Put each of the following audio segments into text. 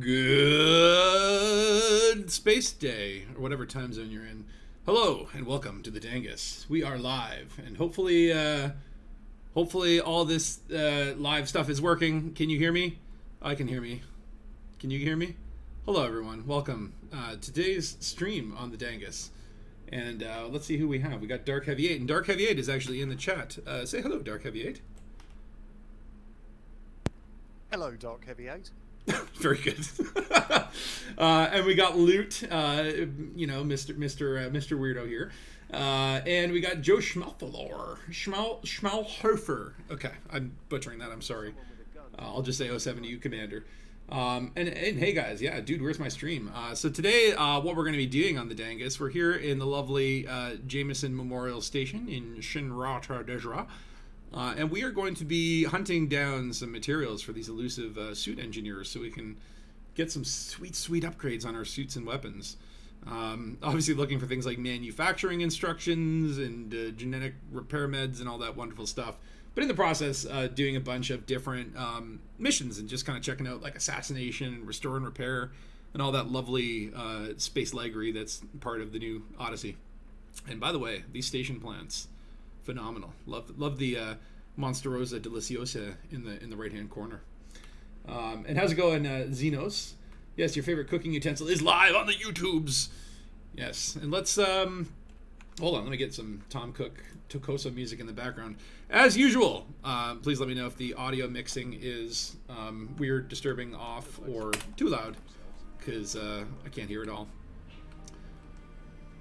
Good space day, or whatever time zone you're in. Hello, and welcome to the Dangus. We are live, and hopefully all this live stuff is working. Can you hear me? I can hear me. Can you hear me? Hello, everyone. Welcome. Today's stream on the Dangus. And let's see who we have. We got Dark Heavy 8, and Dark Heavy 8 is actually in the chat. Say hello, Dark Heavy 8. Hello, Dark Heavy 8. Very good. And we got Loot, Mr. Weirdo here. And we got Joe Schmalhofer. Okay, I'm butchering that. I'm sorry. I'll just say 07 to you, Commander. And hey guys, yeah, dude, where's my stream? So today, what we're going to be doing on the Dangus, we're here in the lovely Jameson Memorial Station in Shinrata Dejra. And we are going to be hunting down some materials for these elusive suit engineers so we can get some sweet upgrades on our suits and weapons. Obviously looking for things like manufacturing instructions and genetic repair meds and all that wonderful stuff. But in the process, doing a bunch of different missions and just kind of checking out like assassination and restore and repair and all that lovely space leggery that's part of the new Odyssey. And by the way, these station plants, phenomenal. Love the Monsterosa Deliciosa in the right hand corner. And how's it going, Xenos? Yes, your favorite cooking utensil is live on the YouTubes. Yes, and let's hold on. Let me get some Tom Cook Tokosa music in the background. As usual, please let me know if the audio mixing is weird, disturbing, off, or too loud, because I can't hear it all.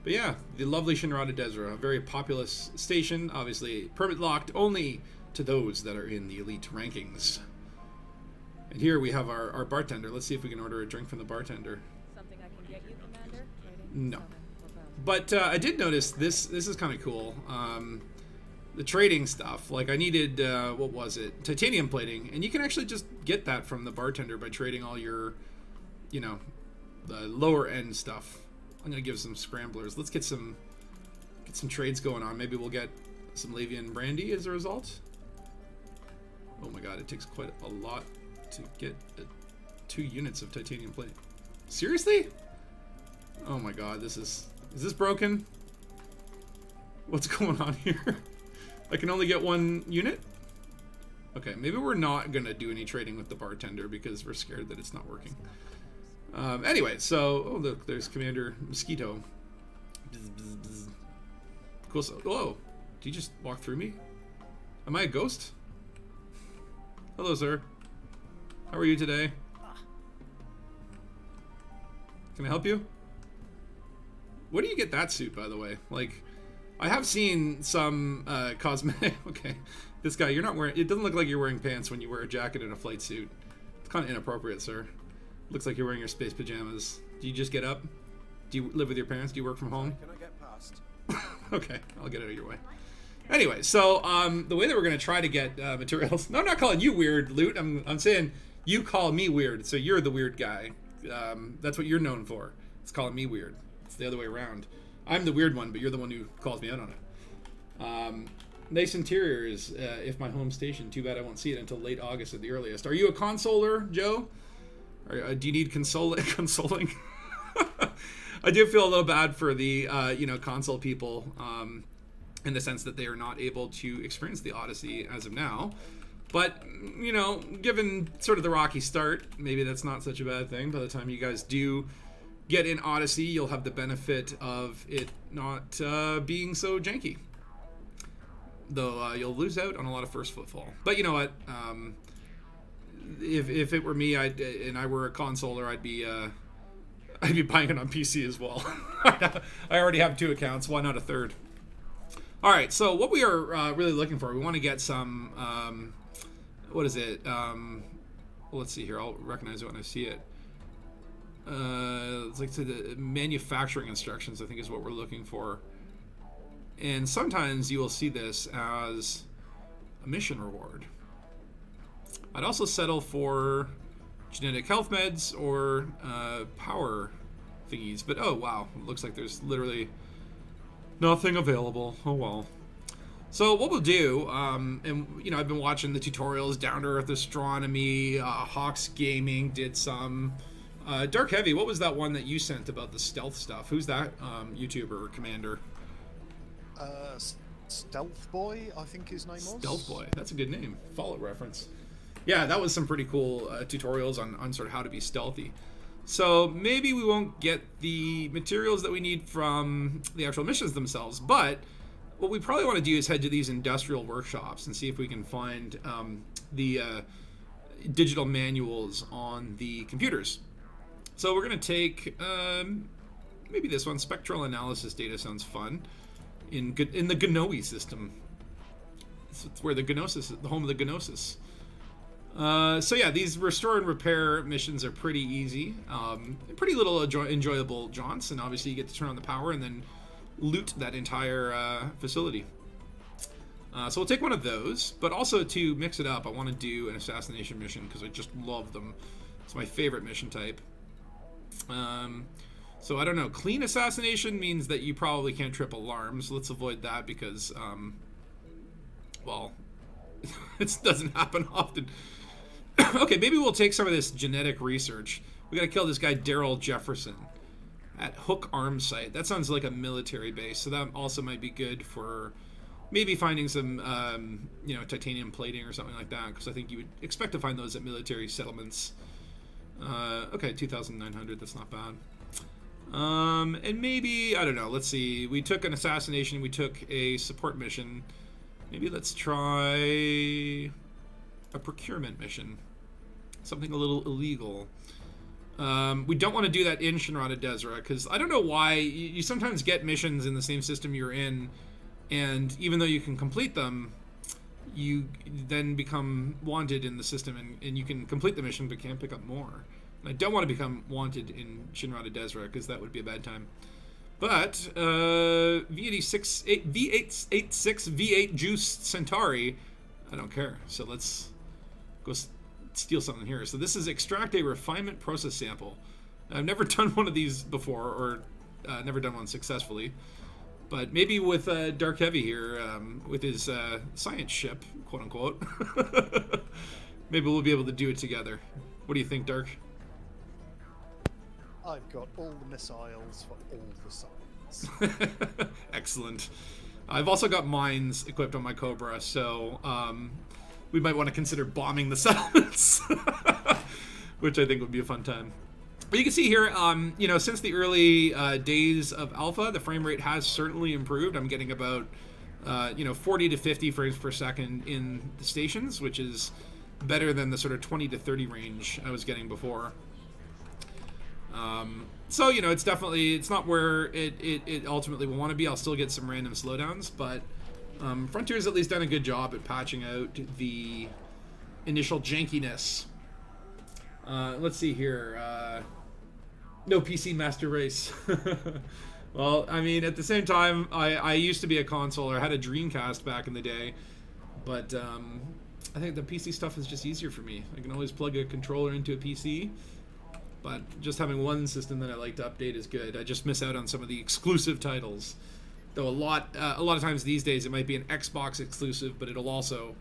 But yeah, the lovely Shinrata Dejra, a very populous station, obviously permit locked only to those that are in the elite rankings. And here we have our bartender. Let's see if we can order a drink from the bartender. Something I can get you, Commander? No. But I did notice this is kind of cool. The trading stuff. Like I needed, what was it? Titanium plating. And you can actually just get that from the bartender by trading all your, the lower end stuff. I'm gonna give some scramblers. Let's get some trades going on. Maybe we'll get some Lavian brandy as a result. Oh my god, it takes quite a lot to get 2 units of titanium plate. Seriously? Oh my god, is this broken? What's going on here? I can only get 1 unit? Okay, maybe we're not gonna do any trading with the bartender because we're scared that it's not working. Anyway, so, oh look, there's Commander Mosquito. Bzz, bzz, bzz. Cool, so, whoa, did you just walk through me? Am I a ghost? Hello, sir. How are you today? Can I help you? Where do you get that suit, by the way? Like, I have seen some, cosmetic, okay. This guy, you're not wearing, it doesn't look like you're wearing pants when you wear a jacket and a flight suit. It's kind of inappropriate, sir. Looks like you're wearing your space pajamas. Do you just get up? Do you live with your parents? Do you work from home? Can I get past? Okay, I'll get out of your way. Anyway, so the way that we're going to try to get materials... No, I'm not calling you weird, Loot. I'm saying you call me weird, so you're the weird guy. That's what you're known for. It's calling me weird. It's the other way around. I'm the weird one, but you're the one who calls me out on it. Nice interiors, if my home station. Too bad I won't see it until late August at the earliest. Are you a consoler, Joe? Or, do you need consoling? I do feel a little bad for the console people in the sense that they are not able to experience the Odyssey as of now. But given sort of the rocky start, maybe that's not such a bad thing. By the time you guys do get in Odyssey, you'll have the benefit of it not being so janky. Though you'll lose out on a lot of first footfall. But you know what? If it were me, and I were a consoler, I'd be buying it on PC as well. I already have 2 accounts. Why not a third? All right. So what we are really looking for, we want to get some. What is it? Let's see here. I'll recognize it when I see it. It's like the manufacturing instructions, I think, is what we're looking for. And sometimes you will see this as a mission reward. I'd also settle for genetic health meds or power thingies. But oh wow, it looks like there's literally nothing available. Oh well. So what we'll do, and I've been watching the tutorials, Down to Earth Astronomy, Hawks Gaming did some, Dark Heavy, what was that one that you sent about the stealth stuff? Who's that YouTuber or commander? Stealth Boy, I think his name was. Stealth Boy, that's a good name. Fallout reference. Yeah, that was some pretty cool tutorials on sort of how to be stealthy. So maybe we won't get the materials that we need from the actual missions themselves, but what we probably want to do is head to these industrial workshops and see if we can find the digital manuals on the computers. So we're going to take maybe this one. Spectral analysis data sounds fun. In the Gnoe system. It's where the Gnosis, the home of the Gnosis. So yeah, these restore and repair missions are pretty easy. Pretty little enjoyable jaunts, and obviously you get to turn on the power and then loot that entire facility. So we'll take one of those, but also to mix it up, I want to do an assassination mission because I just love them. It's my favorite mission type. So I don't know. Clean assassination means that you probably can't trip alarms. Let's avoid that because, well, it doesn't happen often. Okay, maybe we'll take some of this genetic research. We gotta kill this guy Daryl Jefferson at Hook Arms Site. That sounds like a military base, so that also might be good for maybe finding some, titanium plating or something like that, because I think you would expect to find those at military settlements. Okay, 2,900. That's not bad. And maybe, I don't know, let's see. We took an assassination, we took a support mission. Maybe let's try a procurement mission. Something a little illegal. We don't want to do that in Shinrata Desra, because I don't know why. You sometimes get missions in the same system you're in, and even though you can complete them, you then become wanted in the system, and you can complete the mission but can't pick up more. I don't want to become wanted in Shinrata Desra because that would be a bad time. But V86, V886, V8 Juice Centauri, I don't care. So let's go steal something here. So this is extract a refinement process sample. I've never done one of these before, or never done one successfully. But maybe with Dark Heavy here, with his science ship, quote unquote, maybe we'll be able to do it together. What do you think, Dark? I've got all the missiles for all the science. Excellent. I've also got mines equipped on my Cobra, so we might want to consider bombing the settlements, which I think would be a fun time. But you can see here, since the early days of Alpha, the frame rate has certainly improved. I'm getting about, 40 to 50 frames per second in the stations, which is better than the sort of 20 to 30 range I was getting before. So, it's definitely, it's not where it ultimately will want to be. I'll still get some random slowdowns, but Frontier's at least done a good job at patching out the initial jankiness. Let's see here. No PC Master Race. Well, I mean, at the same time, I used to be a console, or had a Dreamcast back in the day, but I think the PC stuff is just easier for me. I can always plug a controller into a PC. But just having one system that I like to update is good. I just miss out on some of the exclusive titles. Though a lot of times these days it might be an Xbox exclusive, but it'll also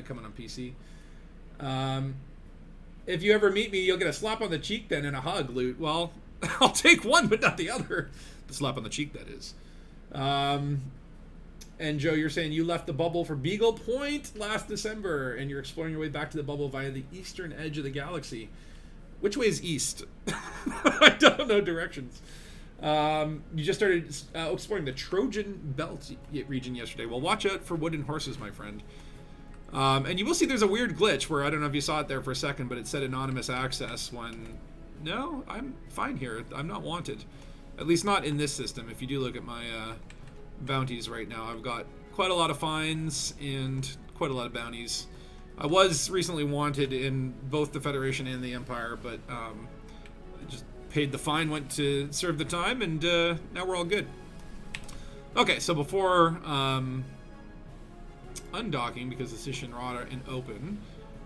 come on PC. If you ever meet me, you'll get a slap on the cheek then and a hug, Loot. Well, I'll take one, but not the other. The slap on the cheek, that is. And Joe, you're saying you left the bubble for Beagle Point last December, and you're exploring your way back to the bubble via the eastern edge of the galaxy. Which way is east? I don't know directions. You just started exploring the Trojan Belt region yesterday. Well, watch out for wooden horses, my friend. And you will see there's a weird glitch where, I don't know if you saw it there for a second, but it said anonymous access when... No, I'm fine here. I'm not wanted. At least not in this system. If you do look at my bounties right now, I've got quite a lot of fines and quite a lot of bounties. I was recently wanted in both the Federation and the Empire, but I just paid the fine, went to serve the time, and now we're all good. Okay, so before undocking, because this is Shinrata and open,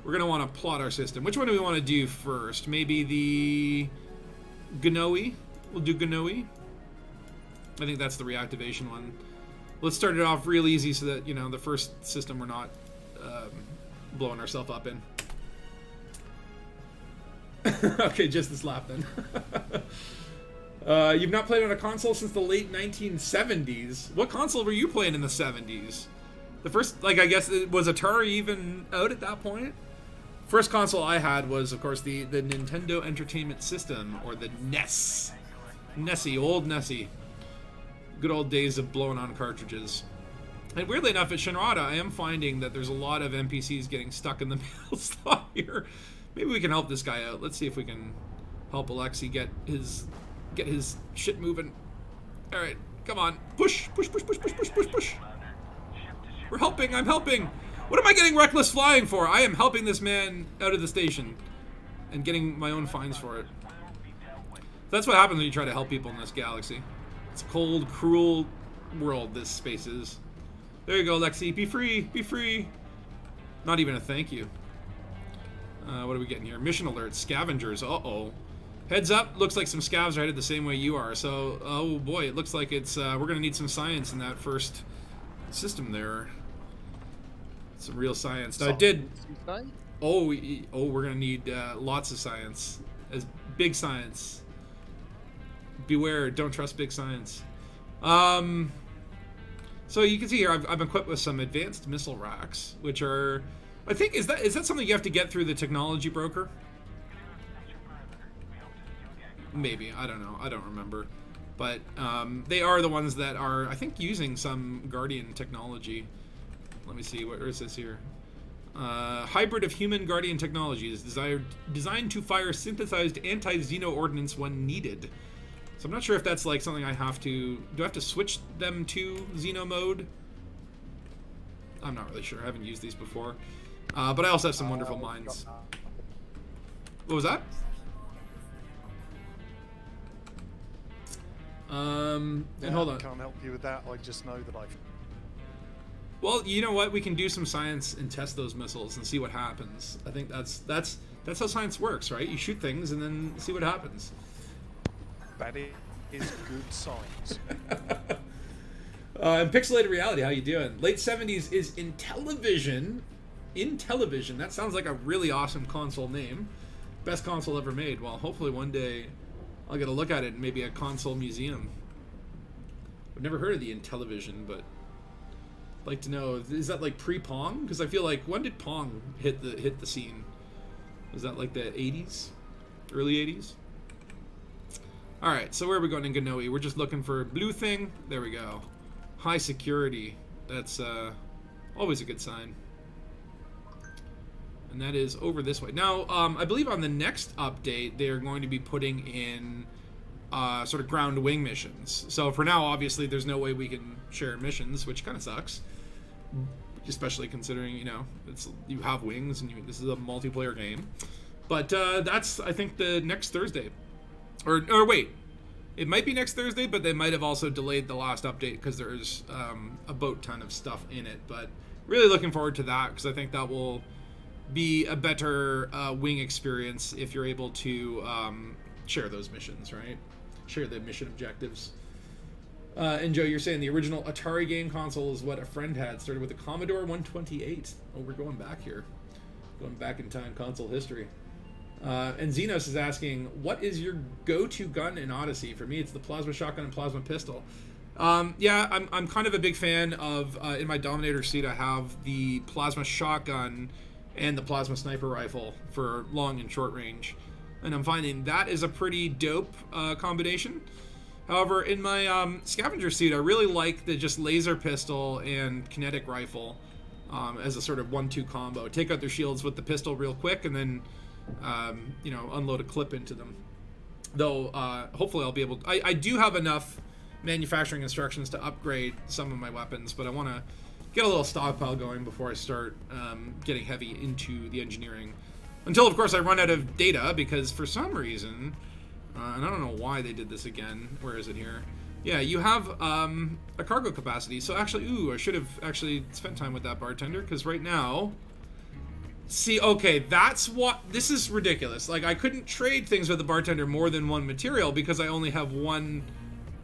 we're going to want to plot our system. Which one do we want to do first? Maybe the Gnoe? We'll do Gnoe. I think that's the reactivation one. Let's start it off real easy so that, the first system we're not... blowing ourselves up in. Okay, just this lap then. You've not played on a console since the late 1970s. What console were you playing in the 70s? The first, like, I guess, was Atari even out at that point? First console I had was, of course, the Nintendo Entertainment System, or the NES. Nessie, old Nessie. Good old days of blowing on cartridges. And weirdly enough, at Shinrada, I am finding that there's a lot of NPCs getting stuck in the mail slot here. Maybe we can help this guy out. Let's see if we can help Alexi get his shit moving. All right, come on. Push, push, push, push, push, push, push, push. We're helping, I'm helping. What am I getting reckless flying for? I am helping this man out of the station and getting my own fines for it. That's what happens when you try to help people in this galaxy. It's a cold, cruel world this space is. There you go, Lexi. Be free. Be free. Not even a thank you. What are we getting here? Mission alerts. Scavengers. Uh-oh. Heads up. Looks like some scavs are headed the same way you are. So, oh boy, it looks like it's we're going to need some science in that first system there. Some real science. Now, I did... Oh, we're going to need lots of science. As big science. Beware, don't trust big science. So you can see here, I'm equipped with some advanced missile racks, which are, I think, is that something you have to get through the technology broker? Maybe, I don't know, I don't remember. But they are the ones that are, I think, using some Guardian technology. Let me see, where is this here? Hybrid of human Guardian technology is designed to fire synthesized anti-Xeno ordnance when needed. So I'm not sure if that's like something I have to... Do I have to switch them to Xeno mode? I'm not really sure. I haven't used these before. But I also have some wonderful minds. What was that? And hold on. I can't help you with that. I just know that I've... Well, you know what? We can do some science and test those missiles and see what happens. I think that's how science works, right? You shoot things and then see what happens. That is good science. And Pixelated Reality, how you doing? Late 70s is in television. In television. That sounds like a really awesome console name. Best console ever made. Well, hopefully one day I'll get a look at it in maybe a console museum. I've never heard of the in television, but I'd like to know, is that like pre-Pong? Because I feel like, when did Pong hit the scene? Was that like the 80s? Early 80s? Alright, so where are we going in Ganoi? We're just looking for a blue thing. There we go. High security. That's always a good sign. And that is over this way. Now, I believe on the next update, they're going to be putting in sort of ground wing missions. So for now, obviously, there's no way we can share missions, which kind of sucks. Especially considering, you know, you have wings and this is a multiplayer game. But that's, I think, the next Thursday. Or wait, it might be next Thursday, but they might have also delayed the last update because there's a boat ton of stuff in it. But really looking forward to that because I think that will be a better wing experience if you're able to share those missions, right? Share the mission objectives. And Joe, you're saying the original Atari game console is what a friend had. Started with a Commodore 128. Oh, we're going back here. Going back in time, console history. And Xenos is asking, what is your go-to gun in Odyssey? For me, it's the plasma shotgun and plasma pistol. Yeah, I'm kind of a big fan of, in my Dominator seat, I have the plasma shotgun and the plasma sniper rifle for long and short range. And I'm finding that is a pretty dope combination. However, in my scavenger seat, I really like the just laser pistol and kinetic rifle as a sort of 1-2 combo. Take out their shields with the pistol real quick and then you know, unload a clip into them. Though, hopefully I'll be able to... I do have enough manufacturing instructions to upgrade some of my weapons, but I want to get a little stockpile going before I start getting heavy into the engineering. Until, of course, I run out of data, because for some reason, and I don't know why they did this again. Where is it here? Yeah, you have a cargo capacity. So actually, I should have actually spent time with that bartender, because right now... See, okay, that's what... This is ridiculous. Like, I couldn't trade things with the bartender more than one material because I only have one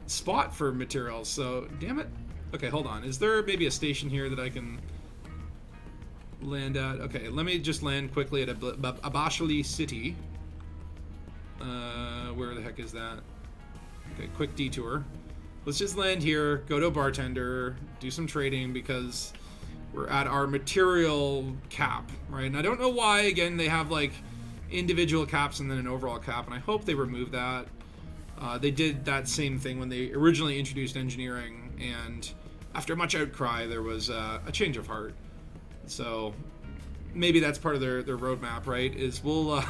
spot for materials. So, damn it. Okay, hold on. Is there maybe a station here that I can land at? Okay, let me just land quickly at Abashali City. Where the heck is that? Okay, quick detour. Let's just land here, go to a bartender, do some trading because we're at our material cap, right? And I don't know why, again, they have like individual caps and then an overall cap, and I hope they remove that. They did that same thing when they originally introduced engineering, and after much outcry, there was a change of heart. So maybe that's part of their roadmap, right? Is we'll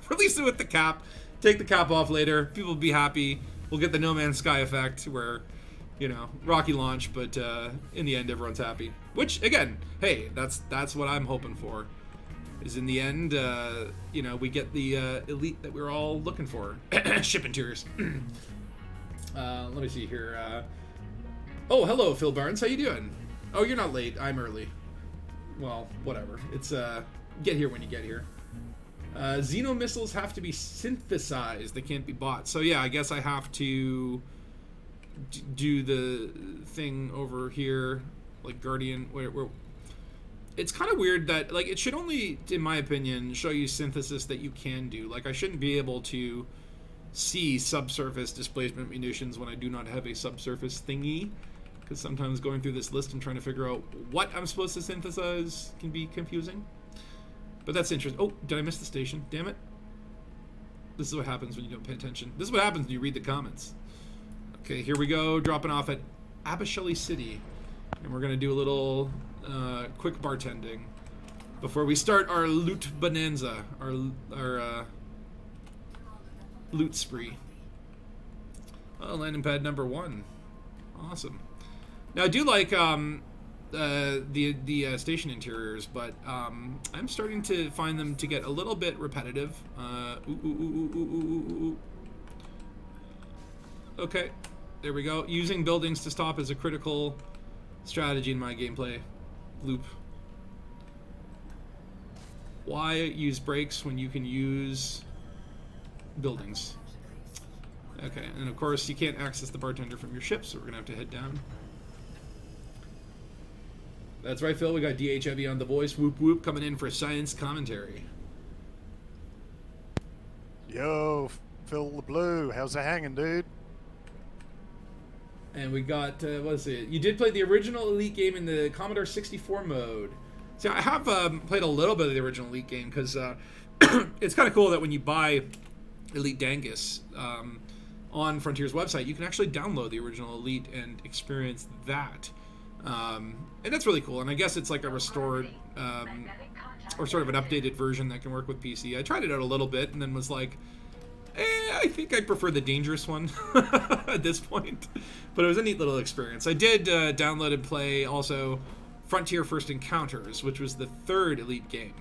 release it with the cap, take the cap off later, people will be happy. We'll get the No Man's Sky effect where, you know, rocky launch, but in the end, everyone's happy. Which, again, hey, that's what I'm hoping for. Is in the end, you know, we get the elite that we're all looking for. Ship interiors. Let me see here. Oh, hello, Phil Barnes. How you doing? Oh, you're not late. I'm early. Well, whatever. It's get here when you get here. Xeno missiles have to be synthesized. They can't be bought. So yeah, I guess I have to do the thing over here, like Guardian. Where it's kind of weird that, like, it should only, in my opinion, show you synthesis that you can do. Like, I shouldn't be able to see subsurface displacement munitions when I do not have a subsurface thingy. Because sometimes going through this list and trying to figure out what I'm supposed to synthesize can be confusing. But that's interesting. Oh, did I miss the station? Damn it. This is what happens when you don't pay attention. This is what happens when you read the comments. Okay, here we go. Dropping off at Abashali City. And we're going to do a little quick bartending before we start our loot bonanza. Our loot spree. Oh, landing pad number 1. Awesome. Now, I do like the station interiors, but I'm starting to find them to get a little bit repetitive. Okay, there we go. Using buildings to stop is a critical strategy in my gameplay loop. Why use brakes when you can use buildings? Okay, and of course you can't access the bartender from your ship, so we're gonna have to head down. That's right, Phil. We got DH Heavy on the voice. Whoop whoop coming in for science commentary. Yo, Phil the Blue, how's it hanging, dude? And we got what is it? You did play the original Elite game in the Commodore 64 mode. See, I have played a little bit of the original Elite game because it's kind of cool that when you buy Elite Dangus on Frontier's website, you can actually download the original Elite and experience that. And that's really cool, and I guess it's like a restored or sort of an updated version that can work with PC. I tried it out a little bit and then was like, I think I prefer the dangerous one at this point. But it was a neat little experience. I did download and play also Frontier First Encounters, which was the 3rd Elite game.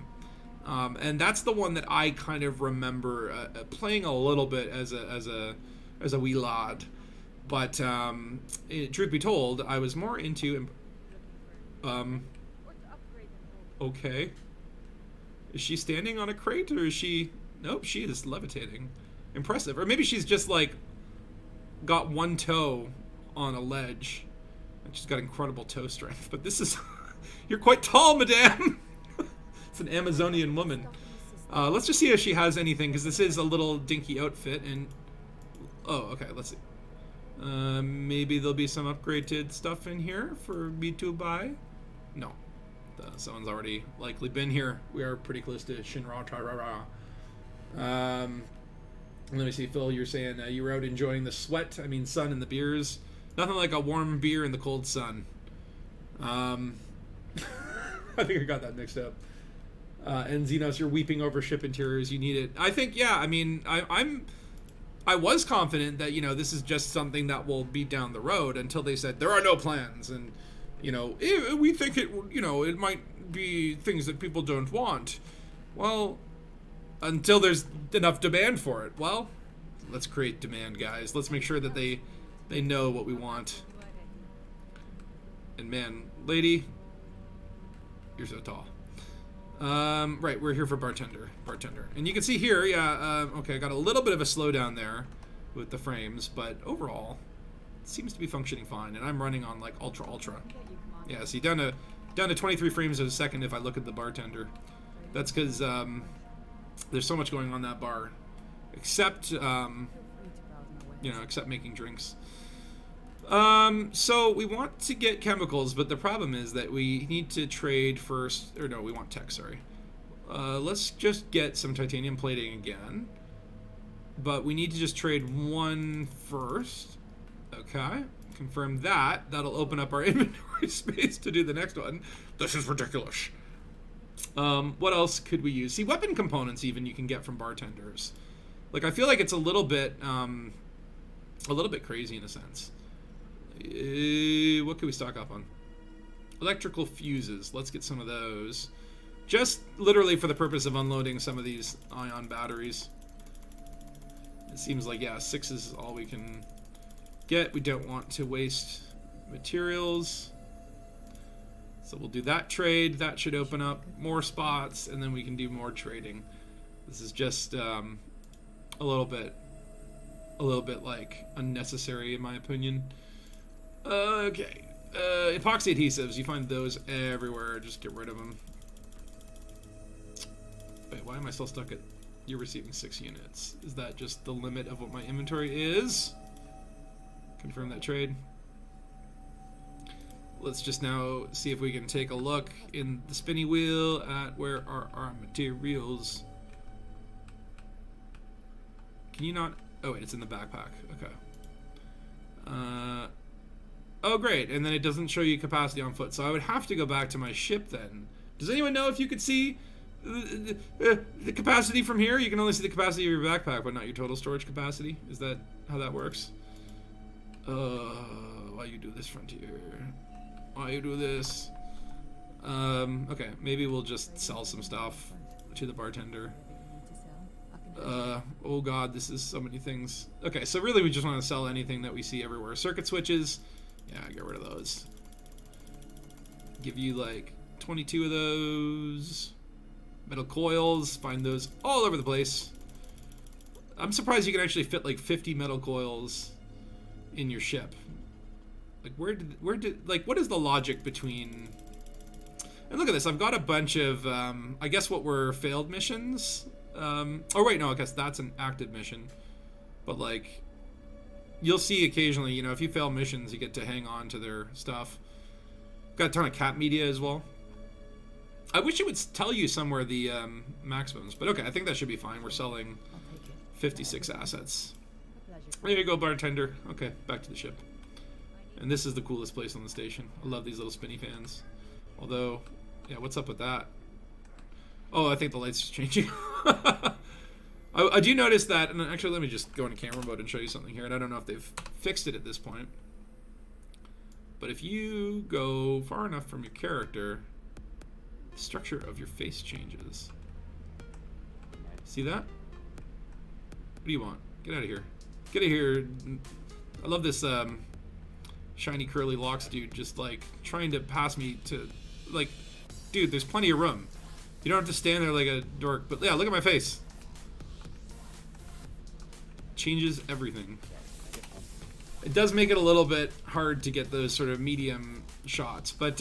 And that's the one that I kind of remember playing a little bit as a wee lad. But truth be told, I was more into okay. Is she standing on a crate, or is she... Nope, she is levitating. Impressive. Or maybe she's just like got one toe on a ledge and she's got incredible toe strength. But this is... You're quite tall, madame. It's an Amazonian woman. Let's just see if she has anything, because this is a little dinky outfit. And oh, okay, let's see. Maybe there'll be some upgraded stuff in here for me to buy. No, someone's already likely been here. We are pretty close to Shinra Tarara. Let me see, Phil, you're saying you were out enjoying the sweat, sun and the beers. Nothing like a warm beer in the cold sun. I think I got that mixed up. And Xenos, you're weeping over ship interiors. You need it. I think, yeah, I was confident that, this is just something that will be down the road until they said there are no plans. And, we think it might be things that people don't want. Well, until there's enough demand for it. Well, let's create demand, guys. Let's make sure that they know what we want. And man, lady, you're so tall. Right, we're here for bartender. And you can see here, yeah, okay, I got a little bit of a slowdown there with the frames, but overall, it seems to be functioning fine. And I'm running on like ultra. Yeah, see, down to 23 frames a second if I look at the bartender. That's because there's so much going on that bar. except Feel free to browse my wares. you know, except making drinks. So we want to get chemicals, but the problem is that we need to trade first, or no, we want tech, sorry. Let's just get some titanium plating again. But we need to just trade one first. Okay, confirm that. That'll open up our inventory space to do the next one. This is ridiculous. What else could we use? See, weapon components even you can get from bartenders. Like, I feel like it's a little bit crazy in a sense. What can we stock up on? Electrical fuses. Let's get some of those. Just literally for the purpose of unloading some of these ion batteries. It seems like, yeah, 6 is all we can get. We don't want to waste materials. So we'll do that trade. That should open up more spots, and then we can do more trading. This is just a little bit like unnecessary in my opinion. Okay. Epoxy adhesives, you find those everywhere. Just get rid of them. Wait, why am I still stuck at you're receiving 6 units? Is that just the limit of what my inventory is? Confirm that trade. Let's just now see if we can take a look in the spinny wheel at where are our materials. Can you not? Oh wait, it's in the backpack. Okay. Oh great, and then it doesn't show you capacity on foot, so I would have to go back to my ship then. Does anyone know if you could see the capacity from here? You can only see the capacity of your backpack, but not your total storage capacity. Is that how that works? Why you do this, Frontier? Why you do this? Okay, maybe we'll just sell some stuff to the bartender. Oh god, this is so many things. Okay, so really we just want to sell anything that we see everywhere. Circuit switches, yeah, get rid of those. Give you like 22 of those. Metal coils, find those all over the place. I'm surprised you can actually fit like 50 metal coils in your ship. Like where did like what is the logic between? And look at this, I've got a bunch of I guess what were failed missions. Oh wait, no, I guess that's an active mission. But like you'll see occasionally, you know, if you fail missions you get to hang on to their stuff. Got a ton of cat media as well. I wish it would tell you somewhere the maximums, but okay, I think that should be fine. We're selling 56 assets. There you go, bartender. Okay, back to the ship. And this is the coolest place on the station. I love these little spinny fans. Although, yeah, what's up with that? Oh, I think the light's changing. I do notice that, and actually let me just go into camera mode and show you something here, and I don't know if they've fixed it at this point. But if you go far enough from your character, the structure of your face changes. See that? What do you want? Get out of here. Get out of here. I love this shiny curly locks dude just like trying to pass me to, like, dude, there's plenty of room. You don't have to stand there like a dork, but yeah, look at my face. Changes everything. It does make it a little bit hard to get those sort of medium shots, but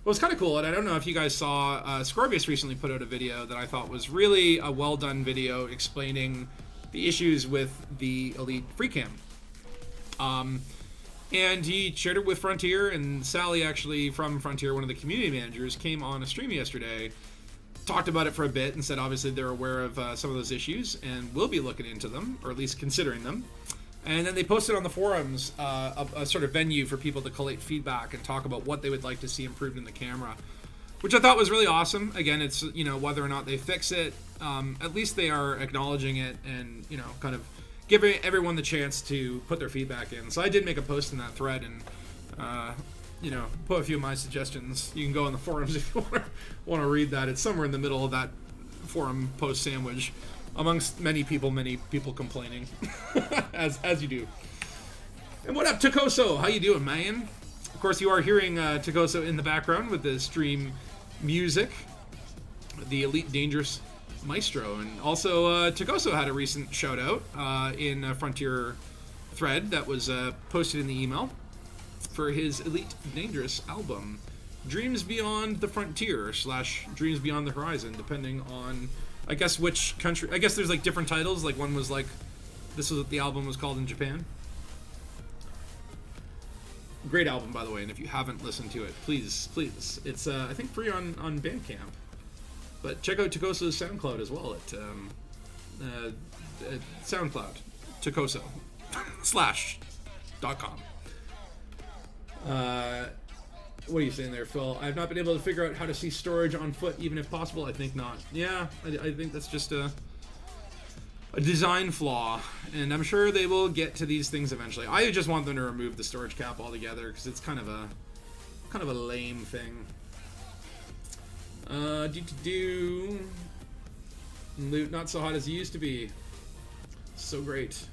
what's kind of cool, and I don't know if you guys saw, Scorpius recently put out a video that I thought was really a well done video explaining the issues with the Elite Free Cam. And he shared it with Frontier, and Sally actually from Frontier, one of the community managers, came on a stream yesterday, talked about it for a bit, and said obviously they're aware of some of those issues and will be looking into them, or at least considering them. And then they posted on the forums a sort of venue for people to collate feedback and talk about what they would like to see improved in the camera, which I thought was really awesome. Again, it's, you know, whether or not they fix it, at least they are acknowledging it and, you know, kind of giving everyone the chance to put their feedback in. So I did make a post in that thread and, you know, put a few of my suggestions. You can go on the forums if you want to read that. It's somewhere in the middle of that forum post sandwich, amongst many people complaining, as you do. And what up, Takoso? How you doing, man? Of course, you are hearing Takoso in the background with the stream music, the Elite Dangerous Maestro. And also, Takoso had a recent shout out in a Frontier thread that was posted in the email for his Elite Dangerous album, Dreams Beyond the Frontier / Dreams Beyond the Horizon, depending on I guess which country. I guess there's like different titles. Like one was like, this was what the album was called in Japan. Great album, by the way. And if you haven't listened to it, please, it's I think free on Bandcamp. But check out Takoso's SoundCloud as well at SoundCloud Takoso /.com. What are you saying there, Phil? I've not been able to figure out how to see storage on foot, even if possible. I think not. Yeah, I think that's just a design flaw, and I'm sure they will get to these things eventually. I just want them to remove the storage cap altogether because it's kind of a lame thing. Loot not so hot as it used to be. So great.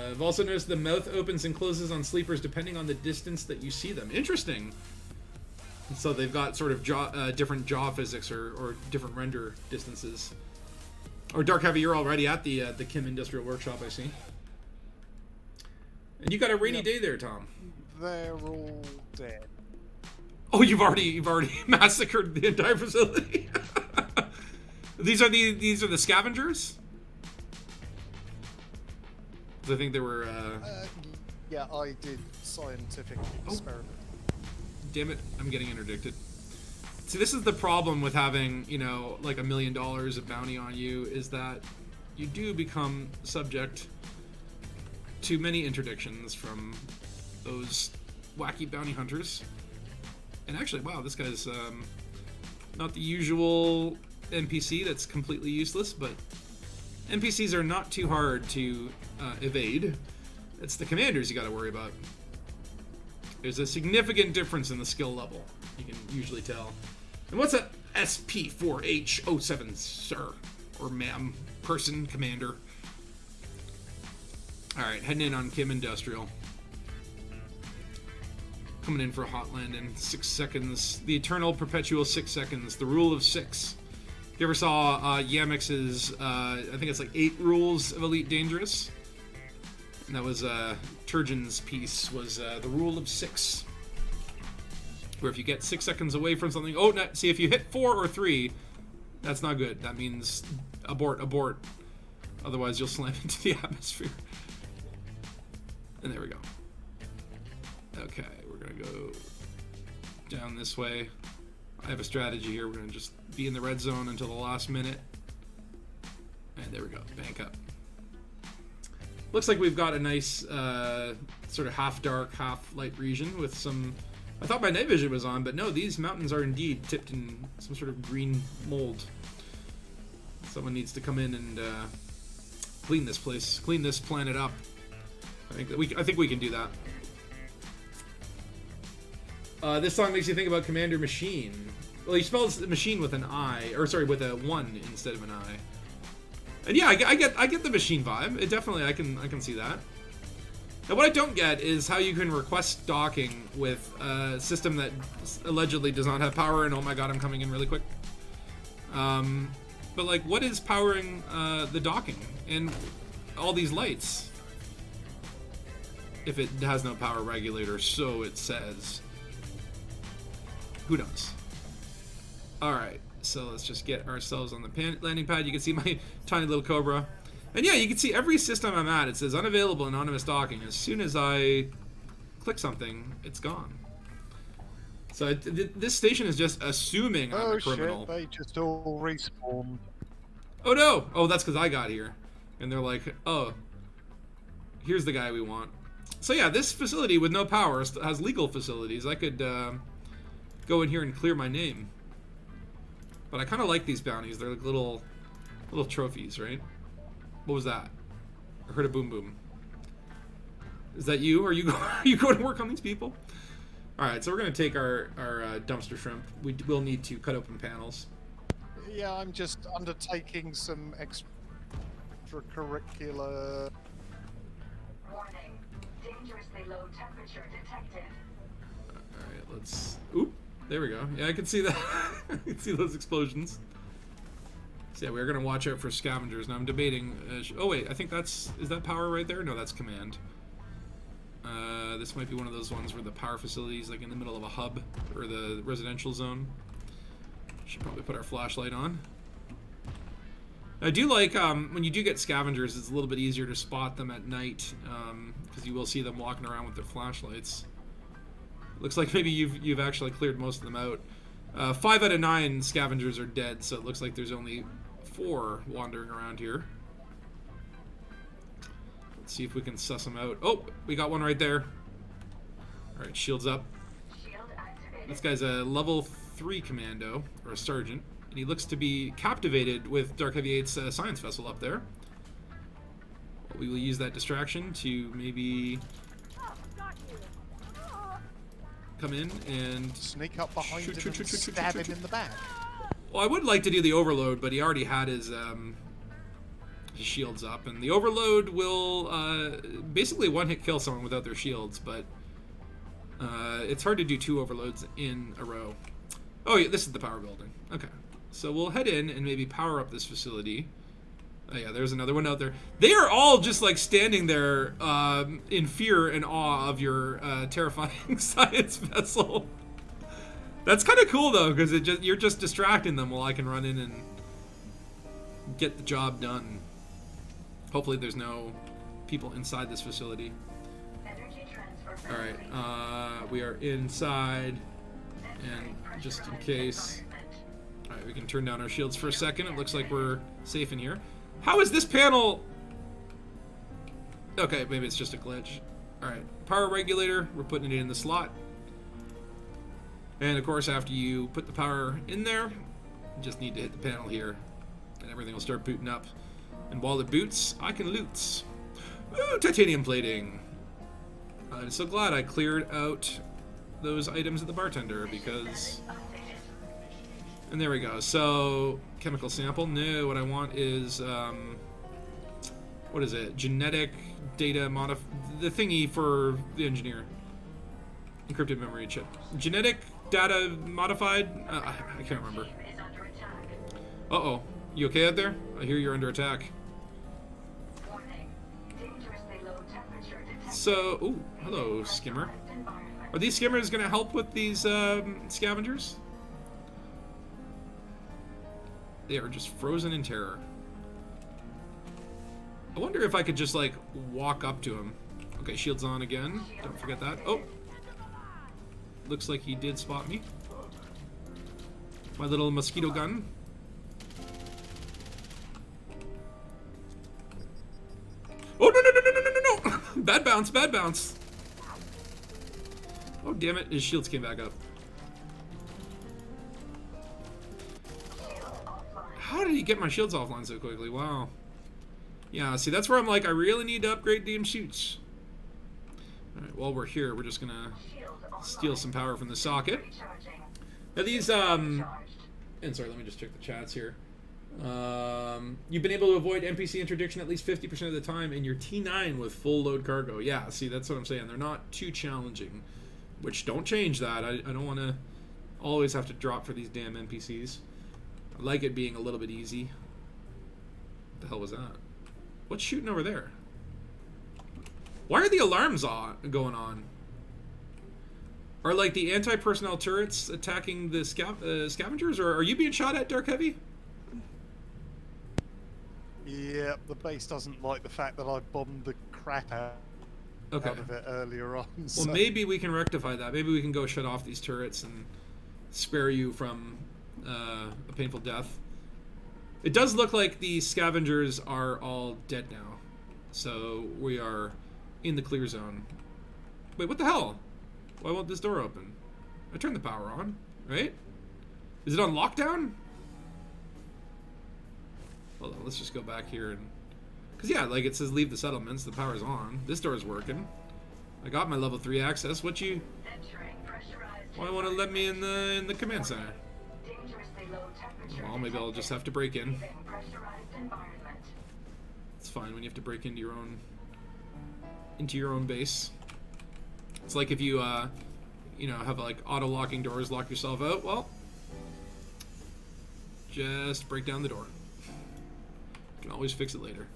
I've also noticed the mouth opens and closes on sleepers depending on the distance that you see them. Interesting. So they've got sort of different jaw physics or different render distances. Or Dark Heavy, you're already at the Kim Industrial Workshop, I see. And you got a rainy day there, Tom. They're all dead. Oh, you've already massacred the entire facility. These are the scavengers. I think they were. Yeah, I did scientific experiment. Damn it! I'm getting interdicted. See, this is the problem with having, you know, like $1 million of bounty on you, is that you do become subject to many interdictions from those wacky bounty hunters. And actually, wow, this guy's not the usual NPC that's completely useless, but NPCs are not too hard to evade. It's the commanders you got to worry about. There's a significant difference in the skill level. You can usually tell. And what's a SP4H07, sir? Or ma'am, person, commander. Alright, heading in on Kim Industrial. Coming in for a hot landing. 6 seconds. The eternal perpetual 6 seconds. The rule of 6. If you ever saw Yamix's, I think it's like 8 rules of Elite Dangerous. And that was Turgeon's piece, was the rule of 6. Where if you get 6 seconds away from something, oh, no, see, if you hit 4 or 3, that's not good. That means abort. Otherwise, you'll slam into the atmosphere. And there we go. Okay, we're gonna go down this way. I have a strategy here. We're gonna just be in the red zone until the last minute. And there we go, bank up. Looks like we've got a nice sort of half dark, half light region with some... I thought my night vision was on, but no, these mountains are indeed tipped in some sort of green mold. Someone needs to come in and clean this place, clean this planet up. I think we can do that. This song makes you think about Commander Machine. Well, he spells machine with an I, or sorry, with a 1 instead of an I. And yeah, I get the machine vibe. It definitely, I can see that. Now, what I don't get is how you can request docking with a system that allegedly does not have power. And oh my god, I'm coming in really quick. But like, what is powering the docking and all these lights? If it has no power regulator, so it says. Who knows? Alright, so let's just get ourselves on the landing pad. You can see my tiny little Cobra. And yeah, you can see every system I'm at, it says unavailable anonymous docking. As soon as I click something, it's gone. So this station is just assuming I'm a criminal. Oh shit, they just all respawned. Oh no! Oh, that's because I got here. And they're like, oh, here's the guy we want. So yeah, this facility with no power has legal facilities. I could go in here and clear my name. But I kind of like these bounties. They're like little trophies, right? What was that? I heard a boom boom. Is that you? Are you going to work on these people? All right, so we're gonna take our dumpster shrimp. We will need to cut open panels. Yeah, I'm just undertaking some extracurricular. Warning. Dangerously low temperature detected. Alright, let's... Oop! There we go. Yeah, I can see that. I can see those explosions. So yeah, we're going to watch out for scavengers. Now I'm debating... oh wait, I think that's... Is that power right there? No, that's command. This might be one of those ones where the power facility is like in the middle of a hub, or the residential zone. Should probably put our flashlight on. I do like when you do get scavengers, it's a little bit easier to spot them at night because you will see them walking around with their flashlights. Looks like maybe you've actually cleared most of them out. 5 out of 9 scavengers are dead, so it looks like there's only 4 wandering around here. Let's see if we can suss them out. Oh, we got one right there. All right, shields up. Shield activated. This guy's a level 3 commando, or a sergeant, and he looks to be captivated with Dark Heavy 8's science vessel up there. Well, we will use that distraction to maybe come in and Sneak up behind Shoot, him shoot, and shoot, shoot, stab shoot, him shoot. in the back. Well, I would like to do the overload, but he already had his shields up, and the overload will basically one-hit kill someone without their shields, but it's hard to do 2 overloads in a row. Oh yeah, this is the power building. Okay, so we'll head in and maybe power up this facility. Oh yeah, there's another one out there. They are all just like standing there in fear and awe of your terrifying science vessel. That's kind of cool though, because you're just distracting them while I can run in and get the job done. Hopefully there's no people inside this facility. Energy transfer. All right, we are inside, and just in case. All right, we can turn down our shields for a second. It looks like we're safe in here. How is this panel? Okay, maybe it's just a glitch. All right, power regulator. We're putting it in the slot. And of course, after you put the power in there, you just need to hit the panel here, and everything will start booting up. And while it boots, I can loot. Ooh, titanium plating. I'm so glad I cleared out those items at the bartender because... And there we go. So, chemical sample. No, what I want is, what is it? Genetic data the thingy for the engineer. Encrypted memory chip. Genetic data modified? I can't remember. Is under attack. Uh-oh. You okay out there? I hear you're under attack. Warning. Dangerously low temperature detected. So, ooh, hello, skimmer. Environment. Are these skimmers going to help with these scavengers? They are just frozen in terror. I wonder if I could just, like, walk up to him. Okay, shields on again. Don't forget that. Oh! Looks like he did spot me. My little mosquito gun. Oh, no, no, no, no, no, no, no, no! Bad bounce, bad bounce. Oh, damn it. His shields came back up. How did he get my shields offline so quickly? Wow. Yeah, see, that's where I'm like, I really need to upgrade damn shoots. Alright, while we're here, we're just gonna steal some power from the socket. Recharging. Now these, and sorry, let me just check the chats here. You've been able to avoid NPC interdiction at least 50% of the time in your T9 with full load cargo. Yeah, see, that's what I'm saying. They're not too challenging, which don't change that. I don't want to always have to drop for these damn NPCs. I like it being a little bit easy. What the hell was that? What's shooting over there? Why are the alarms going on? Are like the anti-personnel turrets attacking the scavengers, or are you being shot at, Dark Heavy? Yeah, the base doesn't like the fact that I bombed the crap out Okay. of it earlier on. Well, So. maybe we can rectify that. Maybe we can go shut off these turrets and spare you from a painful death. It does look like the scavengers are all dead now. So we are in the clear zone. Wait, what the hell? Why won't this door open? I turned the power on, right? Is it on lockdown? Hold on, let's just go back here and... Because yeah, like it says leave the settlements, the power's on. This door's working. I got my level 3 access. What you... Entering pressurized. Why won't it let me in the command center? Dangerously low temperature. Well, maybe I'll just have to break in. Leaving pressurized environment. It's fine when you have to break into your own base. It's like if you you know, have like auto locking doors, lock yourself out. Well, just break down the door. You can always fix it later.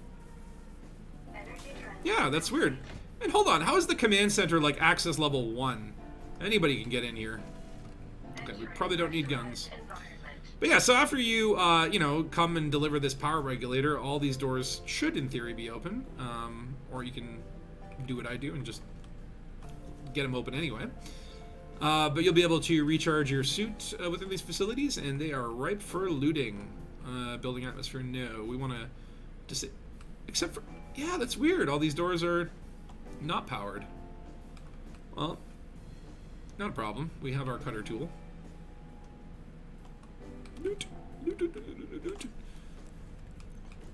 Energy transfer. Yeah, that's weird. And hold on, how is the command center like access level 1? Anybody can get in here. Okay, we probably don't need guns. Environment. But yeah, so after you, come and deliver this power regulator, all these doors should, in theory, be open. Or you can do what I do and just get them open anyway. But you'll be able to recharge your suit within these facilities, and they are ripe for looting. Building atmosphere, no. We want to except for, yeah, that's weird. All these doors are not powered. Well, not a problem. We have our cutter tool.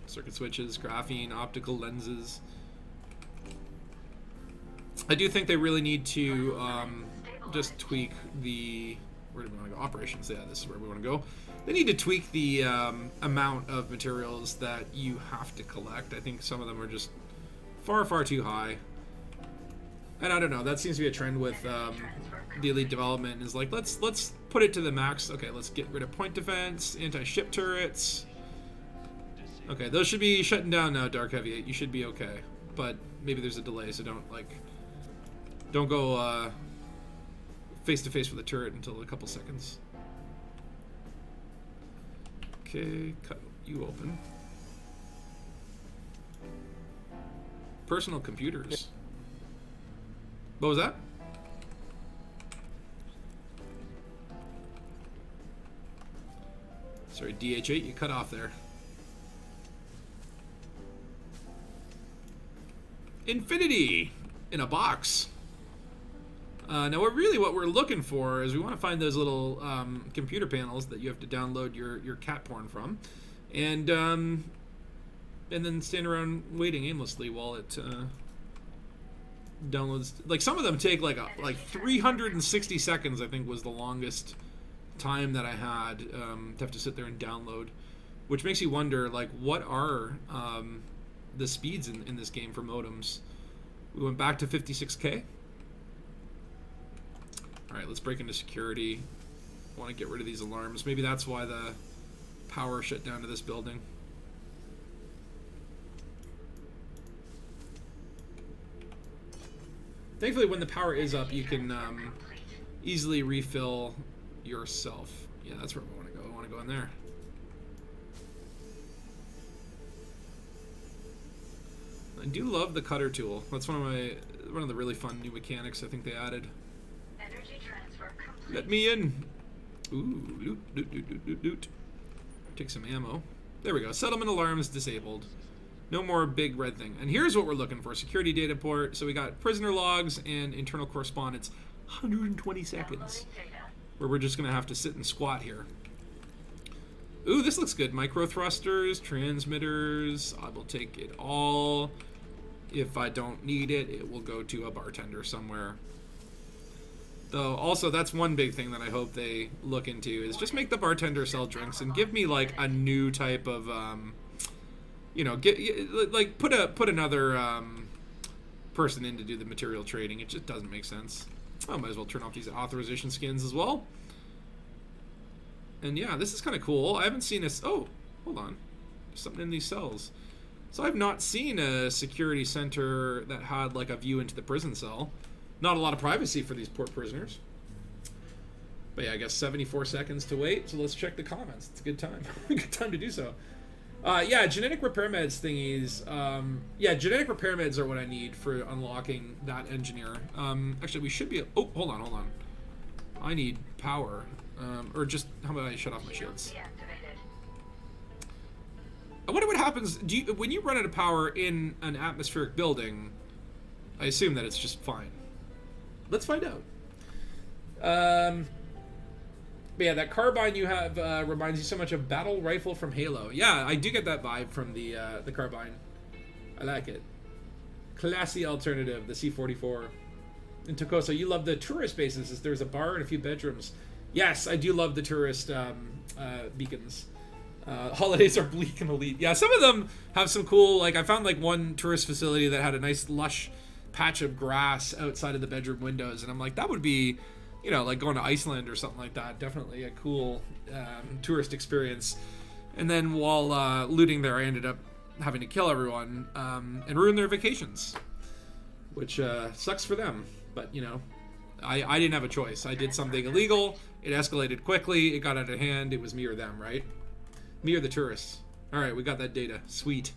Circuit switches, graphene, optical lenses. I do think they really need to just tweak the... Where do we want to go? Operations. Yeah, this is where we want to go. They need to tweak the amount of materials that you have to collect. I think some of them are just far, far too high. And I don't know. That seems to be a trend with the Elite development. Is like, let's put it to the max. Okay, let's get rid of point defense, anti-ship turrets. Okay, those should be shutting down now, Dark Heavy. You should be okay. But maybe there's a delay, so don't go face to face with a turret until a couple seconds. Okay, cut you open. Personal computers. What was that? Sorry, DH8, you cut off there. Infinity in a box. Now, what we're looking for is we want to find those little computer panels that you have to download your cat porn from, and then stand around waiting aimlessly while it downloads. Like, some of them take like 360 seconds. I think was the longest time that I had to have to sit there and download, which makes you wonder, like, what are the speeds in this game for modems? We went back to 56K. Alright, let's break into security. I want to get rid of these alarms. Maybe that's why the power shut down to this building. Thankfully, when the power is up, you can easily refill yourself. Yeah, that's where we want to go. I want to go in there. I do love the cutter tool. That's one of the really fun new mechanics I think they added. Energy transfer complete. Let me in. Ooh, loot. Take some ammo. There we go. Settlement alarms disabled. No more big red thing. And here's what we're looking for. Security data port. So we got prisoner logs and internal correspondence. 120 seconds. Downloading data. Where we're just going to have to sit and squat here. Ooh, this looks good. Micro thrusters, transmitters. I will take it all. If I don't need it, it will go to a bartender somewhere. Though, also, that's one big thing that I hope they look into, is just make the bartender sell drinks and give me, like, a new type of, put another person in to do the material trading. It just doesn't make sense. I might as well turn off these authorization skins as well. And yeah, this is kind of cool. I haven't seen this. Oh, hold on. There's something in these cells. So I've not seen a security center that had like a view into the prison cell. Not a lot of privacy for these poor prisoners. But yeah, I guess 74 seconds to wait. So let's check the comments. It's a good time. Good time to do so. Yeah, genetic repair meds thingies. Yeah, genetic repair meds are what I need for unlocking that engineer. Actually, we should be... Oh, hold on. I need power. Or just... How about I shut off my shields? Deactivated. I wonder what happens... when you run out of power in an atmospheric building, I assume that it's just fine. Let's find out. But yeah, that carbine you have reminds you so much of Battle Rifle from Halo. Yeah, I do get that vibe from the carbine. I like it. Classy alternative, the C44. In Tokoso, you love the tourist bases. There's a bar and a few bedrooms. Yes, I do love the tourist beacons. Holidays are bleak and elite. Yeah, some of them have some cool, like, I found like one tourist facility that had a nice lush patch of grass outside of the bedroom windows, and I'm like, that would be, you know, like going to Iceland or something like that. Definitely a cool tourist experience. And then while looting there, I ended up having to kill everyone and ruin their vacations, which sucks for them. But, you know, I didn't have a choice. I did something illegal. It escalated quickly. It got out of hand. It was me or them, right? Me or the tourists. All right, we got that data. Sweet.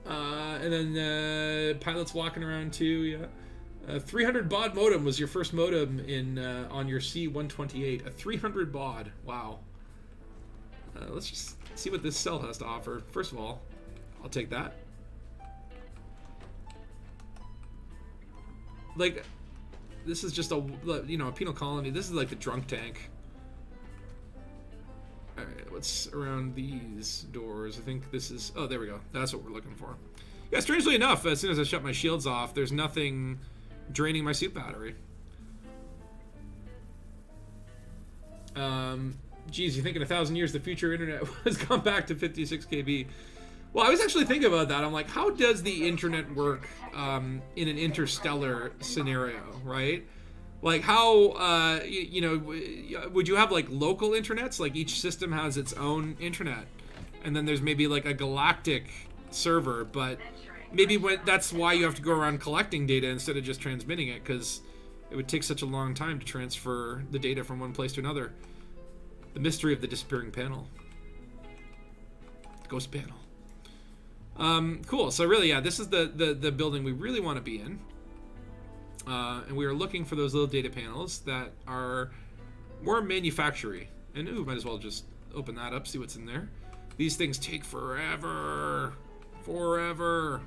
And then pilots walking around too. Yeah. 300 baud modem was your first modem in on your C-128. A 300 baud. Wow. Let's just see what this cell has to offer. First of all, I'll take that. Like, this is just a penal colony. This is like the drunk tank. All right, what's around these doors? I think this is. Oh, there we go. That's what we're looking for. Yeah, strangely enough, as soon as I shut my shields off, there's nothing draining my suit battery. Geez, you think in 1,000 years the future internet has gone back to 56 kb? Well, I was actually thinking about that. I'm like, how does the internet work in an interstellar scenario, right? Like, how, would you have like local internets? Like each system has its own internet, and then there's maybe like a galactic server, but maybe that's why you have to go around collecting data instead of just transmitting it, because it would take such a long time to transfer the data from one place to another. The mystery of the disappearing panel. The ghost panel. Cool. So really, yeah, this is the building we really want to be in. And we are looking for those little data panels that are more manufacturing. And ooh, might as well just open that up, see what's in there. These things take forever. Forever.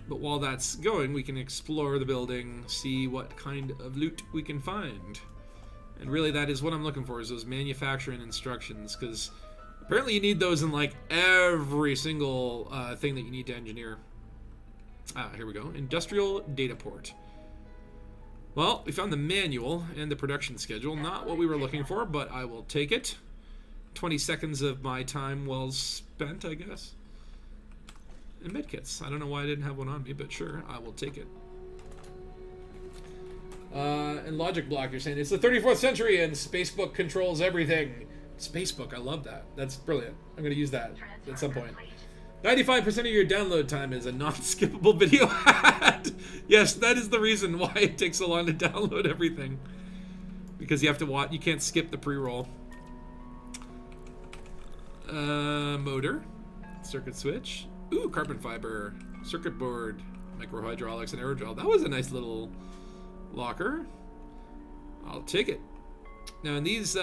But while that's going, we can explore the building, see what kind of loot we can find. And really, that is what I'm looking for, is those manufacturing instructions, because apparently you need those in like every single thing that you need to engineer. Here we go. Industrial data port. Well, we found the manual and the production schedule. Not what we were looking for, but I will take it. 20 seconds of my time well spent, I guess. And medkits. I don't know why I didn't have one on me, but sure, I will take it. And Logic Block, you're saying it's the 34th century and Spacebook controls everything. Spacebook, I love that. That's brilliant. I'm going to use that at some point. 95% of your download time is a non-skippable video ad. Yes, that is the reason why it takes so long to download everything. Because you have to watch, you can't skip the pre-roll. Motor. Circuit switch. Ooh, carbon fiber. Circuit board. Microhydraulics and aerodrol. That was a nice little locker. I'll take it. Now in these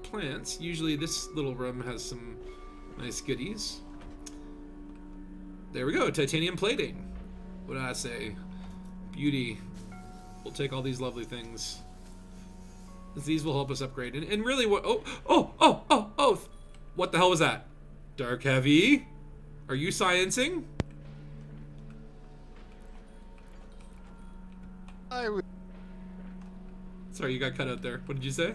plants, usually this little room has some nice goodies. There we go, titanium plating. What did I say? Beauty. We'll take all these lovely things. These will help us upgrade. And really what, oh, what the hell was that? Dark heavy? Are you sciencing? I would. Sorry, you got cut out there. What did you say?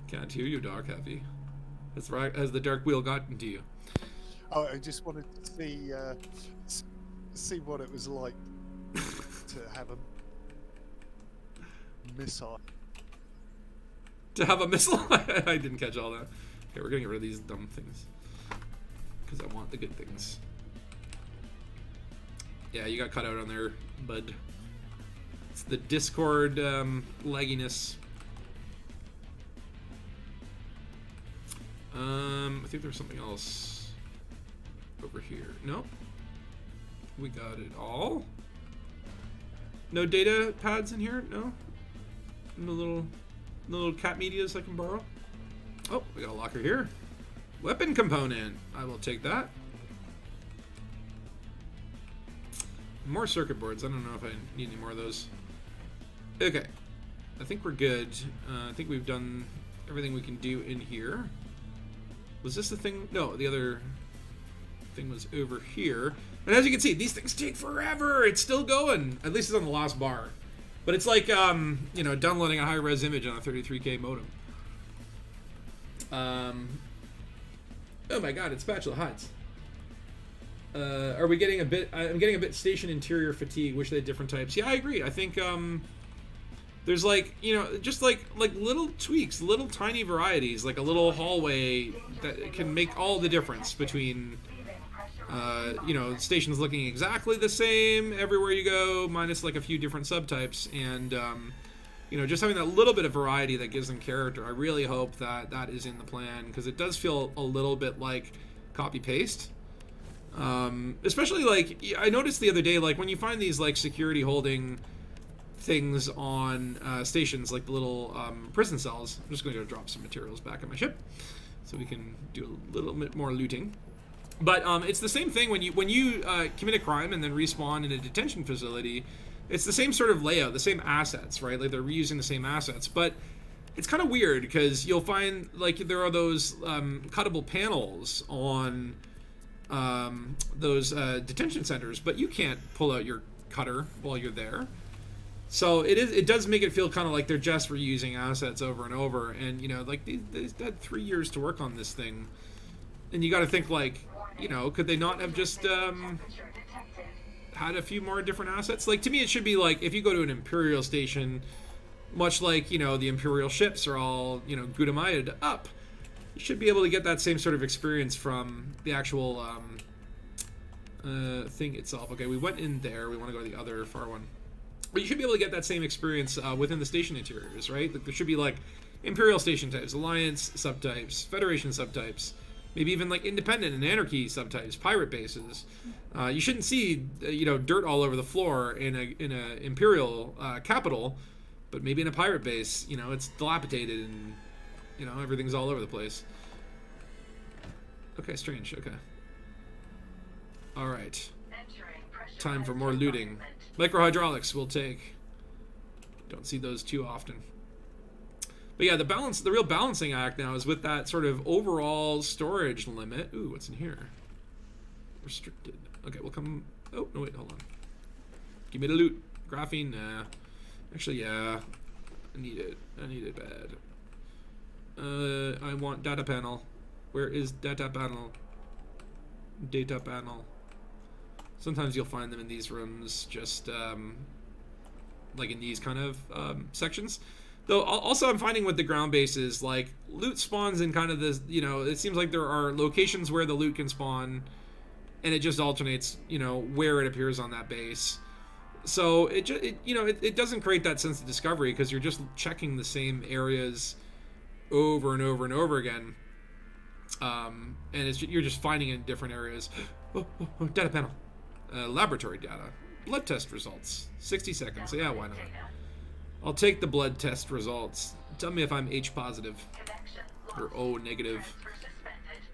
Can't hear you, Dark Heavy. That's right. Has the dark wheel gotten to you? Oh, I just wanted to see what it was like to have a missile. To have a missile? I didn't catch all that. Okay, we're gonna get rid of these dumb things because I want the good things. Yeah, you got cut out on there, bud. It's the Discord lagginess. I think there's something else over here. Nope. We got it all. No data pads in here? No? No little cat medias I can borrow? Oh, we got a locker here. Weapon component. I will take that. More circuit boards. I don't know if I need any more of those. Okay. I think we're good. I think we've done everything we can do in here. Was this the thing? No, the other thing was over here. And as you can see, these things take forever. It's still going. At least it's on the last bar. But it's like, you know, downloading a high-res image on a 33K modem. Oh my god, it's Spatula Heights. Are we getting a bit... I'm getting a bit station interior fatigue. Wish they had different types. Yeah, I agree. I think, there's like, you know, just like little tweaks, little tiny varieties, like a little hallway that can make all the difference between You know, stations looking exactly the same everywhere you go, minus like a few different subtypes, and you know, just having that little bit of variety that gives them character. I really hope that that is in the plan, because it does feel a little bit like copy paste. Especially like I noticed the other day, like when you find these like security holding things on stations, like the little prison cells. I'm just going to go drop some materials back on my ship so we can do a little bit more looting. But it's the same thing when you commit a crime and then respawn in a detention facility. It's the same sort of layout, the same assets, right? Like they're reusing the same assets, but it's kind of weird because you'll find like there are those cuttable panels on those detention centers, but you can't pull out your cutter while you're there. So it does make it feel kind of like they're just reusing assets over and over. And you know, like they had 3 years to work on this thing, and you got to think like, you know, could they not have just had a few more different assets? Like to me, it should be like if you go to an Imperial station, much like, you know, the Imperial ships are all, you know, Gudamated up, you should be able to get that same sort of experience from the actual thing itself. Okay, we went in there. We want to go to the other far one. But you should be able to get that same experience within the station interiors, right? Like there should be like Imperial station types, Alliance subtypes, Federation subtypes, maybe even like Independent and Anarchy subtypes, pirate bases. You shouldn't see you know, dirt all over the floor in a Imperial capital, but maybe in a pirate base, you know, it's dilapidated and you know, everything's all over the place. Okay, strange. Okay. All right. Time for more looting. Microhydraulics will take. Don't see those too often. But yeah, the real balancing act now is with that sort of overall storage limit. Ooh, what's in here? Restricted. Okay, we'll come. Oh, no, wait, hold on. Give me the loot. Graphene, nah. Actually, yeah. I need it bad. I want data panel. Where is data panel? Data panel. Sometimes you'll find them in these rooms, just like in these kind of sections. Though also I'm finding with the ground bases, like loot spawns in kind of this, you know, it seems like there are locations where the loot can spawn, and it just alternates, you know, where it appears on that base. So it doesn't create that sense of discovery because you're just checking the same areas over and over and over again, and you're just finding it in different areas. Oh, data panel. Laboratory data. Blood test results. 60 seconds. Yeah, why not? I'll take the blood test results. Tell me if I'm H positive. Or O negative.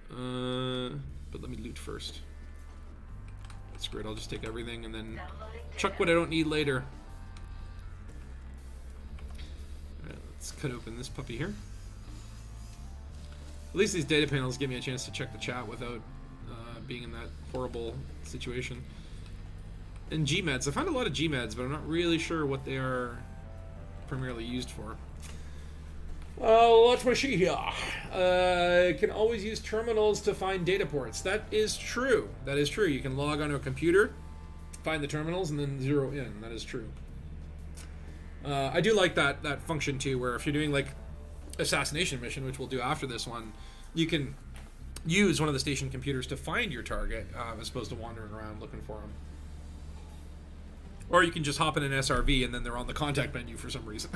But let me loot first. That's great. I'll just take everything and then chuck what I don't need later. Alright, let's cut open this puppy here. At least these data panels give me a chance to check the chat without being in that horrible situation. And G-meds. I found a lot of G-meds, but I'm not really sure what they are primarily used for. Watch my sheet here. Can always use terminals to find data ports. That is true. That is true. You can log onto a computer, find the terminals, and then zero in. That is true. I do like that function too, where if you're doing like assassination mission, which we'll do after this one, you can use one of the station computers to find your target as opposed to wandering around looking for them. Or you can just hop in an SRV and then they're on the contact menu for some reason.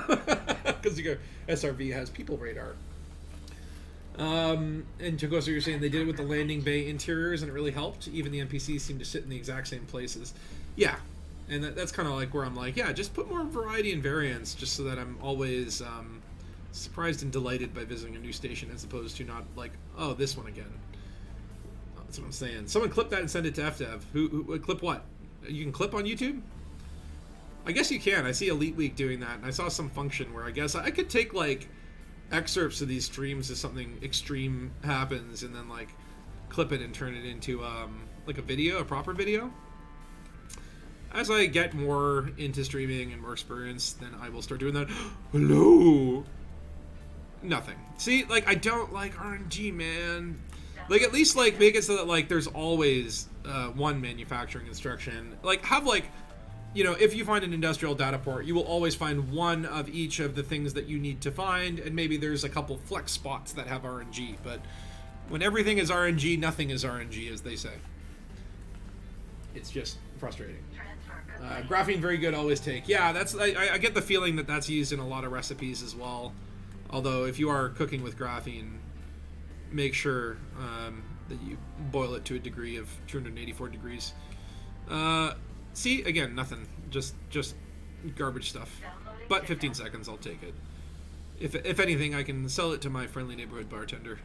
Because SRV has people radar. And Togoso, you're saying they did it with the landing bay interiors and it really helped. Even the NPCs seem to sit in the exact same places. Yeah. And that's kind of like where I'm like, yeah, just put more variety and variance just so that I'm always surprised and delighted by visiting a new station as opposed to not like, oh, this one again. That's what I'm saying. Someone clip that and send it to FDev. Who clip what? You can clip on YouTube? I guess you can. I see Elite Week doing that, and I saw some function where I guess I could take like excerpts of these streams if something extreme happens, and then like clip it and turn it into like a video, a proper video. As I get more into streaming and more experience, then I will start doing that. Hello. Nothing. See, like I don't like RNG, man. Like at least like make it so that like there's always one manufacturing instruction. Like have like, you know, if you find an industrial data port, you will always find one of each of the things that you need to find, and maybe there's a couple flex spots that have RNG. But when everything is RNG, nothing is RNG, as they say. it's just frustrating. Transfer complete. Graphene, very good, always take. Yeah, that's I get the feeling that that's used in a lot of recipes as well. Although, if you are cooking with graphene, make sure that you boil it to a degree of 284 degrees. See, again, nothing. Just garbage stuff. Downloading But data. 15 seconds, I'll take it. If anything, I can sell it to my friendly neighborhood bartender.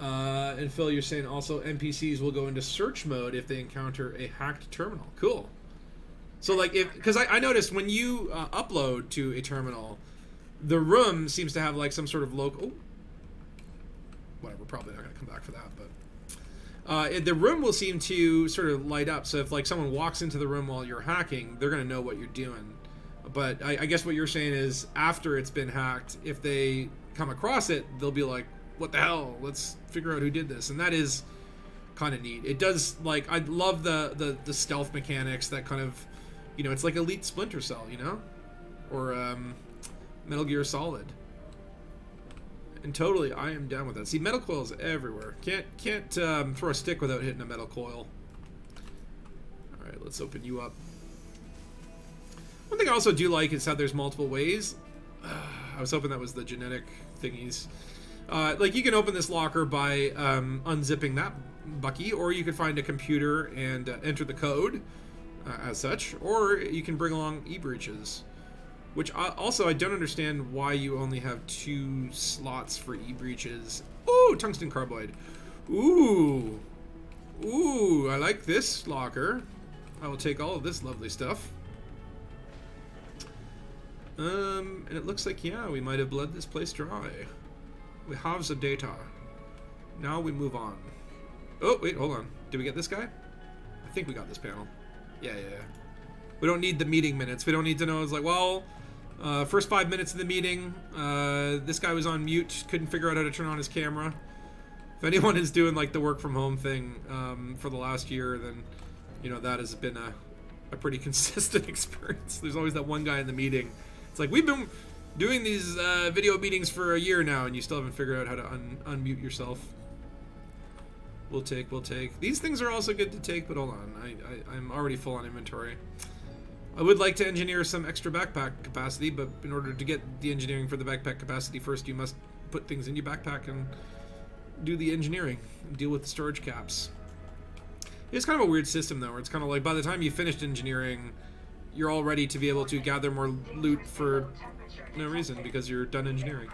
And Phil, you're saying also NPCs will go into search mode if they encounter a hacked terminal. Cool. So, like, because I noticed when you upload to a terminal, the room seems to have, like, some sort of local... Oh, whatever, probably not going to come back for that, but... the room will seem to sort of light up, so if, like, someone walks into the room while you're hacking, they're going to know what you're doing. But I guess what you're saying is, after it's been hacked, if they come across it, they'll be like, what the hell? Let's figure out who did this. And that is kind of neat. It does, like, I love the stealth mechanics that kind of, you know, it's like Elite Splinter Cell, you know? Or Metal Gear Solid. And totally, I am down with that. See, metal coils everywhere. Can't throw a stick without hitting a metal coil. Alright, let's open you up. One thing I also do like is how there's multiple ways. I was hoping that was the genetic thingies. Like, you can open this locker by unzipping that bucky, or you could find a computer and enter the code as such, or you can bring along e-breaches. Which, also, I don't understand why you only have 2 slots for e-breaches. Ooh, tungsten carboid. Ooh. Ooh, I like this locker. I will take all of this lovely stuff. And it looks like, yeah, we might have bled this place dry. We have the data. Now we move on. Oh, wait, hold on. Did we get this guy? I think we got this panel. Yeah. We don't need the meeting minutes. We don't need to know. It's like, well, first 5 minutes of the meeting, this guy was on mute, couldn't figure out how to turn on his camera. If anyone is doing, like, the work from home thing for the last year, then, you know, that has been a pretty consistent experience. There's always that one guy in the meeting. It's like, we've been doing these video meetings for a year now, and you still haven't figured out how to unmute yourself. We'll take. These things are also good to take, but hold on. I'm already full on inventory. I would like to engineer some extra backpack capacity, but in order to get the engineering for the backpack capacity first, you must put things in your backpack and do the engineering and deal with the storage caps. It's kind of a weird system, though, where it's kind of like by the time you finished engineering, you're all ready to be able to gather more loot for no reason, because you're done engineering.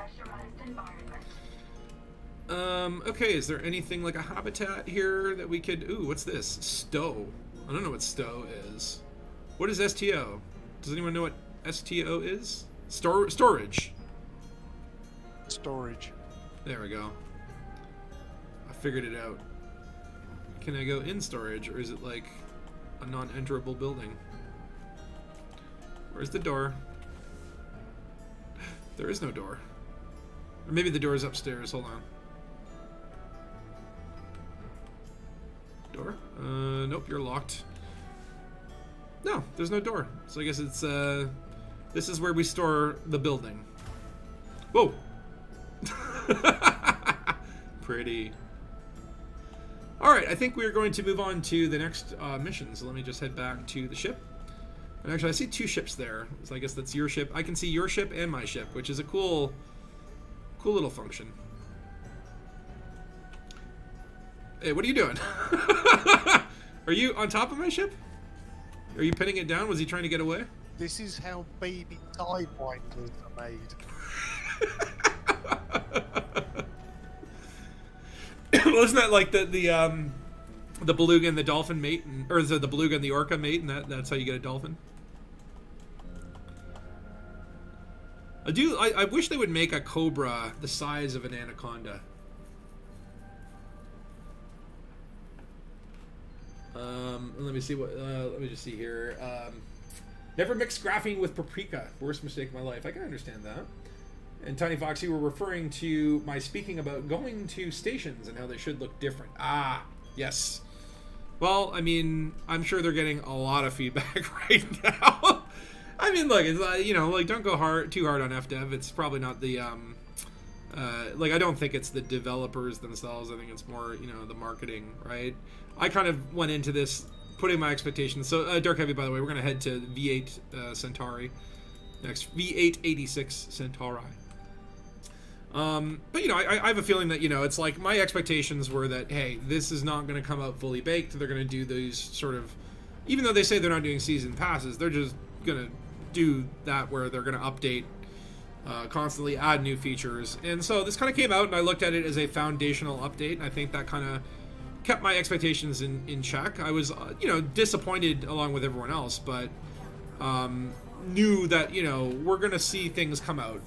Okay, is there anything like a habitat here that we could... Ooh, what's this? Stow. I don't know what stow is. What is STO? Does anyone know what STO is? Storage. Storage. There we go. I figured it out. Can I go in storage, or is it like a non-enterable building? Where's the door? There is no door. Or maybe the door is upstairs. Hold on. Door? Nope, you're locked. No, there's no door. So I guess it's, this is where we store the building. Whoa! Pretty. Alright, I think we're going to move on to the next mission. So let me just head back to the ship. And actually, I see 2 ships there. So I guess that's your ship. I can see your ship and my ship, which is a cool little function. Hey, what are you doing? Are you on top of my ship? Are you pinning it down? Was he trying to get away? This is how baby sidewinders are made. Well, isn't that like the beluga and the dolphin mate, or is it the beluga and the orca mate, and that's how you get a dolphin? I wish they would make a cobra the size of an anaconda. Let me see what. Let me just see here. Never mix graphene with paprika. Worst mistake of my life. I can understand that. And Tiny Fox, you were referring to my speaking about going to stations and how they should look different. Ah, yes. Well, I mean, I'm sure they're getting a lot of feedback right now. I mean, look, it's you know, like, don't go too hard on FDev. It's probably not the Like, I don't think it's the developers themselves. I think it's more, the marketing, right? I kind of went into this putting my expectations. So, Dark Heavy, by the way, we're going to head to V8 Centauri next. V886 Centauri. But, I have a feeling that, it's like my expectations were that, hey, this is not going to come out fully baked. They're going to do these sort of, even though they say they're not doing season passes, they're just going to do that where they're going to update, constantly add new features. And so this kind of came out, and I looked at it as a foundational update, and I think that kind of kept my expectations in check. I was, disappointed along with everyone else, but knew that, we're going to see things come out.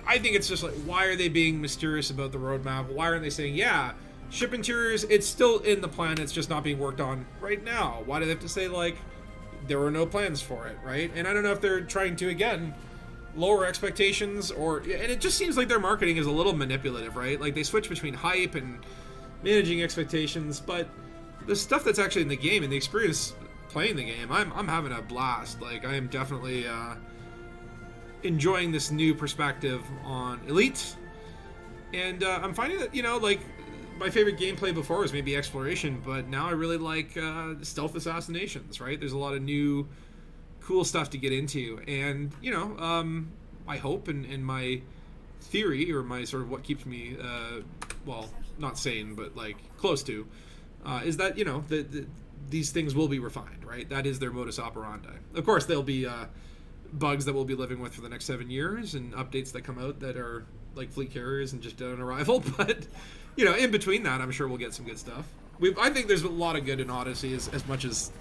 I think it's just like, why are they being mysterious about the roadmap? Why aren't they saying, yeah, ship interiors, it's still in the plan, it's just not being worked on right now? Why do they have to say, like, there were no plans for it, right? And I don't know if they're trying to, again, lower expectations, and it just seems like their marketing is a little manipulative, right? Like, they switch between hype and managing expectations, but the stuff that's actually in the game and the experience playing the game, I'm having a blast. Like, I am definitely enjoying this new perspective on Elite, and I'm finding that, like, my favorite gameplay before was maybe exploration, but now I really like stealth assassinations, right? There's a lot of new cool stuff to get into, and I hope, and my theory, or my sort of what keeps me well, not sane, but like close to, is that these things will be refined, right? That is their modus operandi. Of course, there'll be bugs that we'll be living with for the next 7 years, and updates that come out that are like fleet carriers and just on arrival, but in between that, I'm sure we'll get some good stuff. I think there's a lot of good in Odyssey, as much as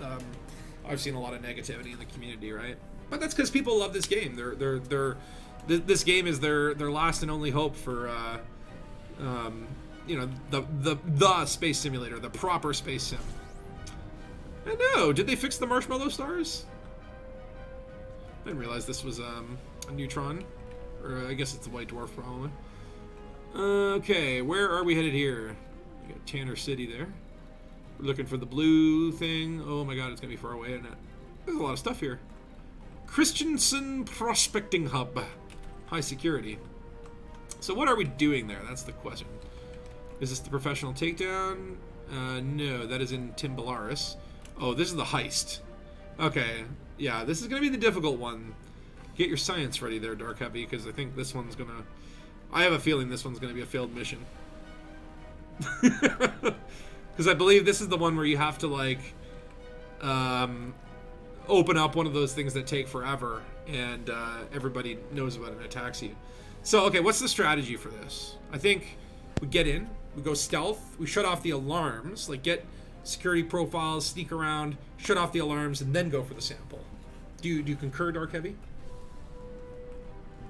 I've seen a lot of negativity in the community, right? But that's because people love this game. This game is their last and only hope for the space simulator, the proper space sim. I know. Did they fix the marshmallow stars? I didn't realize this was a neutron, or I guess it's a white dwarf probably. Okay, where are we headed here? We got Tanner City there. We're looking for the blue thing. Oh my god, it's gonna be far away, isn't it? There's a lot of stuff here. Christensen Prospecting Hub. High security. So what are we doing there? That's the question. Is this the professional takedown? No, that is in Timbalaris. Oh, this is the heist. Okay, yeah, this is gonna be the difficult one. Get your science ready there, Dark Heavy, because I think this one's gonna... I have a feeling this one's gonna be a failed mission. Because I believe this is the one where you have to, like, open up one of those things that take forever, and everybody knows about it and attacks you. So, okay, what's the strategy for this? I think we get in, we go stealth, we shut off the alarms, like get security profiles, sneak around, shut off the alarms, and then go for the sample. Do you concur, Dark Heavy?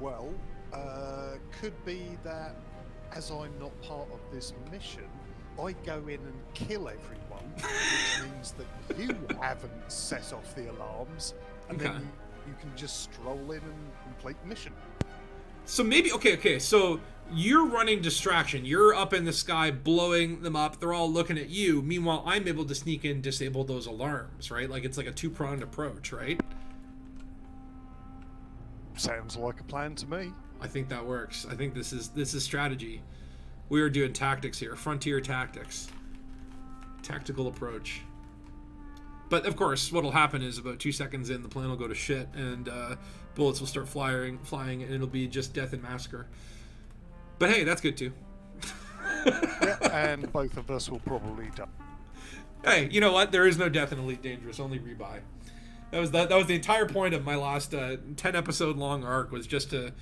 Well, could be that as I'm not part of this mission, I go in and kill everyone, which means that you haven't set off the alarms, and then you can just stroll in and complete the mission. So maybe, okay, so you're running distraction. You're up in the sky blowing them up. They're all looking at you. Meanwhile, I'm able to sneak in, disable those alarms, right? Like, it's like a two-pronged approach, right? Sounds like a plan to me. I think that works. I think this is strategy. We are doing tactics here. Frontier tactics. Tactical approach. But, of course, what'll happen is about 2 seconds in, the plane will go to shit, and bullets will start flying, and it'll be just death and massacre. But hey, that's good too. Yeah, and both of us will probably die. Hey, you know what? There is no death in Elite Dangerous, only rebuy. That was the entire point of my last 10 episode long arc, was just to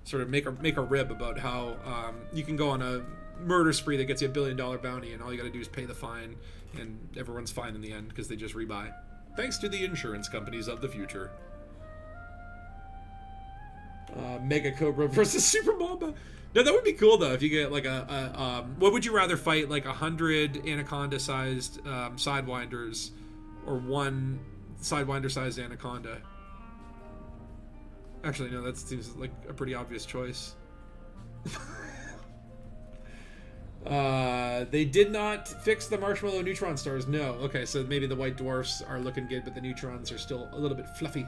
sort of make a rib about how you can go on a murder spree that gets you $1 billion bounty, and all you got to do is pay the fine, and everyone's fine in the end because they just rebuy. Thanks to the insurance companies of the future. Mega Cobra versus Super Mamba. No, that would be cool though if you get like what would you rather fight, like 100 anaconda-sized sidewinders, or one sidewinder-sized anaconda? Actually, no, that seems like a pretty obvious choice. They did not fix the marshmallow neutron stars. No. Okay, so maybe the white dwarfs are looking good, but the neutrons are still a little bit fluffy.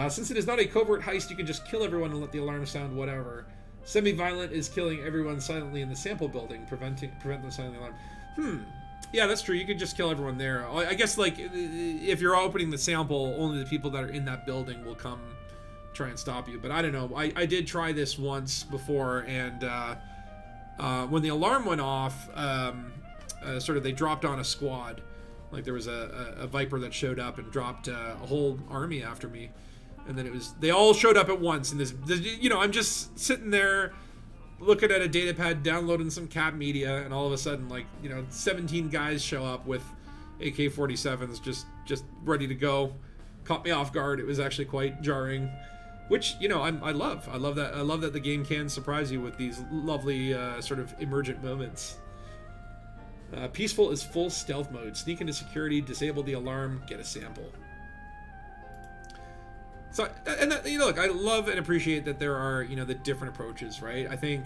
Since it is not a covert heist, you can just kill everyone and let the alarm sound whatever. Semi-violent is killing everyone silently in the sample building, prevent them silently alarm. Yeah, that's true. You could just kill everyone there. I guess, like, if you're opening the sample, only the people that are in that building will come try and stop you. But I don't know. I did try this once before, and when the alarm went off, sort of they dropped on a squad. Like, there was a Viper that showed up and dropped a whole army after me. And then they all showed up at once. And you know, I'm just sitting there looking at a data pad, downloading some cat media, and all of a sudden, like, you know, 17 guys show up with AK-47s just ready to go. Caught me off guard. It was actually quite jarring, which, you know, I love. I love that the game can surprise you with these lovely sort of emergent moments. Peaceful is full stealth mode. Sneak into security, disable the alarm, get a sample. So, and that, you know, look, I love and appreciate that there are, you know, the different approaches, right? I think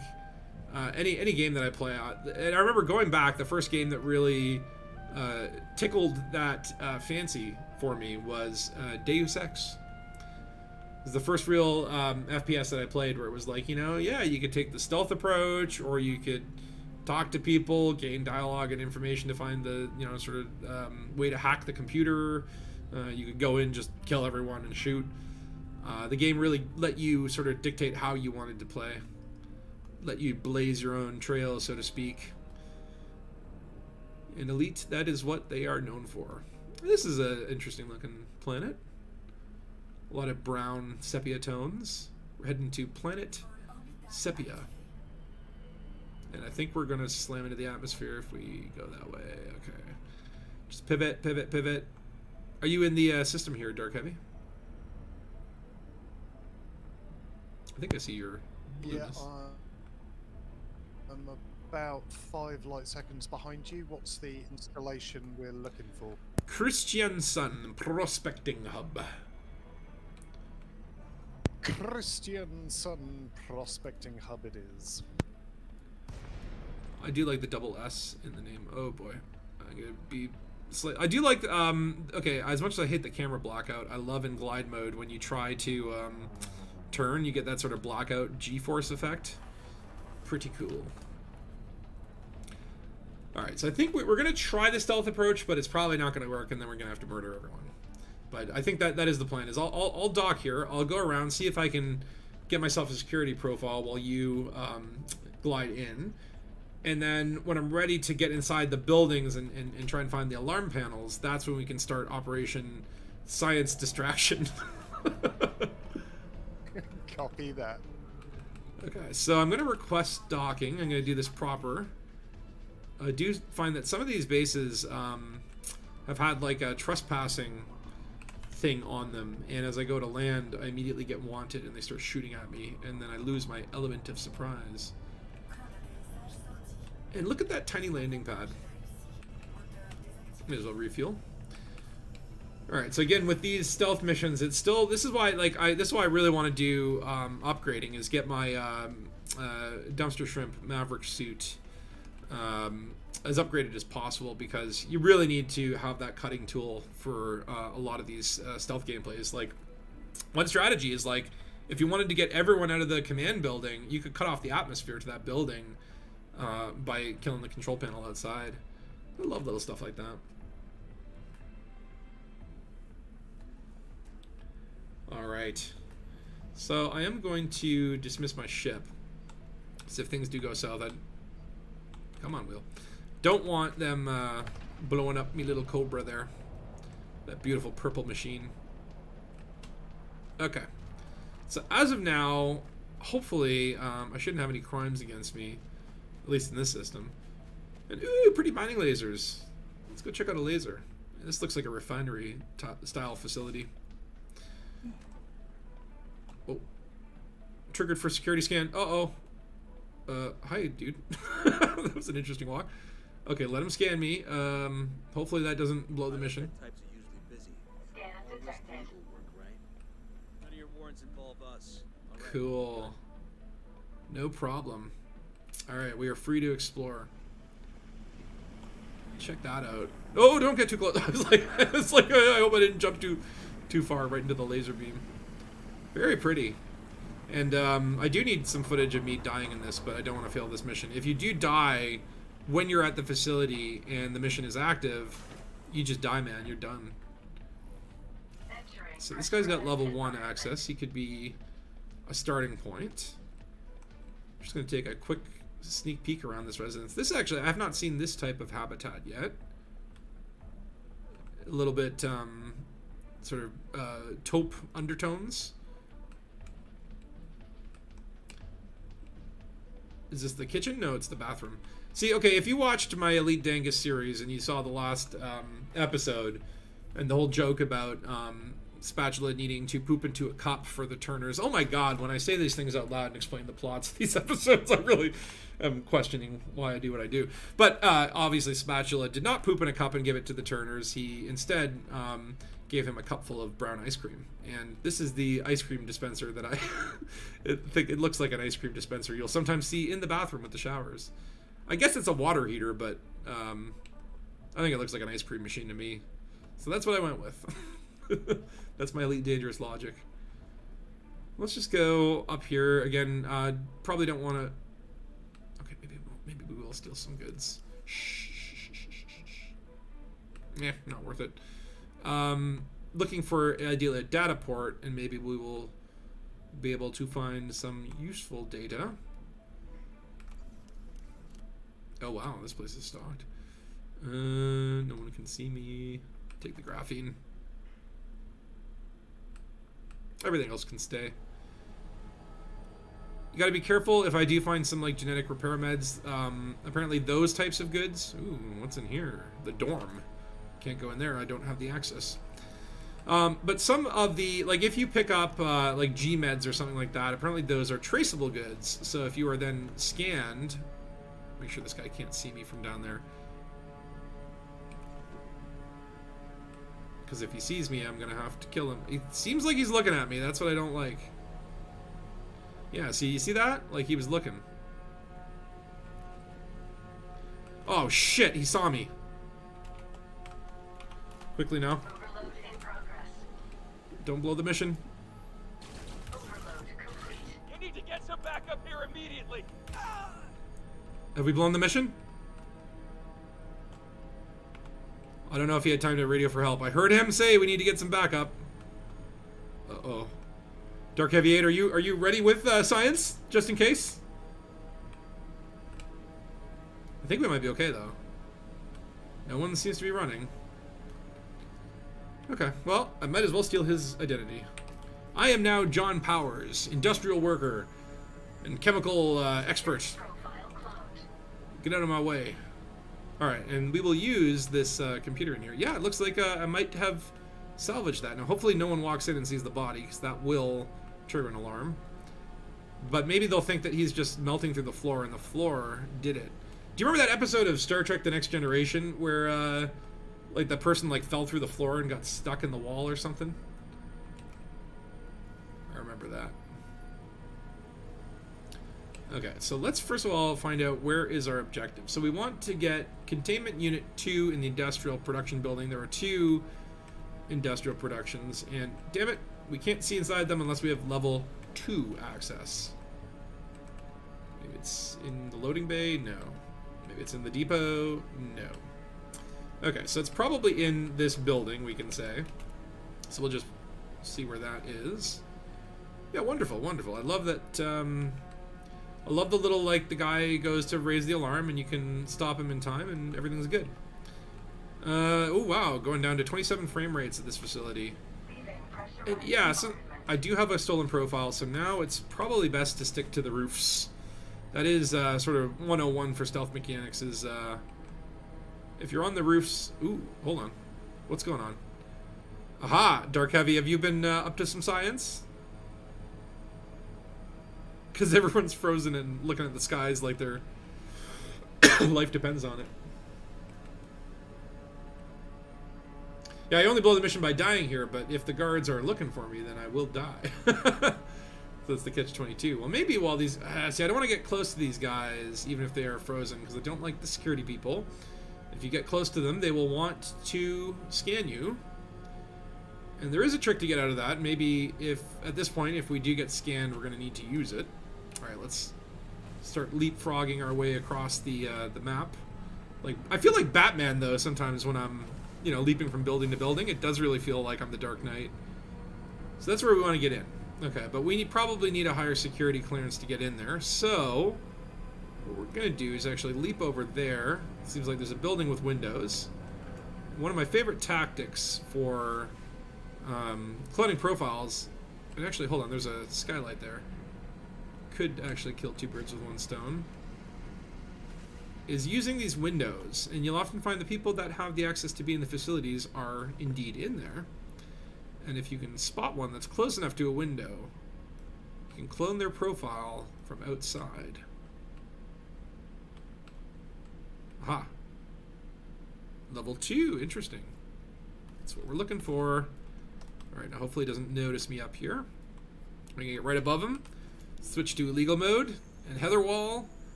any game that I play, and I remember going back, the first game that really tickled that fancy for me was Deus Ex. It was the first real FPS that I played where it was like, you know, yeah, you could take the stealth approach, or you could talk to people, gain dialogue and information to find the, you know, sort of way to hack the computer. You could go in, just kill everyone and shoot. The game really let you sort of dictate how you wanted to play. Let you blaze your own trail, so to speak. In Elite, that is what they are known for. This is an interesting looking planet. A lot of brown sepia tones. We're heading to planet Sepia. And I think we're going to slam into the atmosphere if we go that way. Okay. Just pivot, pivot, pivot. Are you in the system here, Dark Heavy? I think I see your blueness. Yeah, I'm about 5 light seconds behind you. What's the installation we're looking for? Christiansen Prospecting Hub. Christiansen Prospecting Hub it is. I do like the double S in the name. Oh boy. I'm gonna be I do like okay, as much as I hate the camera blackout, I love in glide mode when you try to turn, you get that sort of blackout G-force effect. Pretty cool. Alright, so I think we're gonna try the stealth approach, but it's probably not gonna work, and then we're gonna have to murder everyone. But I think that is the plan. Is I'll dock here, I'll go around, see if I can get myself a security profile while you glide in. And then when I'm ready to get inside the buildings and try and find the alarm panels, that's when we can start Operation Science Distraction. Copy that. Okay, so I'm going to request docking. I'm going to do this proper. I do find that some of these bases have had like a trespassing thing on them. And as I go to land, I immediately get wanted and they start shooting at me. And then I lose my element of surprise. And look at that tiny landing pad. May as well refuel. Alright, so again, with these stealth missions, it's still, this is why I really want to do upgrading, is get my dumpster shrimp maverick suit as upgraded as possible, because you really need to have that cutting tool for a lot of these stealth gameplays. Like, one strategy is, like, if you wanted to get everyone out of the command building, you could cut off the atmosphere to that building by killing the control panel outside. I love little stuff like that. Alright. So I am going to dismiss my ship. So if things do go south, come on, Will. Don't want them blowing up me little Cobra there. That beautiful purple machine. Okay. So as of now, hopefully, I shouldn't have any crimes against me. At least in this system. And ooh, pretty mining lasers. Let's go check out a laser. This looks like a refinery style facility. Oh. Triggered for security scan. Uh-oh. Hi, dude. That was an interesting walk. Okay, let him scan me. Hopefully that doesn't blow the mission. Types are usually busy. Scan detected. None of your warrants involve us. All right. Cool. No problem. Alright, we are free to explore. Check that out. Oh, don't get too close. I was like, I hope I didn't jump too far right into the laser beam. Very pretty. And I do need some footage of me dying in this, but I don't want to fail this mission. If you do die when you're at the facility and the mission is active, you just die, man. You're done. So this guy's got level 1 access. He could be a starting point. I'm just going to take a quick sneak peek around this residence. This actually, I have not seen this type of habitat yet. A little bit sort of taupe undertones. Is this the kitchen? No, it's the bathroom. See, okay, if you watched my Elite Dangus series and you saw the last episode and the whole joke about Spatula needing to poop into a cup for the Turners. Oh my god, when I say these things out loud and explain the plots of these episodes, I really am questioning why I do what I do. But obviously Spatula did not poop in a cup and give it to the Turners. He instead gave him a cup full of brown ice cream. And this is the ice cream dispenser that I think it looks like an ice cream dispenser you'll sometimes see in the bathroom with the showers. I guess it's a water heater, but I think it looks like an ice cream machine to me. So that's what I went with. That's my Elite Dangerous logic. Let's just go up here again. Probably don't want to. Okay, maybe we will steal some goods. Yeah, not worth it. Looking for ideally a data port, and maybe we will be able to find some useful data. Oh wow, this place is stocked. No one can see me. Take the graphene. Everything else can stay. You gotta be careful if I do find some like genetic repair meds. Apparently those types of goods. Ooh, what's in here? The dorm. Can't go in there, I don't have the access. But some of the, like if you pick up like G meds or something like that, apparently those are traceable goods. So if you are then scanned, make sure this guy can't see me from down there. Because if he sees me, I'm gonna have to kill him. It seems like he's looking at me. That's what I don't like. Yeah, see, you see that? Like he was looking. Oh shit, he saw me. Quickly now. Overload in progress. Don't blow the mission. Overload complete. You need to get some backup here immediately. Have we blown the mission? I don't know if he had time to radio for help. I heard him say we need to get some backup. Uh-oh. Dark Heavy 8, are you ready with science, just in case? I think we might be okay, though. No one seems to be running. Okay, well, I might as well steal his identity. I am now John Powers, industrial worker and chemical expert. Profile cloned. Get out of my way. Alright, and we will use this computer in here. Yeah, it looks like I might have salvaged that. Now, hopefully no one walks in and sees the body, because that will trigger an alarm. But maybe they'll think that he's just melting through the floor, and the floor did it. Do you remember that episode of Star Trek The Next Generation, where, like, the person, like, fell through the floor and got stuck in the wall or something? I remember that. Okay, so let's first of all find out where is our objective. So we want to get Containment Unit 2 in the Industrial Production Building. There are 2 industrial productions, and damn it, we can't see inside them unless we have level 2 access. Maybe it's in the loading bay? No. Maybe it's in the depot? No. Okay, so it's probably in this building, we can say. So we'll just see where that is. Yeah, wonderful, wonderful. I love that, I love the little, like, the guy goes to raise the alarm and you can stop him in time and everything's good. Oh wow, going down to 27 frame rates at this facility. And yeah, so I do have a stolen profile, so now it's probably best to stick to the roofs. That is sort of 101 for stealth mechanics is, if you're on the roofs... Ooh, hold on. What's going on? Aha! Dark Heavy, have you been up to some science? Because everyone's frozen and looking at the skies like their life depends on it. Yeah, I only blow the mission by dying here, but if the guards are looking for me, then I will die. So that's the catch-22. Well, maybe while these... see, I don't want to get close to these guys, even if they are frozen, because I don't like the security people. If you get close to them, they will want to scan you. And there is a trick to get out of that. Maybe if, at this point, if we do get scanned, we're going to need to use it. Alright, let's start leapfrogging our way across the map. Like, I feel like Batman, though, sometimes when I'm, you know, leaping from building to building. It does really feel like I'm the Dark Knight. So that's where we want to get in. Okay, but we probably need a higher security clearance to get in there. So, what we're going to do is actually leap over there. It seems like there's a building with windows. One of my favorite tactics for cloning profiles... And actually, hold on, there's a skylight there. Could actually kill two birds with one stone. Is using these windows. And you'll often find the people that have the access to be in the facilities are indeed in there. And if you can spot one that's close enough to a window, you can clone their profile from outside. Aha. Level 2, interesting. That's what we're looking for. Alright, now hopefully he doesn't notice me up here. I'm gonna get right above him. Switch to illegal mode. And Heather Wall,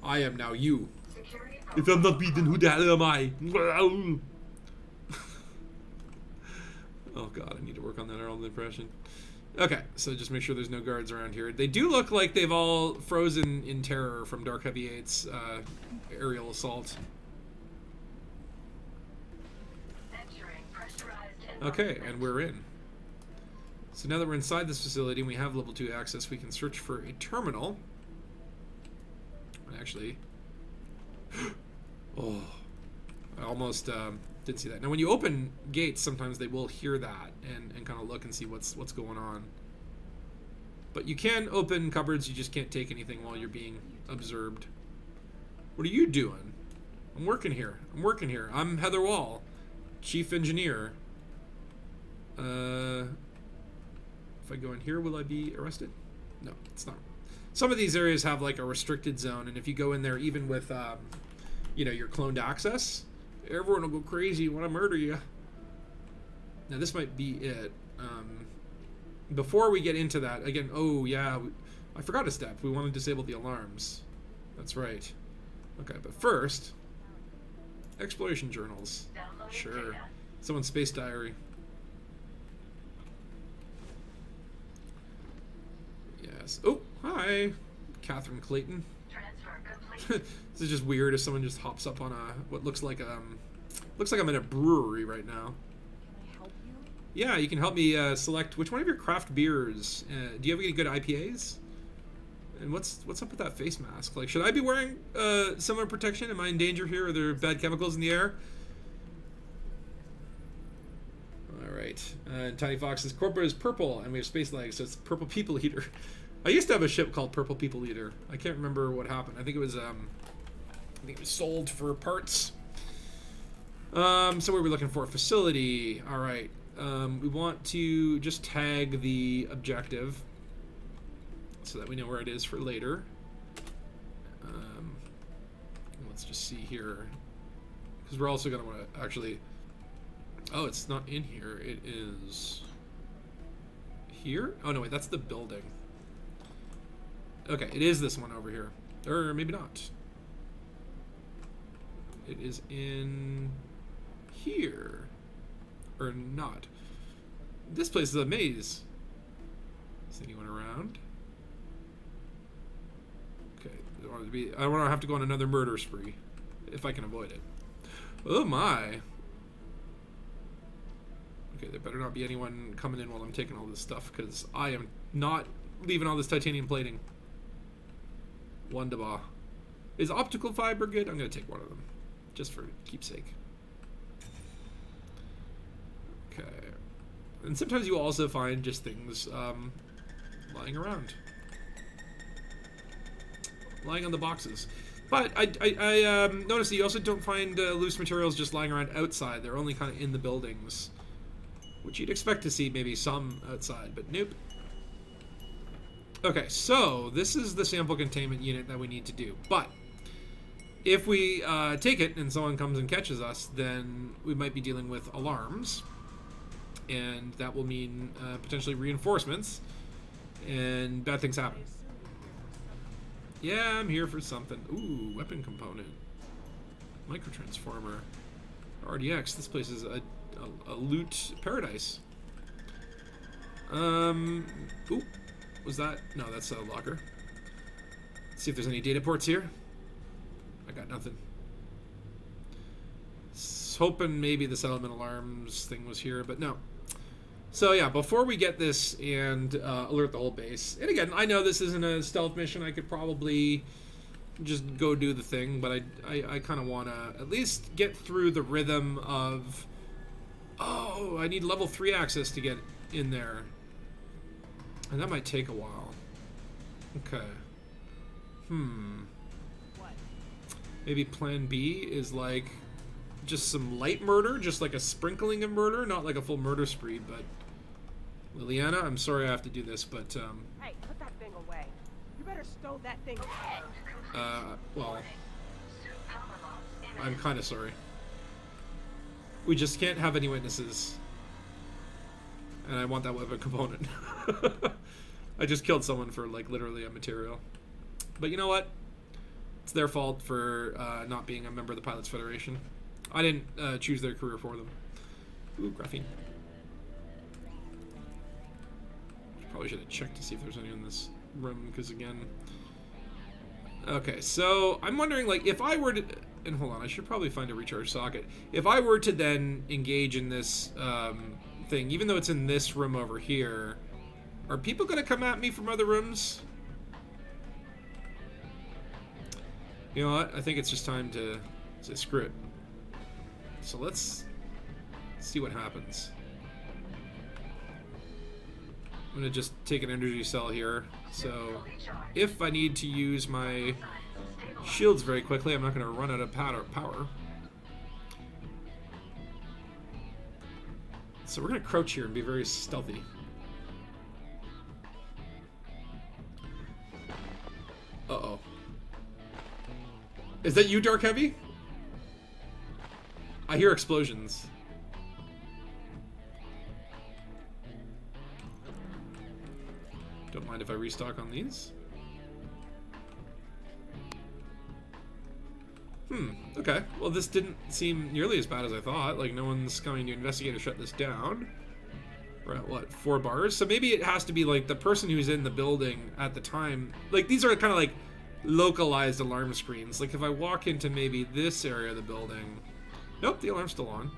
I am now you. Security If I'm not beaten, who the hell am I? Oh god, I need to work on that Arnold impression. Okay, so just make sure there's no guards around here. They do look like they've all frozen in terror from Dark Heavy 8's aerial assault. entering pressurized Okay, and we're in. So now that we're inside this facility and we have level 2 access, we can search for a terminal. Actually... oh, I almost didn't see that. Now when you open gates, sometimes they will hear that and kind of look and see what's going on. But you can open cupboards, you just can't take anything while you're being observed. What are you doing? I'm working here. I'm Heather Wall, Chief Engineer. If I go in here, will I be arrested? No, it's not. Some of these areas have like a restricted zone, and if you go in there, even with, you know, your cloned access, everyone will go crazy and want to murder you. Now this might be it. Before we get into that, again, oh yeah, I forgot a step. We want to disable the alarms. That's right. Okay, but first, exploration journals. downloading Sure. data. Someone's space diary. Yes. Oh, hi, Catherine Clayton. Transfer complete. This is just weird if someone just hops up on what looks like I'm in a brewery right now. Can I help you? Yeah, you can help me select which one of your craft beers. Do you have any good IPAs? And what's up with that face mask? Like, should I be wearing similar protection? Am I in danger here? Are there bad chemicals in the air? All right. And Tiny Fox says Corpora is purple, and we have space legs, so it's Purple People Eater. I used to have a ship called Purple People Eater. I can't remember what happened. I think it was sold for parts. So what are we looking for? Facility. All right. We want to just tag the objective so that we know where it is for later. Let's just see here, because we're also going to want to actually... Oh, it's not in here. It is here? Oh, no, wait. That's the building. Okay, it is this one over here. Or maybe not. It is in here. Or not. This place is a maze. Is anyone around? Okay. I don't want to have to go on another murder spree. If I can avoid it. Oh my. Okay, there better not be anyone coming in while I'm taking all this stuff, because I am not leaving all this titanium plating. Wonderbar. Is optical fiber good? I'm going to take one of them, just for keepsake. Okay. And sometimes you also find just things lying around. Lying on the boxes. But I noticed that you also don't find loose materials just lying around outside. They're only kind of in the buildings, which you'd expect to see maybe some outside, but nope. Okay, so this is the sample containment unit that we need to do. But if we take it and someone comes and catches us, then we might be dealing with alarms. And that will mean potentially reinforcements. And bad things happen. Yeah, I'm here for something. Ooh, weapon component. Microtransformer. RDX, this place is a loot paradise. Ooh, was that? No, that's a locker. Let's see if there's any data ports here. I got nothing. Hoping maybe the settlement alarms thing was here, but no. So yeah, before we get this and alert the whole base, and again, I know this isn't a stealth mission. I could probably just go do the thing, but I kind of want to at least get through the rhythm of, oh, I need level 3 access to get in there. And that might take a while. Okay. Maybe plan B is like just some light murder, just like a sprinkling of murder, not like a full murder spree, but Liliana, I'm sorry I have to do this, but Hey, put that thing away. You better stow that thing away. well, I'm kind of sorry. We just can't have any witnesses. And I want that weapon component. I just killed someone for like literally a material. But you know what? It's their fault for not being a member of the Pilots Federation. I didn't choose their career for them. Ooh, graphene. Probably should have checked to see if there's any in this room, because again... Okay, so I'm wondering, like, if I were to... And hold on, I should probably find a recharge socket. If I were to then engage in this thing, even though it's in this room over here, are people going to come at me from other rooms? You know what? I think it's just time to say screw it. So let's see what happens. I'm going to just take an energy cell here. So if I need to use my shields very quickly, I'm not going to run out of power. So we're going to crouch here and be very stealthy. Uh-oh. Is that you, Dark Heavy? I hear explosions. Don't mind if I restock on these. Okay. Well, this didn't seem nearly as bad as I thought. Like, no one's coming to investigate or shut this down. We're at, what, 4 bars? So maybe it has to be, like, the person who's in the building at the time. Like, these are kind of, like, localized alarm screens. Like, if I walk into maybe this area of the building... Nope, the alarm's still on.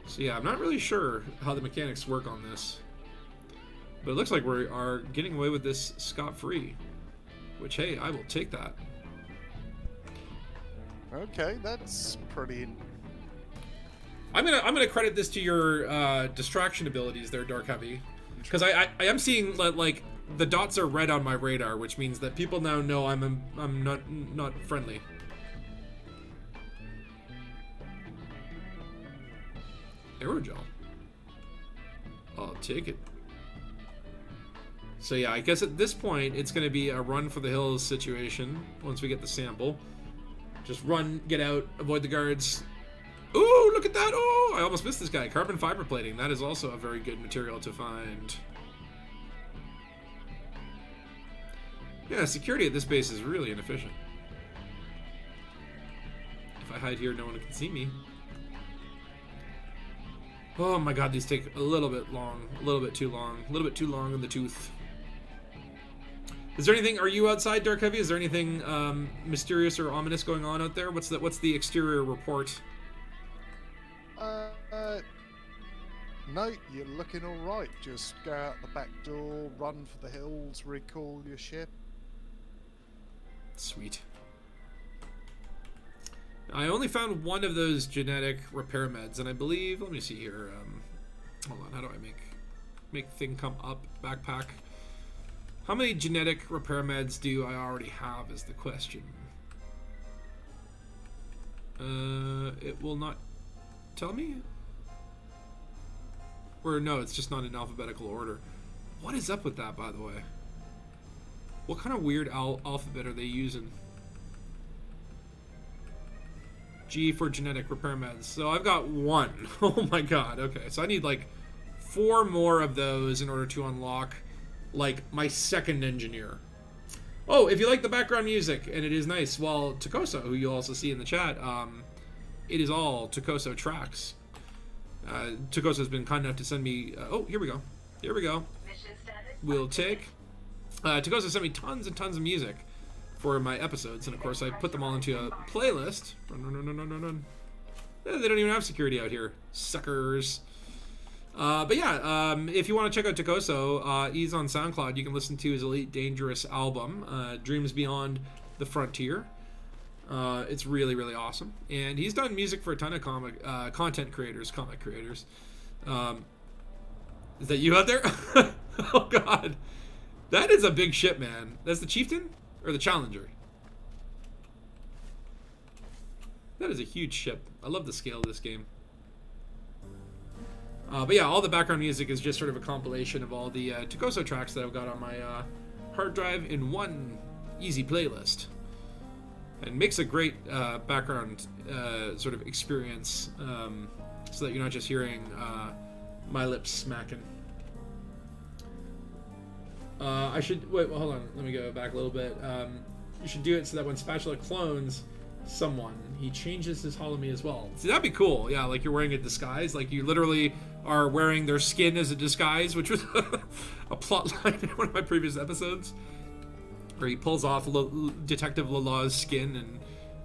So yeah, I'm not really sure how the mechanics work on this. But it looks like we are getting away with this scot-free. Which, hey, I will take that. Okay, that's pretty... I'm gonna credit this to your distraction abilities there, Dark Heavy. Because I am seeing, like, the dots are red on my radar, which means that people now know I'm not friendly. Aerogel. I'll take it. So yeah, I guess at this point it's going to be a run for the hills situation once we get the sample. Just run, get out, avoid the guards. Ooh, look at that! Oh, I almost missed this guy. Carbon fiber plating. That is also a very good material to find. Yeah, security at this base is really inefficient. If I hide here, no one can see me. Oh my god, these take a little bit long. A little bit too long. A little bit too long in the tooth. Is there anything... Are you outside, Dark Heavy? Is there anything mysterious or ominous going on out there? What's the exterior report? No, you're looking all right. Just go out the back door, run for the hills, recall your ship. Sweet. I only found one of those genetic repair meds, and I believe... Let me see here. Hold on, how do I make thing come up? Backpack. How many genetic repair meds do I already have is the question. It will not tell me? Or no, it's just not in alphabetical order. What is up with that, by the way? What kind of weird alphabet are they using? G for genetic repair meds. So I've got 1. Oh my god. Okay, so I need like 4 more of those in order to unlock like my second engineer. Oh, if you like the background music, and it is nice, well, Takoso, who you'll also see in the chat, it is all Takoso tracks. Takosa has been kind enough to send me... oh, here we go. Here we go. Mission status. We'll take... Takosa sent me tons and tons of music for my episodes, and of course I put them all into a playlist. Run. They don't even have security out here. Suckers. But yeah, if you want to check out Takoso, he's on SoundCloud. You can listen to his Elite Dangerous album, Dreams Beyond the Frontier. It's really, really awesome. And he's done music for a ton of comic creators. Is that you out there? Oh, God. That is a big ship, man. That's the Chieftain? Or the Challenger? That is a huge ship. I love the scale of this game. But yeah, all the background music is just sort of a compilation of all the Takoso tracks that I've got on my hard drive in one easy playlist. And makes a great background sort of experience, so that you're not just hearing my lips smacking. I should... Wait, well, hold on. Let me go back a little bit. You should do it so that when Spatula clones someone, he changes his holomy as well. See, that'd be cool. Yeah, like you're wearing a disguise. Like you literally are wearing their skin as a disguise, which was a plot line in one of my previous episodes, where he pulls off Detective Lalaw's skin and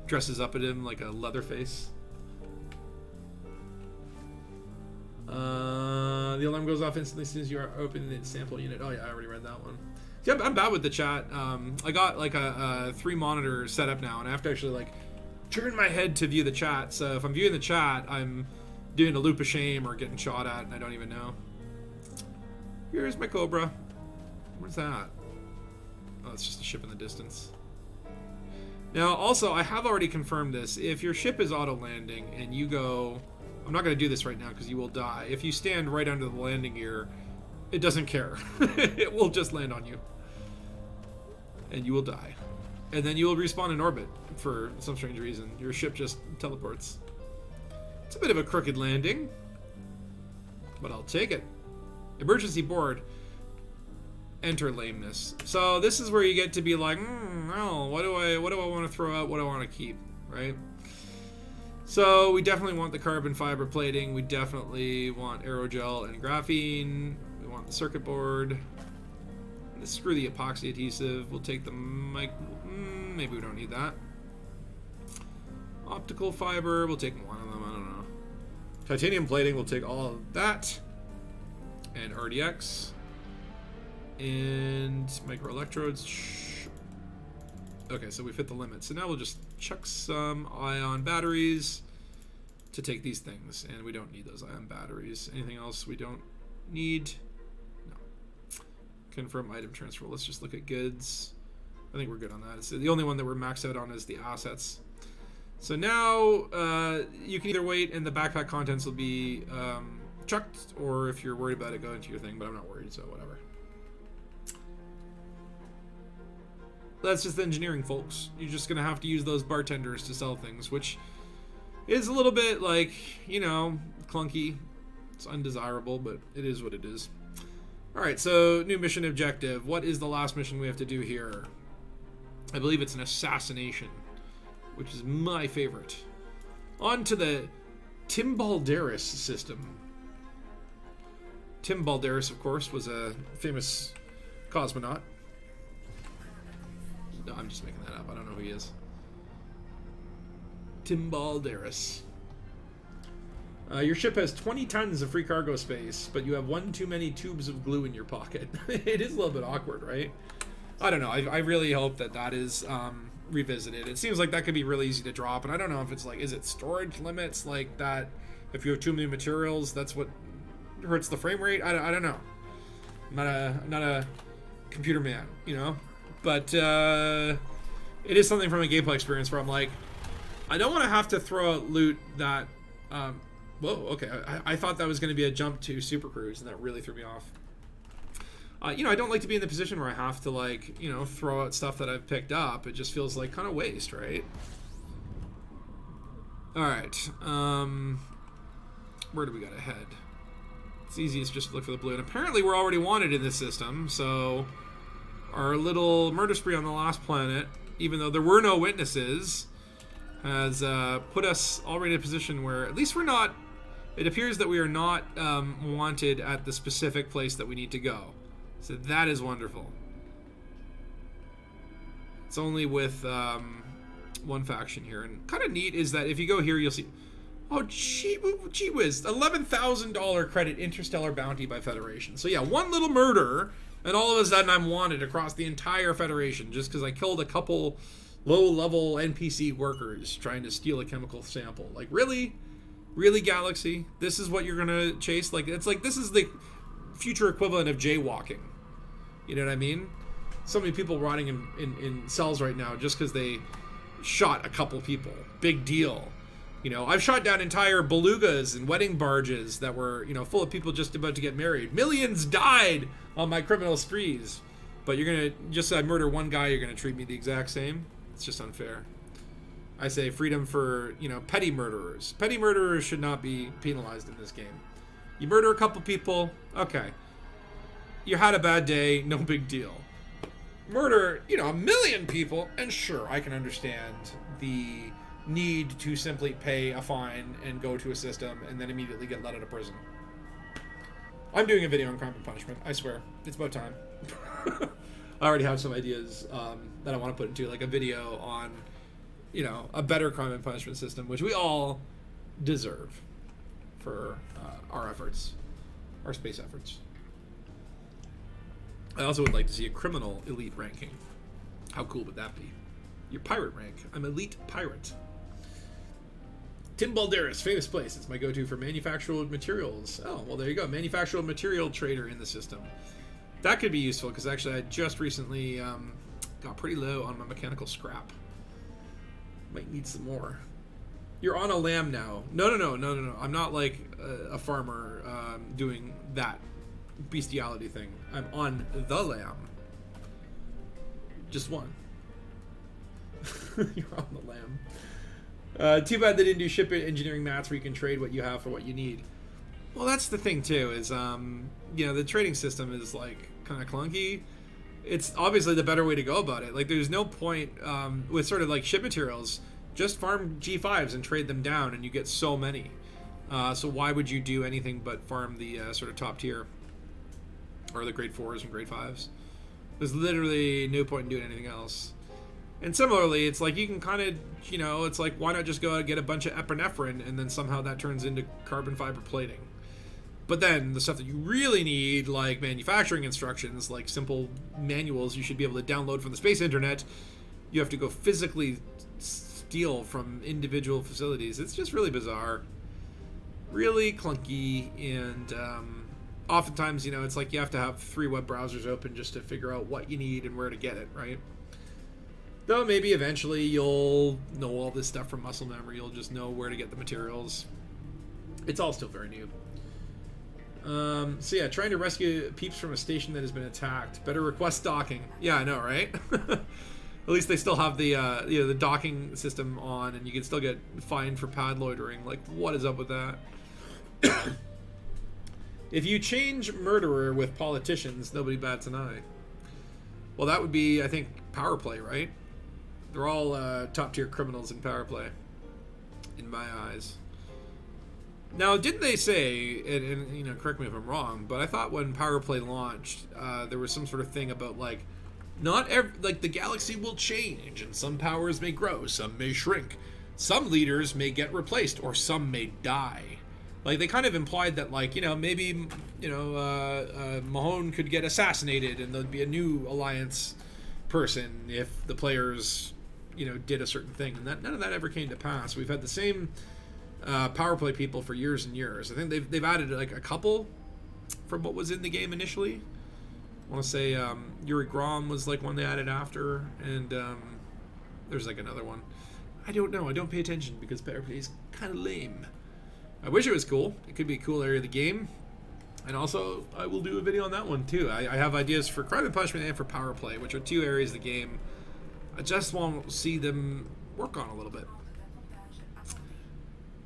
dresses up at him like a Leatherface. The alarm goes off instantly as soon as you are opening the sample unit. Oh yeah, I already read that one. See, I'm bad with the chat. I got like a 3-monitor setup now, and I have to actually like turn my head to view the chat. So if I'm viewing the chat, I'm doing a loop of shame or getting shot at, and I don't even know. Here's my Cobra. Where's that? Oh, it's just a ship in the distance. Now, also, I have already confirmed this. If your ship is auto-landing and you go... I'm not going to do this right now because you will die. If you stand right under the landing gear, it doesn't care. It will just land on you. And you will die. And then you will respawn in orbit for some strange reason. Your ship just teleports. It's a bit of a crooked landing, but I'll take it. Emergency board. Enter lameness. So this is where you get to be like, well, what do I want to throw out? What do I want to keep, right? So we definitely want the carbon fiber plating. We definitely want aerogel and graphene. We want the circuit board. Screw the epoxy adhesive. We'll take the mic. Maybe we don't need that. Optical fiber. We'll take one of them. I don't know. Titanium plating. We'll take all of that. And RDX. And microelectrodes. Okay, so we fit the limit. So now we'll just chuck some ion batteries to take these things. And we don't need those ion batteries. Anything else we don't need? No. Confirm item transfer. Let's just look at goods. I think we're good on that. It's the only one that we're maxed out on is the assets. So now you can either wait and the backpack contents will be chucked, or if you're worried about it, go into your thing, but I'm not worried, so whatever. That's just engineering, folks. You're just gonna have to use those bartenders to sell things, which is a little bit like, you know, clunky. It's undesirable, but it is what it is. Alright, so new mission objective. What is the last mission we have to do here? I believe it's an assassination, which is my favorite. On to the Tim Balderas system. Tim Balderas, of course, was a famous cosmonaut. No, I'm just making that up. I don't know who he is. Tim Balderas. Your ship has 20 tons of free cargo space, but you have one too many tubes of glue in your pocket. It is a little bit awkward, right? I don't know. I really hope that that is revisited. It seems like that could be really easy to drop, and I don't know if it's like, is it storage limits like that? If you have too many materials, that's what hurts the frame rate? I don't know. I'm not a computer man, you know? But it is something from a gameplay experience where I'm like, I don't want to have to throw out loot that... whoa, okay. I thought that was going to be a jump to Super Cruise, and that really threw me off. You know, I don't like to be in the position where I have to, like, you know, throw out stuff that I've picked up. It just feels like kind of waste, right? Alright. Where do we gotta head? It's easiest just to look for the blue. And apparently we're already wanted in this system, so... Our little murder spree on the last planet, even though there were no witnesses, has put us already in a position where at least we're not It appears that we are not wanted at the specific place that we need to go. So that is wonderful. It's only with one faction here. And kind of neat is that if you go here, you'll see... Oh, gee whiz. $11,000 credit interstellar bounty by Federation. So yeah, one little murder, and all of a sudden I'm wanted across the entire Federation just because I killed a couple low-level NPC workers trying to steal a chemical sample. Like, really? Really, Galaxy? This is what you're gonna chase? Like, it's like, this is the future equivalent of jaywalking. You know what I mean? So many people rotting in cells right now just because they shot a couple people. Big deal. You know, I've shot down entire belugas and wedding barges that were, you know, full of people just about to get married. Millions died on my criminal sprees. But you're gonna, just so I murder one guy, you're gonna treat me the exact same? It's just unfair. I say freedom for, you know, petty murderers. Petty murderers should not be penalized in this game. You murder a couple people, okay. You had a bad day, no big deal. Murder, you know, 1 million people, and sure, I can understand the need to simply pay a fine and go to a system and then immediately get let out of prison. I'm doing a video on crime and punishment, I swear. It's about time. I already have some ideas that I want to put into, like a video on, you know, a better crime and punishment system, which we all deserve for our efforts, our space efforts. I also would like to see a criminal elite ranking. How cool would that be? Your pirate rank. I'm elite pirate. Tim Balderas, famous place. It's my go-to for manufactured materials. Oh, well, there you go. Manufactured material trader in the system. That could be useful because actually I just recently got pretty low on my mechanical scrap. Might need some more. You're on a lamb now. No. I'm not like a farmer doing that bestiality thing. I'm on the lamb. Just one. You're on the lamb. Too bad they didn't do ship engineering mats where you can trade what you have for what you need. Well, that's the thing too, is you know, the trading system is like kind of clunky. It's obviously the better way to go about it. Like, there's no point with sort of like ship materials. Just farm G5s and trade them down, and you get so many. So why would you do anything but farm the sort of top tier, or the grade 4s and grade 5s? There's literally no point in doing anything else. And similarly, it's like you can kind of, you know, it's like, why not just go out and get a bunch of epinephrine, and then somehow that turns into carbon fiber plating. But then the stuff that you really need, like manufacturing instructions, like simple manuals you should be able to download from the space internet, you have to go physically steal from individual facilities. It's just really bizarre, really clunky, and oftentimes, you know, it's like you have to have 3 web browsers open just to figure out what you need and where to get it, right? Though maybe eventually you'll know all this stuff from muscle memory. You'll just know where to get the materials. It's all still very new. So yeah, trying to rescue peeps from a station that has been attacked. Better request docking. Yeah, I know, right? At least they still have the you know, the docking system on, and you can still get fined for pad loitering. Like, what is up with that? If you change murderer with politicians, nobody bats an eye. Well, that would be, I think, power play, right? They're all top tier criminals in power play, in my eyes. Now, didn't they say, and you know, correct me if I'm wrong, but I thought when power play launched, there was some sort of thing about like, like the galaxy will change, and some powers may grow, some may shrink, some leaders may get replaced, or some may die. Like, they kind of implied that, like, you know, maybe, you know, Mahone could get assassinated, and there'd be a new alliance person if the players, you know, did a certain thing, and that none of that ever came to pass. We've had the same power play people for years and years. I think they've added like a couple from what was in the game initially. I want to say Yuri Grom was like one they added after, and there's like another one. I don't know. I don't pay attention because power play is kind of lame. I wish it was cool. It could be a cool area of the game. And also, I will do a video on that one too. I have ideas for crime and punishment and for power play, which are 2 areas of the game I just want to see them work on a little bit.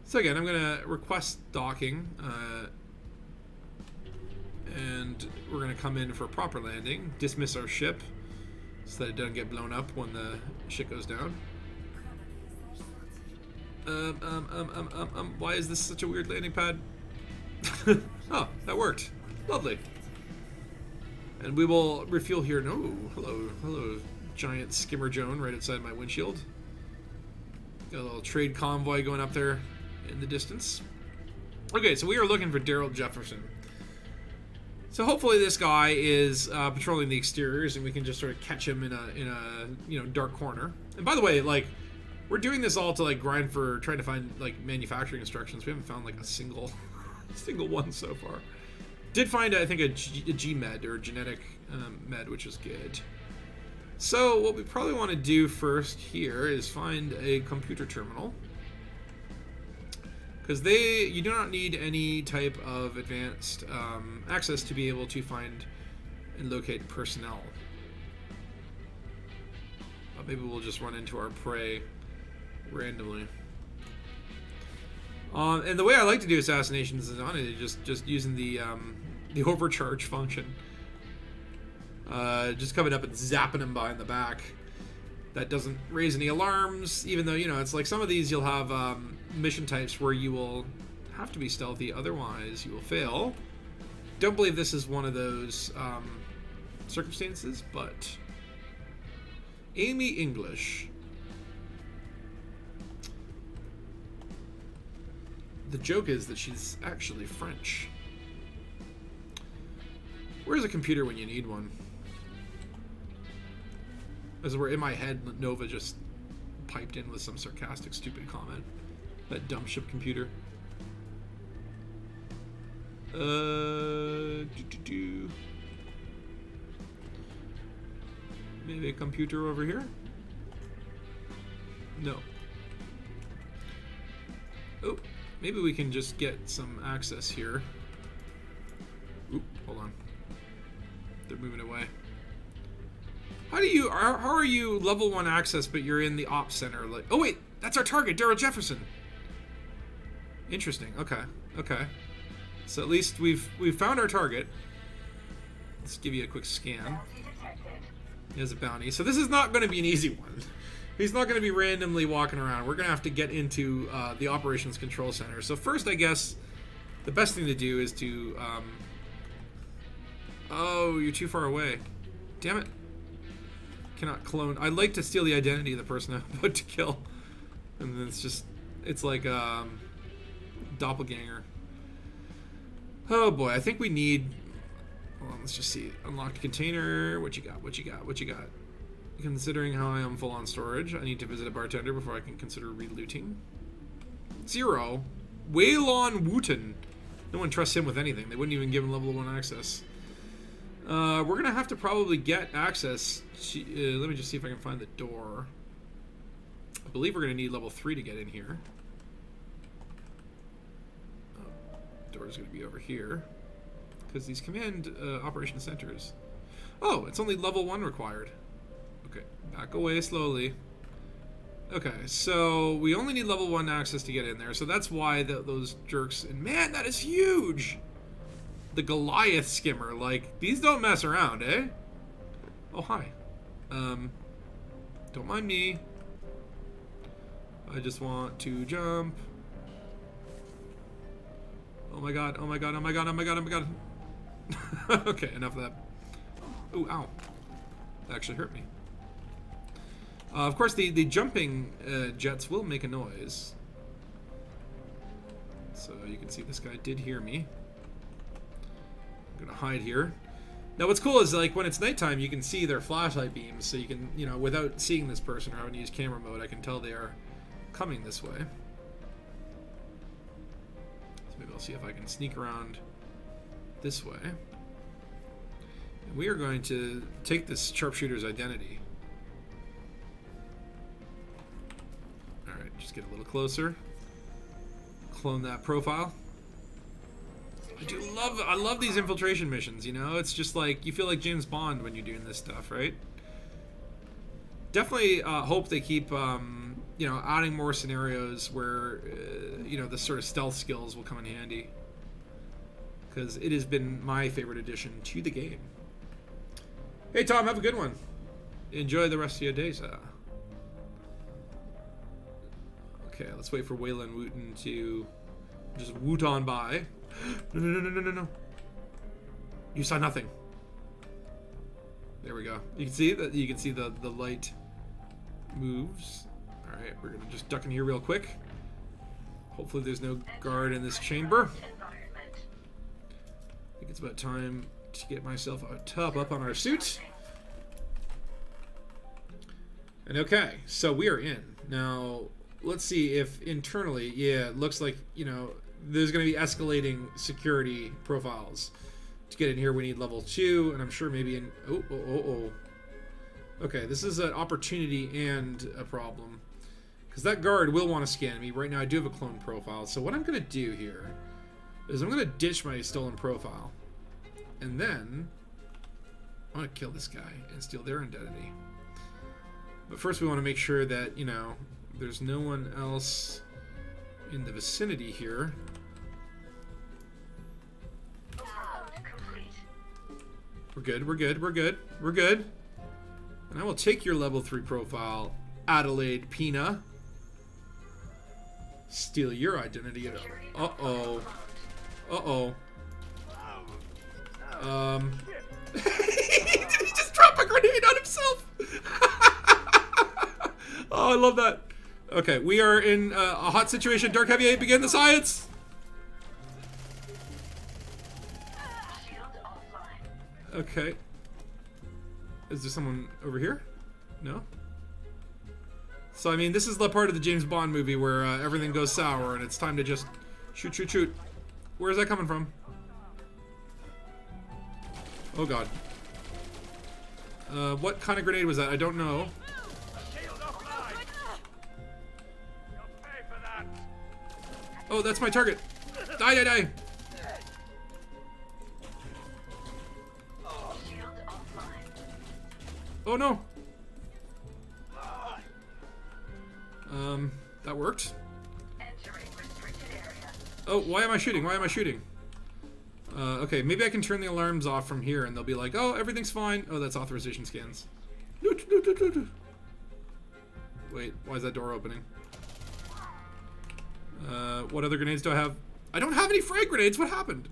So again, I'm going to request docking, and we're going to come in for a proper landing, dismiss our ship so that it doesn't get blown up when the ship goes down. Why is this such a weird landing pad? Oh, that worked. Lovely. And we will refuel here. No, hello, giant skimmer Joan right outside my windshield. Got a little trade convoy going up there in the distance. Okay, so we are looking for Daryl Jefferson. So hopefully this guy is patrolling the exteriors, and we can just sort of catch him in a dark corner. And by the way, like, we're doing this all to like grind for trying to find like manufacturing instructions. We haven't found like a single one so far. Did find I think a G med or a genetic med, which is good. So what we probably want to do first here is find a computer terminal. Because you do not need any type of advanced access to be able to find and locate personnel. But maybe we'll just run into our prey randomly. And the way I like to do assassinations is on it, just using the overcharge function. Just coming up and zapping him behind the back. That doesn't raise any alarms, even though, it's like some of these you'll have mission types where you will have to be stealthy, otherwise you will fail. Don't believe this is one of those circumstances, but Amy English. The joke is that she's actually French. Where's a computer when you need one? As we're in my head, Nova just piped in with some sarcastic, stupid comment. That dumb ship computer. Maybe a computer over here? No. Oh, maybe we can just get some access here. Oop, hold on. They're moving away. How are you level 1 access, but you're in the ops center? Like, oh wait, that's our target, Daryl Jefferson. Interesting. Okay. So at least we've found our target. Let's give you a quick scan. He has a bounty. So this is not going to be an easy one. He's not going to be randomly walking around. We're going to have to get into the operations control center. So first, I guess the best thing to do is to. Oh, you're too far away. Damn it. Cannot clone. I'd like to steal the identity of the person I'm about to kill. And then it's like doppelganger. Oh boy, I think we need. Hold on, let's just see. Unlocked container. What you got? Considering how I am full on storage, I need to visit a bartender before I can consider relooting. 0. Waylon Wooten. No one trusts him with anything. They wouldn't even give him level 1 access. We're gonna have to probably get access to, let me just see if I can find the door. I believe we're gonna need level 3 to get in here. Door's gonna be over here. Because these command operation centers. Oh, it's only level 1 required. Okay, back away slowly. Okay, so we only need level 1 access to get in there. So that's why those jerks, and man, that is huge! The Goliath skimmer, like, these don't mess around, eh? Oh, hi. Don't mind me. I just want to jump. Oh my god. Okay, enough of that. Ooh, ow. That actually hurt me. Of course, the jumping jets will make a noise. So you can see this guy did hear me. I'm gonna hide here. Now what's cool is, like, when it's nighttime, you can see their flashlight beams, so you can, without seeing this person or having to use camera mode, I can tell they are coming this way. So maybe I'll see if I can sneak around this way. And we are going to take this sharpshooter's identity. Alright, just get a little closer. Clone that profile. I love these infiltration missions, It's just like, you feel like James Bond when you're doing this stuff, right? Definitely hope they keep, adding more scenarios where, the sort of stealth skills will come in handy. Because it has been my favorite addition to the game. Hey, Tom, have a good one. Enjoy the rest of your day, sir. Okay, let's wait for Waylon Wooten to just woot on by. No. You saw nothing. There we go. You can see that. You can see the light moves. All right, we're gonna just duck in here real quick. Hopefully, there's no guard in this chamber. I think it's about time to get myself a tub up on our suit. And okay, so we are in now. Let's see if internally, yeah, it looks like, you know, there's going to be escalating security profiles. To get in here, we need level 2, and I'm sure maybe in... Oh. Okay, this is an opportunity and a problem. Because that guard will want to scan me. Right now, I do have a clone profile. So what I'm going to do here is I'm going to ditch my stolen profile. And then I want to kill this guy and steal their identity. But first, we want to make sure that, you know, there's no one else in the vicinity here. We're good. And I will take your level 3 profile, Adelaide Pina. Steal your identity. Uh-oh. Did he just drop a grenade on himself? Oh, I love that. Okay, we are in a hot situation. Dark Heavy 8, begin the science. Okay. Is there someone over here? No? So, I mean, this is the part of the James Bond movie where everything goes sour and it's time to just shoot. Where's that coming from? Oh, God. What kind of grenade was that? I don't know. Oh, that's my target. Die. Oh, no. That worked. Oh, why am I shooting? Okay, maybe I can turn the alarms off from here and they'll be like, oh, everything's fine. Oh, that's authorization scans. Wait, why is that door opening? What other grenades do I have? I don't have any frag grenades. What happened?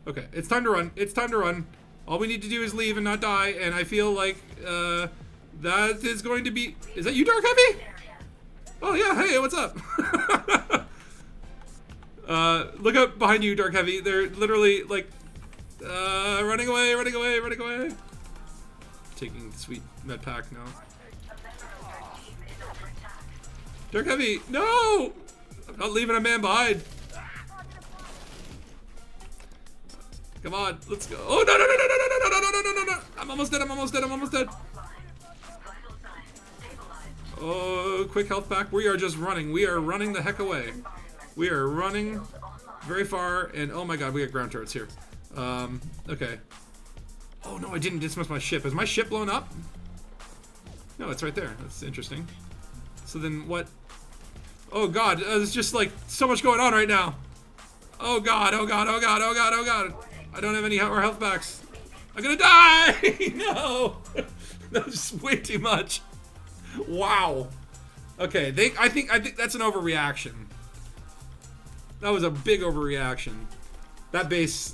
Okay, it's time to run. All we need to do is leave and not die, and I feel like that is going to be... Is that you, Dark Heavy? Oh, yeah, hey, what's up? Look up behind you, Dark Heavy. They're literally, like, running away. Taking the sweet med pack now. Dark Heavy, no! I'm not leaving a man behind. Come on, let's go. Oh, no. I'm almost dead. Oh, quick health pack. We are just running. We are running the heck away. We are running very far, and oh my god, we got ground turrets here. Okay. Oh no, I didn't dismiss my ship. Is my ship blown up? No, it's right there. That's interesting. So then what? Oh god, there's just like so much going on right now. Oh god. I don't have any more health packs. I'm gonna die! No! That was just way too much. Wow. Okay, I think that's an overreaction. That was a big overreaction. That base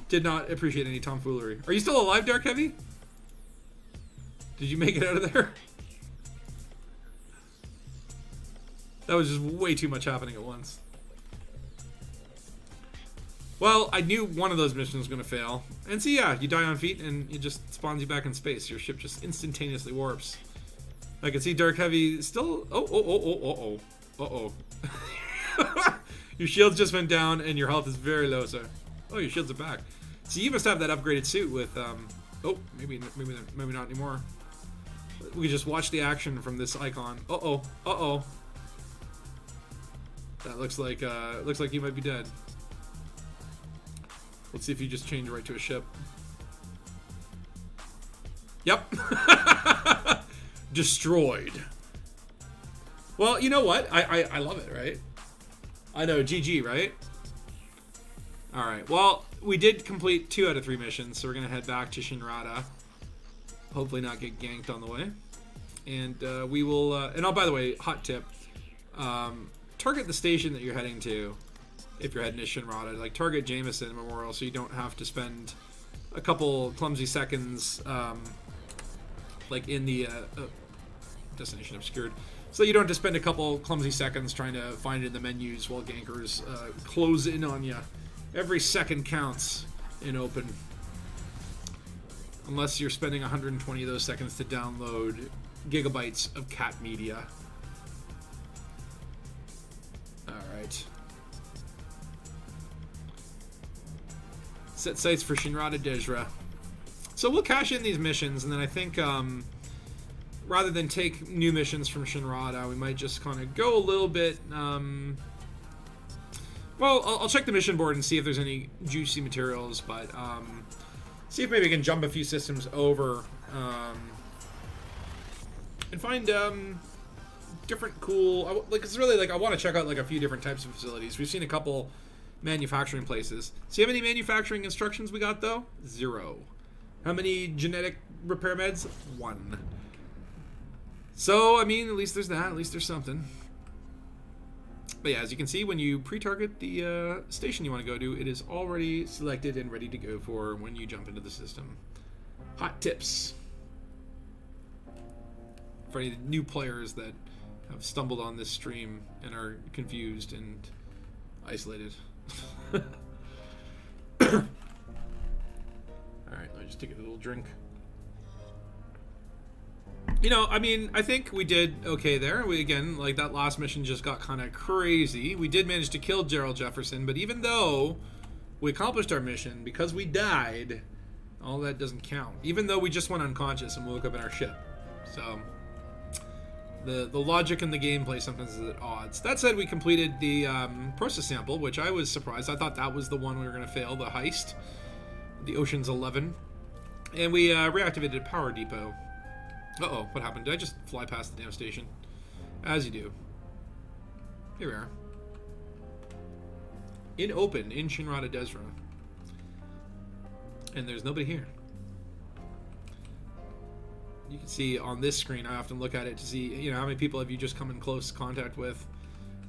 did not appreciate any tomfoolery. Are you still alive, Dark Heavy? Did you make it out of there? That was just way too much happening at once. Well, I knew one of those missions was going to fail. And see, yeah, you die on feet and it just spawns you back in space. Your ship just instantaneously warps. I can see Dark Heavy still... Oh. Your shields just went down and your health is very low, sir. Oh, your shields are back. So you must have that upgraded suit with... Oh, maybe not anymore. We just watch the action from this icon. Uh-oh. That looks like you might be dead. Let's see if you just change right to a ship. Yep. Destroyed. Well, you know what? I love it, right? I know, GG, right? Alright, well, we did complete 2 out of 3 missions, so we're going to head back to Shinrata. Hopefully not get ganked on the way. and we will. And oh, by the way, hot tip: target the station that you're heading to. If you're heading to Shinrada, like target Jameson Memorial, so you don't have to spend a couple clumsy seconds, like in the destination obscured. So you don't have to spend a couple clumsy seconds trying to find it in the menus while gankers close in on you. Every second counts in open. Unless you're spending 120 of those seconds to download gigabytes of cat media. Alright. Set sights for Shinrada Dejra. So we'll cash in these missions, and then I think rather than take new missions from Shinrada, we might just kind of go a little bit. Well, I'll check the mission board and see if there's any juicy materials, but see if maybe we can jump a few systems over and find different cool. Like it's really like I want to check out like a few different types of facilities. We've seen a couple manufacturing places. See how many manufacturing instructions we got though? 0. How many genetic repair meds? 1. So I mean, at least there's that. At least there's something. But yeah, as you can see, when you pre-target the station you want to go to, it is already selected and ready to go for when you jump into the system. Hot tips for any new players that have stumbled on this stream and are confused and isolated. Alright, let me just take a little drink. You know, I mean, I think we did okay there. We, again, like, that last mission just got kind of crazy. We did manage to kill Gerald Jefferson, but even though we accomplished our mission, because we died, all that doesn't count. Even though we just went unconscious and woke up in our ship. So, the logic in the gameplay sometimes is at odds. That said, we completed the process sample, which I was surprised. I thought that was the one we were going to fail, the heist. The Ocean's 11. And we reactivated a power depot. Uh-oh, what happened? Did I just fly past the damn station? As you do. Here we are. In open, in Shinrada Dejra. And there's nobody here. You can see on this screen, I often look at it to see, you know, how many people have you just come in close contact with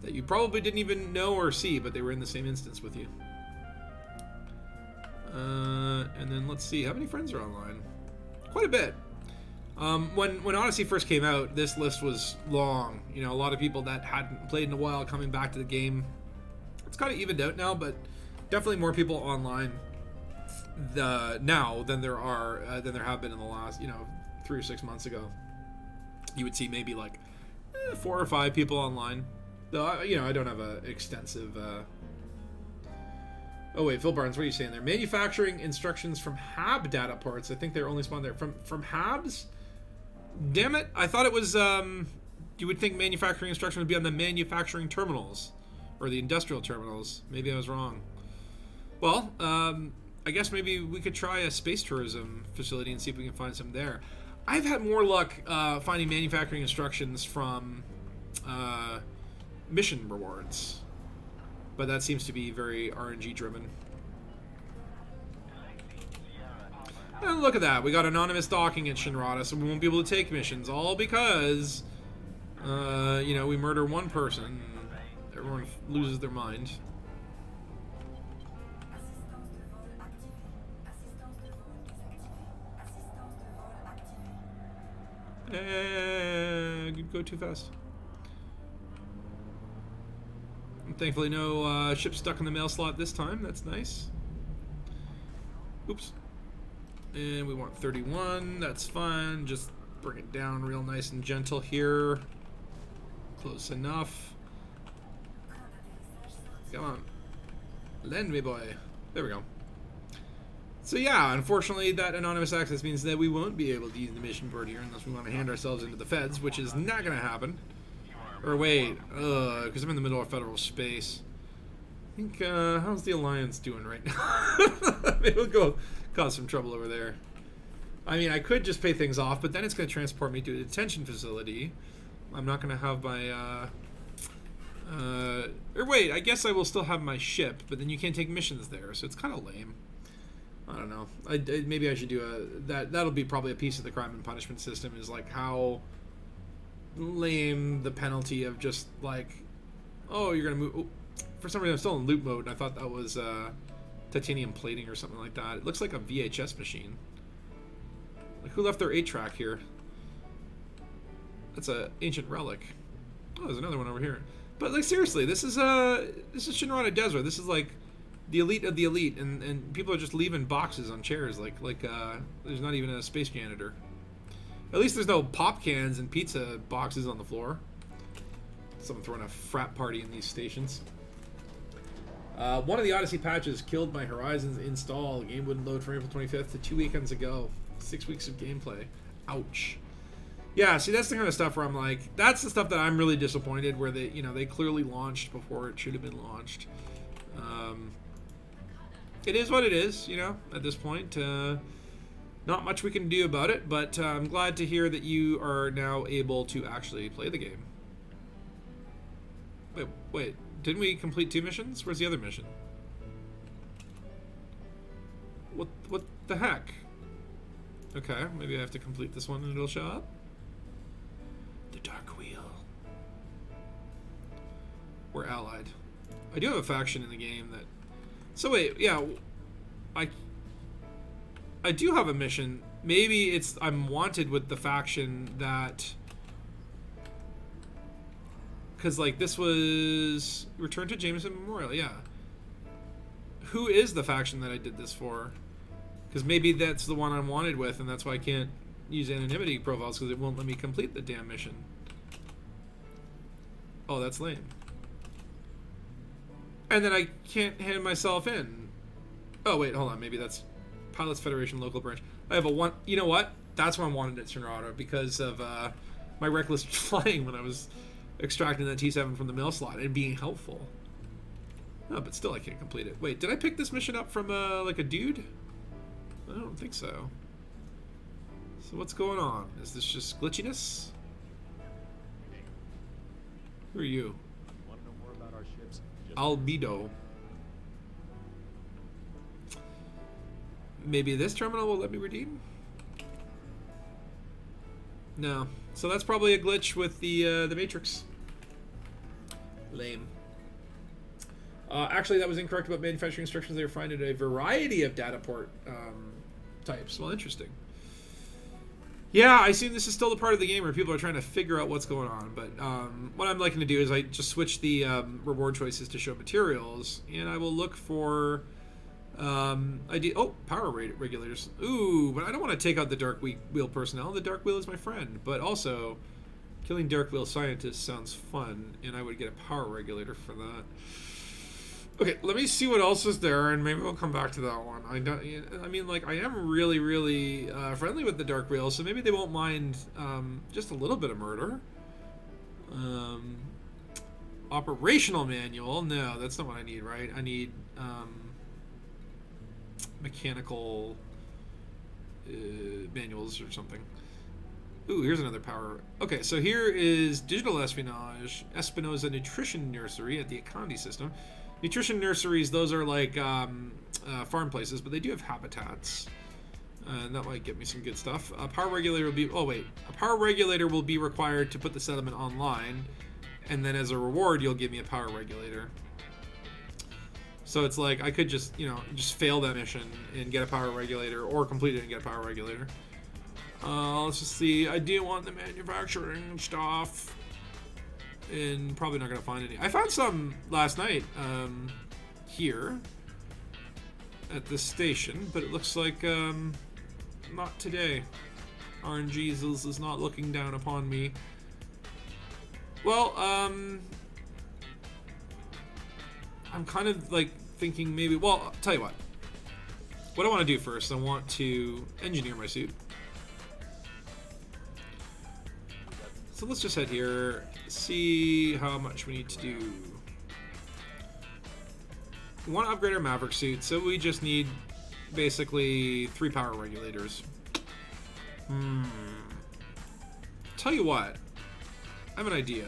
that you probably didn't even know or see, but they were in the same instance with you. And then let's see, how many friends are online? Quite a bit. When Odyssey first came out, this list was long. You know, a lot of people that hadn't played in a while coming back to the game. It's kind of evened out now, but definitely more people online now than there have been in the last, you know, 3 or 6 months ago. You would see maybe like 4 or 5 people online. Though, you know, I don't have a extensive. Oh wait, Phil Barnes, what are you saying there? Manufacturing instructions from HAB data parts. I think they're only spawned there from HABs. Damn it! I thought it was. You would think manufacturing instructions would be on the manufacturing terminals or the industrial terminals. Maybe I was wrong. Well, I guess maybe we could try a space tourism facility and see if we can find some there. I've had more luck finding manufacturing instructions from mission rewards, but that seems to be very RNG driven. And look at that, we got anonymous docking at Shinrada, so we won't be able to take missions, all because, you know, we murder one person, and everyone loses their mind. Go too fast. And thankfully no ship stuck in the mail slot this time, that's nice. Oops. And we want 31, that's fine. Just bring it down real nice and gentle here. Close enough. Come on. Lend me, boy. There we go. So yeah, unfortunately that anonymous access means that we won't be able to use the mission board here unless we want to hand ourselves into the feds, which is not going to happen. Or wait, because I'm in the middle of federal space. I think, how's the Alliance doing right now? Maybe we'll go cause some trouble over there. I mean, I could just pay things off, but then it's going to transport me to a detention facility. I'm not going to have my, or wait, I guess I will still have my ship, but then you can't take missions there, so it's kind of lame. I don't know. Maybe I should do that'll be probably a piece of the crime and punishment system, is like how lame, the penalty of just like, oh, you're gonna move. Oh, for some reason, I'm still in loop mode, and I thought that was titanium plating or something like that. It looks like a VHS machine. Like, who left their 8-track here? That's a ancient relic. Oh, there's another one over here. But like, seriously, this is Shinrana Desert. This is like the elite of the elite, and people are just leaving boxes on chairs. Like there's not even a space janitor. At least there's no pop cans and pizza boxes on the floor. Someone throwing a frat party in these stations. One of the Odyssey patches killed my Horizons install. The game wouldn't load from April 25th to 2 weekends ago. 6 weeks of gameplay. Ouch. Yeah, see, that's the kind of stuff where I'm like, that's the stuff that I'm really disappointed, where they clearly launched before it should have been launched. It is what it is, at this point. Not much we can do about it, but I'm glad to hear that you are now able to actually play the game. Wait, didn't we complete 2 missions? Where's the other mission? What the heck? Okay, maybe I have to complete this one and it'll show up. The Dark Wheel. We're allied. I do have a faction in the game that... So wait, yeah, I do have a mission. Maybe I'm wanted with the faction that... Because, like, this was... Return to Jameson Memorial, yeah. Who is the faction that I did this for? Because maybe that's the one I'm wanted with, and that's why I can't use anonymity profiles, because it won't let me complete the damn mission. Oh, that's lame. And then I can't hand myself in. Oh, wait, hold on. Maybe that's Pilots Federation Local Branch. I have a one... You know what? That's why I'm wanted at Shinrana, because of my reckless flying when I was extracting that T7 from the mail slot and being helpful. Oh, but still I can't complete it. Wait, did I pick this mission up from, like, a dude? I don't think so. So what's going on? Is this just glitchiness? Who are you? Want to know more about our ships? Albedo. Maybe this terminal will let me redeem? No. So that's probably a glitch with the Matrix. Lame. Actually, that was incorrect about manufacturing instructions. They were finding a variety of data port types. Well, interesting. Yeah, I assume this is still the part of the game where people are trying to figure out what's going on. But what I'm liking to do is I just switch the reward choices to show materials, and I will look for power regulators. Ooh, but I don't want to take out the Dark Wheel personnel. The Dark Wheel is my friend, but also killing Dark Wheel scientists sounds fun, and I would get a power regulator for that. Okay, let me see what else is there, and maybe we'll come back to that one. I am really, really friendly with the Dark Wheel, so maybe they won't mind just a little bit of murder. Operational manual? No, that's not what I need, right? I need mechanical manuals or something. Ooh, here's another power. Okay, so here is Digital Espionage, Espinosa Nutrition Nursery at the Akandi system. Nutrition nurseries, those are like farm places, but they do have habitats. And that might get me some good stuff. A power regulator will be... Oh, wait. A power regulator will be required to put the settlement online. And then as a reward, you'll give me a power regulator. So it's like, I could just, just fail that mission and get a power regulator, or complete it and get a power regulator. Let's just see. I do want the manufacturing stuff. And probably not going to find any. I found some last night here at this station, but it looks like not today. RNG is not looking down upon me. Well, I'm kind of like thinking maybe, well, I'll tell you what. What I want to do first, I want to engineer my suit. So let's just head here, see how much we need to do. We want to upgrade our Maverick suit, so we just need basically 3 power regulators. Tell you what, I have an idea.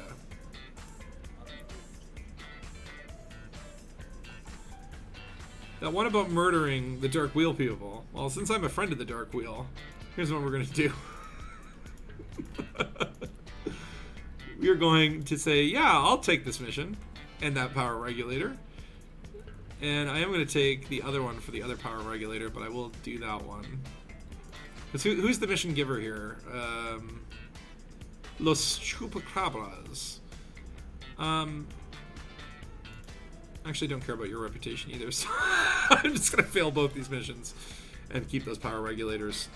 That one about murdering the Dark Wheel people. Well, since I'm a friend of the Dark Wheel, here's what we're gonna do. we are going to say, yeah, I'll take this mission and that power regulator. And I am going to take the other one for the other power regulator, but I will do that one. Because who's the mission giver here? Los Chupacabras. Actually don't care about your reputation either, so I'm just going to fail both these missions and keep those power regulators.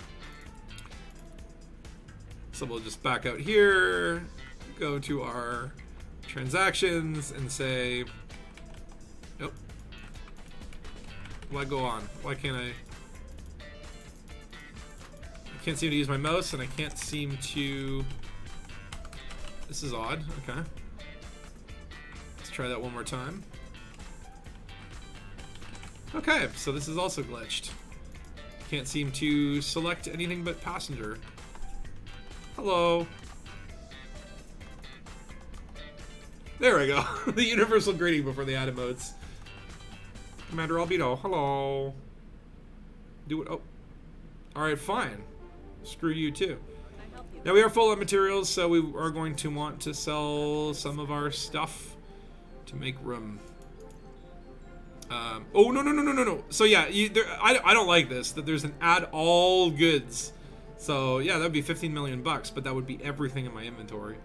So we'll just back out here, go to our transactions, and say, nope. Why go on? Why can't I can't seem to use my mouse, and I can't seem to... This is odd. Okay. Let's try that one more time. Okay, so this is also glitched. Can't seem to select anything but passenger. Hello. There we go. The universal greeting before the add emotes. Commander Albedo, hello. Do it. Oh. Alright, fine. Screw you too. Now we are full of materials, so we are going to want to sell some of our stuff to make room. Oh, no. So yeah, I don't like this, that there's an add all goods. So yeah, that would be 15 million bucks, but that would be everything in my inventory.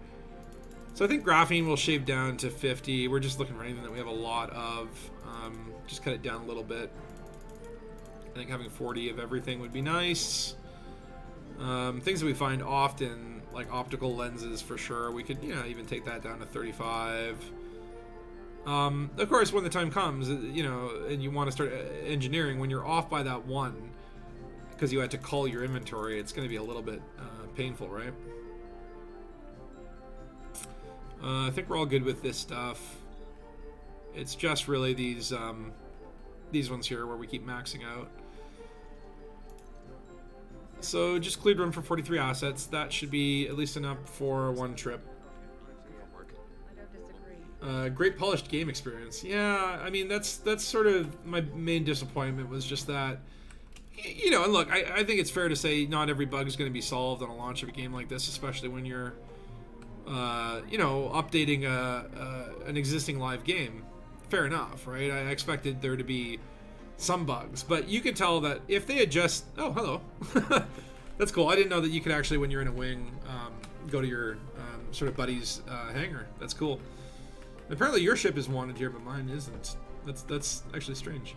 So I think graphene will shave down to 50. We're just looking for anything that we have a lot of. Just cut it down a little bit. I think having 40 of everything would be nice. Things that we find often, like optical lenses for sure. We could, even take that down to 35. Of course, when the time comes, and you want to start engineering, when you're off by that one, because you had to cull your inventory, it's going to be a little bit painful, right? I think we're all good with this stuff. It's just really these ones here where we keep maxing out. So just cleared room for 43 assets. That should be at least enough for one trip. I don't disagree. Great polished game experience. Yeah, I mean, that's sort of my main disappointment, was just that, and look, I think it's fair to say not every bug is going to be solved on a launch of a game like this, especially when you're, updating an existing live game. Fair enough, right? I expected there to be some bugs, but you could tell that if they had just... Oh, hello. That's cool. I didn't know that you could actually, when you're in a wing, go to your sort of buddy's hangar. That's cool. Apparently your ship is wanted here, but mine isn't. That's actually strange.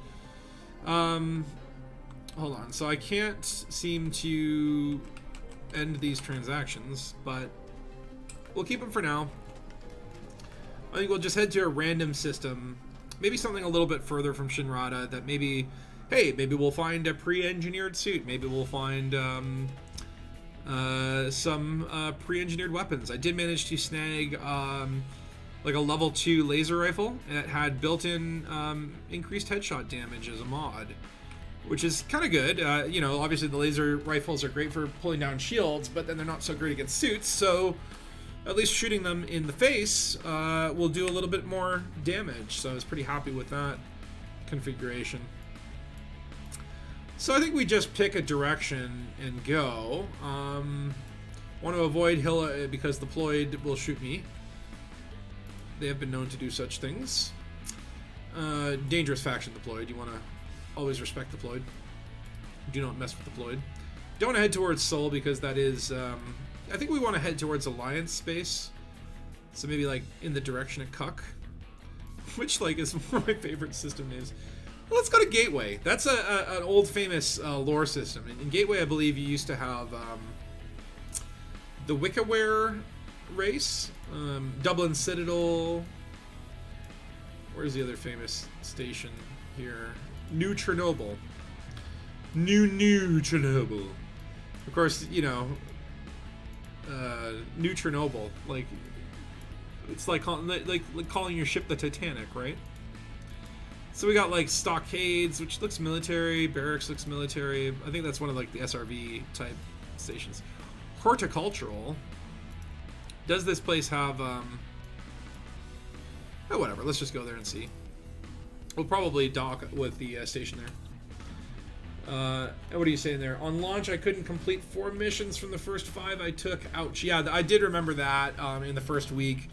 Hold on. So I can't seem to end these transactions, but we'll keep them for now. I think we'll just head to a random system, maybe something a little bit further from Shinrada, that maybe, hey, maybe we'll find a pre-engineered suit. Maybe we'll find some pre-engineered weapons. I did manage to snag like a level 2 laser rifle, and it had built-in increased headshot damage as a mod, which is kind of good. Obviously the laser rifles are great for pulling down shields, but then they're not so great against suits, so at least shooting them in the face will do a little bit more damage. So I was pretty happy with that configuration. So I think we just pick a direction and go. Want to avoid Hilla because the Ploid will shoot me. They have been known to do such things. Dangerous faction, the Ploid. You want to always respect the Ploid. Do not mess with the Ploid. Don't head towards Sol because that is... I think we want to head towards Alliance space. So maybe like in the direction of Cuck. Which like is one of my favorite system names. Well, let's go to Gateway. That's an old famous lore system. In Gateway, I believe you used to have the Wickaware race. Dublin Citadel. Where's the other famous station here? New Chernobyl. New Chernobyl. Of course, New Chernobyl, like it's like calling your ship the Titanic, right? So we got like stockades, which looks military. Barracks looks military. I think that's one of like the SRV type stations. Horticultural. Does this place have oh, whatever, let's just go there and see. We'll probably dock with the station there. And what are you saying there? On launch, I couldn't complete 4 missions from the first 5 I took. Ouch. Yeah, I did remember that in the first week.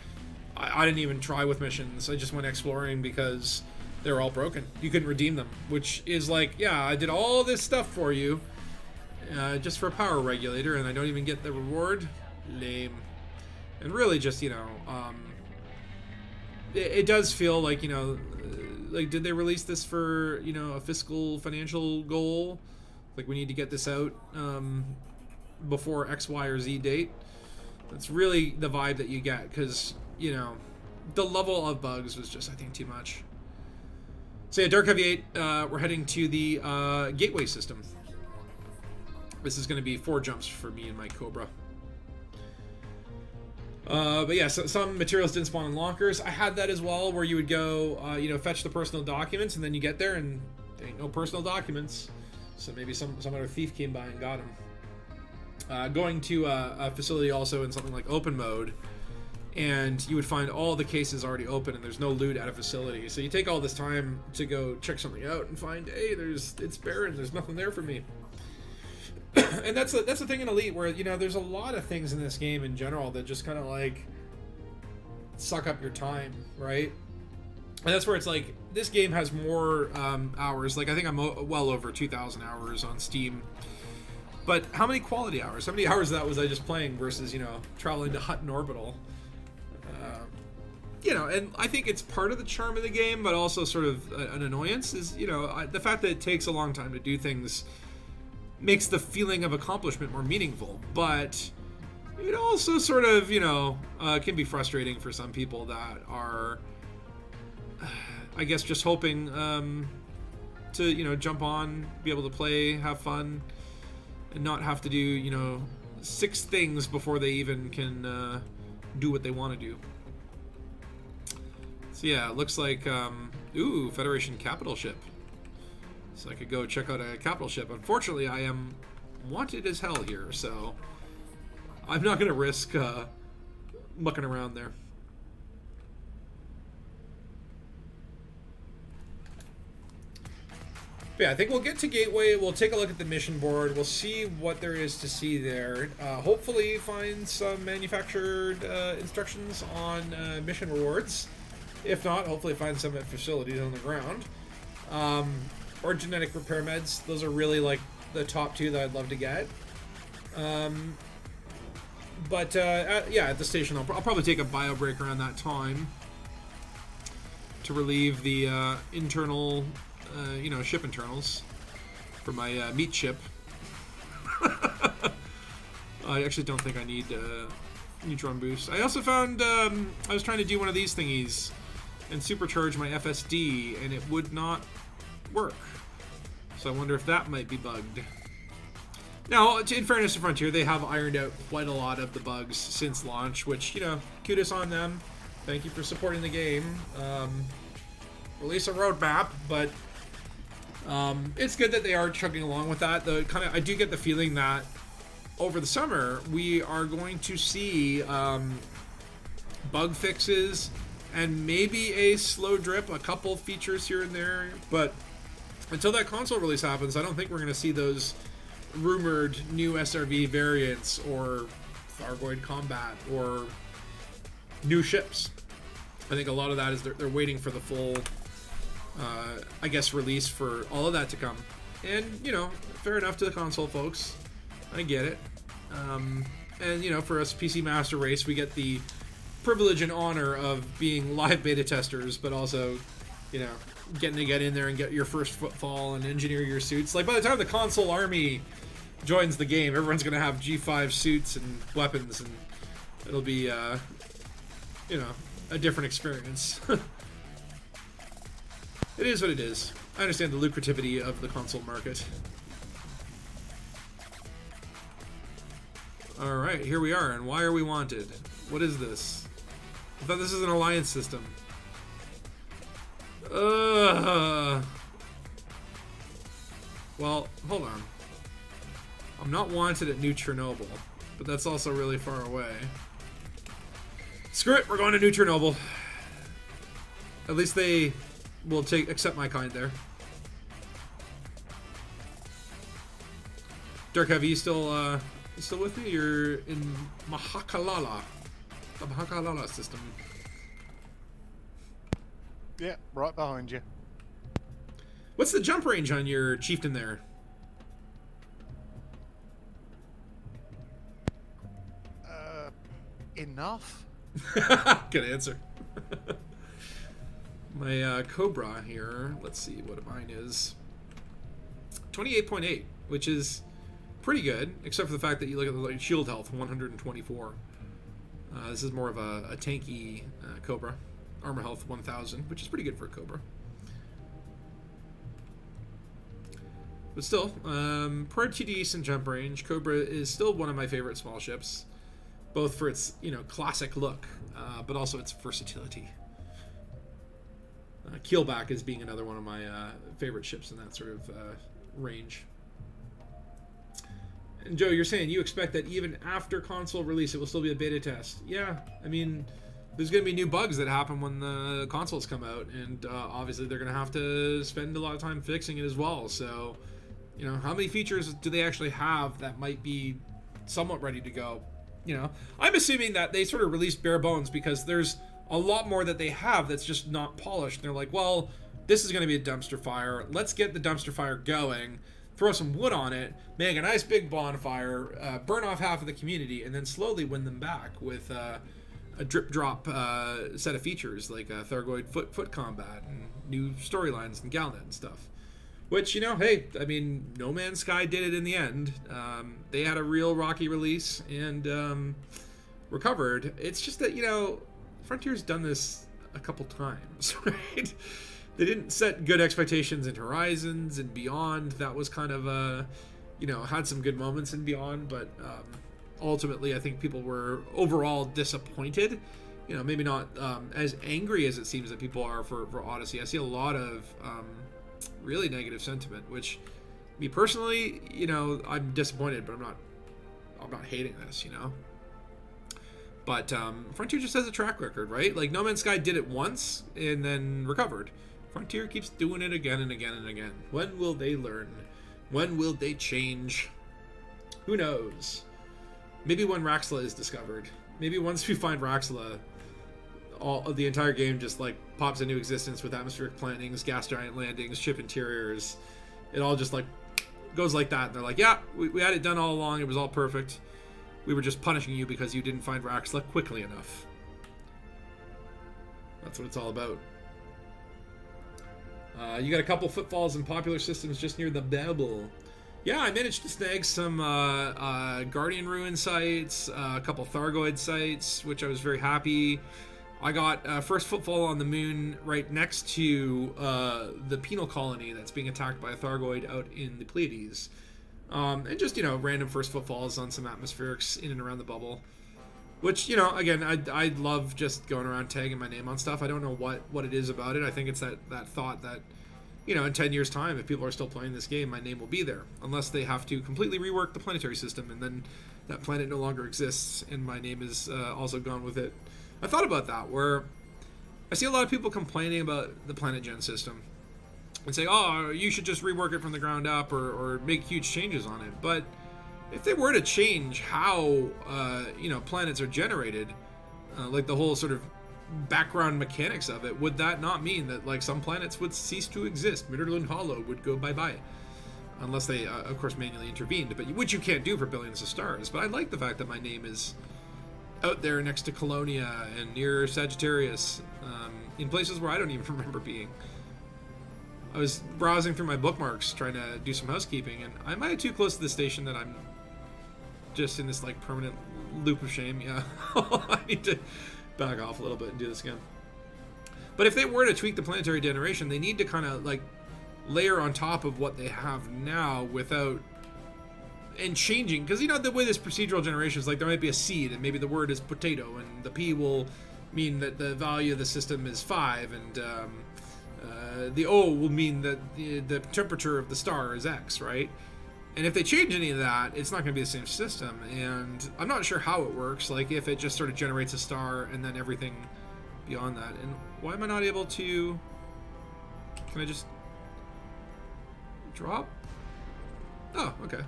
I didn't even try with missions. I just went exploring because they were all broken. You couldn't redeem them, which is like, yeah, I did all this stuff for you just for a power regulator, and I don't even get the reward? Lame. And really just, you know, it does feel like, you know, like, did they release this for, you know, a fiscal financial goal? Like, we need to get this out before X, Y, or Z date? That's really the vibe that you get, because, you know, the level of bugs was just, I think, too much. So yeah, Dark Heavy 8, we're heading to the gateway system. This is going to be 4 jumps for me and my Cobra. But yeah, so some materials didn't spawn in lockers. I had that as well, where you would go, you know, fetch the personal documents, and then you get there and there ain't no personal documents. So maybe some other thief came by and got them. Going to a facility also in something like open mode, and you would find all the cases already open, and there's no loot at a facility. So you take all this time to go check something out and find, hey, it's barren. There's nothing there for me. And that's the thing in Elite, where, you know, there's a lot of things in this game in general that just kind of like suck up your time, right? And that's where it's like, this game has more hours. Like, I think I'm well over 2,000 hours on Steam. But how many quality hours? How many hours of that was I just playing versus, you know, traveling to Hutton Orbital? You know, and I think it's part of the charm of the game, but also sort of an annoyance is, you know, the fact that it takes a long time to do things makes the feeling of accomplishment more meaningful, but it also sort of, you know, can be frustrating for some people that are, I guess, just hoping to, you know, jump on, be able to play, have fun, and not have to do, you know, 6 things before they even can do what they want to do. So yeah, it looks like, ooh, Federation capital ship. So I could go check out a capital ship. Unfortunately, I am wanted as hell here, so I'm not going to risk mucking around there. But yeah, I think we'll get to Gateway. We'll take a look at the mission board. We'll see what there is to see there. Hopefully find some manufactured instructions on mission rewards. If not, hopefully find some at facilities on the ground. Or genetic repair meds. Those are really like the top 2 that I'd love to get. Yeah, at the station I'll probably take a bio break around that time to relieve the internal, you know, ship internals for my meat ship. I actually don't think I need neutron boost. I also found I was trying to do one of these thingies and supercharge my FSD, and it would not work. So I wonder if that might be bugged. Now, in fairness to Frontier, they have ironed out quite a lot of the bugs since launch, which, you know, kudos on them. Thank you for supporting the game. Release a roadmap, but it's good that they are chugging along with that. I do get the feeling that over the summer we are going to see bug fixes and maybe a slow drip, a couple features here and there, but until that console release happens, I don't think we're going to see those rumored new SRV variants or Thargoid combat or new ships. I think a lot of that is they're waiting for the full, I guess, release for all of that to come. And, you know, fair enough to the console folks. I get it. And, you know, for us PC Master Race, we get the privilege and honor of being live beta testers, but also, you know, getting to get in there and get your first footfall and engineer your suits. Like, by the time the console army joins the game, everyone's going to have G5 suits and weapons, and it'll be, you know, a different experience. It is what it is. I understand the lucrativity of the console market. Alright, here we are, and why are we wanted? What is this? I thought this is an alliance system. Well, hold on. I'm not wanted at New Chernobyl, but that's also really far away. Screw it, we're going to New Chernobyl. At least they will accept my kind there. Dirk, have you still with me? You're in Mahakalala, the Mahakalala system. Yeah, right behind you. What's the jump range on your chieftain there? Enough. Good answer. My Cobra here, let's see what mine is. 28.8, which is pretty good, except for the fact that you look at the like, shield health, 124. This is more of a tanky Cobra. Armor health, 1000, which is pretty good for a Cobra. But still, pretty decent jump range. Cobra is still one of my favorite small ships, both for its classic look, but also its versatility. Keelback is being another one of my favorite ships in that sort of range. And Joe, you're saying you expect that even after console release, it will still be a beta test. Yeah, I mean, there's going to be new bugs that happen when the consoles come out, and obviously they're going to have to spend a lot of time fixing it as well. So, how many features do they actually have that might be somewhat ready to go? I'm assuming that they sort of released bare bones because there's a lot more that they have that's just not polished. They're like, well, this is going to be a dumpster fire. Let's get the dumpster fire going, throw some wood on it, make a nice big bonfire, burn off half of the community, and then slowly win them back with a drip drop set of features like Thargoid foot combat and new storylines and Galnet and stuff. Which, hey, I mean, No Man's Sky did it in the end. They had a real rocky release and recovered. It's just that, Frontier's done this a couple times, right? They didn't set good expectations in Horizons and Beyond. That was kind of, had some good moments in Beyond, but ultimately I think people were overall disappointed. Maybe not as angry as it seems that people are for Odyssey. I see a lot of really negative sentiment, which me personally, I'm disappointed, but I'm not hating this, But Frontier just has a track record, right? Like No Man's Sky did it once and then recovered. Frontier keeps doing it again and again and again. When will they learn? When will they change? Who knows? Maybe when Raxxla is discovered. Maybe once we find Raxxla, all of the entire game just like pops into existence with atmospheric plantings, gas giant landings, ship interiors. It all just like goes like that. And they're like, yeah, we had it done all along. It was all perfect. We were just punishing you because you didn't find Raxxla quickly enough. That's what it's all about. You got a couple footfalls in popular systems just near the Babel. Yeah, I managed to snag some Guardian Ruin sites, a couple Thargoid sites, which I was very happy. I got first footfall on the moon right next to the penal colony that's being attacked by a Thargoid out in the Pleiades. And just, random first footfalls on some atmospherics in and around the bubble. Which, again, I love just going around tagging my name on stuff. I don't know what it is about it. I think it's that thought that, in 10 years' time, if people are still playing this game, my name will be there. Unless they have to completely rework the planetary system, and then that planet no longer exists, and my name is also gone with it. I thought about that, where I see a lot of people complaining about the Planet Gen system. And say, oh, you should just rework it from the ground up or make huge changes on it. But if they were to change how, planets are generated, like the whole sort of background mechanics of it, would that not mean that, like, some planets would cease to exist? Midderlund Hollow would go bye-bye. Unless they, of course, manually intervened, but which you can't do for billions of stars. But I like the fact that my name is out there next to Colonia and near Sagittarius, in places where I don't even remember being. I was browsing through my bookmarks trying to do some housekeeping, and I'm either too close to the station that I'm just in this like permanent loop of shame. Yeah, I need to back off a little bit and do this again. But if they were to tweak the planetary generation, they need to kind of like layer on top of what they have now without and changing, because the way this procedural generation is, like, there might be a seed and maybe the word is potato and the P will mean that the value of the system is 5 and the O will mean that the temperature of the star is X, right? And if they change any of that, it's not going to be the same system. And I'm not sure how it works, like if it just sort of generates a star and then everything beyond that. And why am I not able to... Can I just drop? Oh, okay.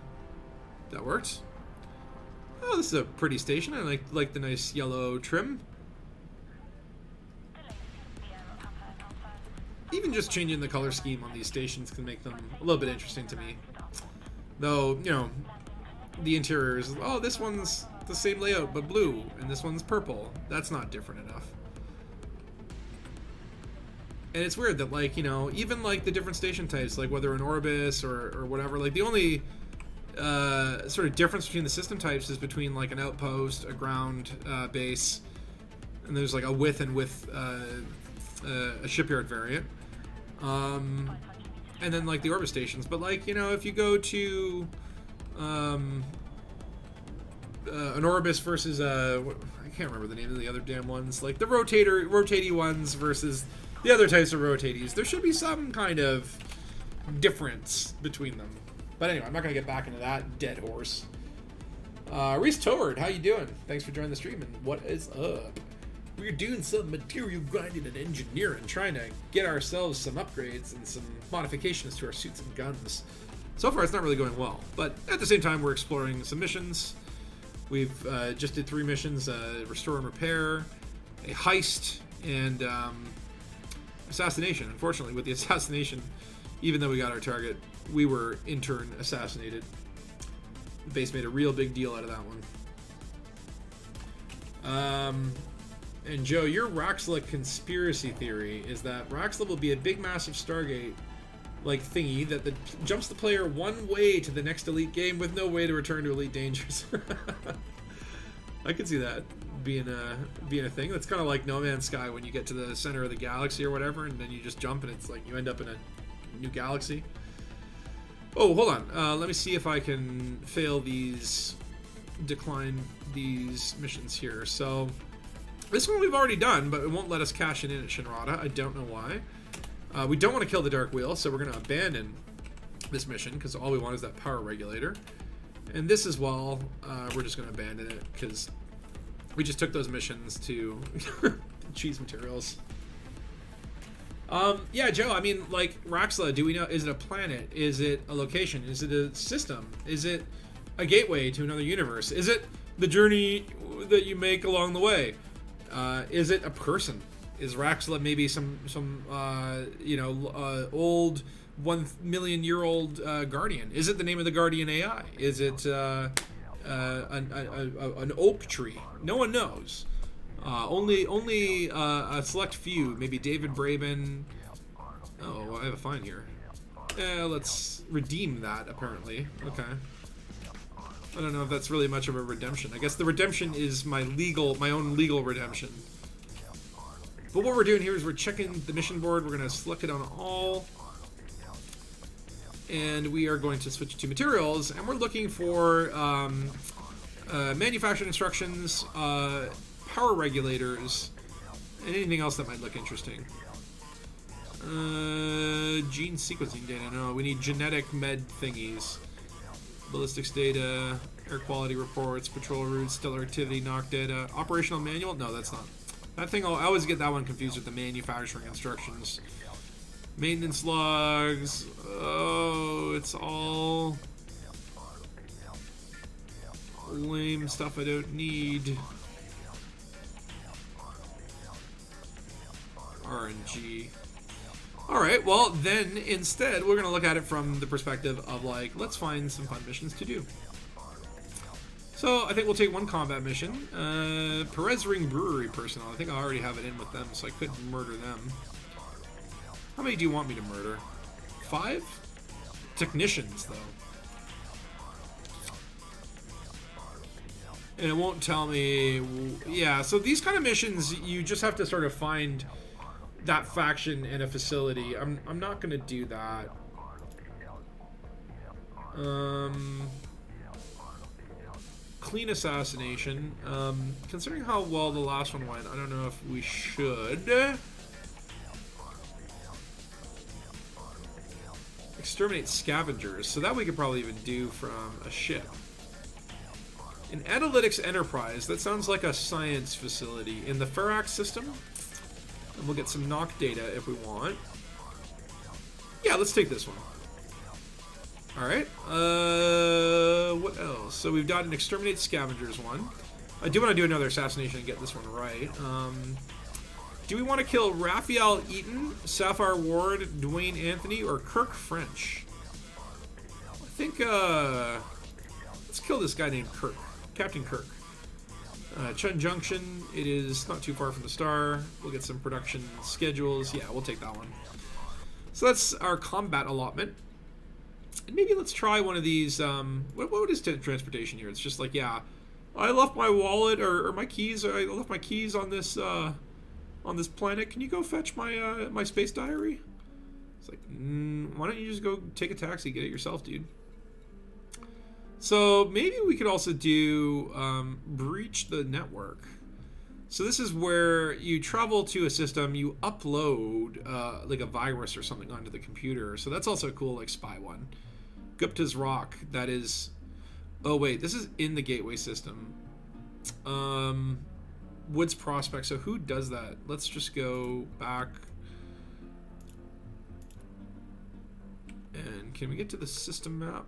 That works. Oh, this is a pretty station. I like the nice yellow trim. Even just changing the color scheme on these stations can make them a little bit interesting to me. Though, you know, the interior is, oh, this one's the same layout but blue, and this one's purple. That's not different enough. And it's weird that, like, you know, even like the different station types, like whether an Orbis or whatever, like the only sort of difference between the system types is between like an outpost, a ground base, and there's like a with a shipyard variant. And then like the orbit stations, but like, you know, if you go to an Orbis versus I can't remember the name of the other damn ones, like the rotatey ones versus the other types of rotaties, there should be some kind of difference between them. But anyway, I'm not gonna get back into that dead horse. Reese Toward, how you doing? Thanks for joining the stream, and what is up? We're doing some material grinding and engineering, trying to get ourselves some upgrades and some modifications to our suits and guns. So far, it's not really going well, but at the same time, we're exploring some missions. We've just did 3 missions, restore and repair, a heist, and assassination. Unfortunately, with the assassination, even though we got our target, we were in turn assassinated. The base made a real big deal out of that one. And Joe, your Roxla conspiracy theory is that Roxla will be a big, massive Stargate-like thingy that jumps the player one way to the next Elite game with no way to return to Elite Dangerous. I could see that being a thing. That's kind of like No Man's Sky when you get to the center of the galaxy or whatever, and then you just jump and it's like you end up in a new galaxy. Oh, hold on. Let me see if I can decline these missions here. So this one we've already done, but it won't let us cash it in at Shinrada. I don't know why. We don't want to kill the Dark Wheel, so we're going to abandon this mission because all we want is that power regulator. And this as well, we're just going to abandon it because we just took those missions to cheese materials. Yeah, Joe, I mean, like, Roxla, do we know, is it a planet? Is it a location? Is it a system? Is it a gateway to another universe? Is it the journey that you make along the way? Is it a person? Is Roxla maybe some old 1 million year old guardian? Is it the name of the guardian AI? Is it an oak tree? No one knows. Only a select few, maybe David Braben. Oh, I have a fine here. Let's redeem that, apparently. Okay. I don't know if that's really much of a redemption. I guess the redemption is my own legal redemption. But what we're doing here is we're checking the mission board. We're going to select it on all. And we are going to switch to materials. And we're looking for manufacturing instructions, power regulators, and anything else that might look interesting. Gene sequencing data. No, we need genetic med thingies. Ballistics data, air quality reports, patrol routes, stellar activity, knock data, operational manual. No, that's not. That thing, I always get that one confused with the manufacturing instructions. Maintenance logs. Oh, it's all lame stuff I don't need. RNG. Alright, well then instead we're going to look at it from the perspective of like, let's find some fun missions to do. So I think we'll take one combat mission. Perez Ring Brewery personnel. I think I already have it in with them, so I could murder them. How many do you want me to murder? 5? Technicians, though. And it won't tell me... Yeah, so these kind of missions, you just have to sort of find that faction and a facility. I'm not going to do that. Clean assassination. Considering how well the last one went, I don't know if we should. Exterminate scavengers. So that we could probably even do from a ship. An analytics enterprise. That sounds like a science facility in the Ferax system. And we'll get some knock data if we want. Yeah, let's take this one. Alright. What else? So we've got an Exterminate Scavengers one. I do want to do another assassination and get this one right. Do we want to kill Raphael Eaton, Sapphire Ward, Dwayne Anthony, or Kirk French? I think, let's kill this guy named Kirk. Captain Kirk. Chun Junction, it is not too far from the star. We'll get some production schedules. Yeah, we'll take that one. So that's our combat allotment. And maybe let's try one of these, what is transportation here? It's just like, yeah, I left my wallet or my keys, I left my keys on this planet. Can you go fetch my, my space diary? It's like, why don't you just go take a taxi, get it yourself, dude. So maybe we could also do breach the network. So this is where you travel to a system, you upload like a virus or something onto the computer. So that's also a cool like spy one. Gupta's Rock, that is... Oh wait, this is in the gateway system. Woods Prospect, so who does that? Let's just go back. And can we get to the system map?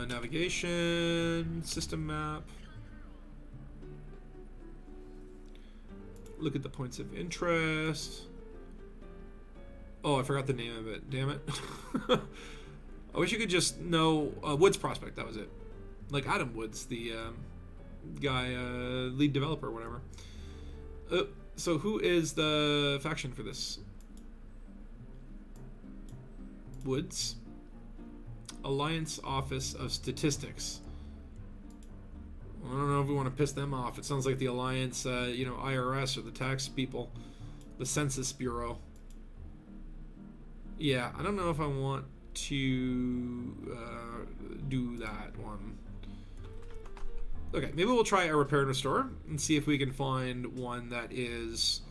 Navigation, system map. Look at the points of interest. Oh, I forgot the name of it. Damn it. I wish you could just know Woods Prospect. That was it. Like Adam Woods, the guy, lead developer or whatever. So who is the faction for this? Woods. Alliance Office of Statistics. I don't know if we want to piss them off. It sounds like the Alliance, you know, IRS or the tax people, the Census Bureau. Yeah, I don't know if I want to do that one. Okay, maybe we'll try a repair and restore and see if we can find one that is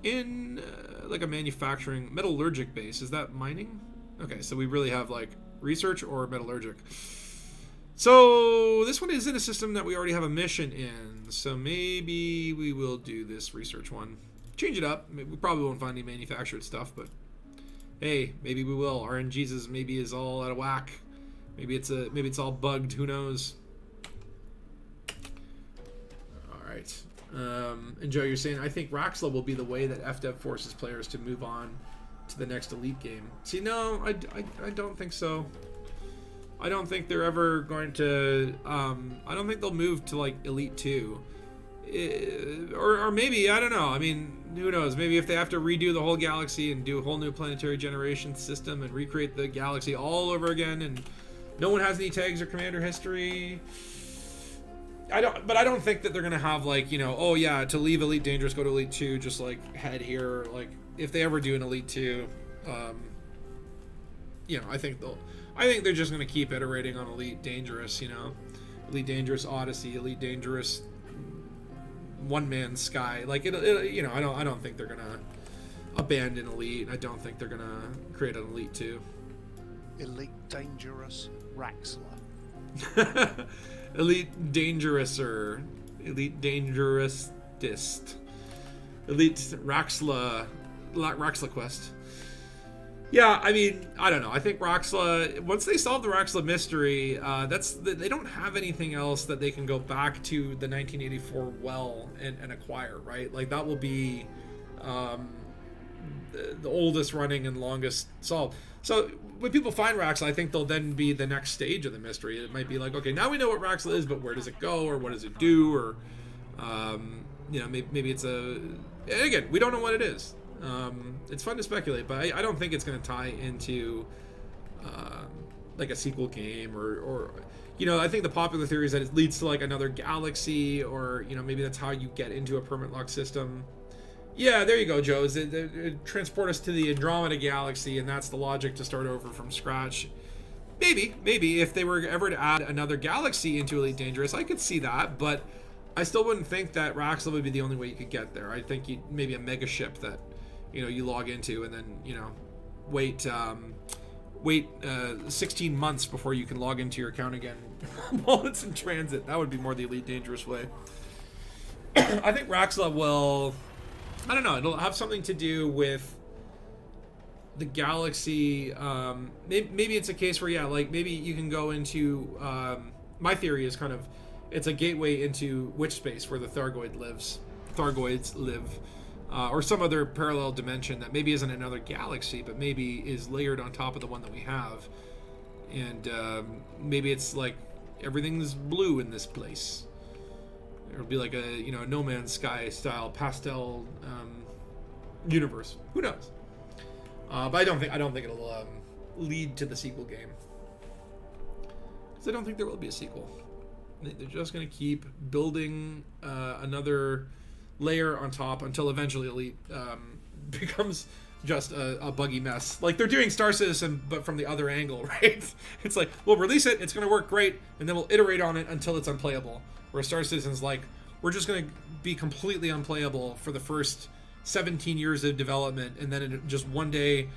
in like a manufacturing metallurgic base. Is that mining? Okay, so we really have like research or metallurgic. So this one is in a system that we already have a mission in, so maybe we will do this research one. Change it up. We probably won't find any manufactured stuff, but hey, maybe we will. RNG's maybe is all out of whack. Maybe it's all bugged. Who knows? All right. And Joe, you're saying I think Raxla will be the way that FDev forces players to move on to the next Elite game. See, no, I don't think so. I don't think they're ever going to. I don't think they'll move to like Elite 2. Or maybe, I don't know. I mean, who knows? Maybe if they have to redo the whole galaxy and do a whole new planetary generation system and recreate the galaxy all over again, and no one has any tags or commander history. But I don't think that they're gonna have like, you know, oh yeah, to leave Elite Dangerous, go to Elite 2, just like head here. Like if they ever do an Elite 2, you know, I think they're just gonna keep iterating on Elite Dangerous. You know, Elite Dangerous Odyssey, Elite Dangerous One Man Sky. Like it you know, I don't think they're gonna abandon Elite. I don't think they're gonna create an Elite 2. Elite Dangerous Raxla. Elite Dangerous or Elite Dangerousist. Elite Raxla Quest. Yeah, I mean, I don't know. I think Raxla, once they solve the Raxla mystery, they don't have anything else that they can go back to the 1984 well and acquire, right? Like that will be the oldest running and longest solved. So when people find Raxla, I think they'll then be the next stage of the mystery. It might be like, okay, now we know what Raxla is, but where does it go, or what does it do, or you know, maybe it's a. And again, we don't know what it is. It's fun to speculate, but I don't think it's going to tie into like a sequel game or you know, I think the popular theory is that it leads to like another galaxy, or you know, maybe that's how you get into a permanent lock system. Yeah, there you go, Joe. It transport us to the Andromeda galaxy, and that's the logic to start over from scratch. Maybe if they were ever to add another galaxy into Elite Dangerous, I could see that, but I still wouldn't think that Raxla would be the only way you could get there. I think maybe a mega ship that, you know, you log into and then, you know, wait 16 months before you can log into your account again while it's in transit. That would be more the Elite Dangerous way. I think Raxla will, I don't know, it'll have something to do with the galaxy, maybe it's a case where, yeah, like maybe you can go into, my theory is kind of, it's a gateway into witch space where the Thargoids live, or some other parallel dimension that maybe isn't another galaxy, but maybe is layered on top of the one that we have. And maybe it's like everything's blue in this place. It'll be like a, you know, No Man's Sky style pastel universe. Who knows? But I don't think it'll lead to the sequel game, because I don't think there will be a sequel. They're just going to keep building another layer on top until eventually Elite becomes just a buggy mess. Like they're doing Star Citizen, but from the other angle, right? It's like, we'll release it, it's going to work great, and then we'll iterate on it until it's unplayable. Where Star Citizen's like, we're just going to be completely unplayable for the first 17 years of development, and then just one day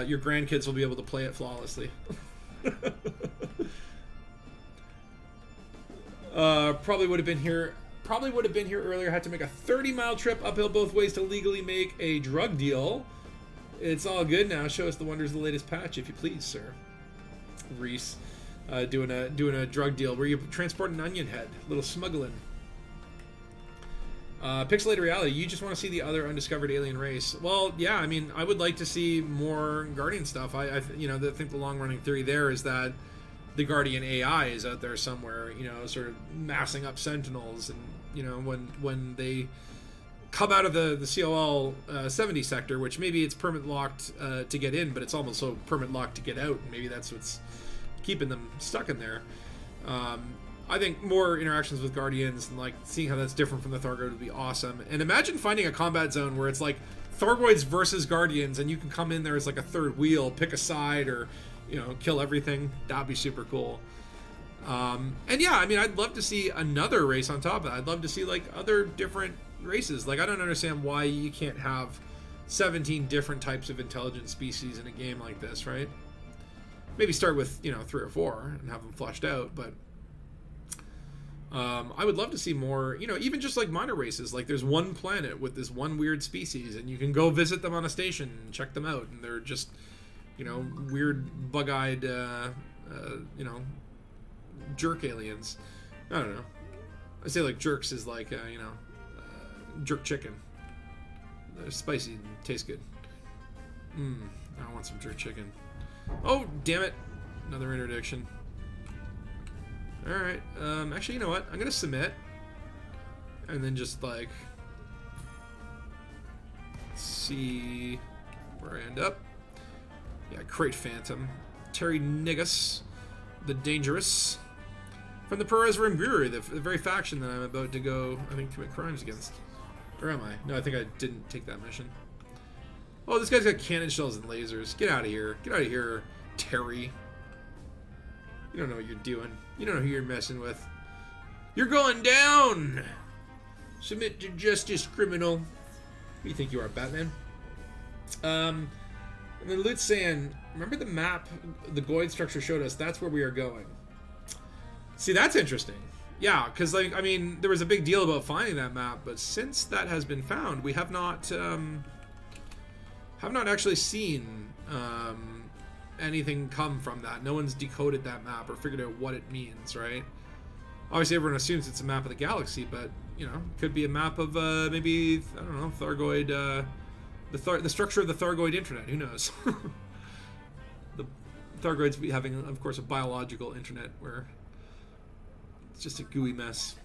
your grandkids will be able to play it flawlessly. Probably would have been here earlier. Had to make a 30-mile trip uphill both ways to legally make a drug deal. It's all good now. Show us the wonders of the latest patch, if you please, sir. Reese, doing a drug deal where you transport an onion head, a little smuggling. Pixelated reality. You just want to see the other undiscovered alien race. Well, yeah. I mean, I would like to see more Guardian stuff. I think the long-running theory there is that the Guardian AI is out there somewhere, you know, sort of massing up Sentinels, and you know, when they come out of the COL 70 sector, which maybe it's permit locked to get in, but it's almost so permit locked to get out, and maybe that's what's keeping them stuck in there. I think more interactions with Guardians and like seeing how that's different from the Thargoid would be awesome. And imagine finding a combat zone where it's like Thargoids versus Guardians, and you can come in there as like a third wheel, pick a side, or you know, kill everything. That'd be super cool. And yeah, I mean, I'd love to see another race on top of that. I'd love to see like other different races. Like, I don't understand why you can't have 17 different types of intelligent species in a game like this, right? Maybe start with, you know, 3 or 4 and have them fleshed out, but I would love to see more, you know, even just like minor races. Like there's one planet with this one weird species, and you can go visit them on a station and check them out, and they're just, you know, weird bug-eyed, you know, jerk aliens. I don't know. I say like jerks is like, you know, jerk chicken. They're spicy and taste good. I want some jerk chicken. Oh, damn it. Another interdiction. Alright, actually, you know what? I'm gonna submit. And then just, like, see where I end up. Yeah, Crate Phantom. Terry Negus, the Dangerous. From the Perez Rim Brewery, the very faction that I'm about to go, I think, commit crimes against. Or am I? No, I think I didn't take that mission. Oh, this guy's got cannon shells and lasers. Get out of here. Get out of here, Terry. You don't know what you're doing. You don't know who you're messing with. You're going down! Submit to justice, criminal. Who do you think you are, Batman? And then Lute's saying, remember the map the Goid structure showed us? That's where we are going. See, that's interesting. Yeah, because, like, I mean, there was a big deal about finding that map, but since that has been found, we have not actually seen anything come from that. No one's decoded that map or figured out what it means, right? Obviously, everyone assumes it's a map of the galaxy, but, you know, could be a map of, maybe, I don't know, Thargoid, the structure of the Thargoid internet. Who knows? The Thargoids having, of course, a biological internet where it's just a gooey mess.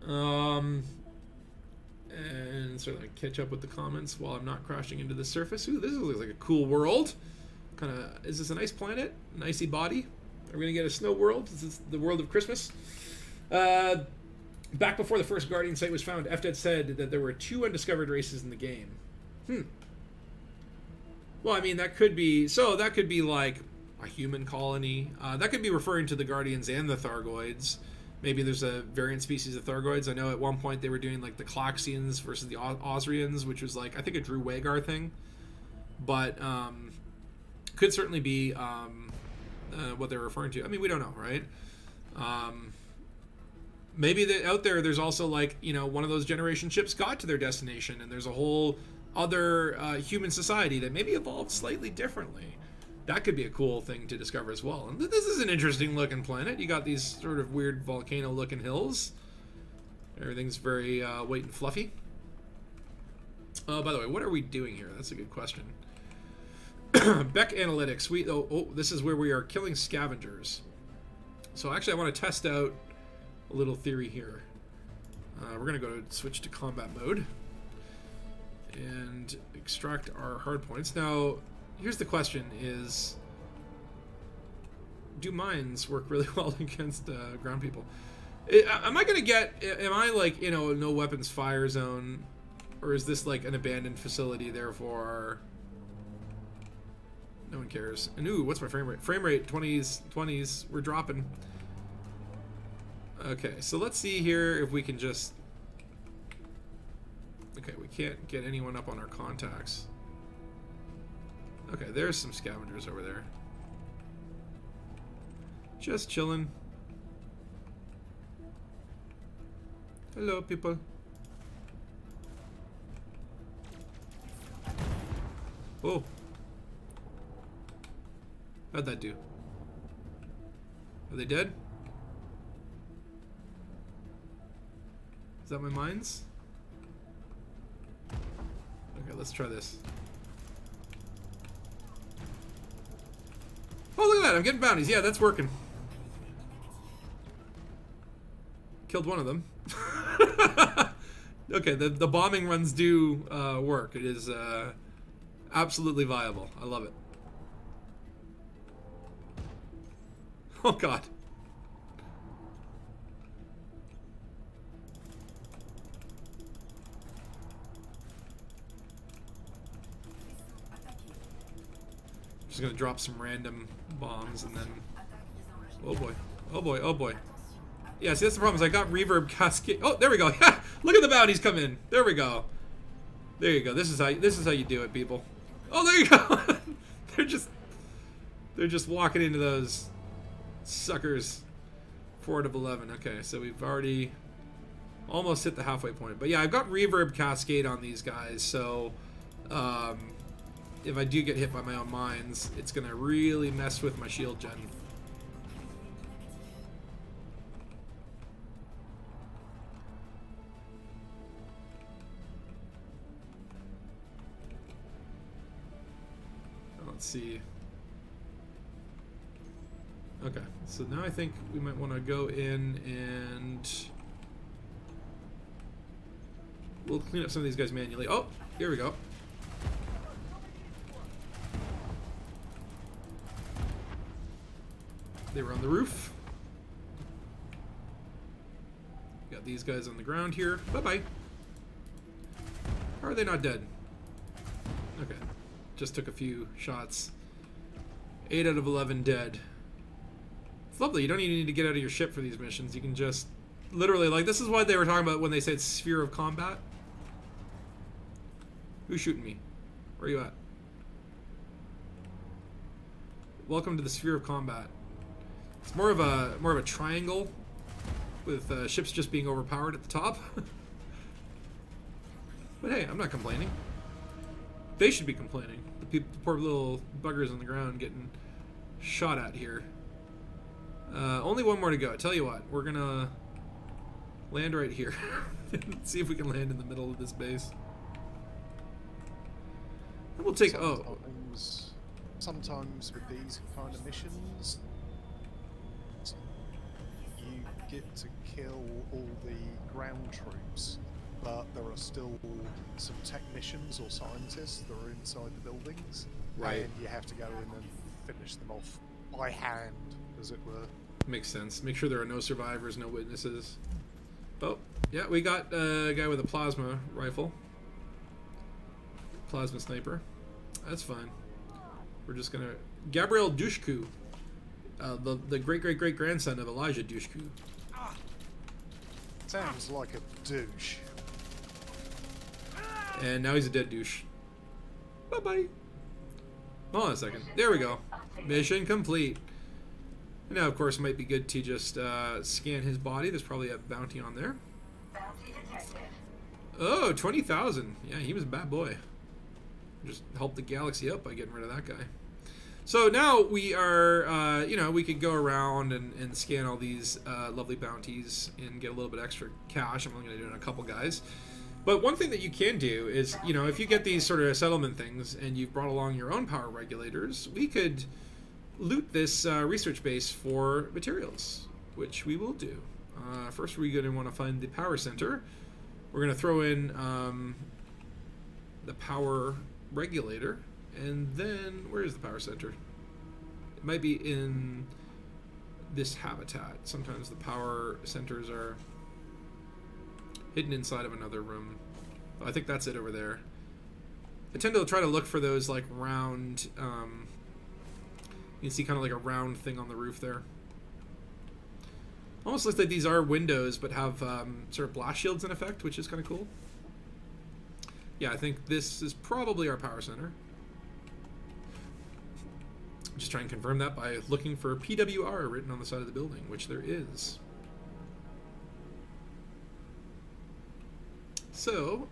And sort of like catch up with the comments while I'm not crashing into the surface. Ooh, this looks like a cool world. Kind of, is this a nice planet? An icy body? Are we gonna get a snow world? Is this the world of Christmas? Back before the first Guardian site was found, FDET said that there were 2 undiscovered races in the game. Well, I mean, that could be like a human colony. That could be referring to the Guardians and the Thargoids. Maybe there's a variant species of Thargoids. I know at one point they were doing like the Klaxians versus the Osrians, which was like, I think, a Drew Wagar thing. But could certainly be what they're referring to. I mean, we don't know, right? Maybe out there's also like, you know, one of those generation ships got to their destination, and there's a whole other human society that maybe evolved slightly differently. That could be a cool thing to discover as well. And this is an interesting looking planet. You got these sort of weird volcano looking hills. Everything's very white and fluffy. By the way, what are we doing here? That's a good question. Beck Analytics. This is where we are killing scavengers. So actually I want to test out a little theory here. We're going to go switch to combat mode and extract our hard points. Now, here's the question is, do mines work really well against ground people? Am I going to get, am I like, you know, no weapons fire zone, or is this like an abandoned facility, therefore no one cares? And ooh, what's my frame rate? Frame rate 20s, we're dropping. Okay, so let's see here if we can just... Okay, we can't get anyone up on our contacts. Okay, there's some scavengers over there. Just chilling. Hello, people. Oh. How'd that do? Are they dead? Is that my mines? Okay, let's try this. Oh, look at that! I'm getting bounties. Yeah, that's working. Killed one of them. Okay, the bombing runs do work. It is absolutely viable. I love it. Oh god. Just gonna drop some random bombs and then... Oh boy. Oh boy. Oh boy. Yeah, see, that's the problem is I got reverb cascade. Oh, there we go. Look at the bounties come in. There we go. There you go. This is how you do it, people. Oh, there you go. they're just walking into those suckers. 4 out of 11. Okay, so we've already almost hit the halfway point. But yeah, I've got reverb cascade on these guys, so if I do get hit by my own mines, it's gonna really mess with my shield gen. Let's see. Okay, so now I think we might want to go in and we'll clean up some of these guys manually. Oh, here we go. They were on the roof. Got these guys on the ground here. Bye-bye. Or are they not dead? Okay. Just took a few shots. 8 out of 11 dead. It's lovely. You don't even need to get out of your ship for these missions. You can just literally, like, this is what they were talking about when they said sphere of combat. Who's shooting me? Where are you at? Welcome to the sphere of combat. It's more of a triangle with ships just being overpowered at the top. But hey, I'm not complaining. They should be complaining. The poor little buggers on the ground getting shot at here. Only one more to go. I tell you what, we're gonna land right here. See if we can land in the middle of this base. And we'll take... Sometimes with these kind of missions, you get to kill all the ground troops, but there are still some technicians or scientists that are inside the buildings. Right. And you have to go in and finish them off by hand, as it were. Makes sense. Make sure there are no survivors, no witnesses. Oh, yeah, we got a guy with a plasma rifle. Plasma sniper. That's fine. We're just gonna... Gabriel Dushku. The great-great-great-grandson of Elijah Dushku. Sounds like a douche. And now he's a dead douche. Bye-bye. Hold on a second. There we go. Mission complete. And now, of course, it might be good to just scan his body. There's probably a bounty on there. Bounty detected. Oh, 20,000. Yeah, he was a bad boy. Just help the galaxy out by getting rid of that guy. So now we are, we could go around and scan all these lovely bounties and get a little bit extra cash. I'm only going to do it on a couple guys. But one thing that you can do is, if you get these sort of settlement things and you've brought along your own power regulators, we could loot this research base for materials, which we will do. First, we're going to want to find the power center. We're going to throw in the power regulator. And then, where is the power center? It might be in this habitat. Sometimes the power centers are hidden inside of another room. I think that's it over there. I tend to try to look for those like round, you can see kind of like a round thing on the roof there. Almost looks like these are windows, but have sort of blast shields in effect, which is kind of cool. Yeah, I think this is probably our power center. Just try and confirm that by looking for PWR written on the side of the building, which there is. So,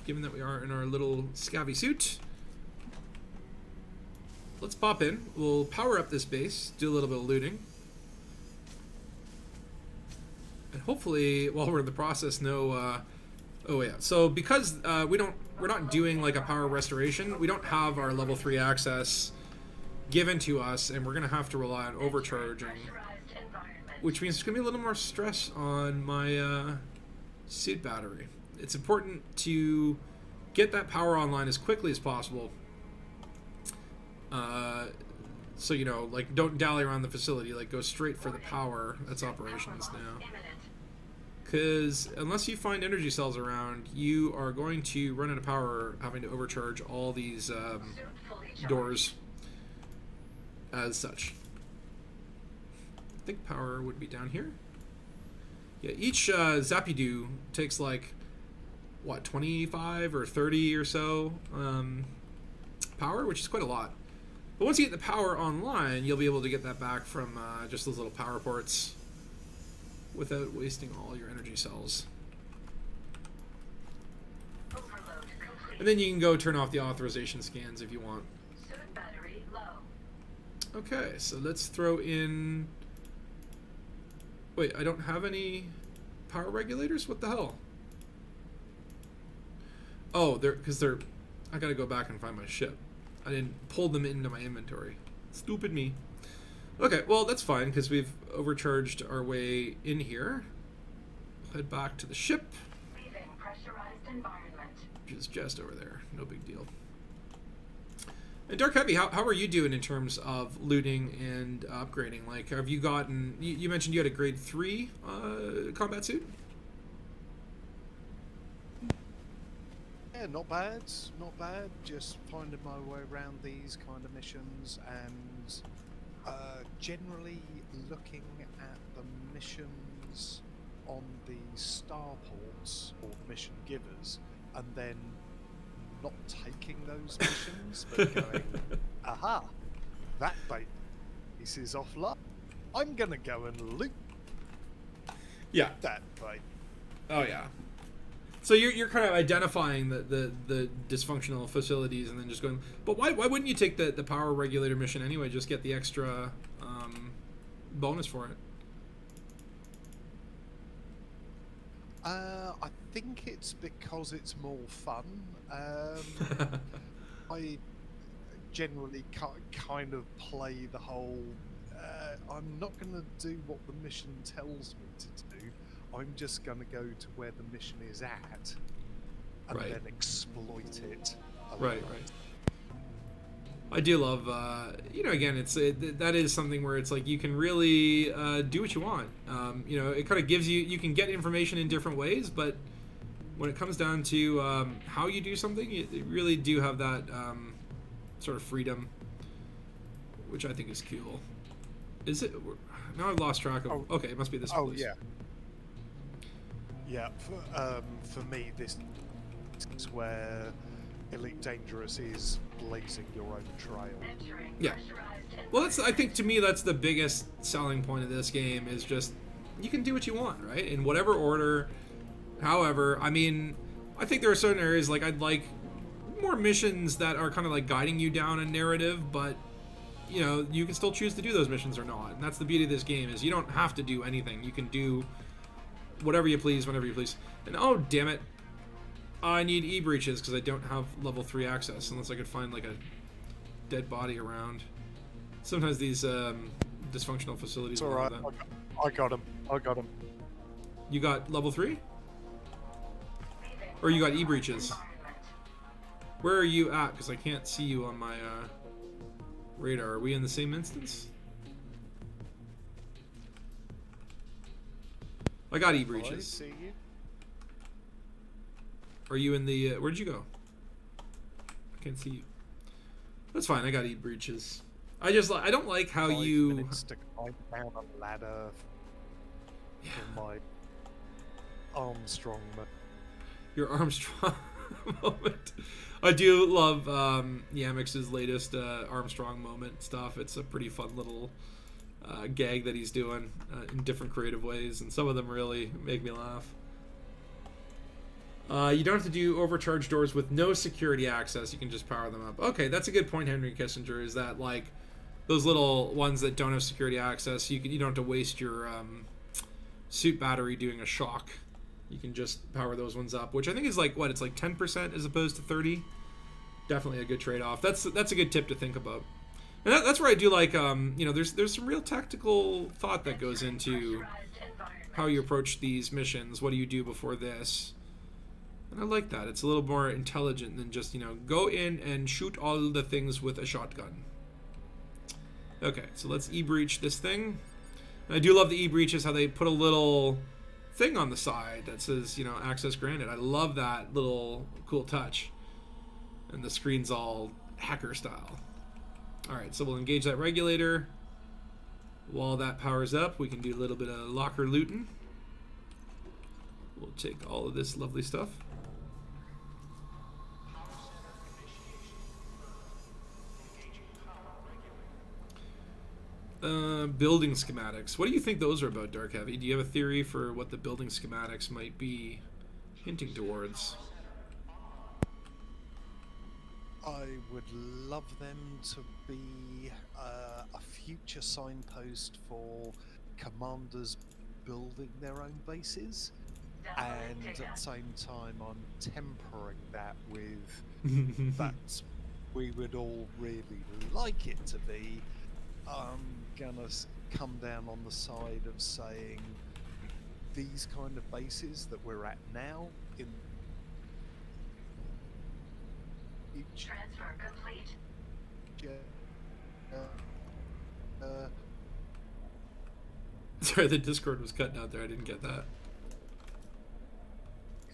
given that we are in our little scabby suit, let's pop in. We'll power up this base, do a little bit of looting. And hopefully, while we're in the process, oh yeah. So because we're not doing like a power restoration, we don't have our level 3 access given to us, and we're gonna have to rely on overcharging, which means there's gonna be a little more stress on my suit battery. It's important to get that power online as quickly as possible. So like don't dally around the facility, like go straight for the power that's operations now. Because unless you find energy cells around, you are going to run out of power having to overcharge all these doors as such. I think power would be down here. Yeah, each Zapidoo takes like, what, 25 or 30 or so power, which is quite a lot. But once you get the power online, you'll be able to get that back from just those little power ports without wasting all your energy cells. And then you can go turn off the authorization scans if you want. Okay, so let's throw in... Wait, I don't have any power regulators? What the hell? Oh, because they're... I gotta go back and find my ship. I didn't pull them into my inventory. Stupid me. Okay, well, that's fine, because we've overcharged our way in here. We'll head back to the ship. Leaving pressurized environment. Which is just over there. No big deal. And Dark Heavy, how are you doing in terms of looting and upgrading? Like, have you gotten... You mentioned you had a grade 3 combat suit? Yeah, not bad. Not bad. Just finding my way around these kind of missions and generally looking at the missions on the starports or mission givers and then not taking those missions but going, aha, that base is offline. I'm gonna go and loot that base. Oh yeah. So you're kind of identifying the dysfunctional facilities and then just going, but why wouldn't you take the power regulator mission anyway? Just get the extra bonus for it. I think it's because it's more fun. I generally kind of play the whole, I'm not going to do what the mission tells me to do. I'm just going to go to where the mission is at and then exploit it. Right. I do love, again, that is something where it's like you can really do what you want. It kind of gives you can get information in different ways, but when it comes down to how you do something, you really do have that sort of freedom, which I think is cool. Is it? Now I've lost track of. Oh, okay, it must be this Oh, place. yeah. Yeah, for me, this is where Elite Dangerous is blazing your own trail. Yeah. Well, I think to me that's the biggest selling point of this game is just you can do what you want, right? In whatever order, however. I mean, I think there are certain areas like I'd like more missions that are kind of like guiding you down a narrative, but you know, you can still choose to do those missions or not. And that's the beauty of this game, is you don't have to do anything. You can do whatever you please, whenever you please. And oh, damn it. I need E-breaches because I don't have level 3 access unless I could find like a dead body around. Sometimes these dysfunctional facilities. It's alright. I got him. I got him. You got level 3? Or you got E-breaches? Where are you at? Because I can't see you on my radar. Are we in the same instance? I got E-breaches. I see you. Are you in the... where'd you go? I can't see you. That's fine. I got E-breaches. I don't like how 5 you... minutes to climb down a ladder for my Armstrong moment. Your Armstrong moment. I do love Yamix's latest Armstrong moment stuff. It's a pretty fun little gag that he's doing in different creative ways, and some of them really make me laugh. You don't have to do overcharge doors with no security access. You can just power them up. Okay, that's a good point, Henry Kissinger, is that like those little ones that don't have security access, you don't have to waste your suit battery doing a shock. You can just power those ones up, which I think is like, what, it's like 10% as opposed to 30. Definitely a good trade-off. That's a good tip to think about. And that's where I do like, you know, there's some real tactical thought that goes into how you approach these missions. What do you do before this? And I like that. It's a little more intelligent than just, you know, go in and shoot all the things with a shotgun. Okay, so let's E-breach this thing. And I do love the E-breaches, how they put a little thing on the side that says, you know, access granted. I love that little cool touch. And the screen's all hacker style. Alright, so we'll engage that regulator. While that powers up, we can do a little bit of locker looting. We'll take all of this lovely stuff. Building schematics. What do you think those are about, Dark Heavy? Do you have a theory for what the building schematics might be hinting towards? I would love them to be a future signpost for commanders building their own bases, and at the same time I'm tempering that with that we would all really like it to be. I'm gonna come down on the side of saying these kind of bases that we're at now in each Transfer complete. Sorry, the Discord was cutting out there. I didn't get that.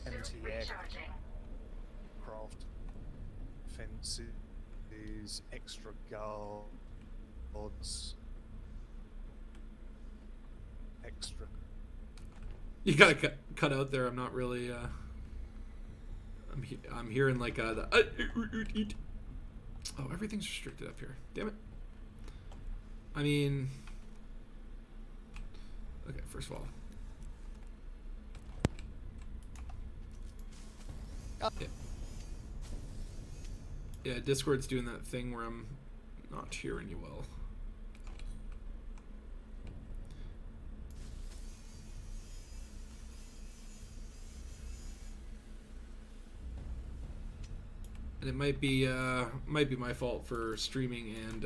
anti-aircraft fences, extra guards, extra. You gotta cut out there. I'm not really. I'm hearing like the. Oh, everything's restricted up here. Damn it. I mean. Okay, first of all. Yeah. Yeah, Discord's doing that thing where I'm not hearing you well. And it might be my fault for streaming and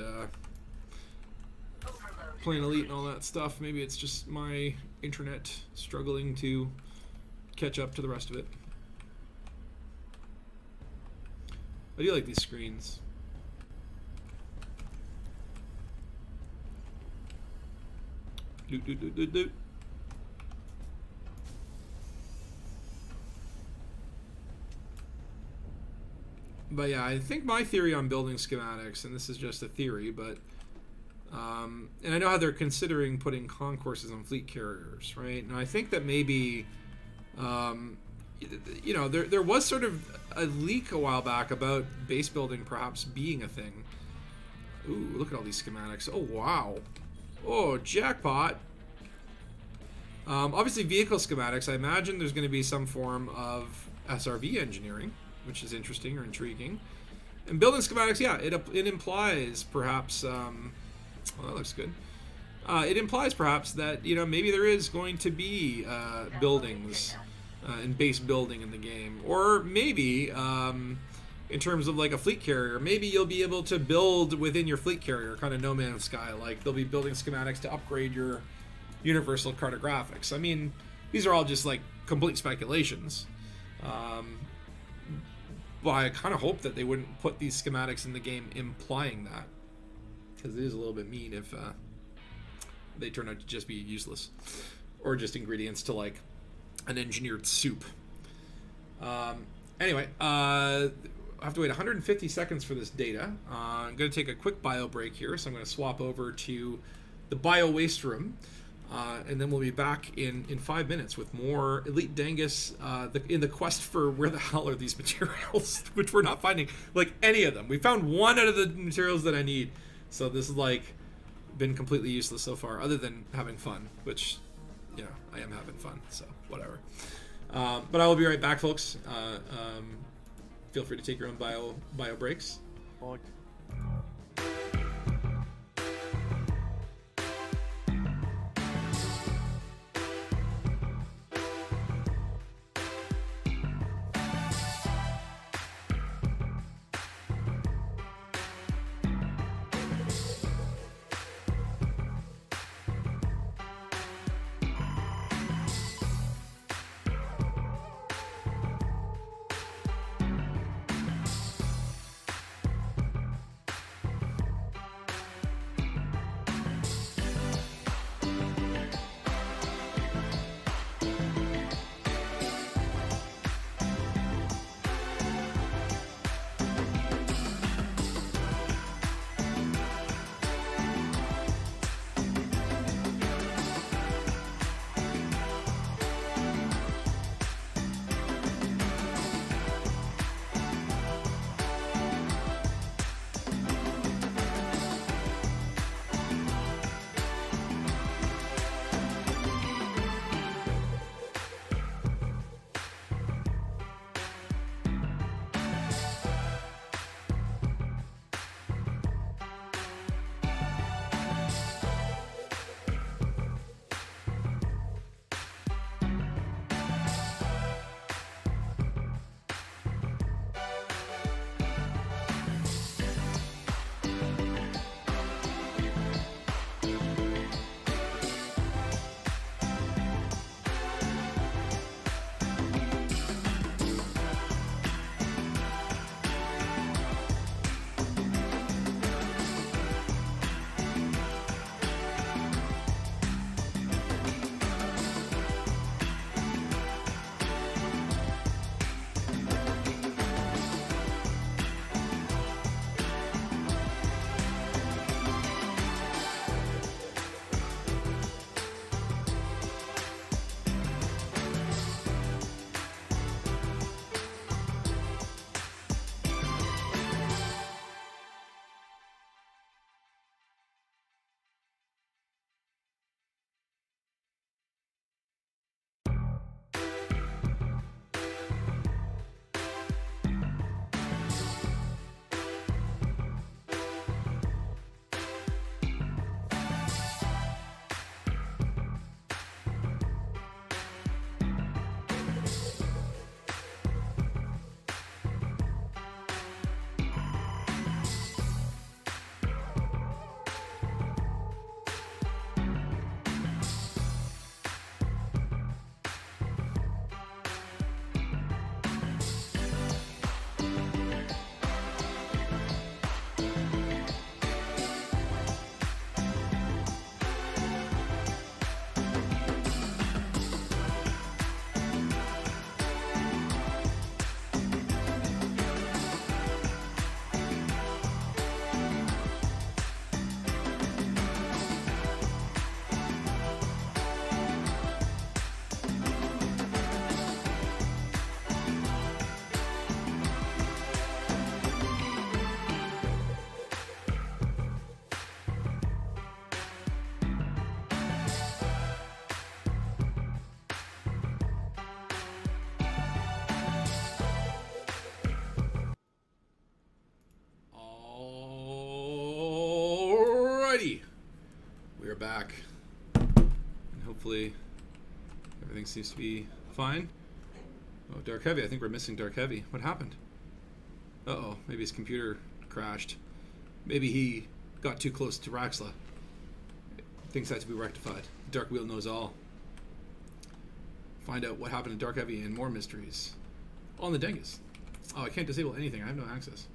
playing Elite and all that stuff. Maybe it's just my internet struggling to catch up to the rest of it. I do like these screens. Doot, doot, doot, doot, doot. But yeah, I think my theory on building schematics, and this is just a theory, but and I know how they're considering putting concourses on fleet carriers, right? And I think that maybe, you know, there was sort of a leak a while back about base building perhaps being a thing. Ooh, look at all these schematics. Oh, wow. Oh, jackpot. Obviously, vehicle schematics. I imagine there's going to be some form of SRV engineering. which is interesting or intriguing. And building schematics, yeah, it implies perhaps, well, that looks good. It implies perhaps that, maybe there is going to be buildings and base building in the game. Or maybe, in terms of like a fleet carrier, maybe you'll be able to build within your fleet carrier, kind of No Man's Sky. Like, they'll be building schematics to upgrade your universal cartographics. I mean, these are all just like complete speculations. But I kind of hope that they wouldn't put these schematics in the game implying that, because it is a little bit mean if they turn out to just be useless or just ingredients to like an engineered soup. Anyway, I have to wait 150 seconds for this data. I'm going to take a quick bio break here, so I'm going to swap over to the bio waste room. And then we'll be back in 5 minutes with more Elite Dangus in the quest for where the hell are these materials, which we're not finding like any of them. We found one out of the materials that I need, so this is like been completely useless so far, other than having fun, which I am having fun, so whatever. But I will be right back, folks. Feel free to take your own bio breaks. Bye. Alrighty, we are back, and hopefully everything seems to be fine. Oh, Dark Heavy. I think we're missing Dark Heavy. What happened? Uh-oh, maybe his computer crashed. Maybe he got too close to Raxla. Things had to be rectified. Dark Wheel knows all. Find out what happened to Dark Heavy and more mysteries on the Dangus. Oh, I can't disable anything. I have no access.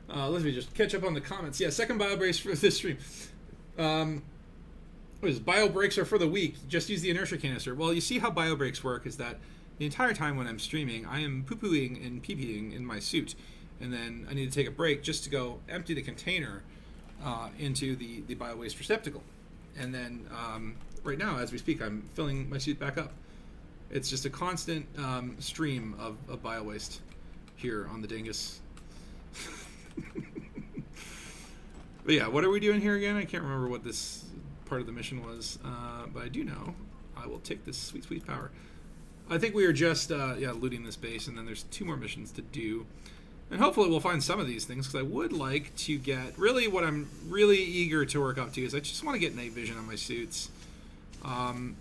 Let me just catch up on the comments. Yeah, second bio breaks for this stream. What is bio breaks are for the weak. Just use the inertia canister. Well, you see how bio breaks work is that the entire time when I'm streaming, I am poo-pooing and pee-peeing in my suit. And then I need to take a break just to go empty the container into the bio waste receptacle. And then right now, as we speak, I'm filling my suit back up. It's just a constant stream of bio waste here on the Dangus. But yeah, what are we doing here again? I can't remember what this part of the mission was, but I do know I will take this sweet, sweet power. I think we are just looting this base, and then there's 2 more missions to do. And hopefully we'll find some of these things, because I would like to get... Really, what I'm really eager to work up to is I just want to get night vision on my suits. I'm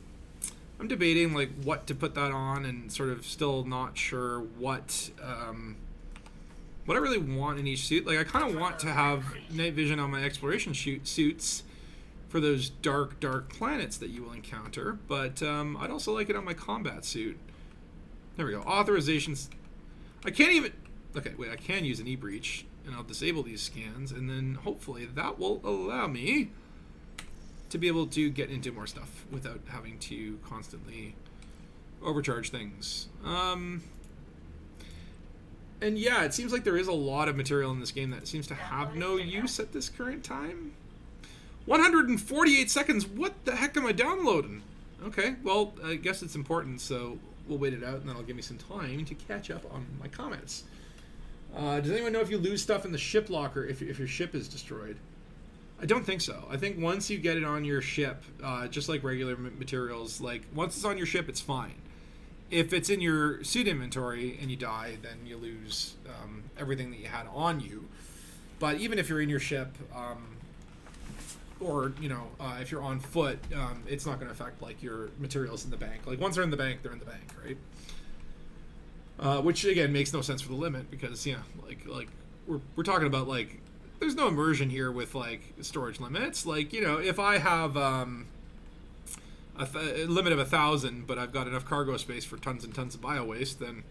debating like what to put that on, and sort of still not sure what I really want in each suit. Like, I kind of want to have night vision on my exploration suits for those dark planets that you will encounter, but I'd also like it on my combat suit. There we go. Authorizations. I can't even... Okay, wait, I can use an e-breach, and I'll disable these scans, and then hopefully that will allow me to be able to get into more stuff without having to constantly overcharge things. And yeah, it seems like there is a lot of material in this game that seems to have no use at this current time. 148 seconds, what the heck am I downloading? Okay, well, I guess it's important, so we'll wait it out, and that'll give me some time to catch up on my comments. Does anyone know if you lose stuff in the ship locker if your ship is destroyed? I don't think so. I think once you get it on your ship, just like regular materials, like once it's on your ship, it's fine. If it's in your suit inventory and you die, then you lose everything that you had on you. But even if you're in your ship, or if you're on foot, it's not going to affect like your materials in the bank. Like once they're in the bank, right? Which again makes no sense for the limit, because like we're talking about like there's no immersion here with like storage limits. Like if I have a limit of 1,000, but I've got enough cargo space for tons and tons of bio waste, then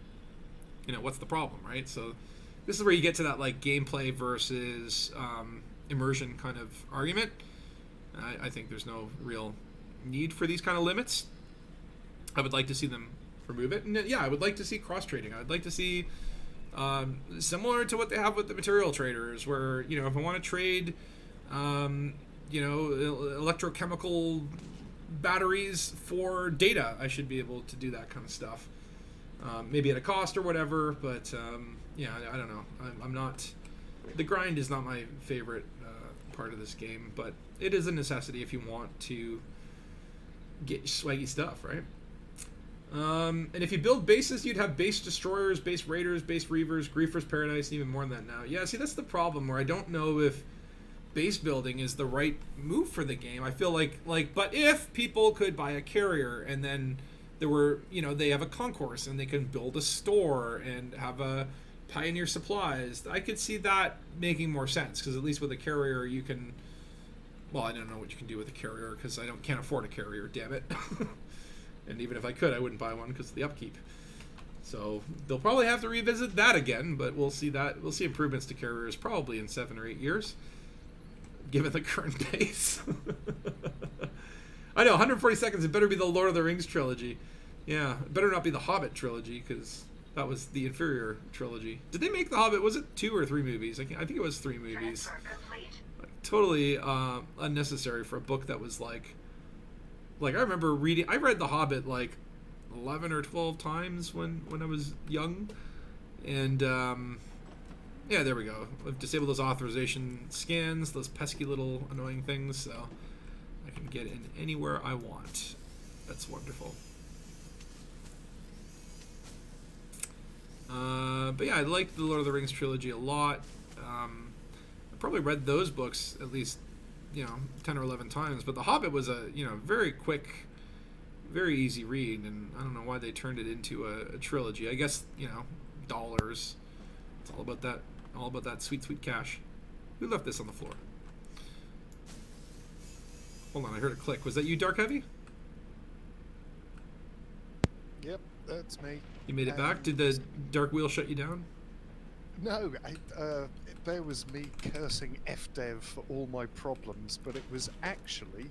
what's the problem, right? So this is where you get to that like gameplay versus immersion kind of argument. I think there's no real need for these kind of limits. I would like to see them remove it, and yeah, I would like to see cross trading. I would like to see similar to what they have with the material traders, where if I want to trade electrochemical batteries for data, I should be able to do that kind of stuff, maybe at a cost or whatever, but I don't know. I'm not, the grind is not my favorite part of this game, but it is a necessity if you want to get swaggy stuff, right? And if you build bases, you'd have base destroyers, base raiders, base reavers, griefers paradise, and even more than that now. Yeah, see, that's the problem, where I don't know if base building is the right move for the game. I feel like but if people could buy a carrier, and then there were they have a concourse and they can build a store and have a pioneer supplies, I could see that making more sense, because at least with a carrier you can, well, I don't know what you can do with a carrier, because I can't afford a carrier, damn it. And even if I could, I wouldn't buy one because of the upkeep. So they'll probably have to revisit that again, but we'll see improvements to carriers probably in 7 or 8 years, given the current pace. I know, 140 seconds, it better be the Lord of the Rings trilogy. Yeah, it better not be the Hobbit trilogy, because that was the inferior trilogy. Did they make the Hobbit, was it 2 or 3 movies? I think it was 3 movies. Like, totally unnecessary for a book that was like I remember I read The Hobbit like 11 or 12 times when I was young, and yeah, there we go. I've disabled those authorization scans, those pesky little annoying things, so I can get in anywhere I want. That's wonderful. But yeah, I liked the Lord of the Rings trilogy a lot. I probably read those books at least 10 or 11 times. But The Hobbit was a, very quick, very easy read, and I don't know why they turned it into a trilogy. I guess, dollars. It's all about that sweet, sweet cash. Who left this on the floor? Hold on, I heard a click. Was that you, Dark Heavy? Yep, that's me. You made it back? Did the Dark Wheel shut you down? No, there was me cursing FDev for all my problems, but it was actually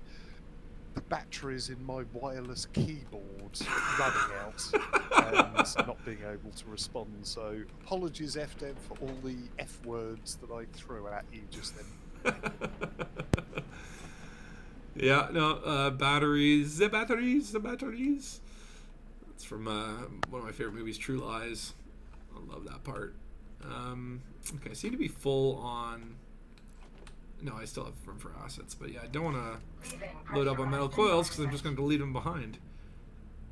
the batteries in my wireless keyboard running out and not being able to respond. So apologies, FDev, for all the F words that I threw at you just then. Yeah, no, batteries. It's from one of my favorite movies, True Lies. I love that part. Okay, I seem to be full on... No, I still have room for assets, but yeah, I don't want to load up on metal coils because I'm just going to leave them behind.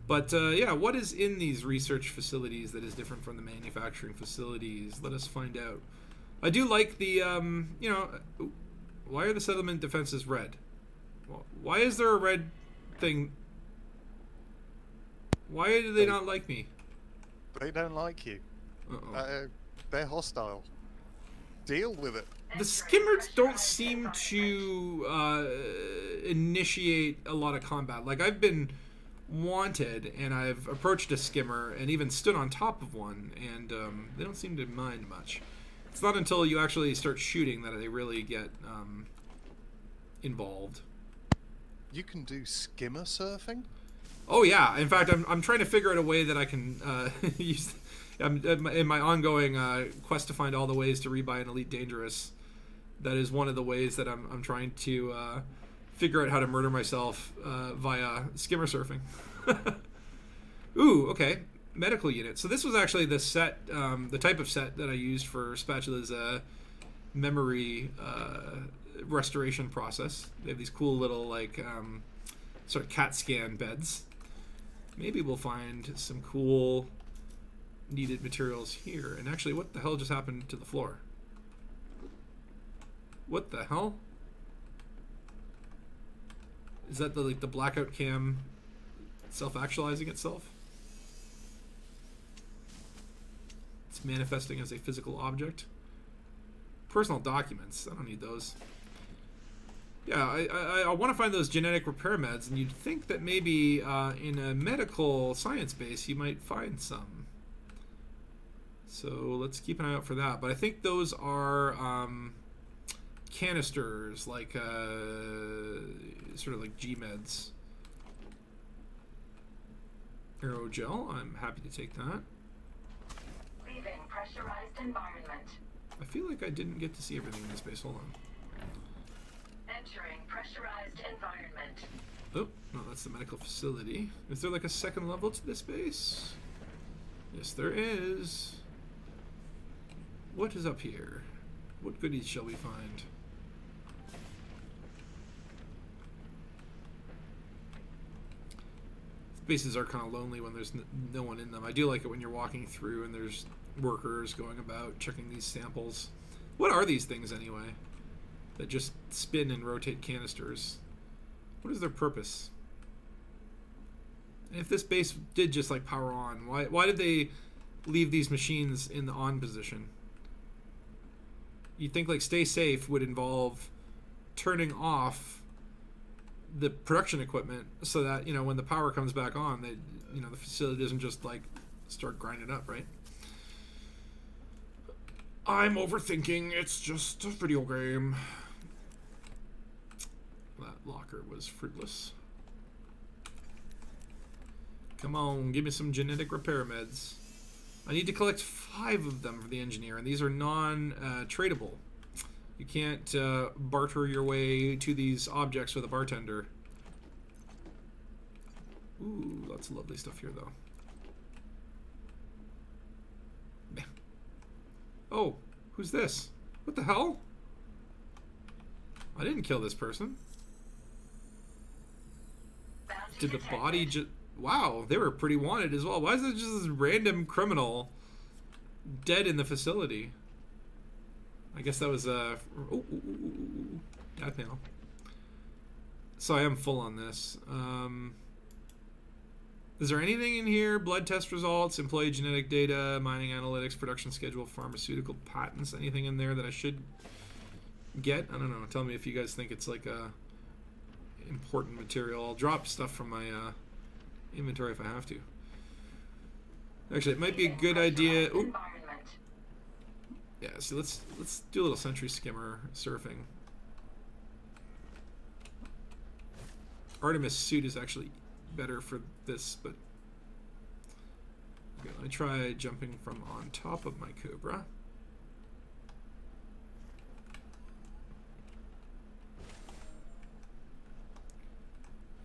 But yeah, what is in these research facilities that is different from the manufacturing facilities? Let us find out. I do like the, why are the settlement defenses red? Why is there a red thing? Why do they not like me? They don't like you. They're hostile. Deal with it. The skimmers don't seem to initiate a lot of combat. Like, I've been wanted, and I've approached a skimmer and even stood on top of one, and they don't seem to mind much. It's not until you actually start shooting that they really get involved. You can do skimmer surfing? Oh yeah, in fact, I'm trying to figure out a way that I can use... in my ongoing quest to find all the ways to rebuy an Elite Dangerous, that is one of the ways that I'm trying to figure out how to murder myself via skimmer surfing. Ooh, okay. Medical unit. So this was actually the set, the type of set that I used for Spatula's memory restoration process. They have these cool little, like, sort of CAT scan beds. Maybe we'll find some cool needed materials here. And actually, what the hell just happened to the floor? What the hell? Is that the blackout cam self-actualizing itself? It's manifesting as a physical object. Personal documents. I don't need those. Yeah, I want to find those genetic repair meds, and you'd think that maybe in a medical science base you might find some. So let's keep an eye out for that. But I think those are canisters, like sort of like G-meds. Aerogel, I'm happy to take that. Leaving pressurized environment. I feel like I didn't get to see everything in this base. Hold on. Entering pressurized environment. Oh, no, that's the medical facility. Is there like a second level to this base? Yes, there is. What is up here? What goodies shall we find? Bases are kind of lonely when there's no one in them. I do like it when you're walking through and there's workers going about checking these samples. What are these things anyway? That just spin and rotate canisters. What is their purpose? And if this base did just like power on, why did they leave these machines in the on position? You'd think like stay safe would involve turning off the production equipment so that, you know, when the power comes back on, that, you know, the facility doesn't just like start grinding up, right? I'm overthinking. It's just a video game. That locker was fruitless. Come on, give me some genetic repair meds. I need to collect 5 of them for the engineer, and these are non-tradable. You can't barter your way to these objects with a bartender. Ooh, lots of lovely stuff here, though. Oh, who's this? What the hell? I didn't kill this person. Did the body just... Wow, they were pretty wanted as well. Why is there just this random criminal dead in the facility? I guess that was death mail. So I am full on this. Is there anything in here? Blood test results, employee genetic data, mining analytics, production schedule, pharmaceutical patents. Anything in there that I should get? I don't know. Tell me if you guys think it's like a important material. I'll drop stuff from my inventory if I have to. Actually, it might be a good idea. Ooh. Yeah, so let's do a little sentry skimmer surfing. Artemis suit is actually better for this, but okay, let me try jumping from on top of my Cobra.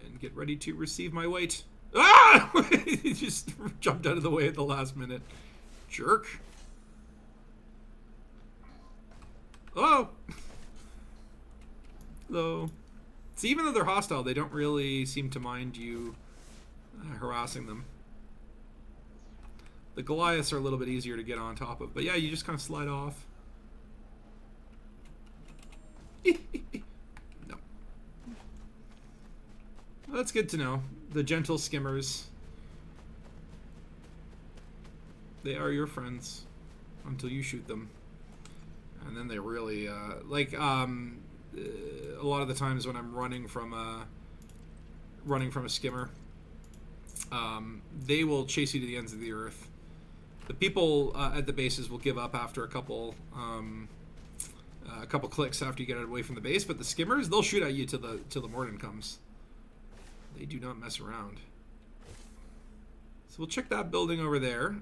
And get ready to receive my weight. Ah! He just jumped out of the way at the last minute. Jerk. Oh! Hello. See, even though they're hostile, they don't really seem to mind you harassing them. The Goliaths are a little bit easier to get on top of. But yeah, you just kind of slide off. No. Well, that's good to know. The gentle skimmers. They are your friends. Until you shoot them. And then they really, a lot of the times when I'm running from a skimmer, they will chase you to the ends of the earth. The people at the bases will give up after a couple clicks after you get away from the base, but the skimmers, they'll shoot at you till the morning comes. They do not mess around. So we'll check that building over there.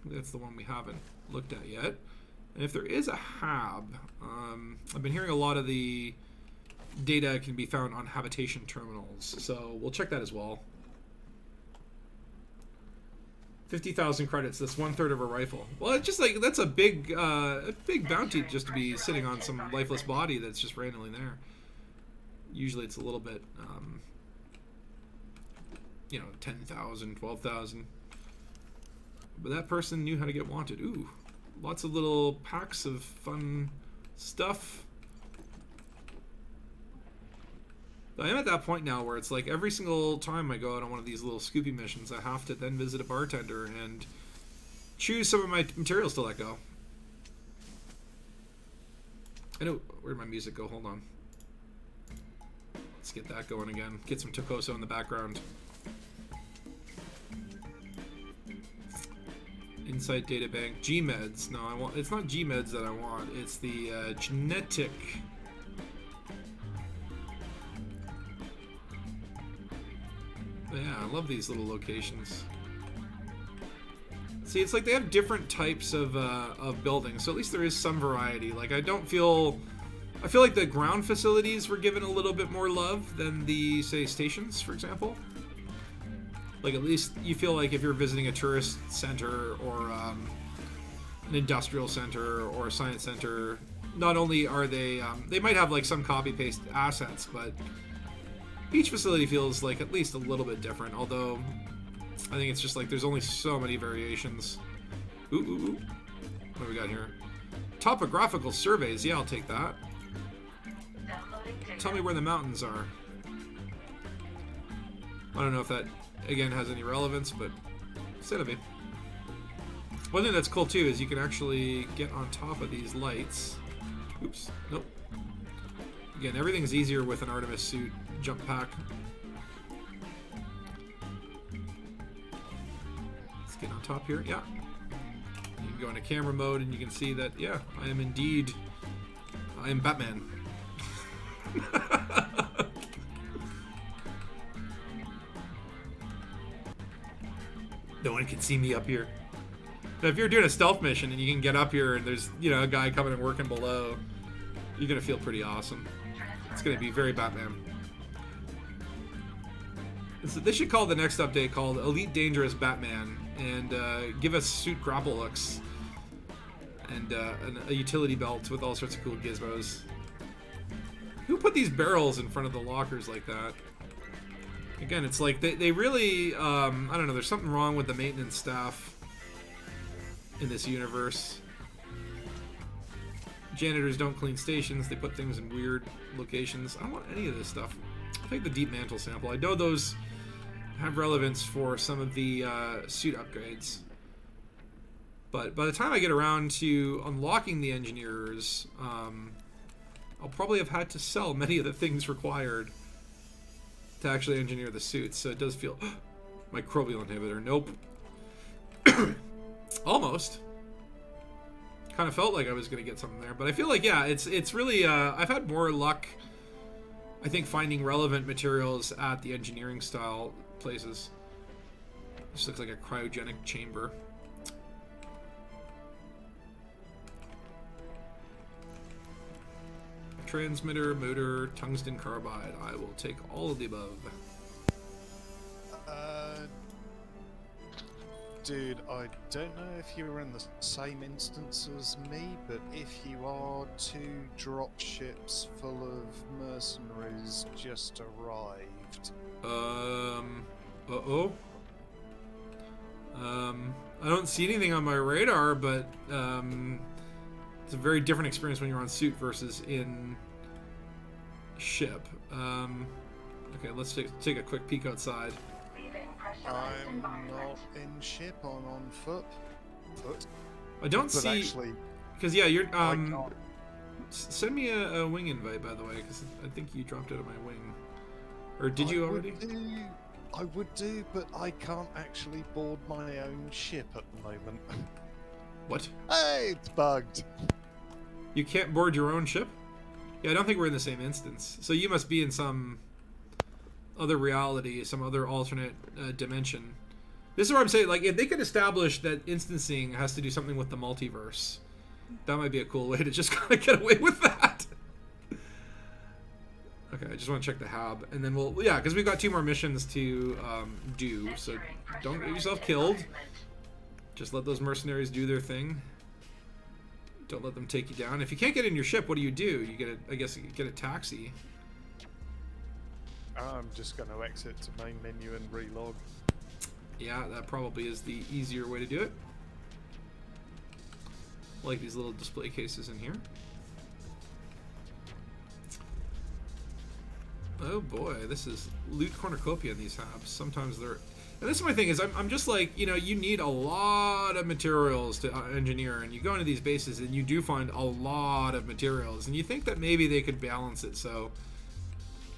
That's the one we haven't looked at yet. And if there is a hab, I've been hearing a lot of the data can be found on habitation terminals, so we'll check that as well. 50,000 credits, that's 1/3 of a rifle. Well, it's just like, that's a big bounty just to be sitting on some lifeless body that's just randomly there. Usually it's a little bit, 10,000, 12,000. But that person knew how to get wanted. Ooh. Lots of little packs of fun stuff. I am at that point now where it's like every single time I go out on one of these little Scoopy missions, I have to then visit a bartender and choose some of my materials to let go. I know, where'd my music go? Hold on. Let's get that going again. Get some Tokoso in the background. Insight data bank. G-meds. No, I want. It's not G-meds that I want. It's the genetic. But yeah, I love these little locations. See, it's like they have different types of buildings, so at least there is some variety. Like I feel like the ground facilities were given a little bit more love than the, say, stations, for example. Like, at least you feel like if you're visiting a tourist center or an industrial center or a science center, not only are they might have like some copy-paste assets, but each facility feels like at least a little bit different, although I think it's just like there's only so many variations. Ooh. What do we got here? Topographical surveys. Yeah, I'll take that. Tell me where the mountains are. I don't know if that, again, has any relevance, but c'est la vie. One thing that's cool, too, is you can actually get on top of these lights. Oops. Nope. Again, everything's easier with an Artemis suit jump pack. Let's get on top here. Yeah. You can go into camera mode, and you can see that, yeah, I am Batman. No one can see me up here. But if you're doing a stealth mission and you can get up here and there's, a guy coming and working below, you're going to feel pretty awesome. It's going to be very Batman. So they should call the next update called Elite Dangerous Batman and give us suit grapple hooks and a utility belt with all sorts of cool gizmos. Who put these barrels in front of the lockers like that? Again, it's like they really, I don't know, there's something wrong with the maintenance staff in this universe. Janitors don't clean stations. They put things in weird locations. I don't want any of this stuff. I'll take the deep mantle sample. I know those have relevance for some of the suit upgrades. But by the time I get around to unlocking the engineers, I'll probably have had to sell many of the things required to actually engineer the suits. So it does feel... Microbial inhibitor. Nope. Almost. Kind of felt like I was going to get something there. But I feel like, yeah, it's really... I've had more luck, I think, finding relevant materials at the engineering style places. This looks like a cryogenic chamber. Transmitter, motor, tungsten carbide. I will take all of the above. Dude, I don't know if you were in the same instance as me, but if you are, 2 drop ships full of mercenaries just arrived. Uh-oh. I don't see anything on my radar, but, it's a very different experience when you're on suit versus in ship. Okay, let's take a quick peek outside. I'm not in ship, I'm on foot. I don't But see... actually, Because, yeah, you're... I can't. Send me a wing invite, by the way, because I think you dropped out of my wing. Or did you already? I would do, but I can't actually board my own ship at the moment. What? Hey, it's bugged. You can't board your own ship? Yeah, I don't think we're in the same instance. So you must be in some other reality, some other alternate dimension. This is what I'm saying. Like, if they could establish that instancing has to do something with the multiverse, that might be a cool way to just kind of get away with that. Okay, I just want to check the hab, and then we'll... Yeah, because we've got 2 more missions to do, so don't get yourself killed. Just let those mercenaries do their thing. Don't let them take you down. If you can't get in your ship, what do? You get a... I guess you get a taxi. I'm just going to exit to main menu and relog. Yeah, that probably is the easier way to do it. Like these little display cases in here. Oh boy, this is loot cornucopia in these hubs. Sometimes they're... And this is my thing, is I'm just like, you know, you need a lot of materials to engineer, and you go into these bases and you do find a lot of materials, and you think that maybe they could balance it so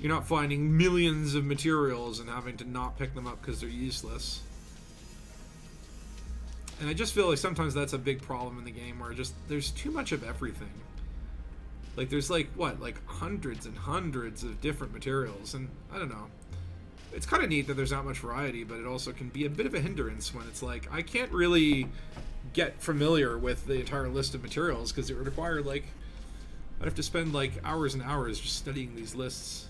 you're not finding millions of materials and having to not pick them up because they're useless. And I just feel like sometimes that's a big problem in the game, where just there's too much of everything. Like there's like, what, like hundreds and hundreds of different materials, and I don't know. It's kind of neat that there's not much variety, but it also can be a bit of a hindrance when it's like, I can't really get familiar with the entire list of materials because it would require, like, I'd have to spend like hours and hours just studying these lists.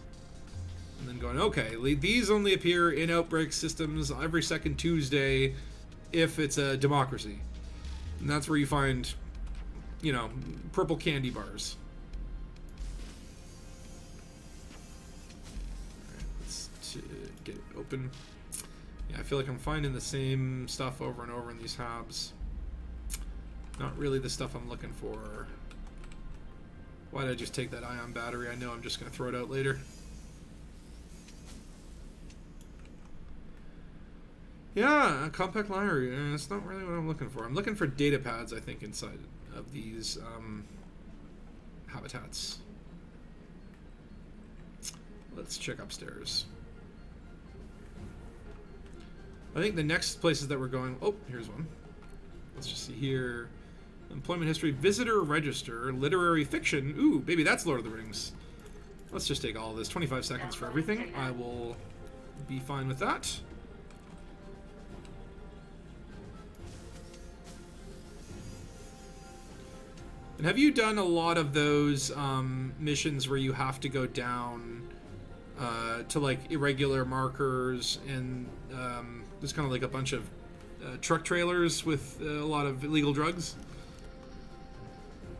And then going, okay, these only appear in outbreak systems every second Tuesday if it's a democracy. And that's where you find, you know, purple candy bars. Alright, let's get it open. Yeah, I feel like I'm finding the same stuff over and over in these hubs. Not really the stuff I'm looking for. Why did I just take that ion battery? I know I'm just going to throw it out later. Yeah, a compact library. That's not really what I'm looking for. I'm looking for data pads, I think, inside of these habitats. Let's check upstairs. I think the next places that we're going... Oh, here's one. Let's just see here. Employment history, visitor register, literary fiction. Ooh, baby, that's Lord of the Rings. Let's just take all of this. 25 seconds for everything. I will be fine with that. And have you done a lot of those missions where you have to go down to like irregular markers, and there's kind of like a bunch of truck trailers with a lot of illegal drugs?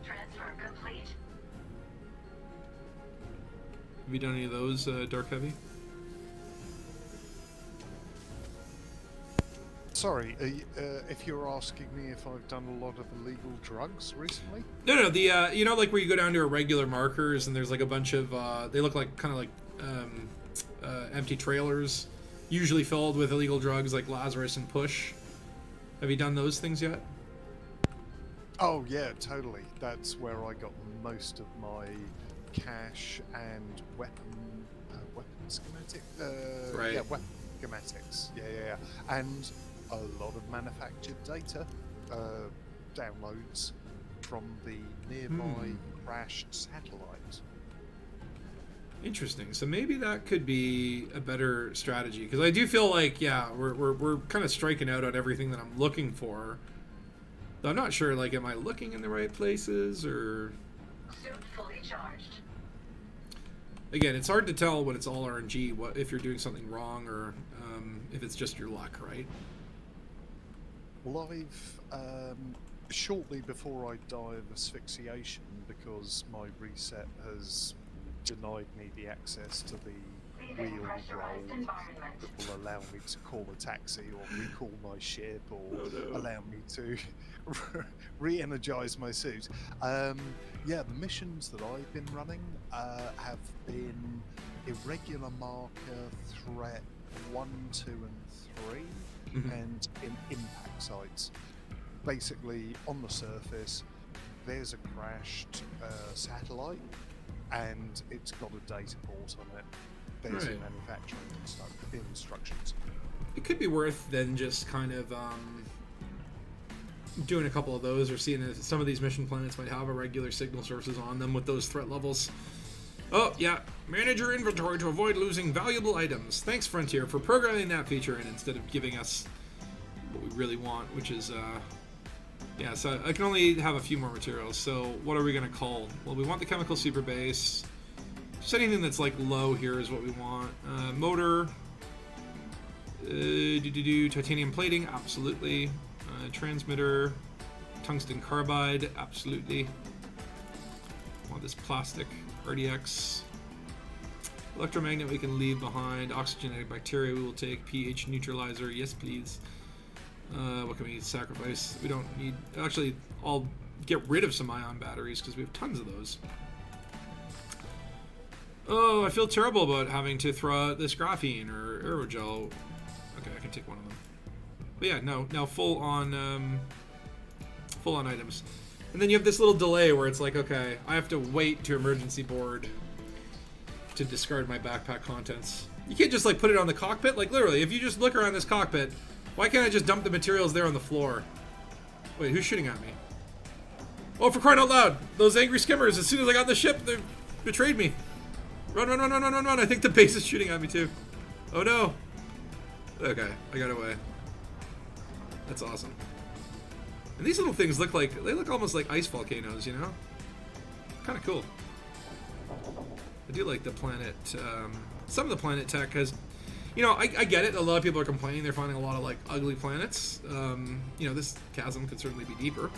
Transfer complete. Have you done any of those, Dark Heavy? Sorry, if you're asking me if I've done a lot of illegal drugs recently? No, the you know, like where you go down to irregular markers and there's like a bunch of they look like kind of like empty trailers, usually filled with illegal drugs like Lazarus and Push. Have you done those things yet? Oh yeah, totally. That's where I got most of my cash and weapon schematic. Right. Yeah, weapon schematics. Yeah. And a lot of manufactured data downloads from the nearby crashed satellite. Interesting. So maybe that could be a better strategy, because I do feel like, yeah, we're kind of striking out on everything that I'm looking for. Though I'm not sure, like, am I looking in the right places, or... Suit fully charged. Again, it's hard to tell when it's all RNG, what if you're doing something wrong, or if it's just your luck, right? Well, I've shortly before I die of asphyxiation, because my reset has denied me the access to the wheel roll that will allow me to call a taxi or recall my ship or allow me to re-energize my suit. Yeah, the missions that I've been running have been irregular marker, threat 1, 2 and 3, and in impact sites. Basically, on the surface, there's a crashed satellite, and it's got a data port on it. There's Right. manufacturing instructions. It could be worth then just kind of doing a couple of those, or seeing if some of these mission planets might have irregular signal sources on them with those threat levels. Oh, yeah. Manage your inventory to avoid losing valuable items. Thanks, Frontier, for programming that feature in instead of giving us what we really want, which is, yeah, so I can only have a few more materials. So what are we going to call? Well, we want the chemical super base. Just anything that's, like, low here is what we want. Motor. Titanium plating, absolutely. Transmitter. Tungsten carbide, absolutely. Want this plastic. RDX. Electromagnet we can leave behind. Oxygenetic bacteria we will take. pH neutralizer, yes please. What can we sacrifice? We don't need... Actually, I'll get rid of some ion batteries because we have tons of those. Oh, I feel terrible about having to throw out this graphene or aerogel. Okay, I can take one of them. But yeah, no, now full on items. And then you have this little delay where it's like, okay, I have to wait to emergency board to discard my backpack contents. You can't just like put it on the cockpit. Like literally, if you just look around this cockpit, why can't I just dump the materials there on the floor? Wait, who's shooting at me? Oh, for crying out loud! Those angry skimmers, as soon as I got in the ship, they betrayed me. Run, run, run, run, run, run, run. I think the base is shooting at me too. Oh no. Okay, I got away. That's awesome. And these little things look like, they look almost like ice volcanoes, you know? Kind of cool. I do like the planet, some of the planet tech has, you know, I get it. A lot of people are complaining they're finding a lot of like ugly planets. You know, this chasm could certainly be deeper.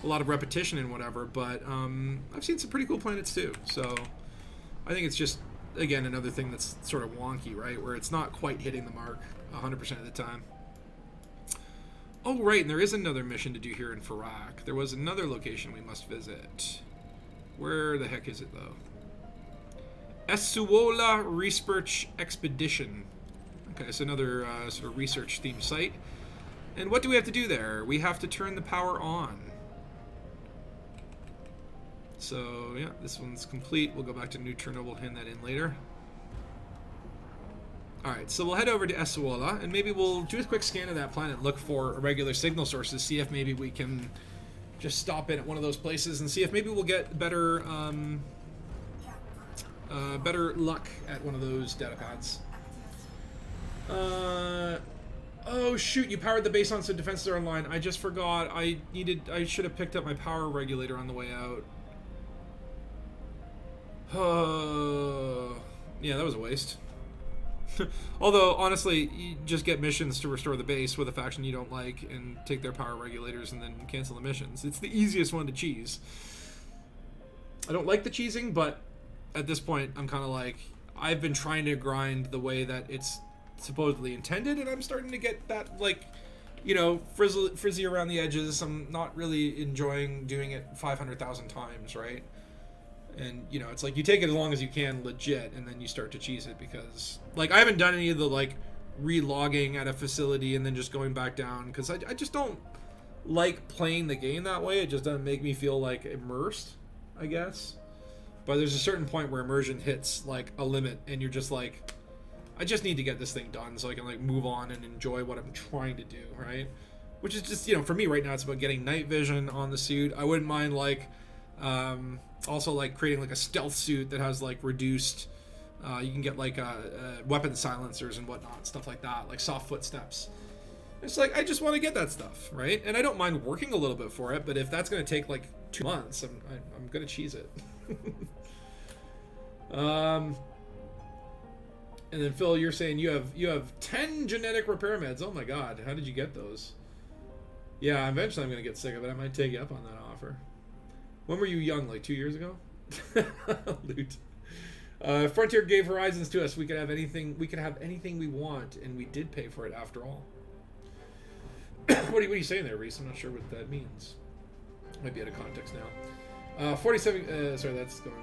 A lot of repetition and whatever, but I've seen some pretty cool planets too. So I think it's just, again, another thing that's sort of wonky, right? Where it's not quite hitting the mark 100% of the time. Oh, right, and there is another mission to do here in Farak. There was another location we must visit. Where the heck is it, though? Esuola Research Expedition. Okay, so another sort of research-themed site. And what do we have to do there? We have to turn the power on. So, yeah, this one's complete. We'll go back to Neutron. We'll hand that in later. Alright, so we'll head over to Esuola, and maybe we'll do a quick scan of that planet, look for irregular signal sources, see if maybe we can just stop in at one of those places, and see if maybe we'll get better, better luck at one of those data pads. Oh shoot, you powered the base on so defenses are online. I just forgot. I should have picked up my power regulator on the way out. Yeah, that was a waste. Although, honestly, you just get missions to restore the base with a faction you don't like and take their power regulators and then cancel the missions. It's the easiest one to cheese. I don't like the cheesing, but at this point, I'm kind of like, I've been trying to grind the way that it's supposedly intended, and I'm starting to get that, like, you know, frizzy around the edges. I'm not really enjoying doing it 500,000 times, right? And, you know, it's like you take it as long as you can legit, and then you start to cheese it because, like, I haven't done any of the, like, re-logging at a facility and then just going back down because I just don't like playing the game that way. It just doesn't make me feel, like, immersed, I guess. But there's a certain point where immersion hits, like, a limit, and you're just like, I just need to get this thing done so I can, like, move on and enjoy what I'm trying to do, right? Which is just, you know, for me right now, it's about getting night vision on the suit. I wouldn't mind, like, also, like, creating, like, a stealth suit that has, like, reduced, you can get, like, weapon silencers and whatnot, stuff like that, like soft footsteps. It's like, I just want to get that stuff, right? And I don't mind working a little bit for it, but if that's going to take, like, 2 months, I'm going to cheese it. And then Phil, you're saying you have 10 genetic repair meds. Oh my god, how did you get those? Yeah, eventually I'm gonna get sick of it. I might take you up on that offer. When were you young? Like 2 years ago? Loot. Frontier gave Horizons to us. We could have anything. We could have anything we want, and we did pay for it after all. What are you saying there, Reese? I'm not sure what that means. Might be out of context now. 47. Sorry, that's going.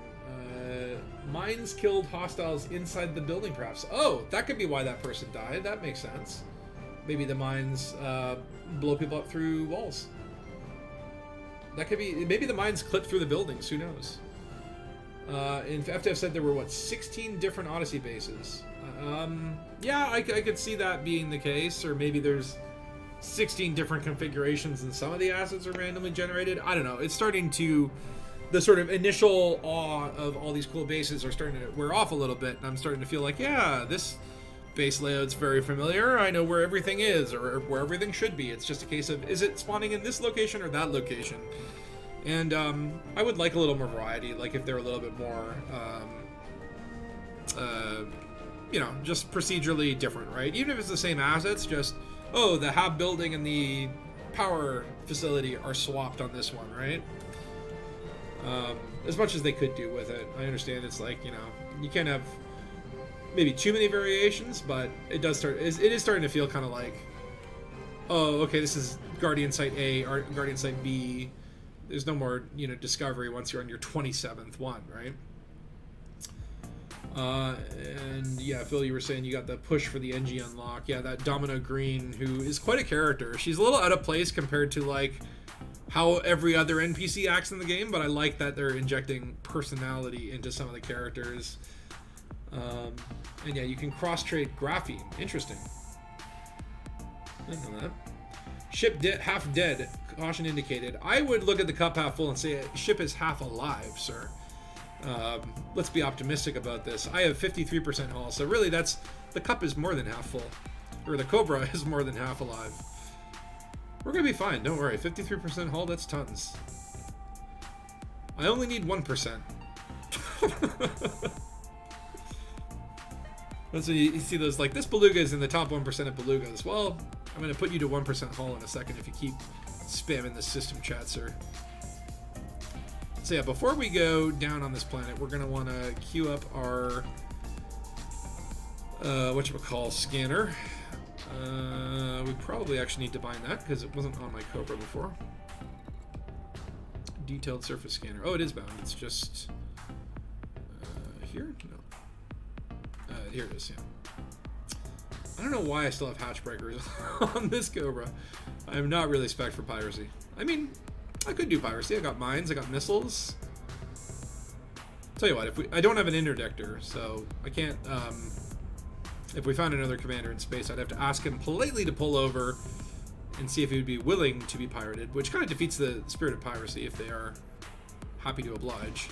Mines killed hostiles inside the building, perhaps. Oh, that could be why that person died. That makes sense. Maybe the mines blow people up through walls. That could be. Maybe the mines clip through the buildings. Who knows? And FTF said there were, what, 16 different Odyssey bases. Yeah, I could see that being the case. Or maybe there's 16 different configurations and some of the assets are randomly generated. I don't know. It's starting to... The sort of initial awe of all these cool bases are starting to wear off a little bit. And I'm starting to feel like, yeah, this base layout's very familiar. I know where everything is or where everything should be. It's just a case of, is it spawning in this location or that location? And I would like a little more variety, like if they're a little bit more, you know, just procedurally different, right? Even if it's the same assets, just, oh, the hab building and the power facility are swapped on this one, right? As much as they could do with it. I understand it's like, you know, you can't have maybe too many variations, but it does start, it is starting to feel kind of like, oh, okay, this is Guardian Site A or Guardian Site B. There's no more, you know, discovery once you're on your 27th one, right? And yeah, Phil, you were saying you got the push for the NG unlock. Yeah, that Domino Green, who is quite a character. She's a little out of place compared to, like, how every other NPC acts in the game, but I like that they're injecting personality into some of the characters. And yeah, you can cross-trade graphene. Interesting. I didn't know that. Ship half dead. Caution indicated. I would look at the cup half full and say ship is half alive, sir. Let's be optimistic about this. I have 53% hull, so really that's... The cup is more than half full. Or the Cobra is more than half alive. We're gonna be fine, don't worry. 53% hull, that's tons. I only need 1%. And so you see those, like, this Beluga is in the top 1% of Belugas. Well, I'm gonna put you to 1% hull in a second if you keep spamming the system chat, sir. So yeah, before we go down on this planet, we're gonna wanna queue up our whatchamacall scanner. We probably actually need to bind that because it wasn't on my Cobra before. Detailed surface scanner. Oh, it is bound. It's just here? No. Here it is, yeah. I don't know why I still have hatch breakers on this Cobra. I'm not really spec'd for piracy. I mean, I could do piracy. I got mines, I got missiles. Tell you what, I don't have an interdictor, so I can't, if we found another commander in space, I'd have to ask him politely to pull over and see if he would be willing to be pirated, which kind of defeats the spirit of piracy if they are happy to oblige.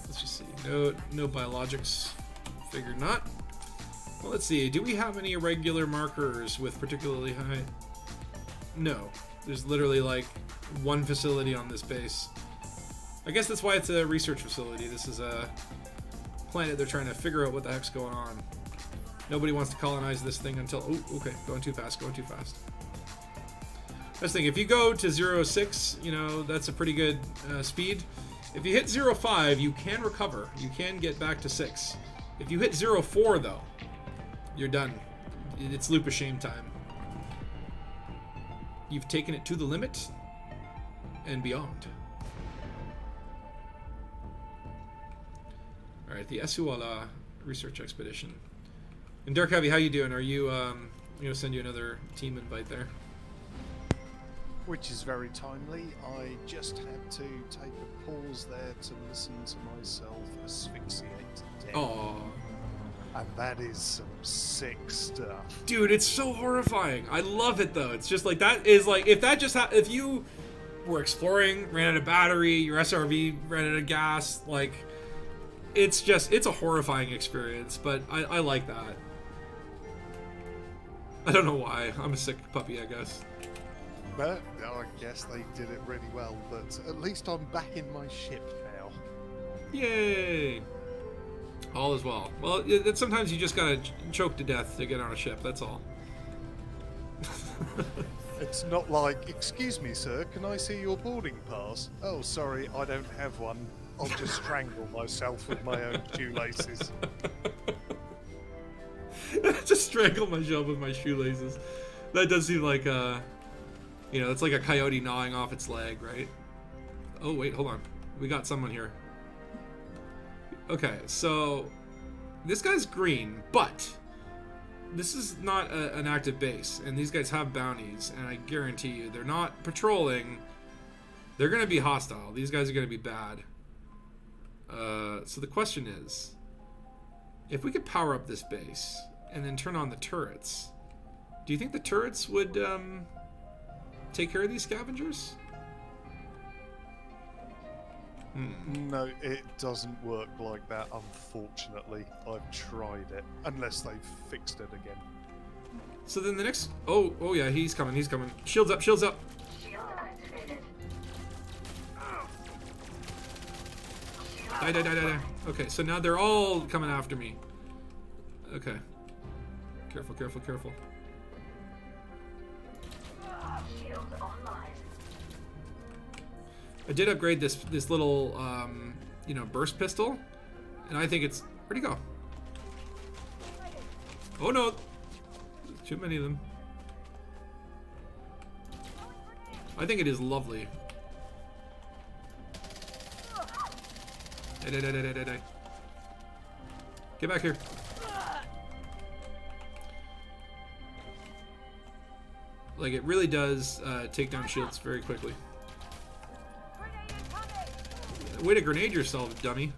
Let's just see. No biologics. Figured not. Well, let's see. Do we have any irregular markers with particularly high? No. There's literally like one facility on this base. I guess that's why it's a research facility. This is a planet they're trying to figure out what the heck's going on. Nobody wants to colonize this thing until... Oh, okay. Going too fast. Going too fast. That's the thing. If you go to 0.6, you know, that's a pretty good speed. If you hit 0.5, you can recover. You can get back to 6. If you hit 0-4 though, you're done. It's loop of shame time. You've taken it to the limit and beyond. All right, the Esuala research expedition. And Dark Heavy, how you doing? Are you gonna send you another team invite there? Which is very timely. I just had to take a pause there to listen to myself asphyxiate to death. Oh, And that is some sick stuff. dude, it's so horrifying. I love it though. It's just like that is like if that just if you were exploring, ran out of battery, your SRV ran out of gas, like it's a horrifying experience. But I like that. I don't know why. I'm a sick puppy, I guess. But I guess they did it really well. But at least I'm back in my ship now. Yay! All is well. Well, sometimes you just gotta choke to death to get on a ship. That's all. It's not like, excuse me, sir, can I see your boarding pass? Oh, sorry, I don't have one. I'll just strangle myself with my own shoelaces. Just strangle myself with my shoelaces. That does seem like it's like a coyote gnawing off its leg, right? Oh wait, hold on. We got someone here. Okay, so this guy's green, but this is not an active base, and these guys have bounties, and I guarantee you they're not patrolling. They're gonna be hostile. These guys are gonna be bad. So the question is, if we could power up this base and then turn on the turrets, do you think the turrets would take care of these scavengers? No, it doesn't work like that, unfortunately. I've tried it. Unless they've fixed it again. So then the next... Oh yeah, he's coming, he's coming. Shields up, shields up. Shield activated. Die. Okay, so now they're all coming after me. Okay. Careful. Shield online. I did upgrade this little, burst pistol, and I think it's... Where'd he go? Oh no! There's too many of them. I think it is lovely. Die. Get back here. Like, it really does take down shields very quickly. Way to grenade yourself, dummy.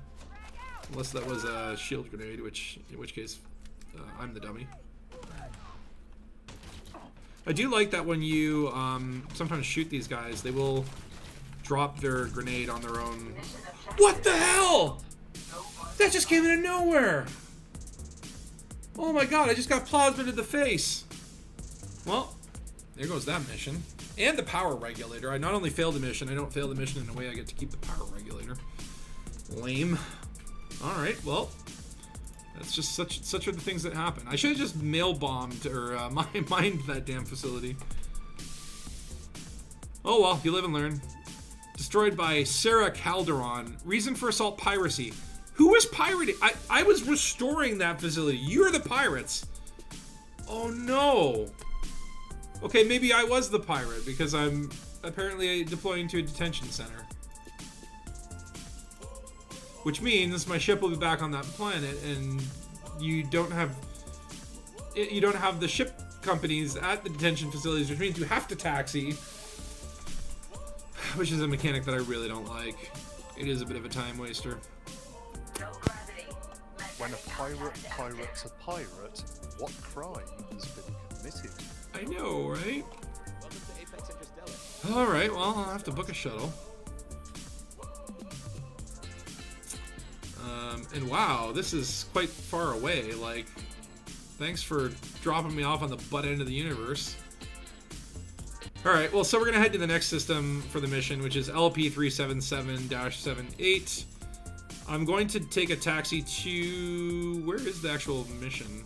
Unless that was a shield grenade, in which case I'm the dummy. I do like that when you sometimes shoot these guys, they will drop their grenade on their own. What the hell? That just came out of nowhere. Oh my god, I just got plasma to the face. Well, there goes that mission. And the power regulator. I not only failed the mission, I don't fail the mission in a way I get to keep the power regulator. Lame. Alright, well. That's just such are the things that happen. I should have just mail bombed or mined that damn facility. Oh well, you live and learn. Destroyed by Sarah Calderon. Reason for assault: piracy. Who was pirating? I was restoring that facility. You're the pirates. Oh no. Okay, maybe I was the pirate because I'm apparently deploying to a detention center. Which means my ship will be back on that planet, and you don't have the ship companies at the detention facilities, which means you have to taxi. Which is a mechanic that I really don't like. It is a bit of a time waster. No gravity. When a pirate pirates a pirate, what crime has been committed? I know, right? Welcome to Apex Interstellar. Alright, well, I'll have to book a shuttle. And wow, this is quite far away. Like, thanks for dropping me off on the butt end of the universe. Alright, well, so we're going to head to the next system for the mission, which is LP377-78. I'm going to take a taxi to... Where is the actual mission?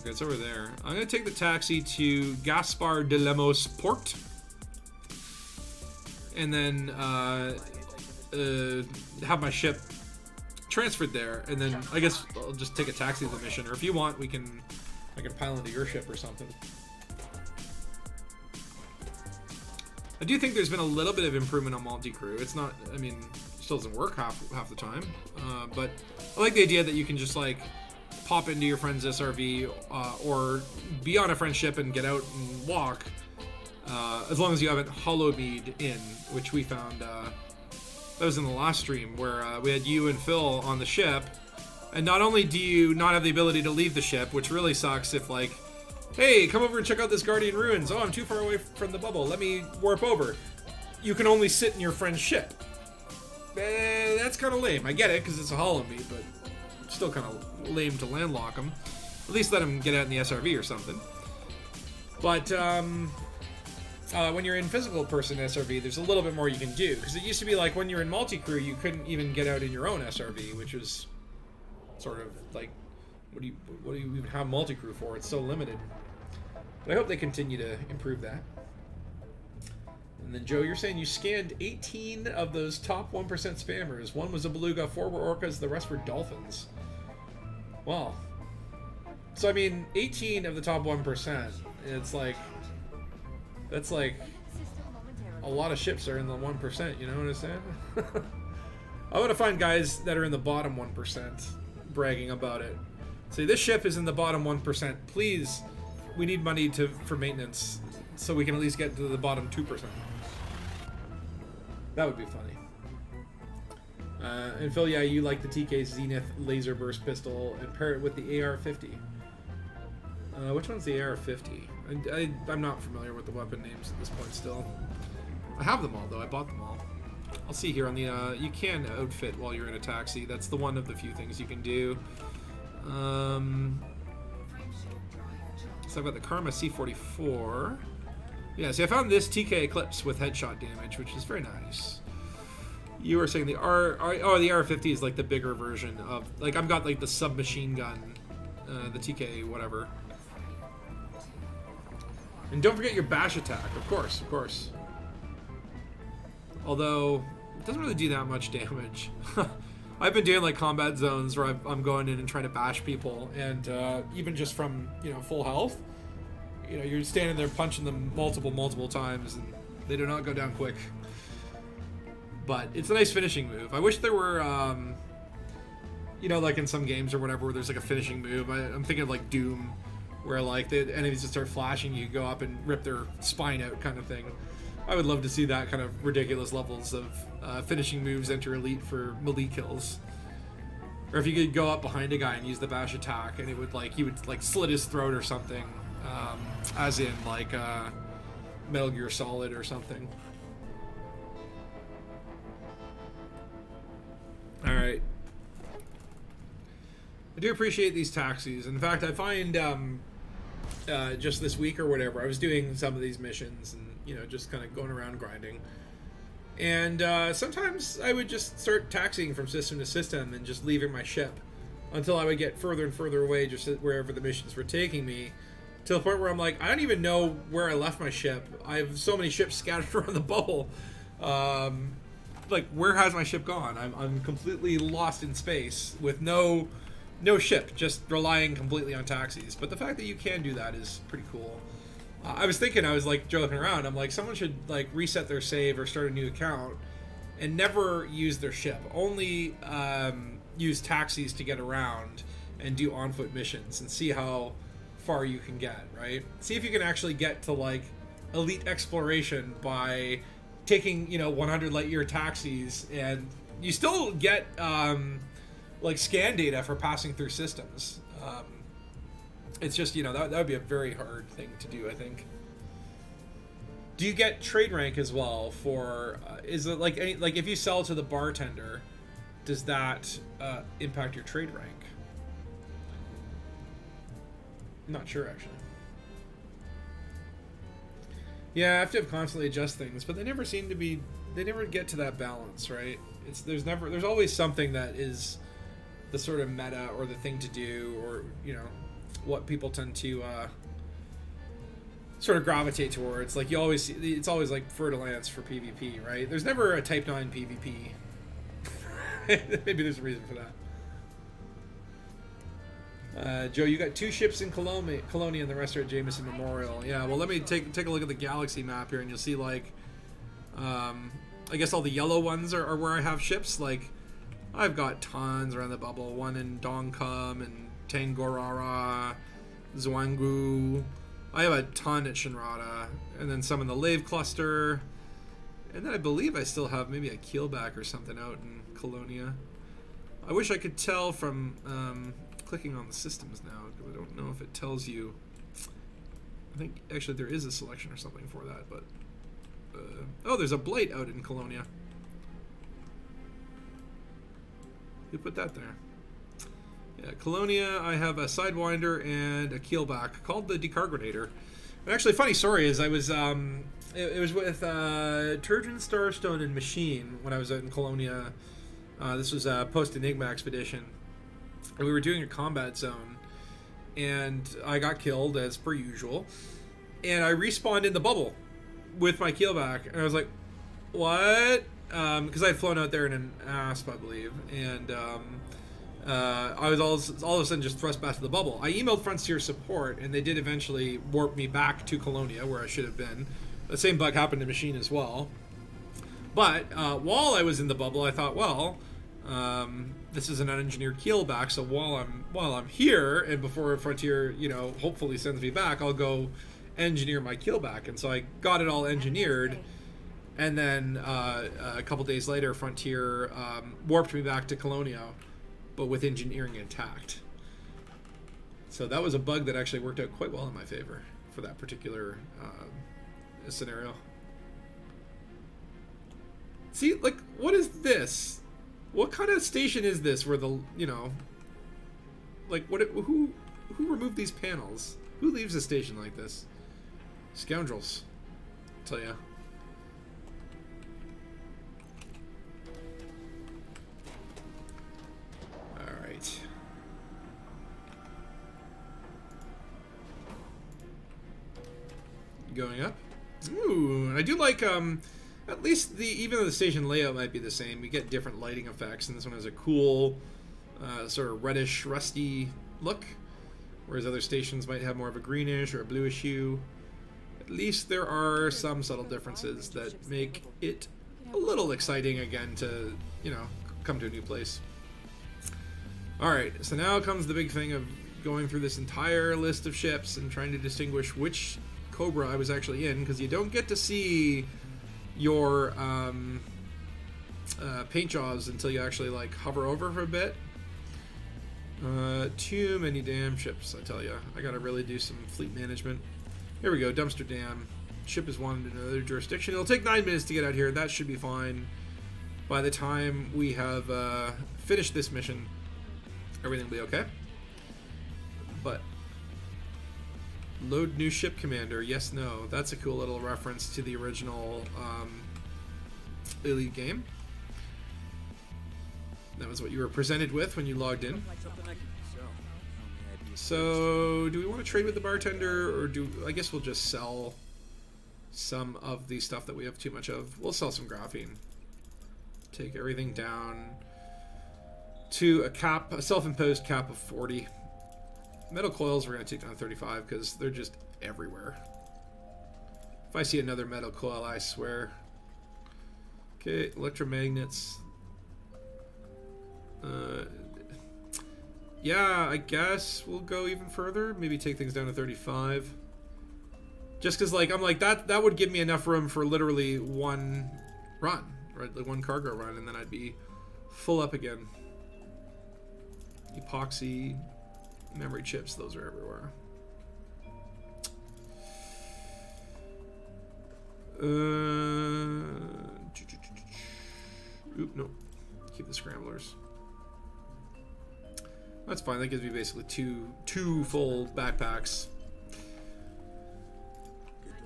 Okay, it's over there. I'm going to take the taxi to Gaspar de Lemos Port. And then have my ship transferred there, and then I guess I'll just take a taxi to the mission, or if you want, I can pile into your ship or something. I do think there's been a little bit of improvement on multi-crew. It's not, I mean, it still doesn't work half the time, but I like the idea that you can just like pop into your friend's SRV or be on a friend's ship and get out and walk, as long as you haven't hollow-me'd in, which we found, that was in the last stream, where we had you and Phil on the ship, and not only do you not have the ability to leave the ship, which really sucks if like, hey, come over and check out this Guardian Ruins. Oh, I'm too far away from the bubble. Let me warp over. You can only sit in your friend's ship. That's kind of lame. I get it, because it's a hollow meat, but still kind of lame to landlock them. At least let them get out in the SRV or something. But when you're in physical person SRV, there's a little bit more you can do. Because it used to be like when you're in multi-crew, you couldn't even get out in your own SRV, which was sort of like, what do you even have multi-crew for? It's so limited. But I hope they continue to improve that. And then Joe, you're saying you scanned 18 of those top 1% spammers. One was a beluga, 4 were orcas, the rest were dolphins. Wow. So I mean, 18 of the top 1%. It's like, that's like a lot of ships are in the 1%. You know what I'm saying? I want to find guys that are in the bottom 1% bragging about it. Say, this ship is in the bottom 1%. Please, we need money for maintenance so we can at least get to the bottom 2%. That would be funny. And Phil, yeah, you like the TK Zenith laser burst pistol and pair it with the AR-50. Which one's the AR-50? I'm not familiar with the weapon names at this point still. I have them all, though. I bought them all. I'll see here on the... you can outfit while you're in a taxi. That's the one of the few things you can do. So I've got the Karma C44. Yeah, see, I found this TK Eclipse with headshot damage, which is very nice. You were saying the the R50 is like the bigger version of, like, I've got like the submachine gun, the TK whatever. And don't forget your bash attack, of course. Although it doesn't really do that much damage. I've been doing like combat zones where I'm going in and trying to bash people, and even just from, you know, full health, you know, you're standing there punching them multiple times, and they do not go down quick. But it's a nice finishing move. I wish there were, you know, like in some games or whatever, where there's like a finishing move. I'm thinking of like Doom, where like the enemies just start flashing, you go up and rip their spine out, kind of thing. I would love to see that kind of ridiculous levels of finishing moves enter Elite for melee kills. Or if you could go up behind a guy and use the bash attack, and it would like, he would like slit his throat or something, as in like Metal Gear Solid or something. All right. I do appreciate these taxis. In fact, I find just this week or whatever, I was doing some of these missions and, you know, just kind of going around grinding. And sometimes I would just start taxiing from system to system and just leaving my ship until I would get further and further away, just wherever the missions were taking me, to the point where I'm like, I don't even know where I left my ship. I have so many ships scattered around the bubble. Like, where has my ship gone? I'm completely lost in space with no ship, just relying completely on taxis. But the fact that you can do that is pretty cool. I was like joking around, I'm like, someone should like reset their save or start a new account and never use their ship. Only use taxis to get around and do on-foot missions and see how far you can get, right? See if you can actually get to like elite exploration by taking, you know, 100 light year taxis, and you still get like scan data for passing through systems. It's just, you know, that would be a very hard thing to do, I think. Do you get trade rank as well for, is it like any, like if you sell to the bartender, does that impact your trade rank? I'm not sure, actually. Yeah, I have to constantly adjust things, but they never seem to be, they never get to that balance, right? There's always something that is the sort of meta or the thing to do, or, you know, what people tend to sort of gravitate towards. Like, you always see, it's always like Fer-de-Lance for PvP, right? There's never a Type 9 PvP. Maybe there's a reason for that. Joe, you got 2 ships in Colonia and the rest are at Jameson Memorial. Yeah, well, let me take a look at the galaxy map here, and you'll see, like, I guess all the yellow ones are where I have ships. Like, I've got tons around the bubble. One in Dongkum and Tangorara, Zhuanggu. I have a ton at Shinrada, and then some in the Lave cluster. And then I believe I still have maybe a keelback or something out in Colonia. I wish I could tell from clicking on the systems now. I don't know if it tells you. I think actually there is a selection or something for that, but oh, there's a Blight out in Colonia. Who put that there? Yeah, Colonia, I have a Sidewinder and a keelback called the Decarbonator. And actually, funny story is I was it was with Turgeon, Starstone, and Machine when I was out in Colonia. This was a post-Enigma expedition. And we were doing a combat zone. And I got killed, as per usual. And I respawned in the bubble with my keelback. And I was like, what? Because I had flown out there in an ASP, I believe. And I was all of a sudden just thrust back to the bubble. I emailed Frontier support, and they did eventually warp me back to Colonia, where I should have been. The same bug happened to Machine as well. But while I was in the bubble, I thought, well, this is an unengineered keelback, so while I'm here, and before Frontier, hopefully sends me back, I'll go engineer my keelback. And so I got it all engineered, and then a couple days later, Frontier warped me back to Colonia, but with engineering intact. So that was a bug that actually worked out quite well in my favor for that particular scenario. See, like, what is this? What kind of station is this where the, like, who removed these panels? Who leaves a station like this? Scoundrels, I'll tell ya. Alright. Going up. Ooh, and I do like, at least even though the station layout might be the same, we get different lighting effects, and this one has a cool, sort of reddish, rusty look, whereas other stations might have more of a greenish or a bluish hue. At least there are some subtle differences that make it a little exciting again to, come to a new place. Alright, so now comes the big thing of going through this entire list of ships and trying to distinguish which Cobra I was actually in, because you don't get to see your paint jobs until you actually like hover over for a bit. Too many damn ships, I tell you. I gotta really do some fleet management. Here we go, Dumpster Dam. Ship is wanted in another jurisdiction. It'll take 9 minutes to get out here. That should be fine. By the time we have finished this mission, everything will be okay. But load new ship commander, yes, no. That's a cool little reference to the original Elite game. That was what you were presented with when you logged in. So, do we want to trade with the bartender, or I guess we'll just sell some of the stuff that we have too much of. We'll sell some graphene. Take everything down to a self-imposed cap of 40. Metal coils we're going to take down to 35 because they're just everywhere. If I see another metal coil, I swear. Okay, electromagnets. Yeah, I guess we'll go even further. Maybe take things down to 35. Just because, like, I'm like, that would give me enough room for literally one run, right? Like one cargo run, and then I'd be full up again. Epoxy, memory chips, those are everywhere. Oop, no. Keep the scramblers. That's fine. That gives me basically two full backpacks.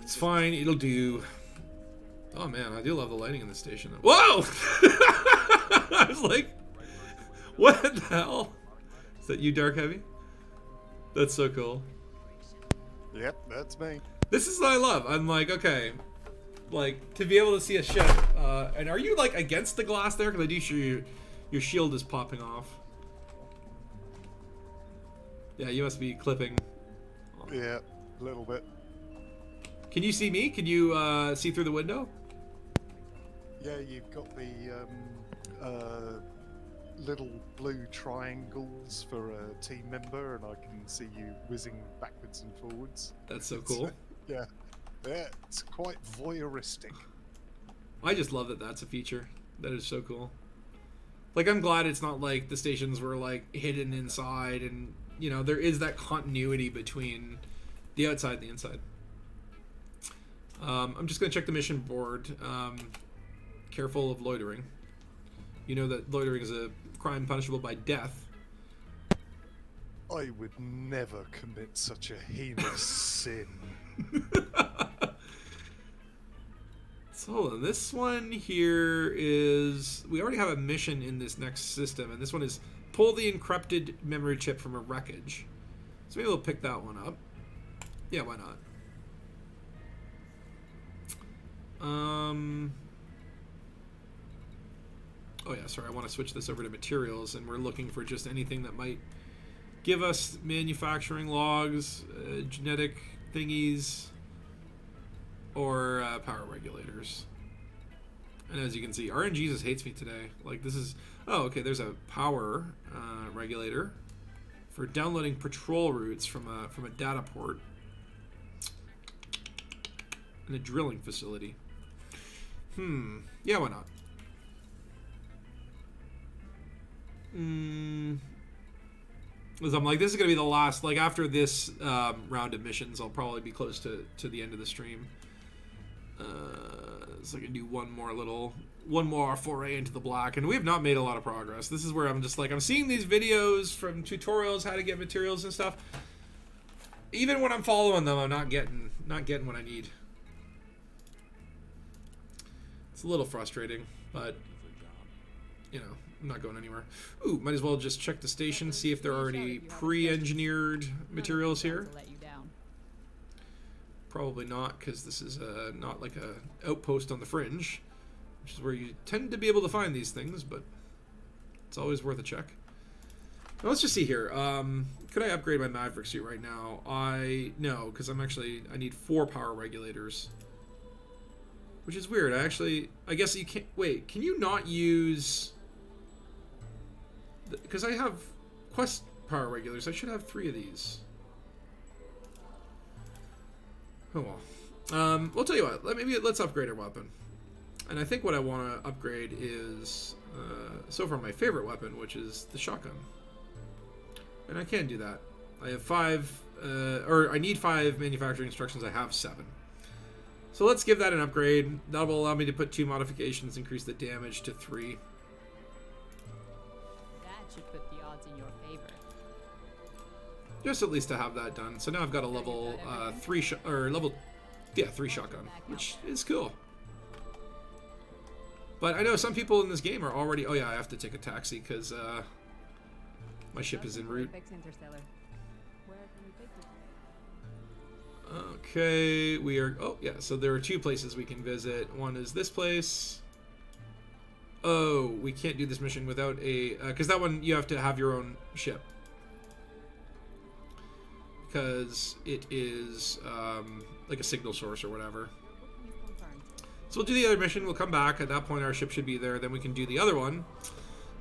It's fine. It'll do. Oh man, I do love the lighting in the station. Whoa! I was like, what the hell? Is that you, Dark Heavy? That's so cool. Yep, that's me. This is what I love. I'm like, okay, like to be able to see a ship. And are you like against the glass there? Because I do see your shield is popping off. Yeah, you must be clipping. Yeah, a little bit. Can you see me? Can you see through the window? Yeah, you've got the little blue triangles for a team member, and I can see you whizzing backwards and forwards. That's so cool. Yeah, it's quite voyeuristic. I just love that that's a feature. That is so cool. Like, I'm glad it's not like the stations were like hidden inside, and you know, there is that continuity between the outside and the inside. I'm just gonna check the mission board. Careful of loitering. You know that loitering is a crime punishable by death. I would never commit such a heinous sin. So hold on, this one here is... We already have a mission in this next system, and this one is pull the encrypted memory chip from a wreckage. So maybe we'll pick that one up. Yeah, why not? Oh yeah, sorry, I want to switch this over to materials, and we're looking for just anything that might give us manufacturing logs, genetic thingies, or power regulators. And as you can see, RNG just hates me today. Like, this is... Oh, okay, there's a power regulator for downloading patrol routes from a data port and a drilling facility. Yeah, why not? Because I'm like, this is going to be the last... Like, after this round of missions, I'll probably be close to the end of the stream. So I can do one more foray into the black, and we have not made a lot of progress. This is where I'm just like, I'm seeing these videos from tutorials, how to get materials and stuff. Even when I'm following them, I'm not getting what I need. It's a little frustrating, but you know, I'm not going anywhere. Ooh, might as well just check the station, see if there are any pre-engineered materials here. Probably not, because this is not like a outpost on the fringe, which is where you tend to be able to find these things, but it's always worth a check. Now let's just see here. Could I upgrade my Maverick suit right now? No, because I need 4 power regulators, which is weird. I guess you can't. Wait, can you not use? Because I have quest power regulators. I should have 3 of these. Oh well. We'll tell you what. Let's upgrade our weapon. And I think what I want to upgrade is so far my favorite weapon, which is the shotgun. And I can do that. I have 5, or I need 5 manufacturing instructions. I have 7. So let's give that an upgrade. That will allow me to put 2 modifications, increase the damage to 3. That should put the odds in your favor. Just at least to have that done. So now I've got a level 3 shotgun, which is cool. But I know some people in this game are already... Oh yeah, I have to take a taxi because my ship is en route. Okay, we are... Oh yeah, so there are 2 places we can visit. One is this place. Oh, we can't do this mission without a... Because that one, you have to have your own ship. Because it is like a signal source or whatever. So we'll do the other mission. We'll come back. At that point, our ship should be there. Then we can do the other one.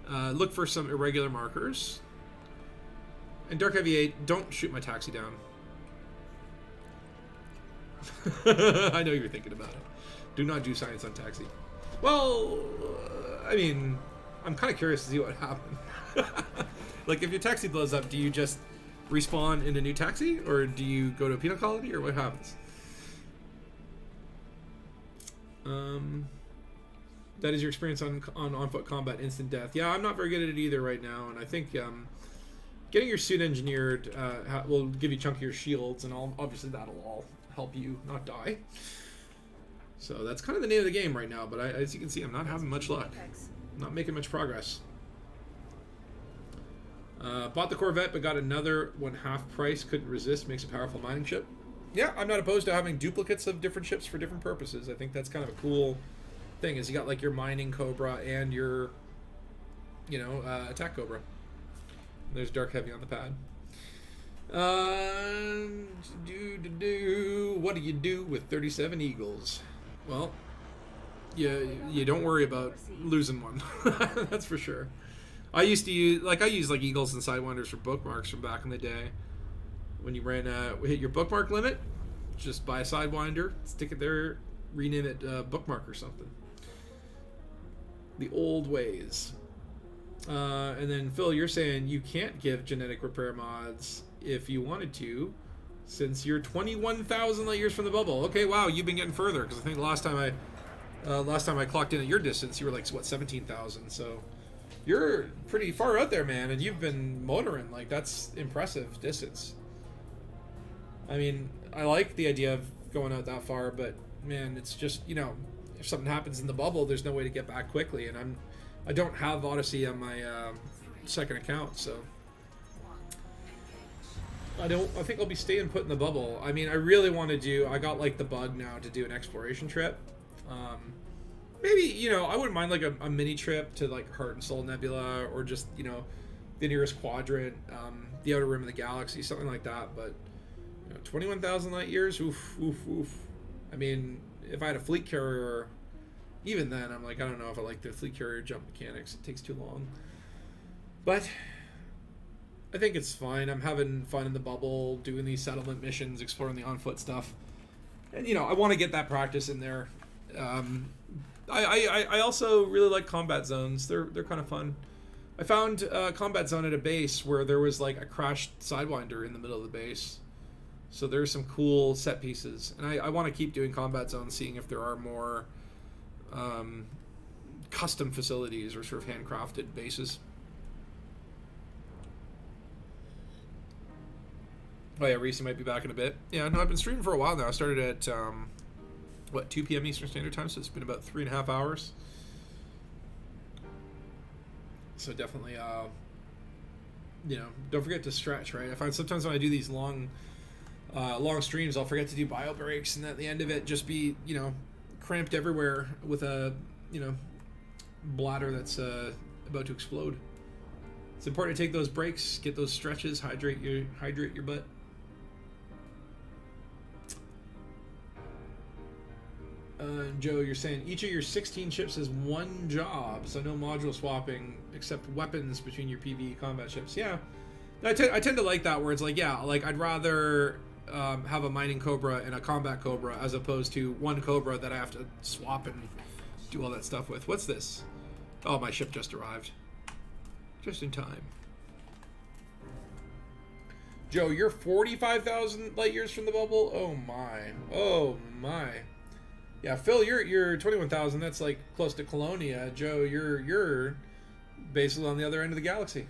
Look for some irregular markers. And Dark Heavy 8, don't shoot my taxi down. I know you're thinking about it. Do not do science on taxi. Well, I mean, I'm kind of curious to see what happened. Like, if your taxi blows up, do you just respawn in a new taxi, or do you go to a penal colony, or what happens? That is your experience on foot combat, instant death. Yeah, I'm not very good at it either right now, and I think getting your suit engineered will give you chunkier shields, and obviously that'll all help you not die. So that's kind of the name of the game right now, but as you can see, I'm not having much luck. Not making much progress. Bought the Corvette, but got another one half price. Couldn't resist. Makes a powerful mining ship. Yeah, I'm not opposed to having duplicates of different ships for different purposes. I think that's kind of a cool thing. Is you got like your mining Cobra and your, attack Cobra. There's Dark Heavy on the pad. What do you do with 37 eagles? Well, you don't worry about losing one. That's for sure. I used to use like eagles and sidewinders for bookmarks from back in the day. When you hit your bookmark limit, just buy a sidewinder, stick it there, rename it bookmark or something. The old ways. And then Phil, you're saying you can't give genetic repair mods if you wanted to, since you're 21,000 light years from the bubble. Okay, wow, you've been getting further, because I think last time I clocked in at your distance, you were like, what, 17,000. So you're pretty far out there, man, and you've been motoring. Like, that's impressive distance. I mean, I like the idea of going out that far, but man, it's just, you know, if something happens in the bubble, there's no way to get back quickly, and I don't have Odyssey on my second account, so I think I'll be staying put in the bubble. I mean, I really want to I got like the bug now to do an exploration trip. Maybe, you know, I wouldn't mind like a mini trip to like Heart and Soul Nebula, or just, you know, the nearest quadrant, the outer rim of the galaxy, something like that. But, you know, 21,000 light years, oof. I mean, if I had a fleet carrier, even then, I'm like, I don't know if I like the fleet carrier jump mechanics. It takes too long. But I think it's fine. I'm having fun in the bubble, doing these settlement missions, exploring the on-foot stuff. And, you know, I want to get that practice in there. I also really like combat zones. They're kind of fun. I found a combat zone at a base where there was like a crashed sidewinder in the middle of the base. So there's some cool set pieces. And I want to keep doing combat zones, seeing if there are more custom facilities or sort of handcrafted bases. Oh yeah, Reese might be back in a bit. Yeah, no, I've been streaming for a while now. I started at 2 p.m. Eastern Standard Time, so it's been about 3.5 hours. So definitely, you know, don't forget to stretch, right? I find sometimes when I do these long streams, I'll forget to do bio breaks, and at the end of it, just be, you know, cramped everywhere with a, you know, bladder that's about to explode. It's important to take those breaks, get those stretches, hydrate your butt. Joe, you're saying each of your 16 ships has one job, so no module swapping except weapons between your PvE combat ships. Yeah, I tend to like that, where it's like, yeah, like I'd rather have a mining Cobra and a combat Cobra as opposed to one Cobra that I have to swap and do all that stuff with. What's this? Oh, my ship just arrived. Just in time. Joe, you're 45,000 light years from the bubble? Oh my. Oh my. Yeah, Phil, you're 21,000. That's like close to Colonia. Joe, you're basically on the other end of the galaxy.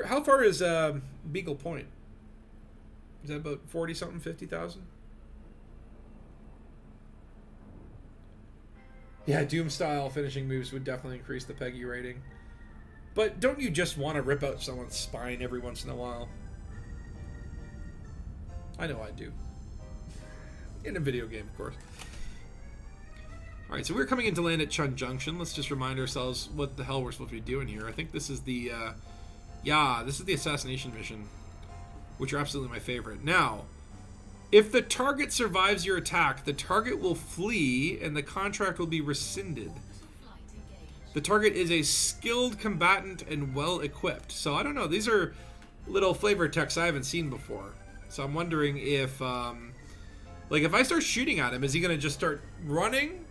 How far is Beagle Point? Is that about 40 something, 50,000? Yeah, Doom style finishing moves would definitely increase the Peggy rating. But don't you just want to rip out someone's spine every once in a while? I know I do. In a video game, of course. Alright, so we're coming into land at Chun Junction. Let's just remind ourselves what the hell we're supposed to be doing here. I think this is the, this is the assassination mission, which are absolutely my favorite. Now, if the target survives your attack, the target will flee and the contract will be rescinded. The target is a skilled combatant and well-equipped. So, I don't know. These are little flavor text I haven't seen before. So, I'm wondering if, like, if I start shooting at him, is he going to just start running?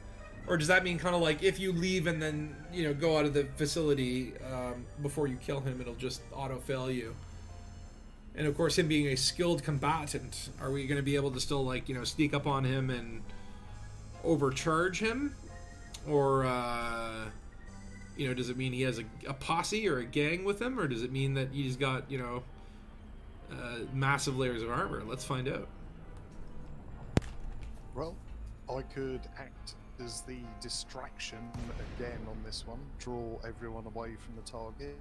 Or does that mean kind of like if you leave and then, you know, go out of the facility before you kill him, it'll just auto-fail you? And, of course, him being a skilled combatant, are we going to be able to still, like, you know, sneak up on him and overcharge him? Or, you know, does it mean he has a posse or a gang with him? Or does it mean that he's got, you know, massive layers of armor? Let's find out. Well, I could act as the distraction again on this one, draw everyone away from the target.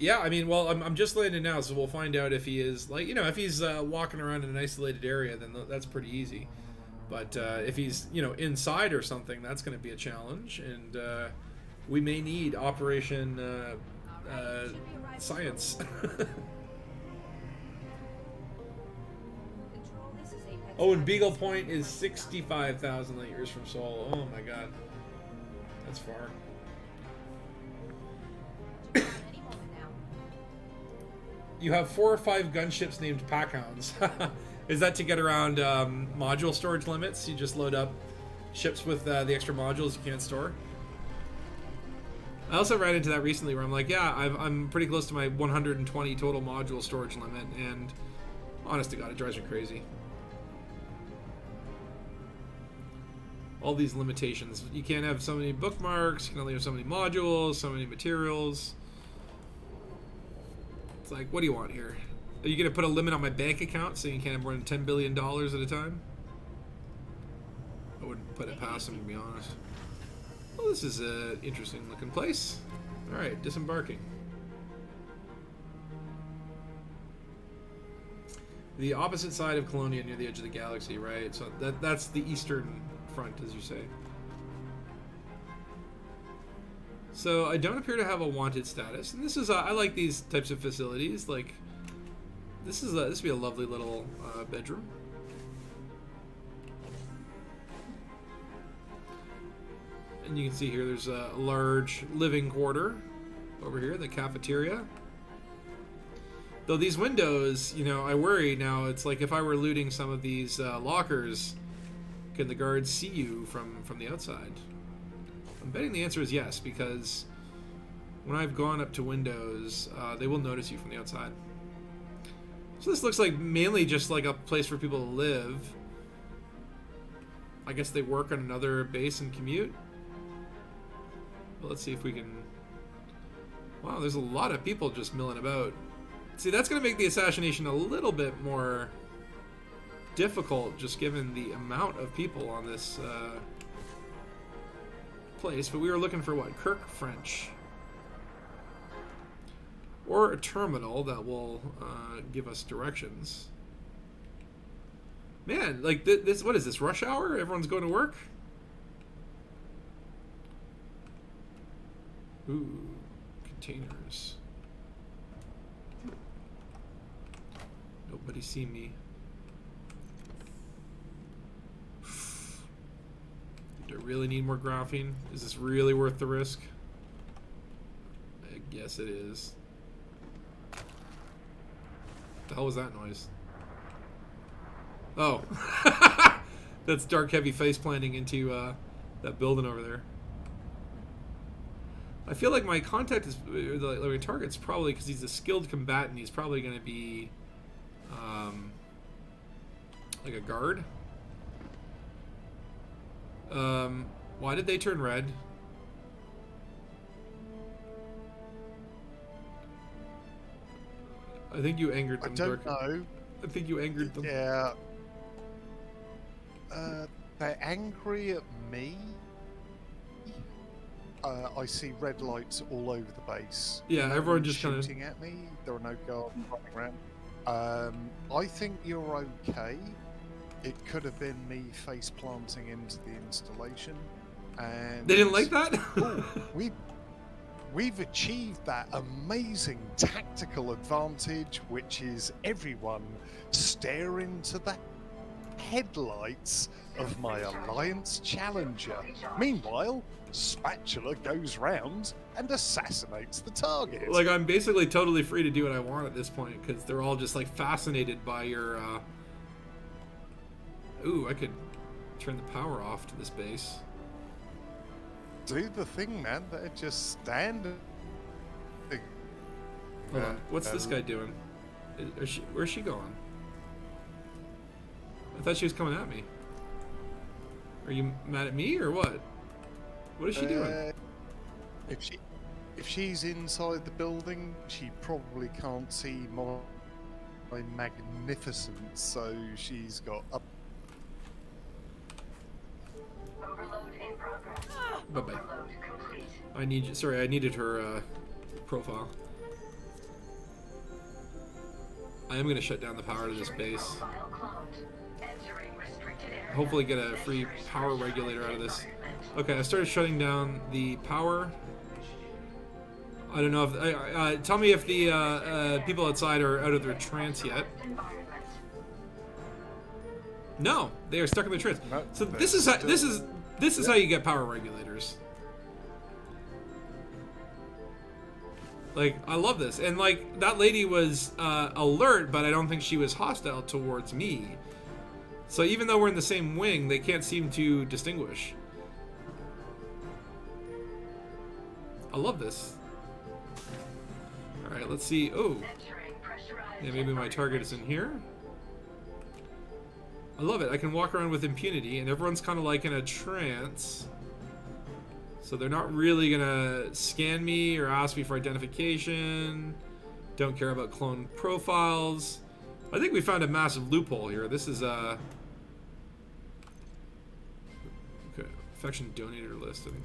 Yeah, I mean, well, I'm just landing now, so we'll find out if he is, like, you know, if he's walking around in an isolated area, then that's pretty easy. But if he's, you know, inside or something, that's going to be a challenge, and we may need Operation science. Control, this is Apex. Oh, and Beagle Point is 65,000 light years from Sol. Oh my god. That's far. Any moment now. You have 4 or 5 gunships named Packhounds. Is that to get around module storage limits? You just load up ships with the extra modules you can't store? I also ran into that recently where I'm like, yeah, I'm pretty close to my 120 total module storage limit, and honest to God, it drives me crazy. All these limitations. You can't have so many bookmarks, you can only have so many modules, so many materials. It's like, what do you want here? Are you going to put a limit on my bank account so you can't have more than $10 billion at a time? I wouldn't put it past them, to be honest. Well, this is an interesting looking place. Alright, disembarking. The opposite side of Colonia near the edge of the galaxy, right? So that's the eastern front, as you say. So I don't appear to have a wanted status, and this is I like these types of facilities. Like this would be a lovely little bedroom. And you can see here there's a large living quarter over here, the cafeteria. Though these windows, you know, I worry now. It's like if I were looting some of these lockers, can the guards see you from the outside? I'm betting the answer is yes, because when I've gone up to windows, they will notice you from the outside. So this looks like mainly just like a place for people to live. I guess they work on another base and commute. But let's see if we can... Wow, there's a lot of people just milling about. See, that's going to make the assassination a little bit more difficult, just given the amount of people on this place. But we were looking for what? Kirk French. Or a terminal that will give us directions. Man, like this, what is this, rush hour? Everyone's going to work? Ooh, containers. Nobody see me. Do I really need more graphene? Is this really worth the risk? I guess it is. What the hell was that noise? Oh. That's Dark Heavy face planting into that building over there. I feel like my contact is, my target's probably, because he's a skilled combatant, he's probably going to be like a guard. Why did they turn red? I think you angered them. I don't know. I think you angered them. Yeah. They're angry at me. I see red lights all over the base. Yeah, everyone just kind of shooting at me. There are no guards running around. I think you're okay. It could have been me face planting into the installation, and they didn't like that. We've achieved that amazing tactical advantage, which is everyone stare into the headlights of my Alliance Challenger. Meanwhile, Spatula goes round and assassinates the target. Like, I'm basically totally free to do what I want at this point, because they're all just like fascinated by your Ooh, I could turn the power off to this base. Do the thing, man. They're just standing. Hold on. What's this guy doing? Where's she going? I thought she was coming at me. Are you mad at me or what? What is she doing? If she's inside the building, she probably can't see my magnificence, so she's got up. Overload in progress. Bye-bye. Overload complete. I need you. Sorry, I needed her profile. I am going to shut down the power to this base. Profile cloned. Entering restricted area. Hopefully get a free power regulator out of this. Okay, I started shutting down the power. I don't know if tell me if the people outside are out of their trance yet. Environment. No, they are stuck in the trance. No, So they're this is how, still- this is how you get power regulators. Like, I love this, and like that lady was alert, but I don't think she was hostile towards me. So even though we're in the same wing, they can't seem to distinguish. I love this. All right, let's see. Oh, Entering pressurized yeah, maybe my target is in here. I love it. I can walk around with impunity, and everyone's kind of like in a trance. So they're not really gonna scan me or ask me for identification. Don't care about clone profiles. I think we found a massive loophole here. This is okay. Affection donator list. I think.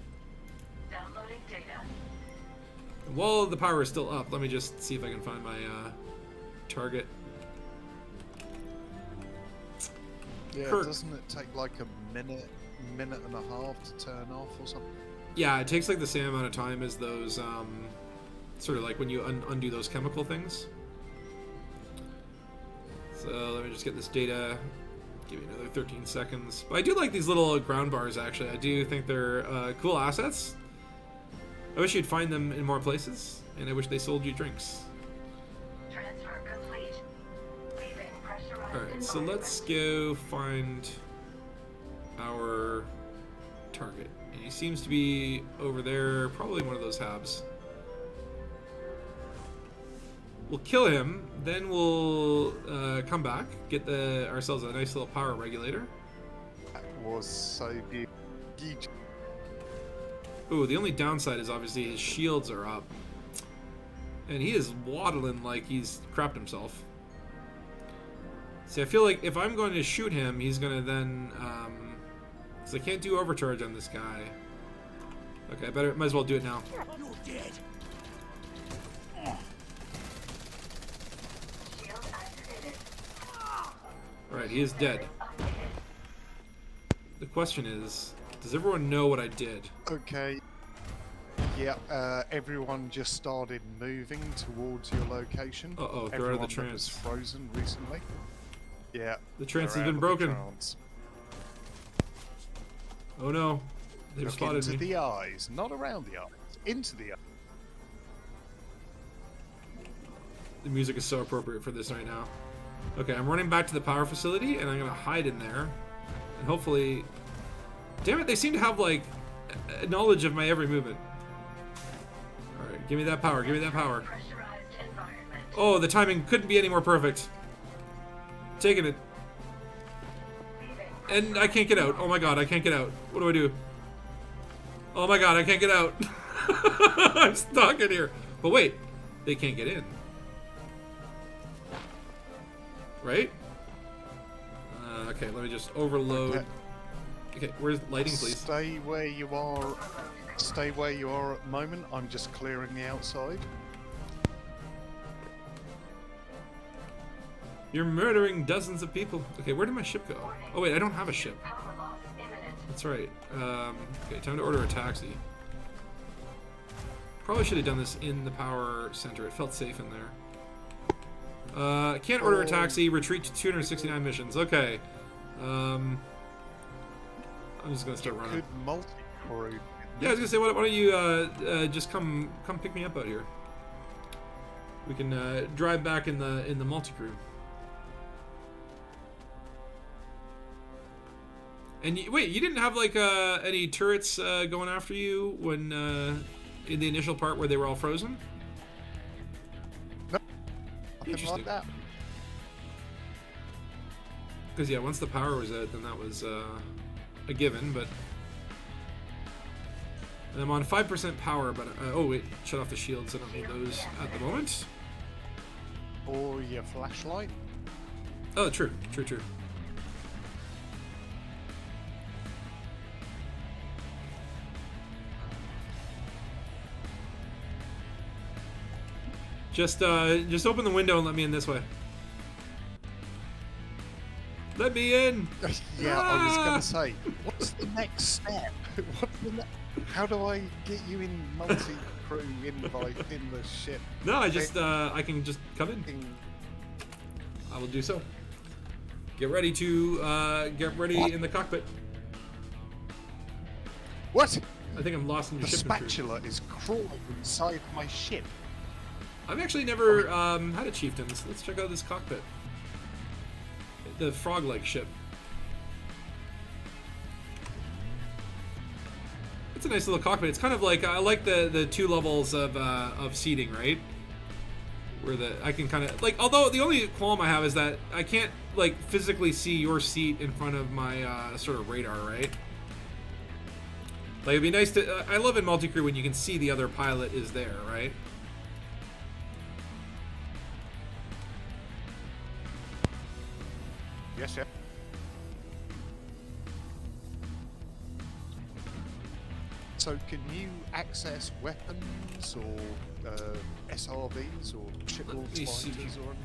Downloading data. While the power is still up, let me just see if I can find my target. Yeah, Kirk. doesn't it take like a minute and a half to turn off or something? Yeah, it takes like the same amount of time as those, sort of like when you undo those chemical things. So let me just get this data. Give me another 13 seconds. But I do like these little ground bars, actually. I do think they're cool assets. I wish you'd find them in more places, and I wish they sold you drinks. Transfer complete. Leaving pressurized Alright, so environment. let's go find our target. And he seems to be over there, probably one of those habs. We'll kill him, then we'll come back, get ourselves a nice little power regulator. That was so beautiful. Ooh, the only downside is obviously his shields are up. And he is waddling like he's crapped himself. See, I feel like if I'm going to shoot him, he's going to then... because I can't do overcharge on this guy. Okay, might as well do it now. You're dead. Shield activated. Alright, he is dead. The question is, does everyone know what I did? Okay. Yeah, everyone just started moving towards your location. Uh-oh, they're out of the Everyone that trance. was frozen recently. Yeah. The trance they're has been out of the broken. trance. Oh no, they've Look spotted into me. the eyes, not around the eyes. Into the eyes. The music is so appropriate for this right now. Okay, I'm running back to the power facility, and I'm gonna hide in there. And hopefully... Damn it, they seem to have, like, knowledge of my every movement. Alright, give me that power, give me that power. Pressurized environment. Oh, the timing couldn't be any more perfect. Taking it. And I can't get out. Oh my god, I can't get out. What do I do? Oh my god, I can't get out. I'm stuck in here. But wait, they can't get in. Right? Okay, let me just overload. Okay, where's lighting, please? Stay where you are. Stay where you are at the moment. I'm just clearing the outside. You're murdering dozens of people. Okay, where did my ship go? Oh wait, I don't have a ship. Power loss imminent. That's right. Okay, time to order a taxi. Probably should have done this in the power center. It felt safe in there. Can't order a taxi. Retreat to 269 missions. Okay. I'm just gonna start running. Could multi-crew. Yeah, I was gonna say, why don't you just come pick me up out here? We can drive back in the multi-crew. And wait, you didn't have like any turrets going after you when in the initial part where they were all frozen? Nothing Interesting. like that. Because yeah, once the power was out, then that was a given. But and I'm on 5% power, but oh wait, shut off the shields. I don't need those at the moment. Or your flashlight. Oh, true. Just open the window and let me in this way. Let me in. Yeah, I was going to say, what's the next step? How do I get you in multi-crew invite in the ship? No, I just I can just come in. I will do so. Get ready in the cockpit. What? I think I'm lost in your The ship. spatula is crawling inside my ship. I've actually never had a chieftains. Let's check out this cockpit. The frog-like ship. It's a nice little cockpit. It's kind of like, I like the two levels of seating, right? Where I can kind of like, although the only qualm I have is that I can't like physically see your seat in front of my sort of radar, right? Like it'd be nice to. I love in multi-crew when you can see the other pilot is there, right? Yes, yeah. So can you access weapons or SRVs or shipboard Let me see. fighters or anything?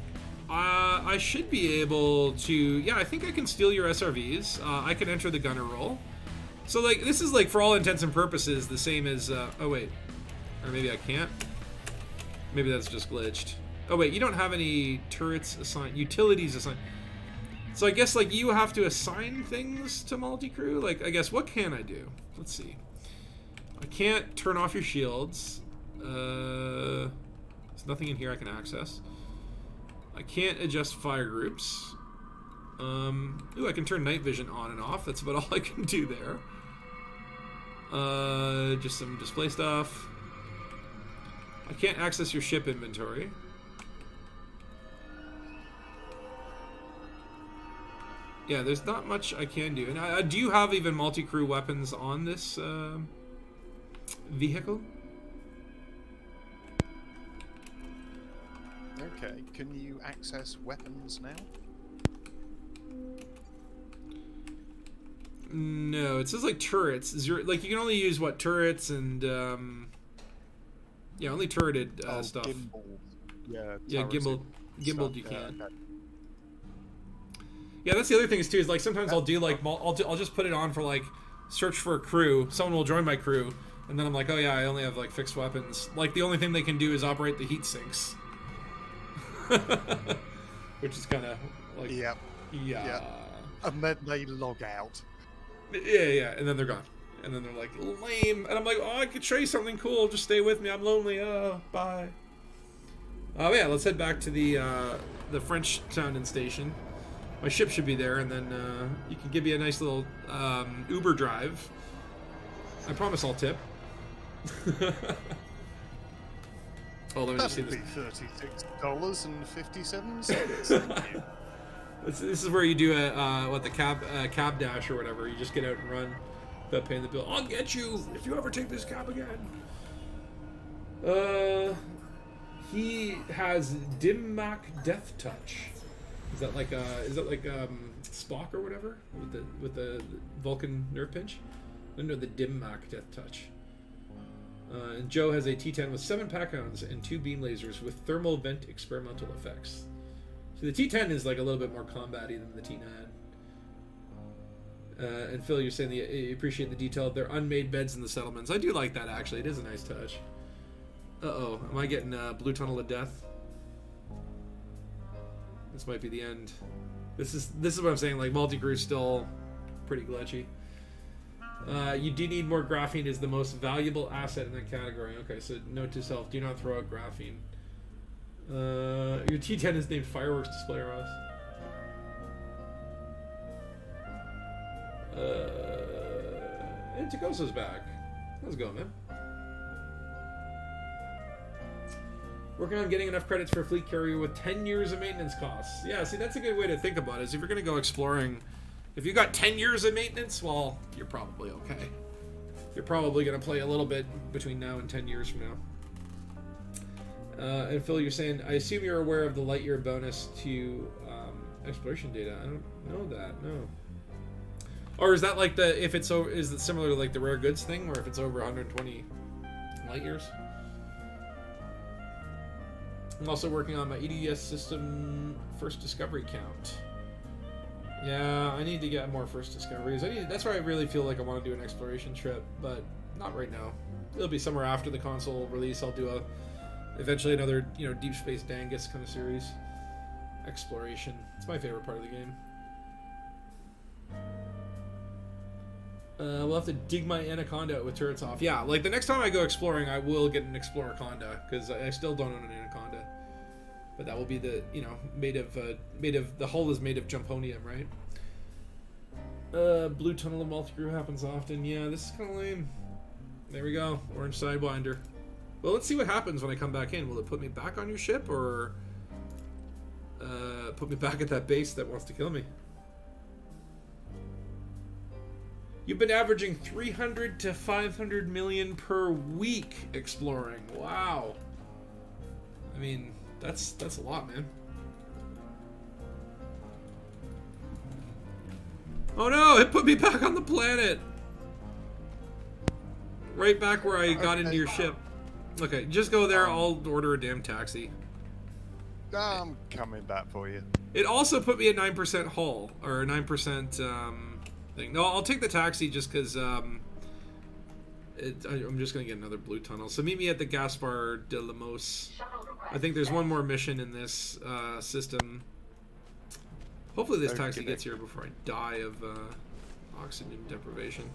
I should be able to. Yeah, I think I can steal your SRVs. I can enter the gunner role. So like this is like for all intents and purposes the same as. Oh wait, or maybe I can't. Maybe that's just glitched. Oh wait, you don't have any turrets assigned, utilities assigned. So I guess like you have to assign things to multi-crew. Like I guess what can I do? Let's see. I can't turn off your shields. There's nothing in here I can access. I can't adjust fire groups. Ooh, I can turn night vision on and off. That's about all I can do there. Just some display stuff. I can't access your ship inventory. Yeah, there's not much I can do. And do you have even multi-crew weapons on this vehicle? Okay, can you access weapons now? No, it says like turrets. Like you can only use what turrets and yeah, only turreted stuff. Gimbal. Yeah, Yeah, turreted gimbal stuff, you can. okay. Yeah, that's the other thing is too. Is like sometimes I'll do like I'll just put it on for like search for a crew. Someone will join my crew, and then I'm like, oh yeah, I only have like fixed weapons. Like the only thing they can do is operate the heat sinks, which is kind of like yeah. And then they log out. Yeah, and then they're gone. And then they're like, lame. And I'm like, oh, I could show you something cool. Just stay with me. I'm lonely. Bye. Oh, yeah, let's head back to the French sounding station. My ship should be there, and then you can give me a nice little Uber drive. I promise I'll tip. Oh, let me just see That'll this. be $36.57. This is where you do the cab dash or whatever. You just get out and run without paying the bill. I'll get you if you ever take this cab again. He has Dimmak Death Touch. Is that like Spock or whatever with the Vulcan nerve pinch? No, the Dimmak Death Touch. And Joe has a T10 with 7 pack-ons and 2 beam lasers with thermal vent experimental effects. So the T10 is like a little bit more combat-y than the T9. And Phil, you're saying you appreciate the detail of their unmade beds in the settlements. I do like that, actually. It is a nice touch. Uh-oh. Am I getting Blue Tunnel of Death? This might be the end. This is what I'm saying. Like, multi-crew is still pretty glitchy. You do need more graphene is the most valuable asset in that category. Okay, so note to self, do not throw out graphene. Your T10 is named Fireworks Display Ross. And Takosa's back. How's it going, man? Working on getting enough credits for a fleet carrier with 10 years of maintenance costs. Yeah, see, that's a good way to think about it. Is if you're going to go exploring, if you got 10 years of maintenance, well, you're probably okay. You're probably going to play a little bit between now and 10 years from now. And Phil, you're saying, I assume you're aware of the light year bonus to exploration data. I don't know that, no. Or is that like if it's over, is it similar to like the rare goods thing, where if it's over 120 light years? I'm also working on my EDS system first discovery count. Yeah, I need to get more first discoveries. That's where I really feel like I want to do an exploration trip, but not right now. It'll be somewhere after the console release. I'll do eventually another, Deep Space Dangus kind of series. Exploration. It's my favorite part of the game. We'll have to dig my Anaconda out with turrets off. Yeah, like the next time I go exploring, I will get an Exploraconda, because I still don't own an Anaconda. But that will be the, made of the hull is made of jumponium, right? Blue tunnel of multi-crew happens often. Yeah, this is kind of lame. There we go, orange sidewinder. Well, let's see what happens when I come back in. Will it put me back on your ship, or put me back at that base that wants to kill me? You've been averaging 300 to 500 million per week exploring. Wow. I mean, that's a lot, man. Oh no, it put me back on the planet. Right back where I got into your ship. Okay, just go there. I'll order a damn taxi. I'm coming back for you. It also put me at 9% hull, or 9% thing. No, I'll take the taxi just because I'm just going to get another blue tunnel. So meet me at the Gaspar de Lemos. I think there's one more mission in this system. Hopefully this taxi gets here before I die of oxygen deprivation.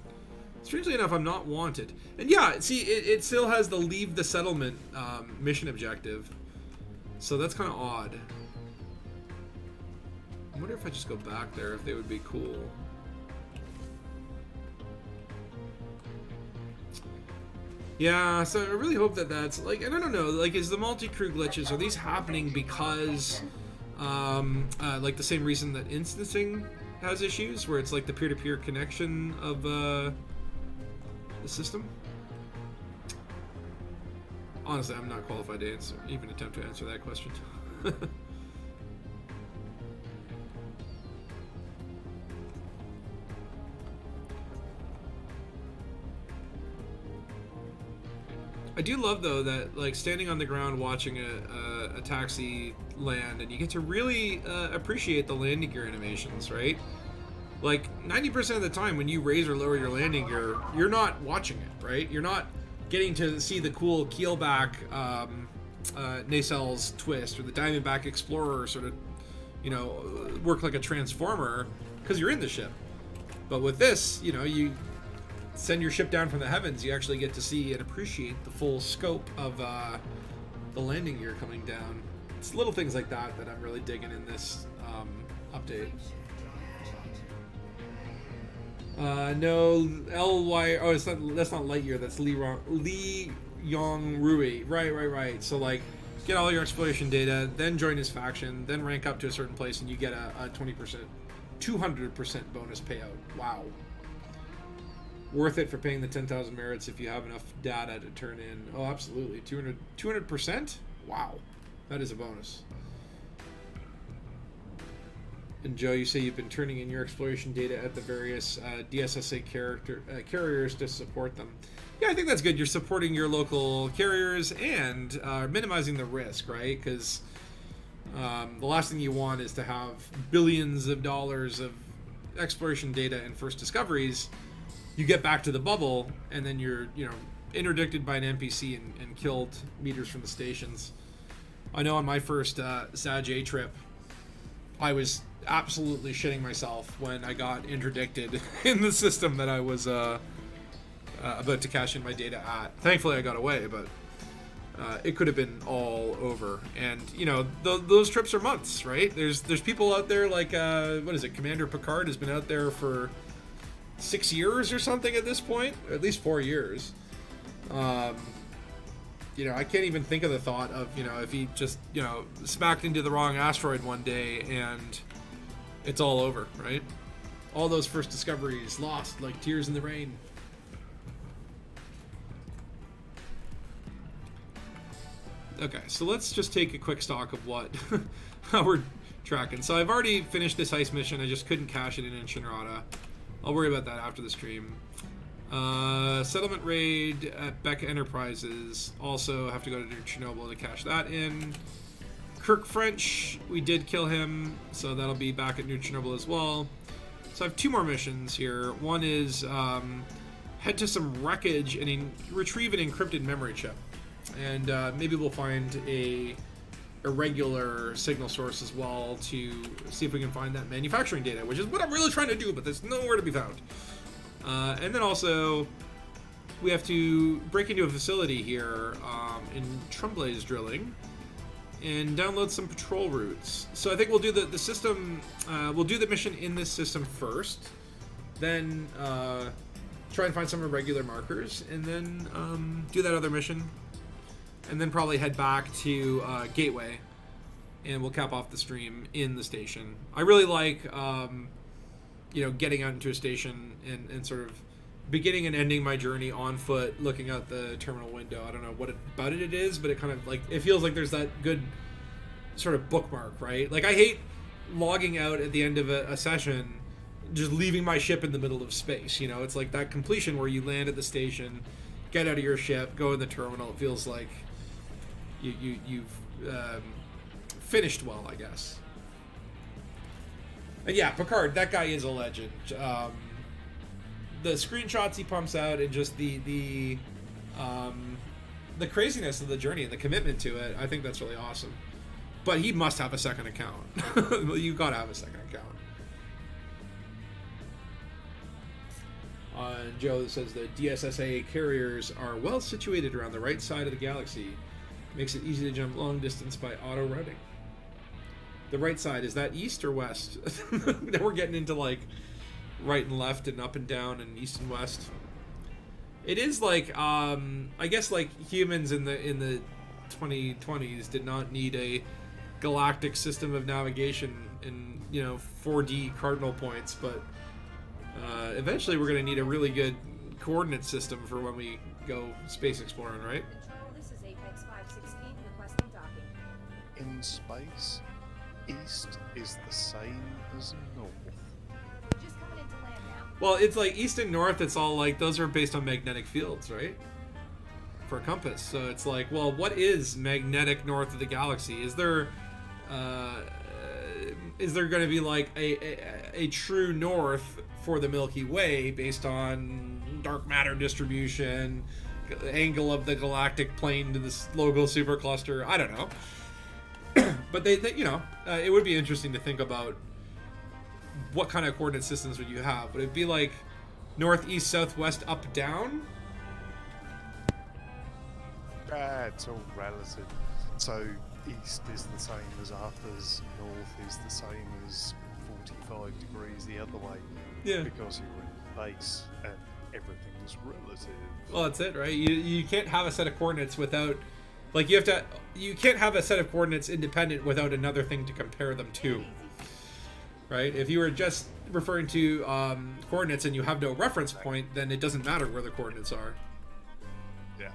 Strangely enough, I'm not wanted. And yeah, see, it still has the leave the settlement mission objective. So that's kind of odd. I wonder if I just go back there, if they would be cool. Yeah, so I really hope that that's, like, and I don't know, like, is the multi-crew glitches, are these happening because, like, the same reason that instancing has issues, where it's, like, the peer-to-peer connection of, the system? Honestly, I'm not qualified to answer, even attempt to answer that question. I do love, though, that, like, standing on the ground watching a taxi land, and you get to really appreciate the landing gear animations, right? Like, 90% of the time when you raise or lower your landing gear, you're not watching it, right? You're not getting to see the cool keelback nacelles twist, or the Diamondback Explorer sort of, work like a transformer, because you're in the ship. But with this, you send your ship down from the heavens, you actually get to see and appreciate the full scope of the landing gear coming down. It's little things like that that I'm really digging in this update. No, L-Y, oh, that's not Lightyear, that's Lee Yong Rui. Right. So, like, get all your exploration data, then join his faction, then rank up to a certain place, and you get a 20%, 200% bonus payout. Wow. Worth it for paying the 10,000 merits if you have enough data to turn in. Oh, absolutely. 200%? Wow. That is a bonus. And Joe, you say you've been turning in your exploration data at the various DSSA carriers to support them. Yeah, I think that's good. You're supporting your local carriers and minimizing the risk, right? Because the last thing you want is to have billions of dollars of exploration data and first discoveries. You get back to the bubble, and then you're, interdicted by an NPC and killed meters from the stations. I know on my first SAG-A trip, I was absolutely shitting myself when I got interdicted in the system that I was about to cash in my data at. Thankfully, I got away, but it could have been all over. And those trips are months, right? There's people out there like what is it? Commander Picard has been out there for 6 years or something at this point, or at least 4 years. I can't even think of the thought of, if he just, smacked into the wrong asteroid one day and it's all over, right? All those first discoveries lost like tears in the rain. Okay, so let's just take a quick stock of how we're tracking. So I've already finished this heist mission. I just couldn't cash it in Shinrada. I'll worry about that after the stream. Settlement raid at Becca Enterprises. Also have to go to Chernobyl to cash that in. Kirk French, we did kill him, so that'll be back at New Chernobyl as well. So I have 2 more missions here. One is head to some wreckage and retrieve an encrypted memory chip. And maybe we'll find a irregular signal source as well to see if we can find that manufacturing data, which is what I'm really trying to do, but there's nowhere to be found. And then also, we have to break into a facility here in Trumblaze Drilling and download some patrol routes. So I think we'll do the system, we'll do the mission in this system first, then try and find some irregular markers, and then do that other mission, and then probably head back to Gateway, and we'll cap off the stream in the station. I really like, you know, getting out into a station and sort of beginning and ending my journey on foot, looking out the terminal window. I don't know what about it is, but it kind of like, it feels like there's that good sort of bookmark, right? Like, I hate logging out at the end of a session, just leaving my ship in the middle of space. You know, it's like that completion where you land at the station, get out of your ship, go in the terminal. It feels like you've finished well, I guess. And yeah, Picard, that guy is a legend. The screenshots he pumps out and just the craziness of the journey and the commitment to it, I think that's really awesome. But he must have a second account. Well, you gotta have a second account. Joe says the DSSA carriers are well situated around the right side of the galaxy. Makes it easy to jump long distance by auto routing. The right side, is that east or west? Now we're getting into like right and left and up and down and east and west. It is like I guess like humans in the 2020s did not need a galactic system of navigation in, you know, 4D cardinal points, but eventually we're going to need a really good coordinate system for when we go space exploring, right? Control, this is Apex 516 requesting docking. In space, east is the same as north. We're just coming into land now. Well, it's like east and north, it's all like, those are based on magnetic fields, right? For a compass. So it's like, well, what is magnetic north of the galaxy? Is there going to be like a true north for the Milky Way based on dark matter distribution, angle of the galactic plane to this local supercluster? I don't know. But they you know, it would be interesting to think about what kind of coordinate systems would you have. Would it be like north, east, south, west, up, down? It's all relative. So east is the same as Arthur's, north is the same as 45 degrees the other way. Yeah. Because you're in space and everything's relative. Well, that's it, right? You can't have a set of coordinates without, like, you can't have a set of coordinates independent without another thing to compare them to, right? If you were just referring to coordinates and you have no reference point, then it doesn't matter where the coordinates are. Yeah,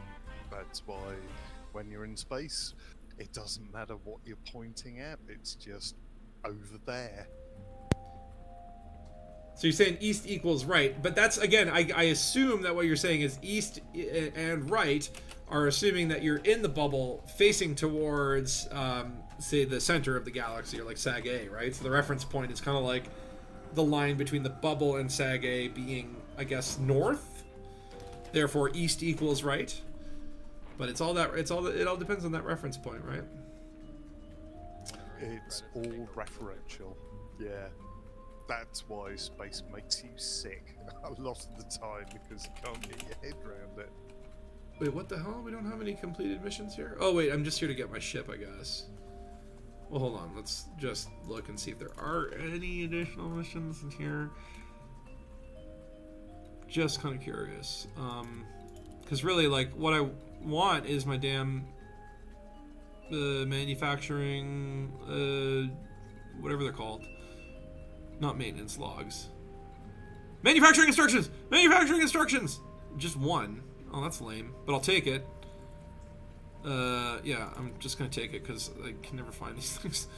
that's why when you're in space, it doesn't matter what you're pointing at, it's just over there. So you're saying east equals right, but that's, again, I assume that what you're saying is east and right are assuming that you're in the bubble facing towards, say, the center of the galaxy, or like Sag A, right? So the reference point is kind of like the line between the bubble and Sag A being, I guess, north. Therefore, east equals right. But it all depends on that reference point, right? It's all referential. Yeah. That's why space makes you sick a lot of the time, because you can't get your head around it. Wait, what the hell? We don't have any completed missions here? Oh, wait, I'm just here to get my ship, I guess. Well, hold on. Let's just look and see if there are any additional missions in here. Just kind of curious. Because really, like, what I want is my damn manufacturing, whatever they're called. Not maintenance logs. Manufacturing instructions! Manufacturing instructions! Just one. Oh, that's lame. But I'll take it. Yeah, I'm just gonna take it because I can never find these things.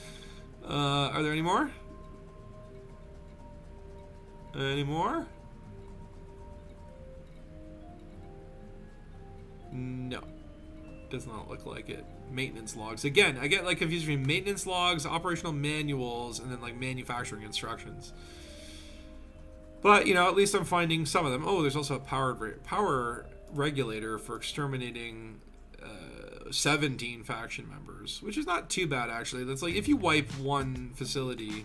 Are there any more? Any more? No. Does not look like it. Maintenance logs. Again, I get like confused between maintenance logs, operational manuals, and then like manufacturing instructions. But, you know, at least I'm finding some of them. Oh, there's also a power regulator for exterminating 17 faction members, which is not too bad, actually. That's like, if you wipe one facility,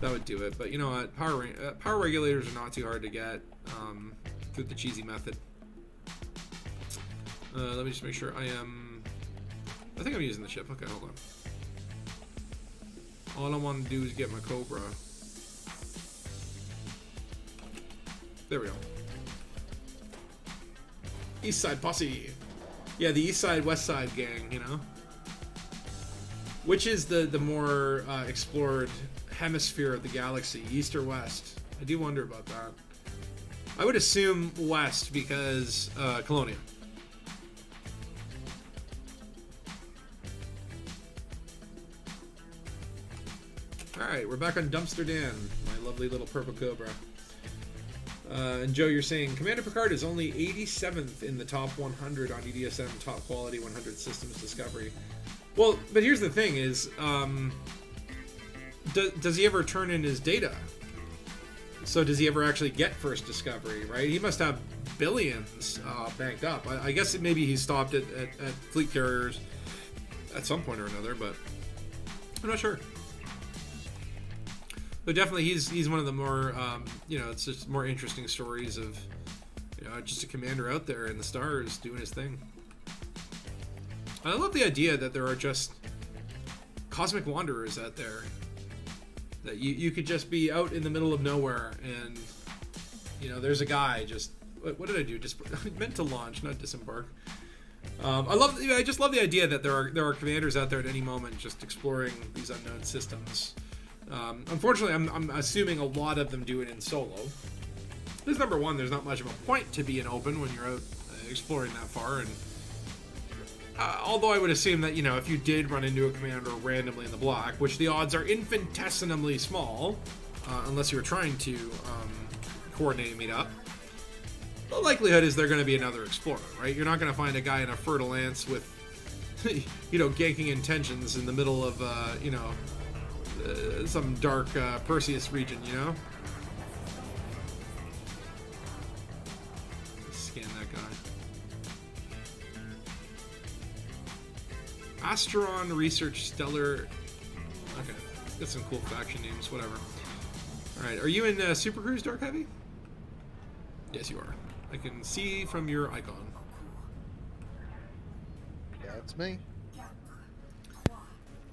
that would do it. But you know what? Power regulators are not too hard to get through the cheesy method. Let me just make sure I think I'm using the ship. Okay, hold on. All I want to do is get my Cobra. There we go. East Side Posse. Yeah, the East Side, West Side gang, you know? Which is the more explored hemisphere of the galaxy, East or West? I do wonder about that. I would assume West because Colonia. Alright, we're back on Dumpster Dan, my lovely little purple Cobra. And Joe, you're saying Commander Picard is only 87th in the top 100 on EDSM top quality 100 systems discovery. Well, but here's the thing is, does he ever turn in his data? So does he ever actually get first discovery, right? He must have billions banked up. I guess maybe he stopped at fleet carriers at some point or another, but I'm not sure. But definitely, he's one of the more, you know, it's just more interesting stories of, you know, just a commander out there in the stars doing his thing. I love the idea that there are just cosmic wanderers out there. That you could just be out in the middle of nowhere and, you know, there's a guy just, what did I do? Just meant to launch, not disembark. I just love the idea that there are commanders out there at any moment just exploring these unknown systems. Unfortunately, I'm assuming a lot of them do it in solo. Because number one, there's not much of a point to be in open when you're out exploring that far. And although I would assume that, you know, if you did run into a commander randomly in the block, which the odds are infinitesimally small, unless you were trying to coordinate and meet up, the likelihood is they're going to be another explorer, right? You're not going to find a guy in a fertile lance with, you know, ganking intentions in the middle of, you know, some dark Perseus region, you know? Scan that guy. Astron Research Stellar. Okay, got some cool faction names, whatever. Alright, are you in Super Cruise Dark Heavy? Yes, you are. I can see from your icon. Yeah, it's me.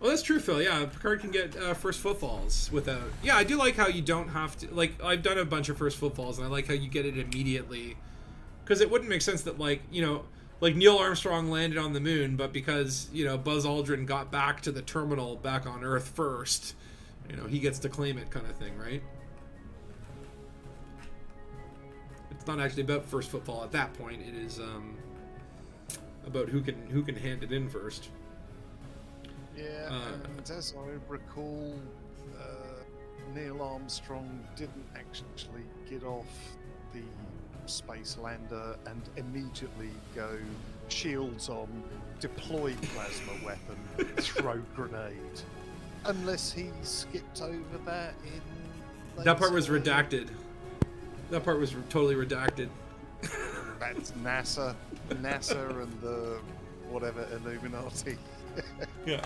Well, that's true, Phil. Yeah, Picard can get first footfalls without... Yeah, I do like how you don't have to... Like, I've done a bunch of first footfalls, and I like how you get it immediately. Because it wouldn't make sense that, like, you know, like Neil Armstrong landed on the moon, but because, you know, Buzz Aldrin got back to the terminal back on Earth first, you know, he gets to claim it kind of thing, right? It's not actually about first footfall at that point. It is about who can hand it in first. Yeah, and as I recall, Neil Armstrong didn't actually get off the space lander and immediately go shields on, deploy plasma weapon, throw grenade. Unless he skipped over that in... That part was redacted. That part was totally redacted. That's NASA and the whatever Illuminati. Yeah.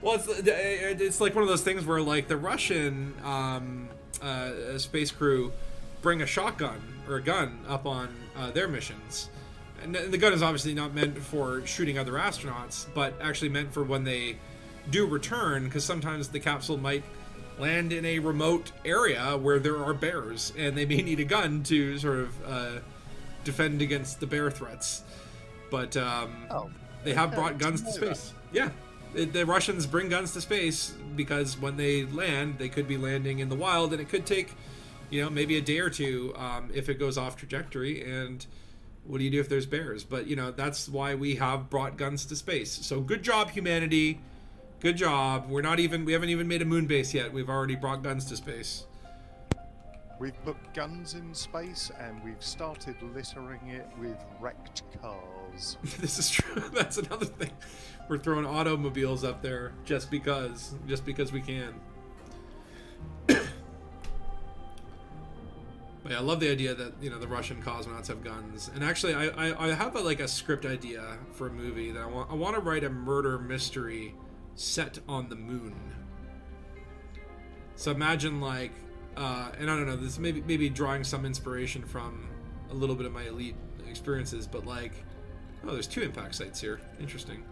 Well, it's like one of those things where, like, the Russian space crew bring a shotgun or a gun up on their missions. And the gun is obviously not meant for shooting other astronauts, but actually meant for when they do return, because sometimes the capsule might land in a remote area where there are bears, and they may need a gun to sort of defend against the bear threats. But they have brought guns to space. Yeah. The Russians bring guns to space because when they land, they could be landing in the wild, and it could take, you know, maybe a day or two if it goes off trajectory. And what do you do if there's bears? But, you know, that's why we have brought guns to space. So good job, humanity. Good job. We haven't even made a moon base yet. We've already brought guns to space. We've put guns in space and we've started littering it with wrecked cars. This is true. That's another thing. We're throwing automobiles up there just because we can. But yeah, I love the idea that, you know, the Russian cosmonauts have guns. And actually, I have a script idea for a movie that I want to write a murder mystery set on the moon. So imagine like, and I don't know, this maybe drawing some inspiration from a little bit of my Elite experiences, but like, oh, there's 2 impact sites here. Interesting.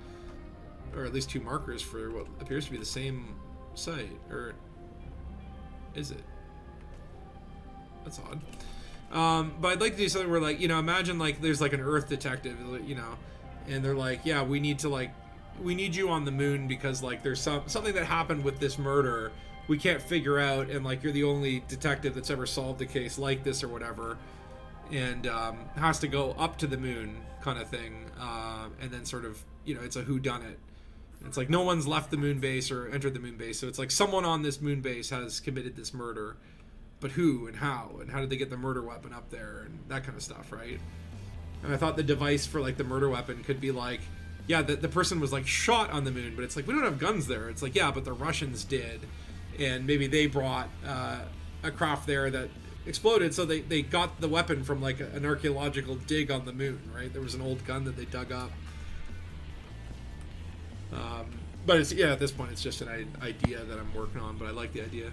Or at least 2 markers for what appears to be the same site. Or is it? That's odd. But I'd like to do something where, like, you know, imagine like there's like an Earth detective, you know, and they're like, yeah, we need you on the moon because like there's something that happened with this murder we can't figure out, and like you're the only detective that's ever solved a case like this or whatever, and has to go up to the moon kind of thing, and then sort of, you know, it's a whodunit. It's like no one's left the moon base or entered the moon base, so it's like someone on this moon base has committed this murder. But who and how did they get the murder weapon up there and that kind of stuff, right? And I thought the device for like the murder weapon could be like, yeah, the person was like shot on the moon, but it's like, we don't have guns there. It's like, yeah, but the Russians did, and maybe they brought a craft there that exploded, so they got the weapon from like an archaeological dig on the moon, right? There was an old gun that they dug up. But it's, yeah, at this point it's just an idea that I'm working on, but I like the idea.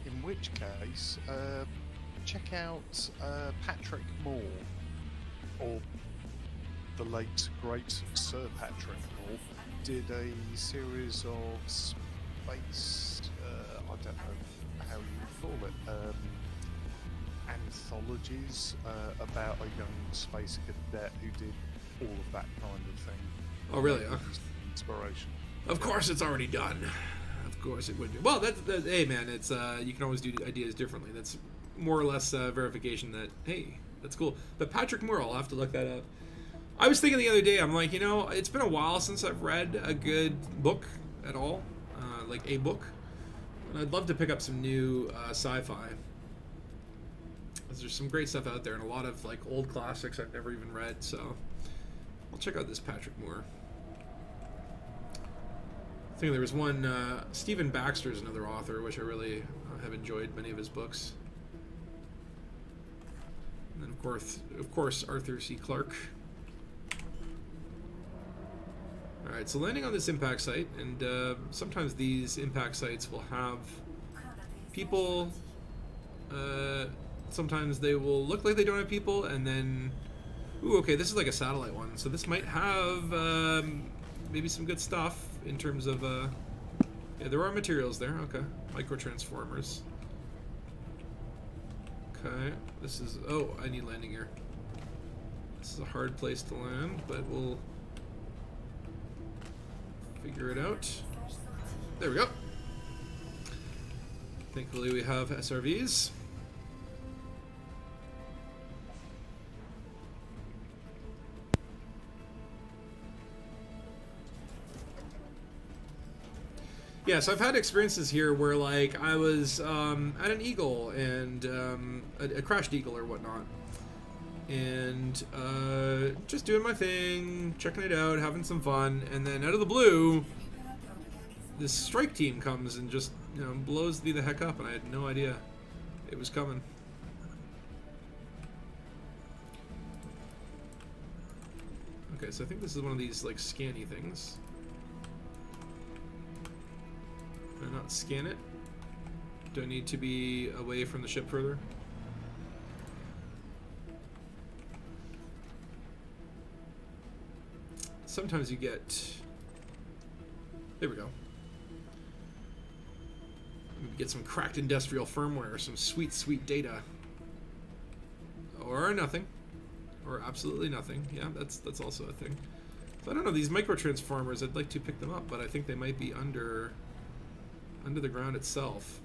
In which case, check out Patrick Moore, or the late great Sir Patrick Moore, did a series of space, I don't know how you would call it, anthologies about a young space cadet who did all of that kind of thing. Oh, really? Inspiration. Of course, it's already done. Of course it would be. Well, that's hey man, it's you can always do ideas differently. That's more or less verification that, hey, that's cool. But Patrick Moore, I'll have to look that up. I was thinking the other day, I'm like, you know, it's been a while since I've read a good book at all, like a book, and I'd love to pick up some new sci-fi. There's some great stuff out there and a lot of like old classics I've never even read, so I'll check out this Patrick Moore. I think there was one, Stephen Baxter is another author, which I really have enjoyed many of his books. And then of course, Arthur C. Clarke. All right, so landing on this impact site, and sometimes these impact sites will have people. Sometimes they will look like they don't have people, and then, ooh, okay, this is like a satellite one, so this might have maybe some good stuff in terms of, yeah, there are materials there. Okay, microtransformers. Okay, this is, oh, I need landing gear. This is a hard place to land, but we'll figure it out. There we go. Thankfully we have SRVs. Yeah, so I've had experiences here where, like, I was at an Eagle and a crashed Eagle or whatnot, and just doing my thing, checking it out, having some fun, and then out of the blue, this strike team comes and just, you know, blows me the heck up, and I had no idea it was coming. Okay, so I think this is one of these, like, scanny things. Can I not scan it? Do I need to be away from the ship further? Sometimes you get... There we go. Maybe get some cracked industrial firmware, some sweet, sweet data. Or nothing. Or absolutely nothing. Yeah, that's also a thing. So I don't know, these microtransformers, I'd like to pick them up, but I think they might be under the ground itself.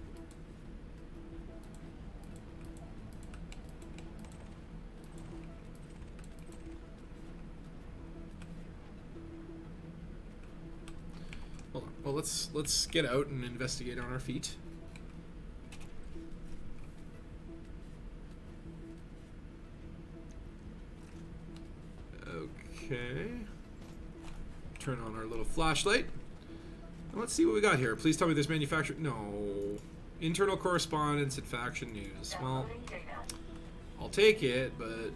Hold on. Well, let's get out and investigate on our feet. Okay. Turn on our little flashlight. And let's see what we got here. Please tell me this manufacturer. No. Internal correspondence and faction news. Well, I'll take it, but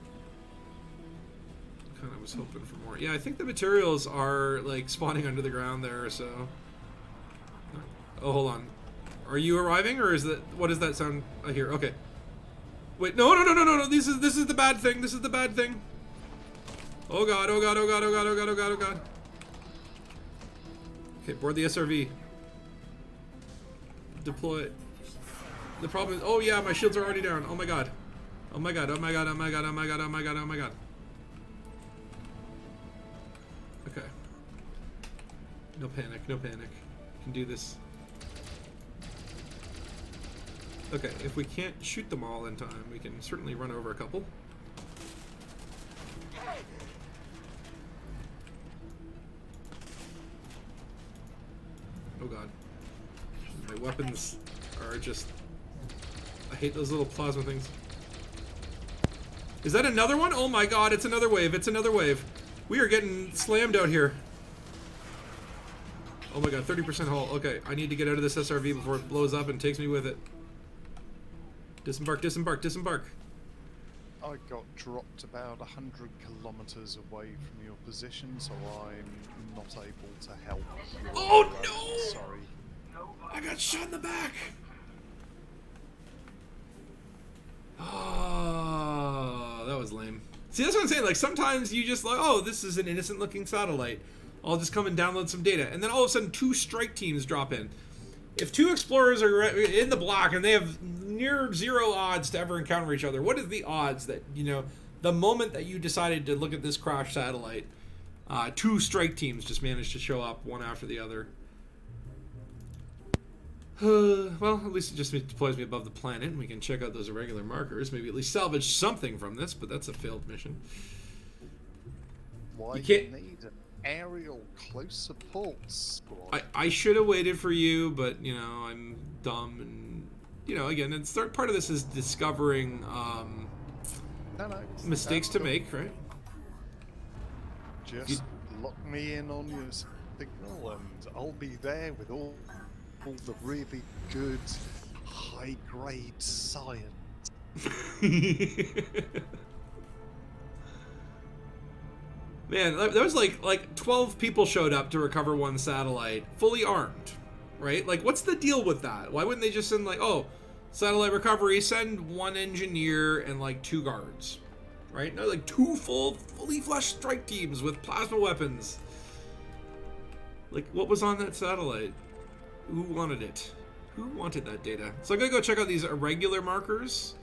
kind of was hoping for more. Yeah, I think the materials are like spawning under the ground there, so. Oh, hold on. Are you arriving, or is that, what does that sound I hear? Okay. Wait, no. This is the bad thing. This is the bad thing. Oh god, oh god, oh god, oh god, oh god, oh god, oh god. Okay, board the SRV. Deploy it. The problem is, oh yeah, my shields are already down. Oh my god. Oh my god, oh my god, oh my god, oh my god, oh my god, oh my god. Okay. No panic, no panic. Can do this. Okay, if we can't shoot them all in time, we can certainly run over a couple. Oh god. My weapons are just... I hate those little plasma things. Is that another one? Oh my god, it's another wave, it's another wave. We are getting slammed out here. Oh my god, 30% hull. Okay, I need to get out of this SRV before it blows up and takes me with it. Disembark, disembark, disembark. I got dropped about 100 kilometers away from your position, so I'm not able to help. Oh no! Sorry. I got shot in the back! Oh, that was lame. See, that's what I'm saying. Like, sometimes you just like, oh, this is an innocent looking satellite. I'll just come and download some data. And then all of a sudden, 2 strike teams drop in. If 2 explorers are in the block and they have near 0 odds to ever encounter each other, what is the odds that, you know, the moment that you decided to look at this crashed satellite, 2 strike teams just managed to show up one after the other? Well, at least it just deploys me above the planet, and we can check out those irregular markers. Maybe at least salvage something from this, but that's a failed mission. Why You can't- need an aerial close support squad? I should have waited for you, but, you know, I'm dumb, and, you know, again, it's part of this is discovering No, mistakes that's to good. make, right? Just lock me in on your signal, and I'll be there with all the really good, high-grade science. Man, there was like 12 people showed up to recover one satellite, fully armed, right? Like, what's the deal with that? Why wouldn't they just send like, oh, satellite recovery, send 1 engineer and like 2 guards, right? No, like 2 fully fleshed strike teams with plasma weapons. Like, what was on that satellite? Who wanted it? Who wanted that data? So I'm gonna go check out these irregular markers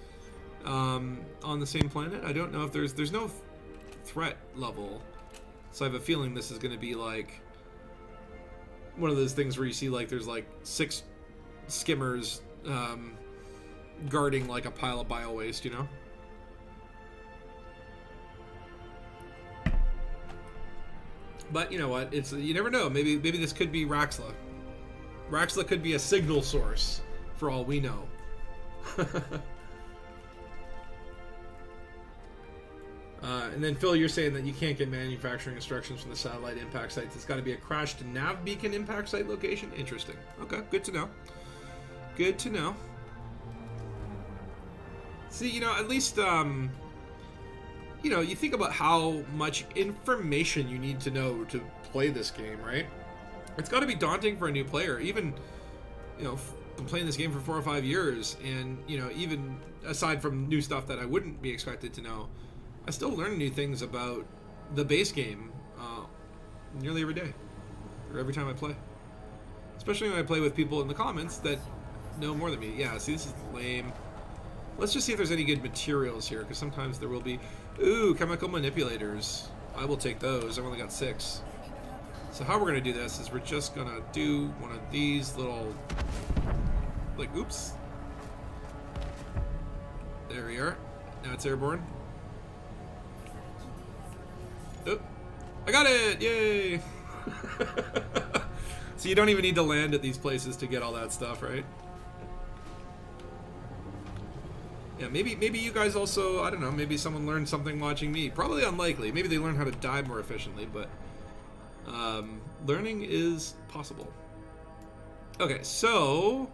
on the same planet. I don't know if there's no threat level, so I have a feeling this is gonna be like one of those things where you see like there's like 6 skimmers guarding like a pile of bio waste, you know? But you know what? It's, you never know. Maybe this could be Raxla. Raxla could be a signal source, for all we know. And then Phil, you're saying that you can't get manufacturing instructions from the satellite impact sites. It's got to be a crashed nav beacon impact site location. Interesting. Okay, good to know. Good to know. See, you know, at least, you know, you think about how much information you need to know to play this game, right? It's got to be daunting for a new player. Even, you know, been playing this game for 4 or 5 years, and, you know, even aside from new stuff that I wouldn't be expected to know, I still learn new things about the base game nearly every day, or every time I play. Especially when I play with people in the comments that know more than me. Yeah, see, this is lame. Let's just see if there's any good materials here, because sometimes there will be. Ooh, chemical manipulators. I will take those. I've only got 6. So how we're going to do this is we're just going to do one of these little, like, oops. There we are. Now it's airborne. Oh, I got it! Yay! So you don't even need to land at these places to get all that stuff, right? Yeah, maybe you guys also, I don't know, maybe someone learned something watching me. Probably unlikely. Maybe they learned how to die more efficiently, but learning is possible. Okay, so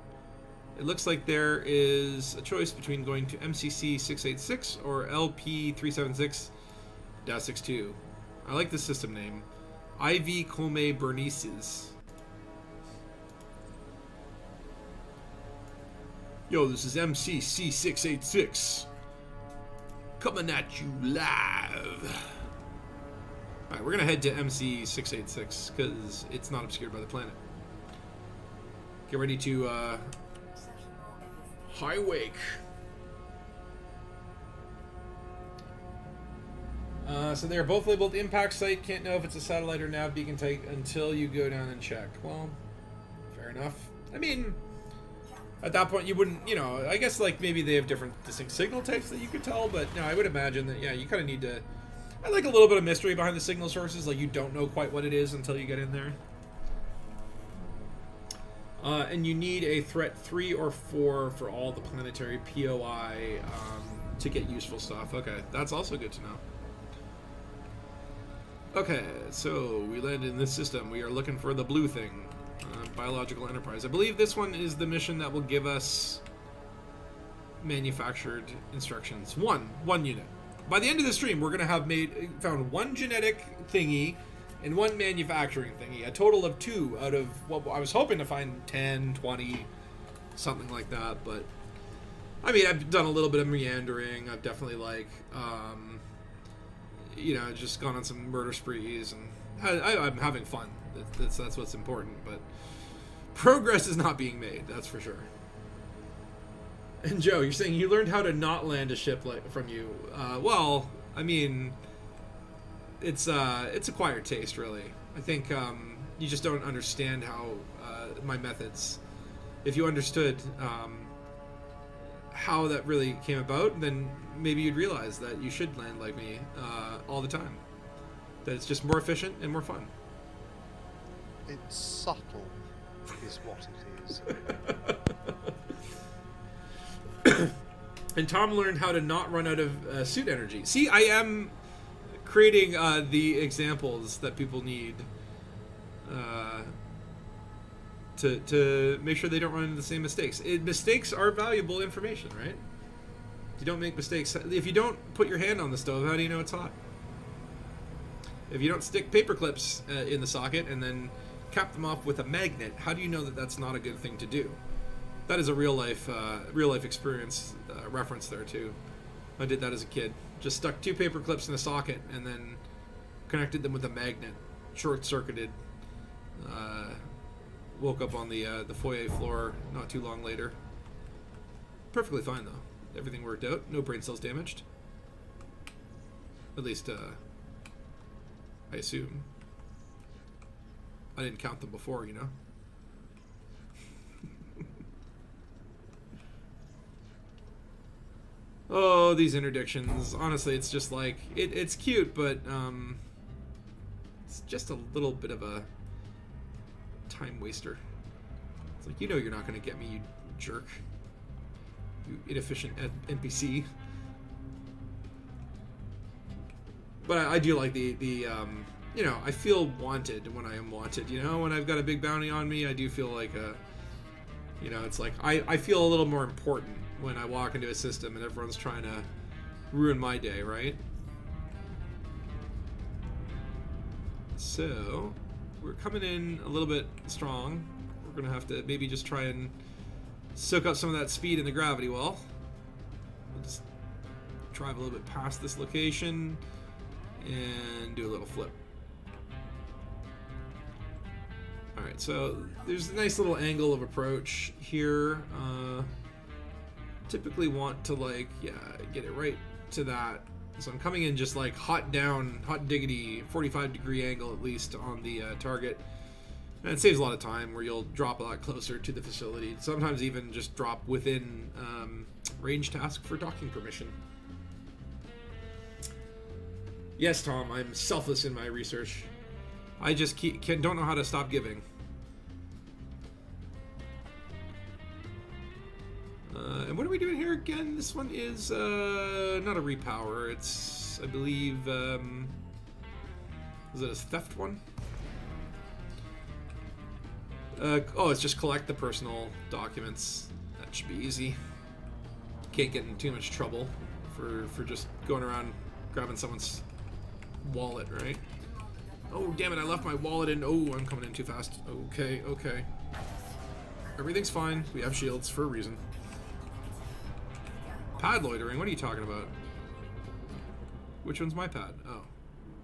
it looks like there is a choice between going to MCC 686 or LP 376-62. I like this system name. IV Come Bernices. Yo, this is MCC 686. Coming at you live. Alright, we're gonna head to MC 686 because it's not obscured by the planet. Get ready to high wake. So they're both labeled impact site. Can't know if it's a satellite or nav beacon type until you go down and check. Well, fair enough. I mean, at that point you wouldn't, you know, I guess like maybe they have different distinct signal types that you could tell, but no, I would imagine that, yeah, you kind of need to, I like a little bit of mystery behind the signal sources, like you don't know quite what it is until you get in there. And you need a threat 3 or 4 for all the planetary POI to get useful stuff. Okay, that's also good to know. Okay, so we landed in this system. We are looking for the blue thing. Biological Enterprise. I believe this one is the mission that will give us manufactured instructions. One unit. By the end of the stream, we're going to have found one genetic thingy and one manufacturing thingy. A total of 2 out of what I was hoping to find 10, 20, something like that. But, I mean, I've done a little bit of meandering. I've definitely, like, you know, just gone on some murder sprees, and I'm having fun. That's what's important, but progress is not being made, that's for sure. And Joe, you're saying you learned how to not land a ship from you. Well, I mean, it's acquired taste, really. I think you just don't understand how my methods. If you understood how that really came about, then maybe you'd realize that you should land like me all the time. That it's just more efficient and more fun. It's subtle, is what it is. And Tom learned how to not run out of suit energy. See, I am creating the examples that people need to make sure they don't run into the same mistakes. Mistakes are valuable information, right? You don't make mistakes. If you don't put your hand on the stove, how do you know it's hot? If you don't stick paper clips in the socket and then cap them off with a magnet, how do you know that that's not a good thing to do? That is a real life experience reference there too. I did that as a kid. Just stuck 2 paper clips in a socket and then connected them with a magnet. Short-circuited. Woke up on the foyer floor not too long later. Perfectly fine though. Everything worked out. No brain cells damaged. At least, I assume. I didn't count them before, you know. Oh, these interdictions. Honestly, it's just like, it's cute, but it's just a little bit of a time waster. It's like, you know you're not going to get me, you jerk. You inefficient NPC. But I do like the you know, I feel wanted when I am wanted. You know, when I've got a big bounty on me, I do feel like you know, it's like I feel a little more important when I walk into a system and everyone's trying to ruin my day, right? So we're coming in a little bit strong. We're gonna have to maybe just try and soak up some of that speed in the gravity well. We'll just drive a little bit past this location and do a little flip. Alright, so there's a nice little angle of approach here. Typically want to, like, yeah, get it right to that. So I'm coming in just like hot diggity, 45-degree angle at least on the target. And it saves a lot of time where you'll drop a lot closer to the facility. Sometimes even just drop within range task for docking permission. Yes, Tom, I'm selfless in my research. I just don't know how to stop giving. And what are we doing here? again. This one is not a repower. It's, I believe, is it a theft one? Oh, it's just collect the personal documents. That should be easy. Can't get in too much trouble for just going around grabbing someone's wallet, right? Oh, damn it, I left my wallet in. Oh, I'm coming in too fast. Okay, okay. Everything's fine. We have shields for a reason. Pad loitering? What are you talking about? Which one's my pad? Oh,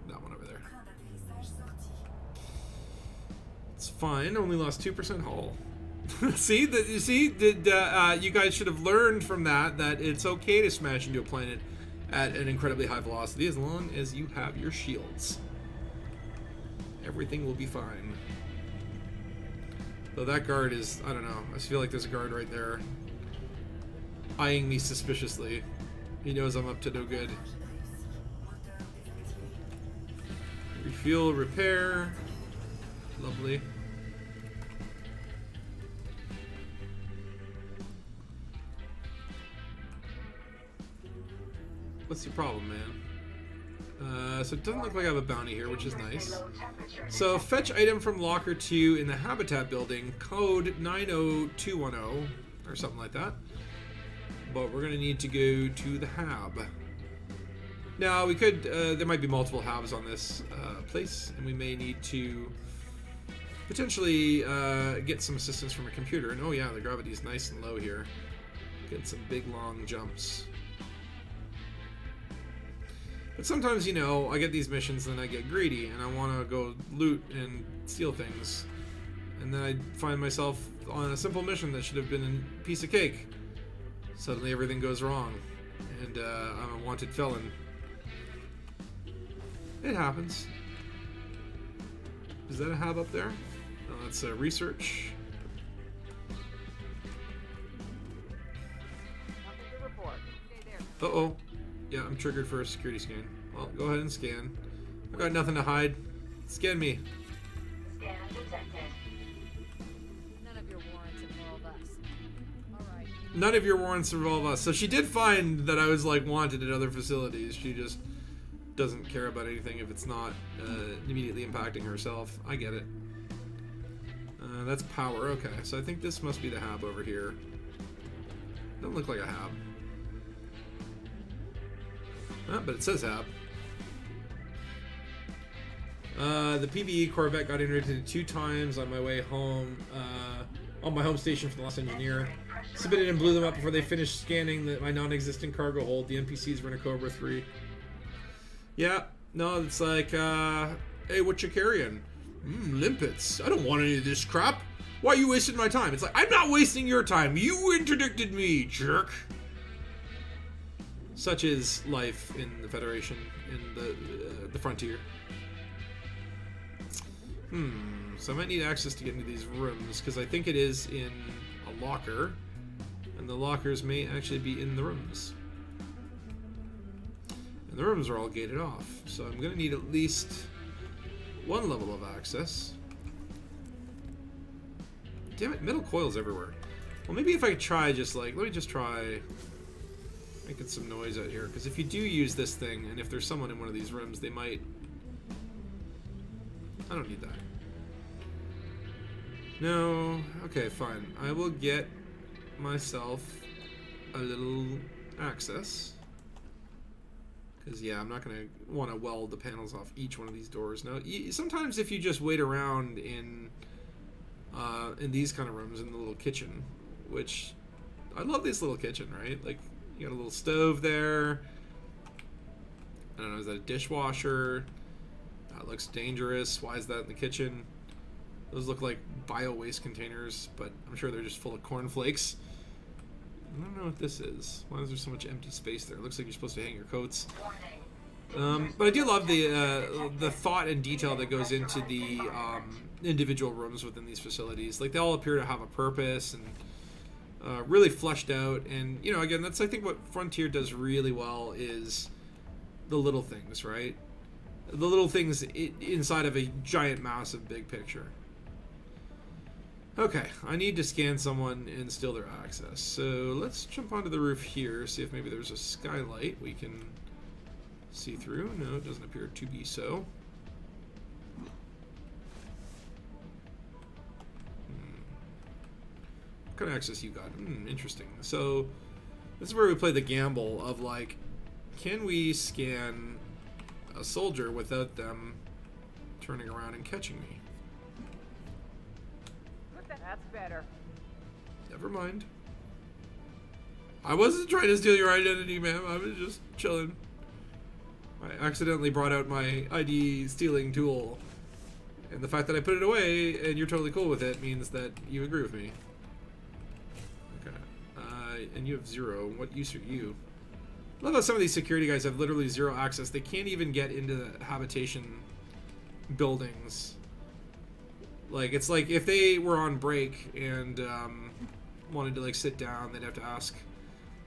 that one over there. It's fine. Only lost 2% hull. See, you guys should have learned from that it's okay to smash into a planet at an incredibly high velocity as long as you have your shields. Everything will be fine. Though that guard is, I don't know. I just feel like there's a guard right there, eyeing me suspiciously. He knows I'm up to no good. Refuel, repair. Lovely. What's your problem, man? So it doesn't look like I have a bounty here, which is nice. So fetch item from locker 2 in the habitat building, code 90210, or something like that. But we're gonna need to go to the hab. Now we could, there might be multiple habs on this place, and we may need to potentially get some assistance from a computer. And oh yeah, the gravity is nice and low here. Get some big long jumps. But sometimes, you know, I get these missions and I get greedy and I want to go loot and steal things. And then I find myself on a simple mission that should have been a piece of cake. Suddenly everything goes wrong. And I'm a wanted felon. It happens. Is that a hab up there? No, that's research. Nothing to report. Stay there. Uh-oh. Yeah, I'm triggered for a security scan. Well, go ahead and scan. I've got nothing to hide. Scan me. Scan detected. None of your warrants involve us. Alright. None of your warrants involve us. So she did find that I was, like, wanted at other facilities. She just doesn't care about anything if it's not immediately impacting herself. I get it. That's power. Okay, so I think this must be the hab over here. Doesn't look like a hab. But it says hab. The PvE Corvette got interdicted 2 times on my way home, on my home station from the Lost Engineer. Submitted and blew them up before they finished scanning my non-existent cargo hold. The NPCs were in a Cobra 3. Yeah, no, it's like, hey, what you carrying? Limpets. I don't want any of this crap. Why are you wasting my time? It's like, I'm not wasting your time. You interdicted me, jerk. Such is life in the Federation, in the frontier. So I might need access to get into these rooms, because I think it is in a locker, and the lockers may actually be in the rooms. And the rooms are all gated off, so I'm going to need at least 1 level of access. Damn it, metal coils everywhere. Well, maybe if I could try just like, let me just try making some noise out here, because if you do use this thing, and if there's someone in one of these rooms, they might... I don't need that. No, okay, fine. I will get myself a little access. Because, yeah, I'm not going to want to weld the panels off each one of these doors. Now, sometimes if you just wait around in these kind of rooms, in the little kitchen, which... I love this little kitchen, right? Like, you got a little stove there. I don't know, is that a dishwasher? That looks dangerous. Why is that in the kitchen? Those look like bio-waste containers, but I'm sure they're just full of cornflakes. I don't know what this is. Why is there so much empty space there? It looks like you're supposed to hang your coats. But I do love the thought and detail that goes into the individual rooms within these facilities. Like, they all appear to have a purpose and really fleshed out. And, you know, again, that's, I think, what Frontier does really well is the little things, right? The little things inside of a giant, massive, big picture. Okay, I need to scan someone and steal their access. So let's jump onto the roof here, see if maybe there's a skylight we can see through. No, it doesn't appear to be so. What kind of access you got? Interesting. So this is where we play the gamble of like, can we scan a soldier without them turning around and catching me? That's better. Never mind. I wasn't trying to steal your identity, ma'am. I was just chilling. I accidentally brought out my ID stealing tool. And the fact that I put it away and you're totally cool with it means that you agree with me. Okay. And you have 0. What use are you? I love how some of these security guys have literally 0 access. They can't even get into the habitation buildings. Like, it's like if they were on break and wanted to, like, sit down, they'd have to ask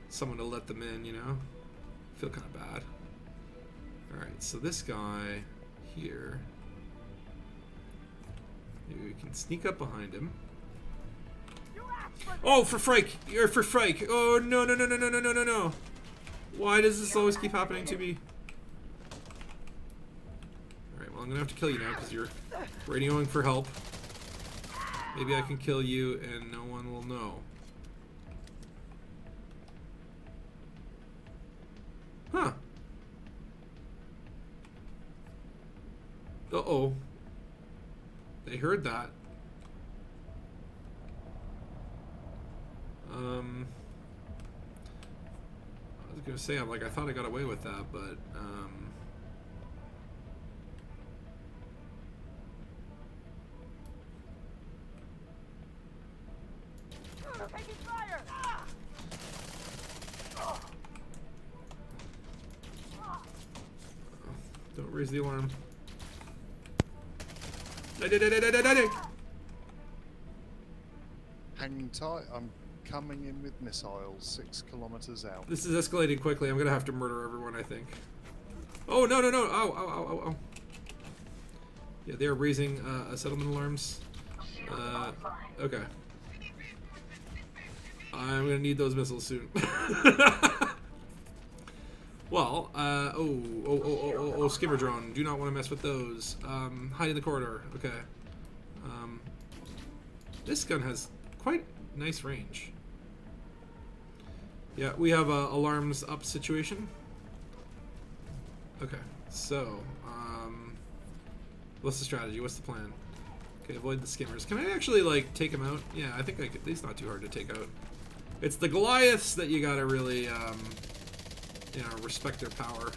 someone to let them in, you know? I feel kind of bad. Alright, so this guy here. Maybe we can sneak up behind him. Oh, for frike! You're for frike! Oh, no, no, no, no, no, no, no, no, no! Why does this always keep happening to me? Alright, well, I'm gonna have to kill you now because you're radioing for help. Maybe I can kill you and no one will know. Huh. Uh-oh. They heard that. I was gonna say, I thought I got away with that, but, Taking fire! don't raise the alarm. Hang tight, I'm coming in with missiles 6 kilometers out. This is escalating quickly. I'm gonna have to murder everyone, I think. Oh, no, no, no. Ow, ow, ow, ow, ow. Yeah, they're raising settlement alarms. Okay. I'm gonna need those missiles soon. Well, oh, skimmer drone. Do not want to mess with those. Hide in the corridor. Okay. This gun has quite nice range. Yeah, we have a alarms up situation. Okay, so, what's the strategy? What's the plan? Okay, avoid the skimmers. Can I actually, like, take them out? Yeah, I think I could. These not too hard to take out. It's the Goliaths that you gotta really, you know, respect their power.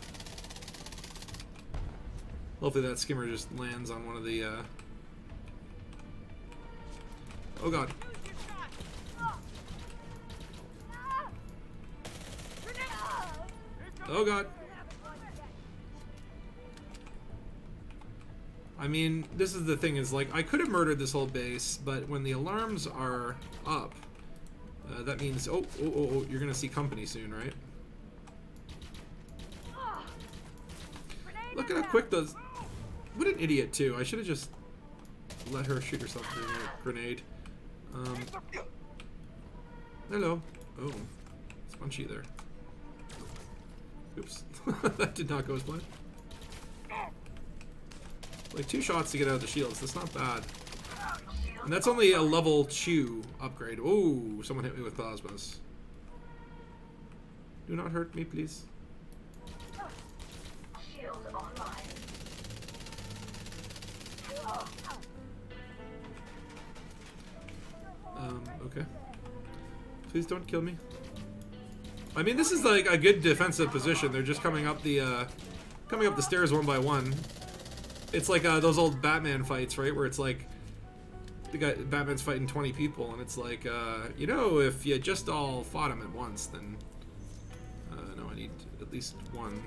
Hopefully that skimmer just lands on one of the, Oh god. Oh god. I mean, this is the thing, is like, I could have murdered this whole base, but when the alarms are up, that means, oh, you're gonna see company soon, right? Look at how quick those... What an idiot, too. I should have just let her shoot herself with a grenade. Hello. Oh, it's punchy there. Oops. That did not go as planned. Like 2 shots to get out of the shields. That's not bad. And that's only a level 2 upgrade. Oh, someone hit me with plasmas. Do not hurt me, please. Shield online. Okay. Please don't kill me. I mean, this is like a good defensive position. They're just coming up the stairs one by one. It's like those old Batman fights, right? Where it's like Batman's fighting 20 people, and it's like, you know, if you just all fought him at once, then no, I need at least one.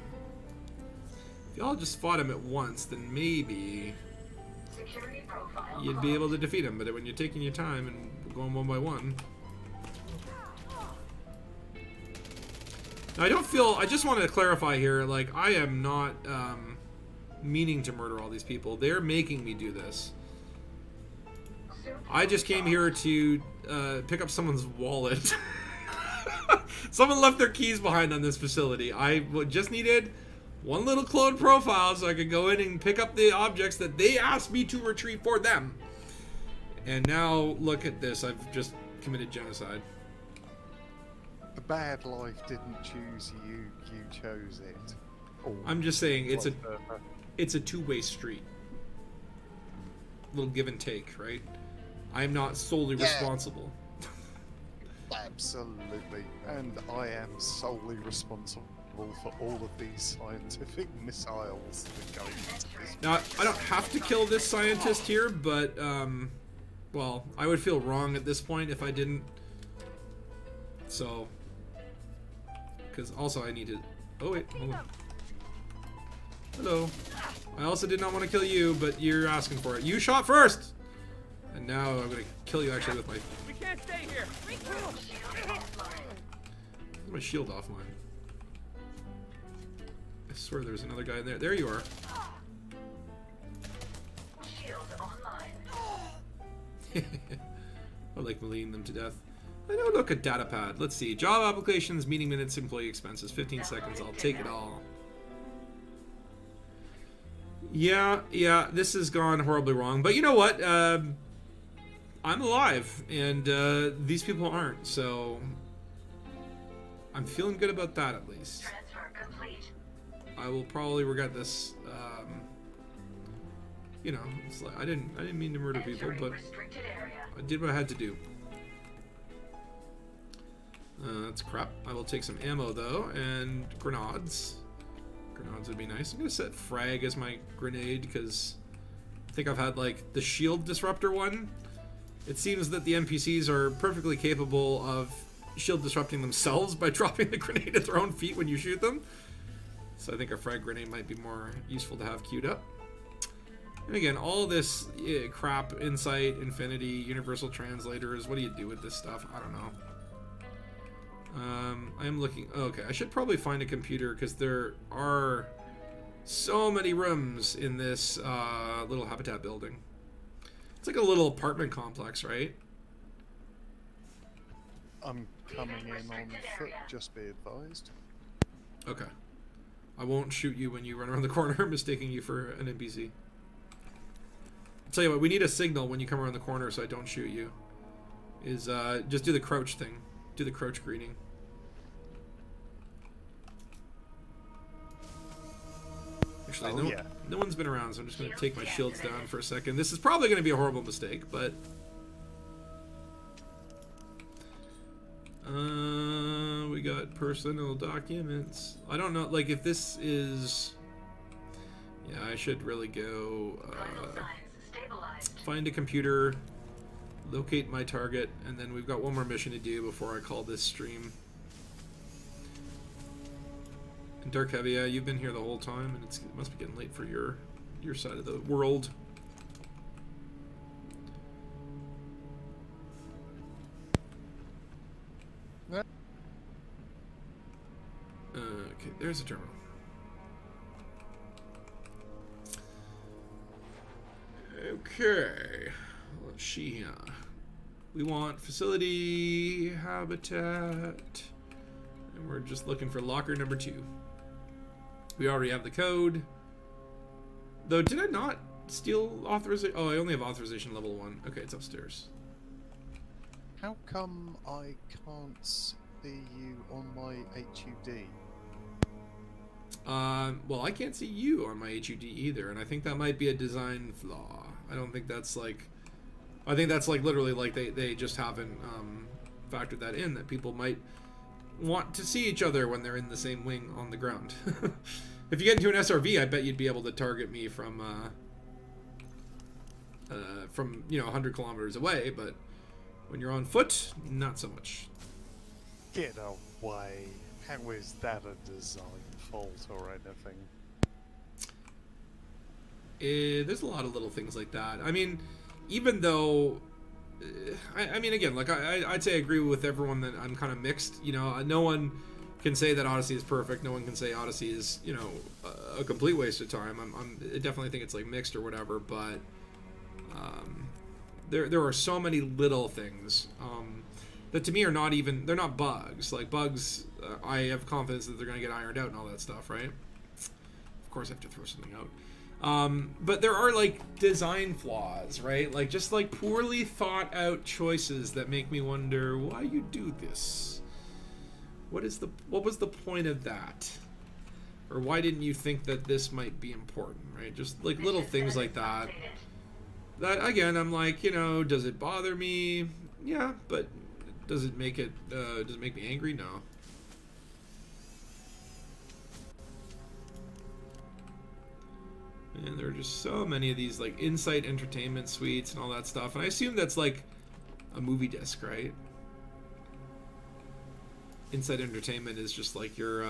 If y'all just fought him at once, then maybe you'd be able to defeat him. But when you're taking your time and going one by one. Now, I just want to clarify here, like, I am not meaning to murder all these people. They're making me do this. I just came here to pick up someone's wallet. Someone left their keys behind on this facility. I just needed one little clone profile so I could go in and pick up the objects that they asked me to retrieve for them. And now look at this. I've just committed genocide. The bad life didn't choose you, you chose it. Or I'm just saying vice versa. it's a two-way street. Little give and take, right? I'm not solely responsible. Absolutely. And I am solely responsible for all of these scientific missiles that go into this. Now, I don't have to kill this scientist here, but, well, I would feel wrong at this point if I didn't. So, because also I need to... Oh, wait, hold on. Hello. I also did not want to kill you, but you're asking for it. You shot first! And now I'm going to kill you actually with my... We can't stay here. My shield offline. I swear there's another guy in there. There you are. Shield online. I like meleeing them to death. I know, look, a data pad. Let's see. Job applications, meeting minutes, employee expenses. 15 seconds. I'll take it all. Yeah, this has gone horribly wrong. But you know what? I'm alive, and these people aren't, so I'm feeling good about that at least. Transfer complete. I will probably regret this. You know, it's like I didn't mean to murder people, but Restricted area. I did what I had to do. That's crap. I will take some ammo though, and grenades. Grenades would be nice. I'm gonna set frag as my grenade because I think I've had like the shield disruptor one. It seems that the NPCs are perfectly capable of shield disrupting themselves by dropping the grenade at their own feet when you shoot them. So I think a frag grenade might be more useful to have queued up. And again, all this crap, Insight, Infinity, Universal Translators, what do you do with this stuff? I don't know. I'm looking... Okay, I should probably find a computer because there are so many rooms in this little habitat building. It's like a little apartment complex, right? I'm coming in on foot, just be advised. Okay. I won't shoot you when you run around the corner, mistaking you for an NPC. I'll tell you what, we need a signal when you come around the corner so I don't shoot you. Is just do the crouch thing. Do the crouch greeting. Actually, no one's been around, so I'm just going to take my shields down for a second. This is probably going to be a horrible mistake, but... we got personal documents. I don't know, like, if this is... Yeah, I should really go... find a computer, locate my target, and then we've got one more mission to do before I call this stream. And Dark Heavy, yeah, you've been here the whole time, and it must be getting late for your side of the world. Okay, there's a terminal. Okay, let's see here. We want facility, habitat, and we're just looking for locker number 2. We already have the code. Though, did I not steal authorization? Oh, I only have authorization level 1. Okay, it's upstairs. How come I can't see you on my HUD? Well, I can't see you on my HUD either, and I think that might be a design flaw. I don't think that's like... I think that's like literally like they just haven't factored that in, that people might want to see each other when they're in the same wing on the ground. If you get into an SRV, I bet you'd be able to target me from you know, 100 kilometers away, but when you're on foot, not so much. Get away. How is that a design fault or anything? There's a lot of little things like that. I mean, even though... I mean, again, like, I'd say I agree with everyone that I'm kind of mixed. You know, no one can say that Odyssey is perfect. No one can say Odyssey is, you know, a complete waste of time. I definitely think it's, like, mixed or whatever, but... there are so many little things that to me are not even, they're not bugs. Like bugs, I have confidence that they're going to get ironed out and all that stuff, right? Of course I have to throw something out. But there are like design flaws, right? Like just like poorly thought out choices that make me wonder why you do this. What was the point of that? Or why didn't you think that this might be important, right? Just like little things like that. That again, I'm like, you know, does it bother me? Yeah, but does it make me angry? No. And there are just so many of these like Insight Entertainment suites and all that stuff. And I assume that's like a movie disc, right? Insight Entertainment is just like your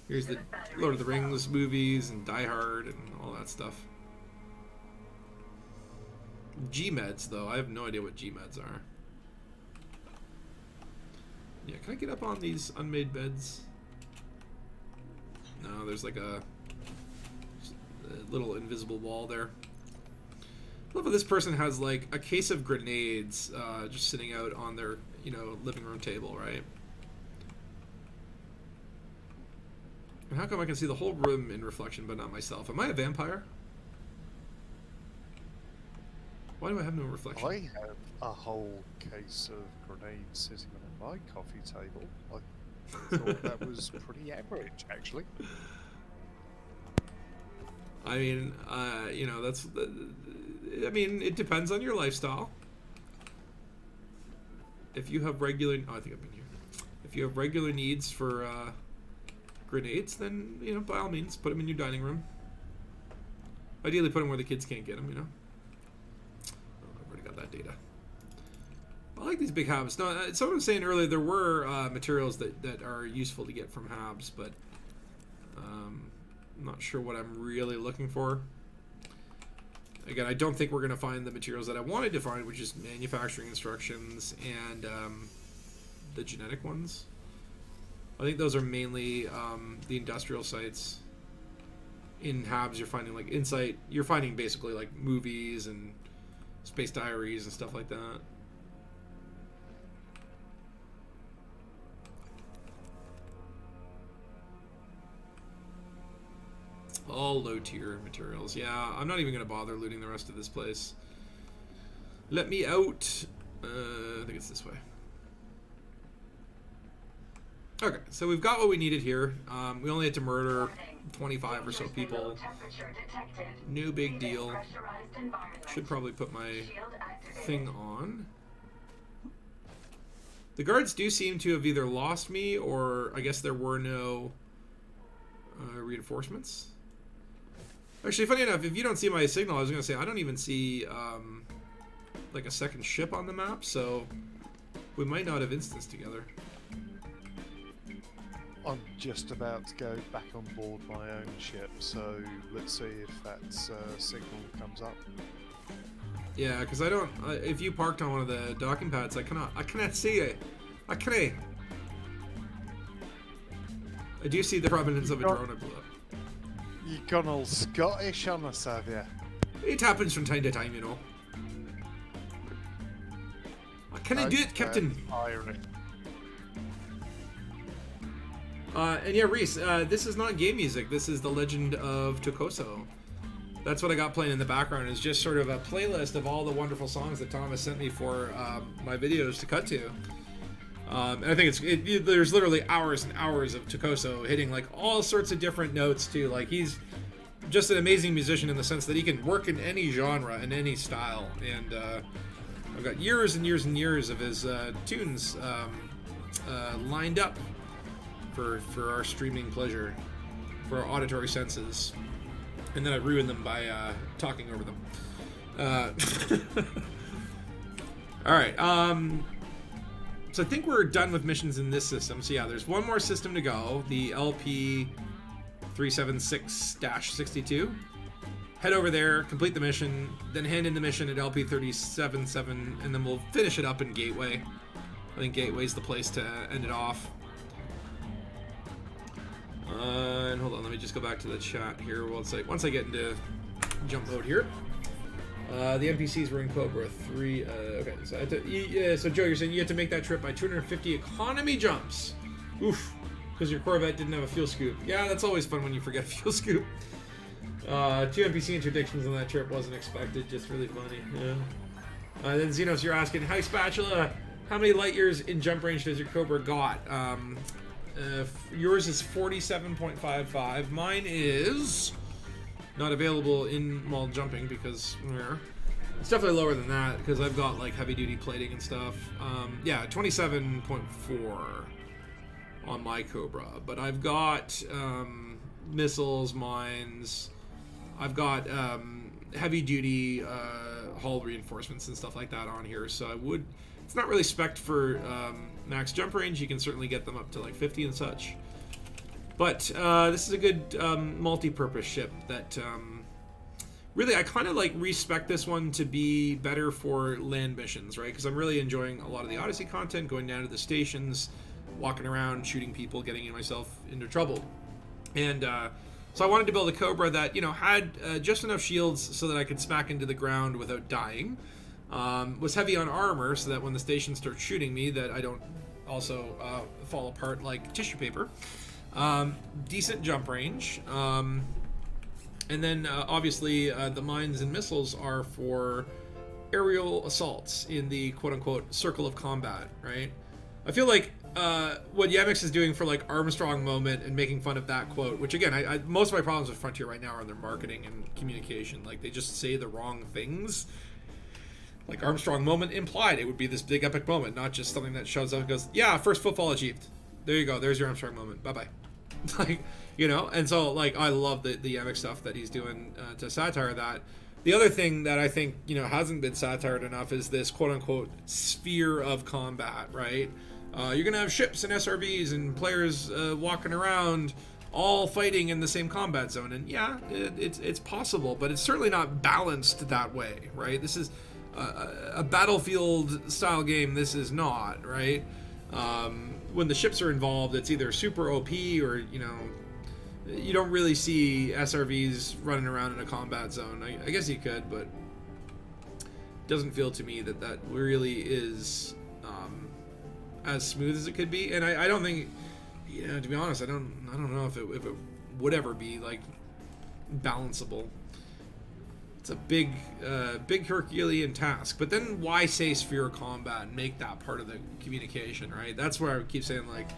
here's the Lord of the Rings movies and Die Hard and all that stuff. G-Meds, though. I have no idea what G-Meds are. Yeah, can I get up on these unmade beds? No, there's like a little invisible wall there. I love how this person has like a case of grenades just sitting out on their, you know, living room table, right? And how come I can see the whole room in reflection but not myself? Am I a vampire? Why do I have no reflection? I have a whole case of grenades sitting on my coffee table. I thought that was pretty average, actually. I mean, you know, I mean, it depends on your lifestyle. If you have regular, oh, I think I've been here. If you have regular needs for grenades, then, you know, by all means, put them in your dining room. Ideally, put them where the kids can't get them, you know. Oh, I've already got that data. I like these big habs. No, so what I was saying earlier, there were materials that are useful to get from habs, but I'm not sure what I'm really looking for. Again, I don't think we're going to find the materials that I wanted to find, which is manufacturing instructions and the genetic ones. I think those are mainly the industrial sites. In Habs, you're finding like Insight. You're finding basically like movies and space diaries and stuff like that. All low tier materials. Yeah, I'm not even going to bother looting the rest of this place. Let me out. I think it's this way. Okay, so we've got what we needed here. We only had to murder 25 or so people. No big deal. Should probably put my thing on. The guards do seem to have either lost me or I guess there were no reinforcements. Actually, funny enough, if you don't see my signal, I was going to say I don't even see like a second ship on the map, so we might not have instanced together. I'm just about to go back on board my own ship, so let's see if that signal comes up. Yeah, because I don't. If you parked on one of the docking pads, I cannot see it. I can't. I do see the provenance of a drone I blew up. You gone all Scottish on us, have you? It happens from time to time, you know. Can I do it, Captain? Irony. And yeah, Reese, this is not game music. This is The Legend of Tokoso. That's what I got playing in the background. Is just sort of a playlist of all the wonderful songs that Thomas sent me for my videos to cut to. And I think there's literally hours and hours of Tokoso hitting like all sorts of different notes too. Like he's just an amazing musician in the sense that he can work in any genre and any style. And I've got years and years and years of his tunes lined up for our streaming pleasure, for our auditory senses, and then I ruin them by talking over them. All right. So I think we're done with missions in this system. So yeah, there's one more system to go, the LP 376-62. Head over there, complete the mission, then hand in the mission at LP 377, and then we'll finish it up in Gateway. I think Gateway's the place to end it off. And hold on, let me just go back to the chat here. Well, it's like once I get into jump mode here, The NPCs were in Cobra 3. Okay, so, so Joe, you're saying you had to make that trip by 250 economy jumps. Oof, because your Corvette didn't have a fuel scoop. Yeah, that's always fun when you forget a fuel scoop. 2 NPC interdictions on that trip wasn't expected, just really funny. Yeah. Then Xenos, you're asking, hi Spatula, how many light years in jump range does your Cobra got? Yours is 47.55. Mine is not available in while jumping because it's definitely lower than that because I've got like heavy duty plating and stuff. Yeah, 27.4 on my Cobra, but I've got missiles, mines. I've got heavy duty hull reinforcements and stuff like that on here, so I would. It's not really spec'd for max jump range. You can certainly get them up to like 50 and such. But this is a good multi-purpose ship that really I kind of like respect this one to be better for land missions, right? Because I'm really enjoying a lot of the Odyssey content, going down to the stations, walking around, shooting people, getting myself into trouble. And so I wanted to build a Cobra that, you know, had just enough shields so that I could smack into the ground without dying. Was heavy on armor so that when the station starts shooting me that I don't also fall apart like tissue paper. Decent jump range. And then obviously the mines and missiles are for aerial assaults in the quote-unquote circle of combat, right? I feel like what Yemix is doing for like Armstrong moment and making fun of that quote, which again, I most of my problems with Frontier right now are their marketing and communication. Like they just say the wrong things. Like Armstrong moment implied it would be this big epic moment, not just something that shows up and goes, yeah, first footfall achieved. There you go. There's your Armstrong moment. Bye-bye. Like, you know, and so like I love the Yemix stuff that he's doing to satire that. The other thing that I think, you know, hasn't been satired enough is this quote-unquote sphere of combat, right? You're going to have ships and SRVs and players walking around all fighting in the same combat zone. And yeah, it's possible, but it's certainly not balanced that way, right? This is a Battlefield style game. This is not, right? When the ships are involved, it's either super OP or, you know, you don't really see SRVs running around in a combat zone. I guess you could, but it doesn't feel to me that really is as smooth as it could be. And I don't think, you know, to be honest, I don't know if it would ever be like balanceable. It's a big Herculean task. But then why say sphere of combat and make that part of the communication, right? That's where I keep saying like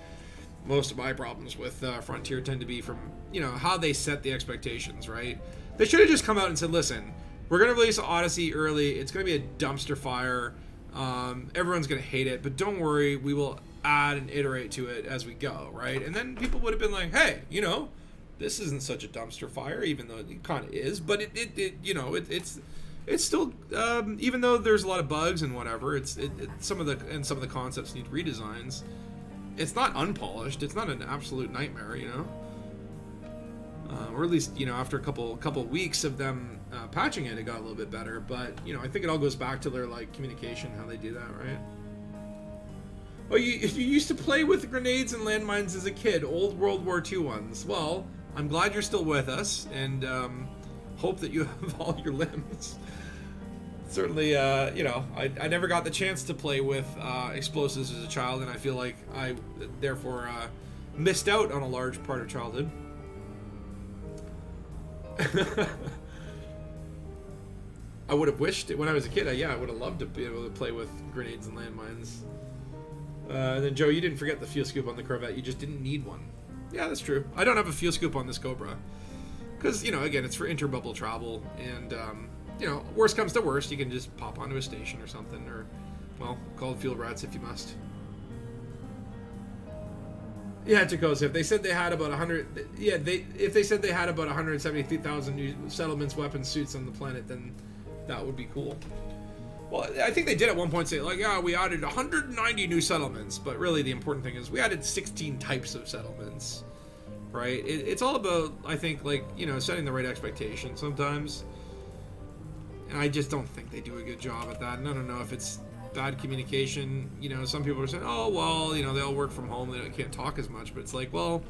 most of my problems with Frontier tend to be from, you know, how they set the expectations, right? They should have just come out and said, listen, we're going to release Odyssey early. It's going to be a dumpster fire. Everyone's going to hate it, but don't worry, we will add and iterate to it as we go, right? And then people would have been like, hey, you know, this isn't such a dumpster fire, even though it kind of is, but it you know, it's still, even though there's a lot of bugs and whatever, some of the concepts need redesigns. It's not unpolished. It's not an absolute nightmare, you know. Or at least, you know, after a couple weeks of them patching it got a little bit better. But you know, I think it all goes back to their like communication, how they do that, right? Oh, you used to play with grenades and landmines as a kid, old World War II ones. Well, I'm glad you're still with us, and hope that you have all your limbs. Certainly, you know, I never got the chance to play with explosives as a child, and I feel like I therefore missed out on a large part of childhood. I would have wished when I was a kid. I would have loved to be able to play with grenades and landmines. And then Joe, you didn't forget the fuel scoop on the Corvette. You just didn't need one. Yeah, that's true. I don't have a fuel scoop on this Cobra because, you know, again, it's for interbubble travel, and you know, worst comes to worst, you can just pop onto a station or something, or, well, call fuel rats if you must. Yeah, Chakos, if they said they had about 100, yeah, if they said they had about 173,000 new settlements, weapons, suits on the planet, then that would be cool. Well, I think they did at one point say, like, yeah, we added 190 new settlements, but really the important thing is we added 16 types of settlements, right? It's all about, I think, like, you know, setting the right expectation sometimes. And I just don't think they do a good job at that. And I don't know if it's bad communication. You know, some people are saying, oh, well, you know, they all work from home. They can't talk as much. But it's like, well,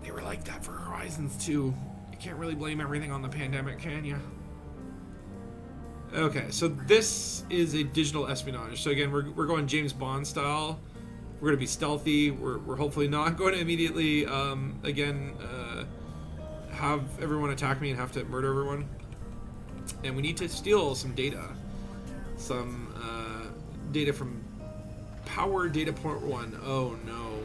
they were like that for Horizons too. You can't really blame everything on the pandemic, can you? Okay, so this is a digital espionage. So again, we're going James Bond style. We're going to be stealthy. We're hopefully not going to immediately, have everyone attack me and have to murder everyone. And we need to steal some data. Some data from Power Data Port 1. Oh no.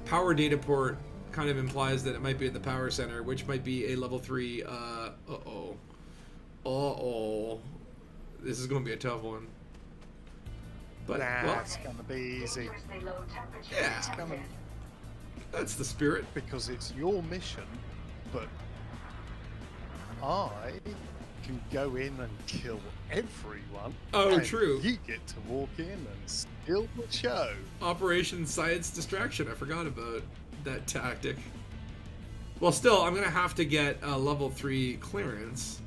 Power Data Port kind of implies that it might be at the power center, which might be a level 3, uh-oh. Uh-oh. This is going to be a tough one. But, well, It's going to be easy. yeah, It's gonna, that's the spirit. because it's your mission, but I can go in and kill everyone. Oh, and true. You get to walk in and steal the show. Operation Science Distraction. I forgot about that tactic. Well, still, I'm going to have to get a level 3 clearance.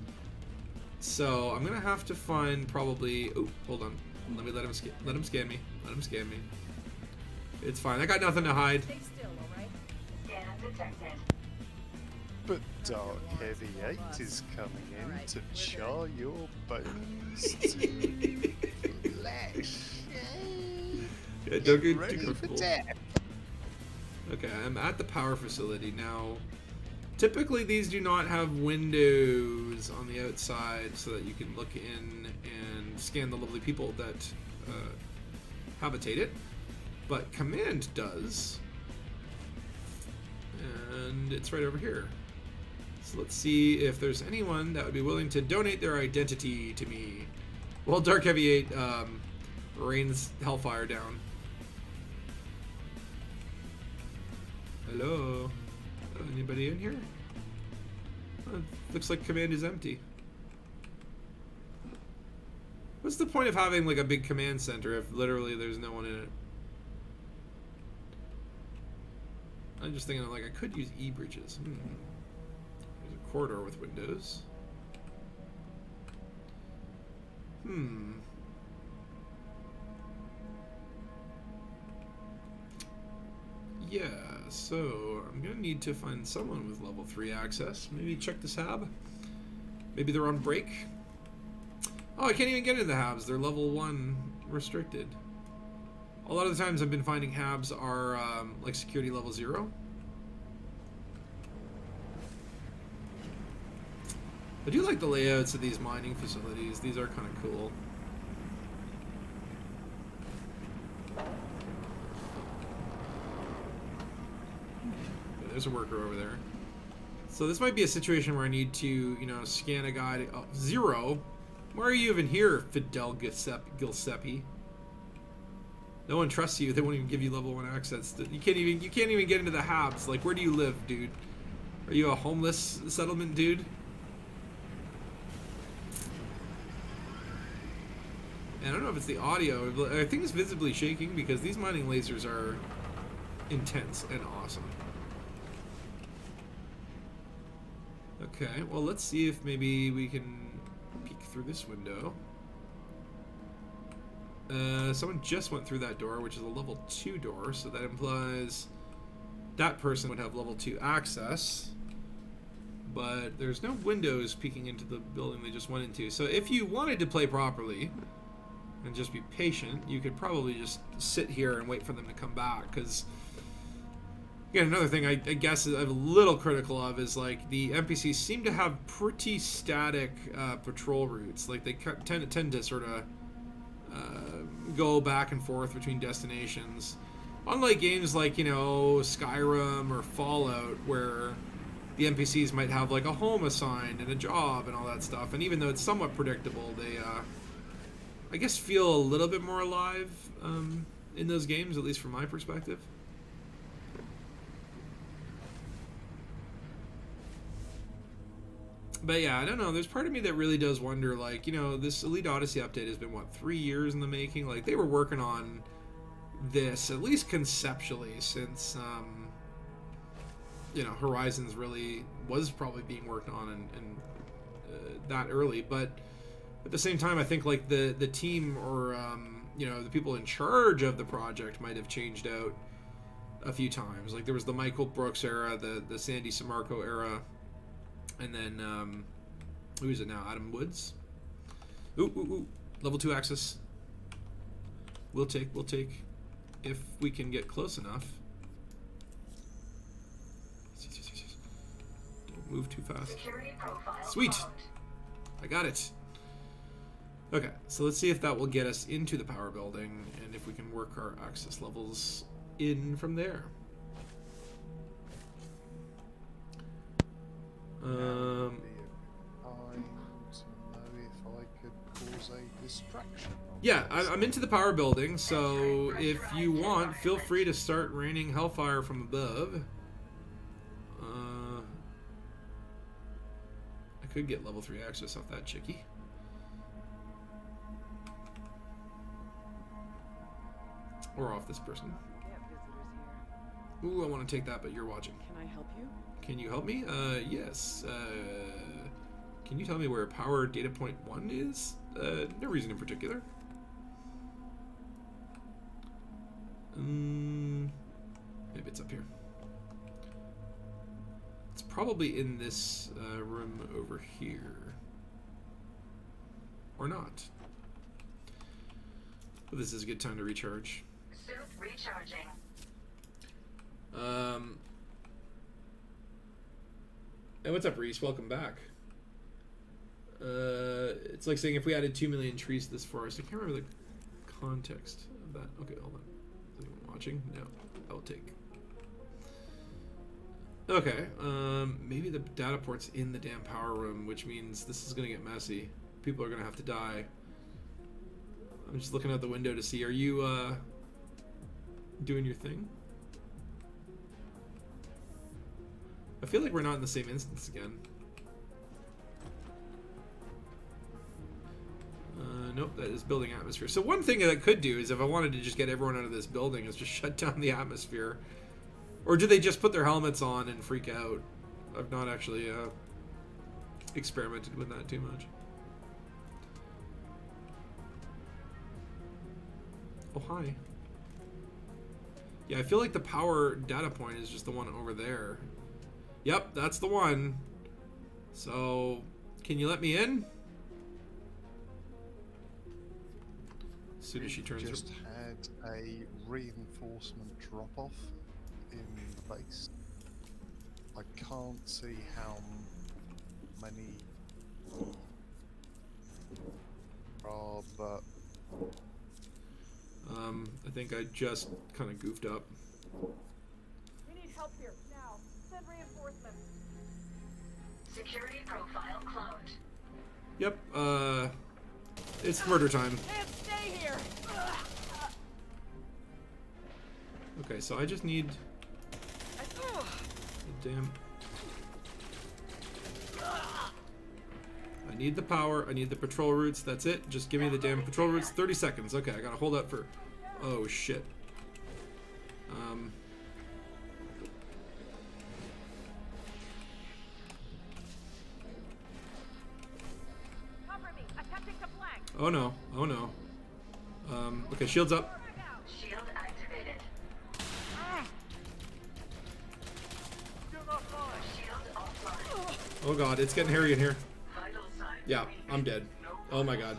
So I'm going to have to find probably... Oh, hold on. Let me let him scan me. Let him scan me. It's fine. I got nothing to hide. Stay still, alright? Scan detected. But Dark Heavy 8 is coming in Alright, to we're good. char your bones to flesh. Yeah, don't get Ready too for comfortable. death. Okay, I'm at the power facility now. Typically, these do not have windows on the outside so that you can look in and scan the lovely people that habitate it. But Command does. And it's right over here. So let's see if there's anyone that would be willing to donate their identity to me. Well, Dark Heavy 8 rains hellfire down. Hello? Anybody in here? Looks like Command is empty. What's the point of having like a big command center if literally there's no one in it? I'm just thinking like I could use E-bridges. There's a corridor with windows. Yeah, so I'm gonna need to find someone with level 3 access. Maybe check this hab. Maybe they're on break. Oh, I can't even get into the habs. They're level 1 restricted. A lot of the times I've been finding habs are like security level 0. I do like the layouts of these mining facilities. These are kind of cool. Okay, there's a worker over there. So this might be a situation where I need to, you know, scan a guy to... Oh, 0? Why are you even here, Fidel Giuseppe? No one trusts you. They won't even give you level 1 access. You can't even get into the habs. Like, where do you live, dude? Are you a homeless settlement dude? And I don't know if it's the audio. I think it's visibly shaking because these mining lasers are intense and awesome. Okay, well, let's see if maybe we can peek through this window. Someone just went through that door, which is a level 2 door, so that implies that person would have level 2 access. But there's no windows peeking into the building they just went into. So if you wanted to play properly and just be patient, you could probably just sit here and wait for them to come back. Because, again, another thing I guess I'm a little critical of is, like, the NPCs seem to have pretty static patrol routes. Like, they tend to sort of go back and forth between destinations. Unlike games like, you know, Skyrim or Fallout, where the NPCs might have like a home assigned and a job and all that stuff. And even though it's somewhat predictable, they, I guess, feel a little bit more alive in those games, at least from my perspective. But yeah, I don't know. There's part of me that really does wonder, like, you know, this Elite Odyssey update has been, what, 3 years in the making? Like, they were working on this, at least conceptually, since, you know, Horizons really was probably being worked on and that early. But at the same time, I think, like, the team or, you know, the people in charge of the project might have changed out a few times. Like, there was the Michael Brooks era, the Sandy Samarco era, and then, who is it now? Adam Woods? Ooh, ooh, ooh. Level 2 access. We'll take. If we can get close enough. Don't move too fast. Security profile Sweet. cloned. I got it. Okay, so let's see if that will get us into the power building and if we can work our access levels in from there. I know if I could cause a distraction. Yeah, I'm into the power building, so if you want, feel free to start raining hellfire from above. I could get level 3 access off that chickie. Or off this person. Get visitors here. Ooh, I want to take that, but you're watching. Can I help you? Can you help me? Yes. Can you tell me where power data point 1 is? No reason in particular. Maybe it's up here. It's probably in this room over here. Or not. But this is a good time to recharge. Suit recharging. Hey, what's up, Reese? Welcome back. It's like saying if we added 2 million trees to this forest. I can't remember the context of that. Okay, hold on. Is anyone watching? No. I'll take. Okay, maybe the data port's in the damn power room, which means this is gonna get messy. People are gonna have to die. I'm just looking out the window to see, are you, doing your thing? I feel like we're not in the same instance again. Nope, that is building atmosphere. So one thing that I could do is if I wanted to just get everyone out of this building is just shut down the atmosphere. Or do they just put their helmets on and freak out? I've not actually experimented with that too much. Oh, hi. Yeah, I feel like the power data point is just the one over there. Yep, that's the one. So, can you let me in? As soon as she turns Just had a reinforcement drop-off in the base. I can't see how many are, but I think I just kind of goofed up. We need help here, now. Send reinforcements. Security profile cloned. Yep, it's murder time. Can't stay here! Okay, so I just need the damn... I need the power, I need the patrol routes, that's it. Just give me the damn patrol routes. 30 seconds. Okay, I gotta hold up for... Oh, shit. Cover me, attempting to flank. Oh no, oh no. Okay, shields up. Shield activated. Shield offline. Oh god, it's getting hairy in here. Vital signs. Yeah, I'm dead. Oh my god.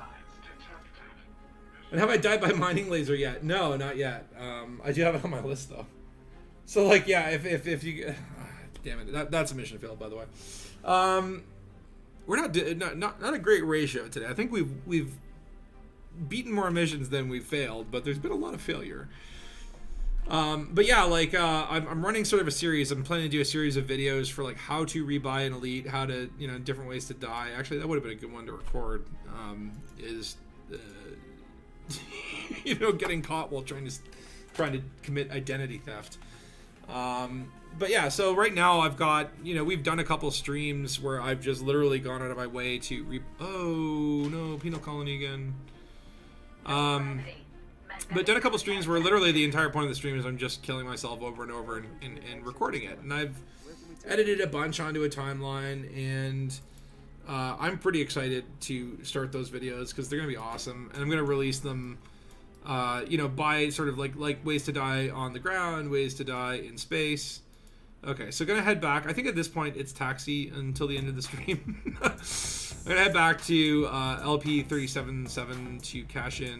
And have I died by mining laser yet? No, not yet. I do have it on my list though. So like, yeah, if you, damn it, that's a mission failed, by the way. We're not a great ratio today. I think we've beaten more missions than we've failed, but there's been a lot of failure. But yeah, like I'm running sort of a series. I'm planning to do a series of videos for like how to rebuy an elite, how to, you know, different ways to die. Actually, that would have been a good one to record. You know, getting caught while trying to commit identity theft. But yeah, so right now I've got, you know, we've done a couple streams where I've just literally gone out of my way to oh no, penal colony again. But done a couple streams where literally the entire point of the stream is I'm just killing myself over and over and recording it. And I've edited a bunch onto a timeline, and I'm pretty excited to start those videos because they're gonna be awesome, and I'm gonna release them, you know, by sort of like ways to die on the ground, ways to die in space. Okay, so gonna head back. I think at this point it's taxi until the end of the stream. I'm gonna head back to LP 37-7 to cash in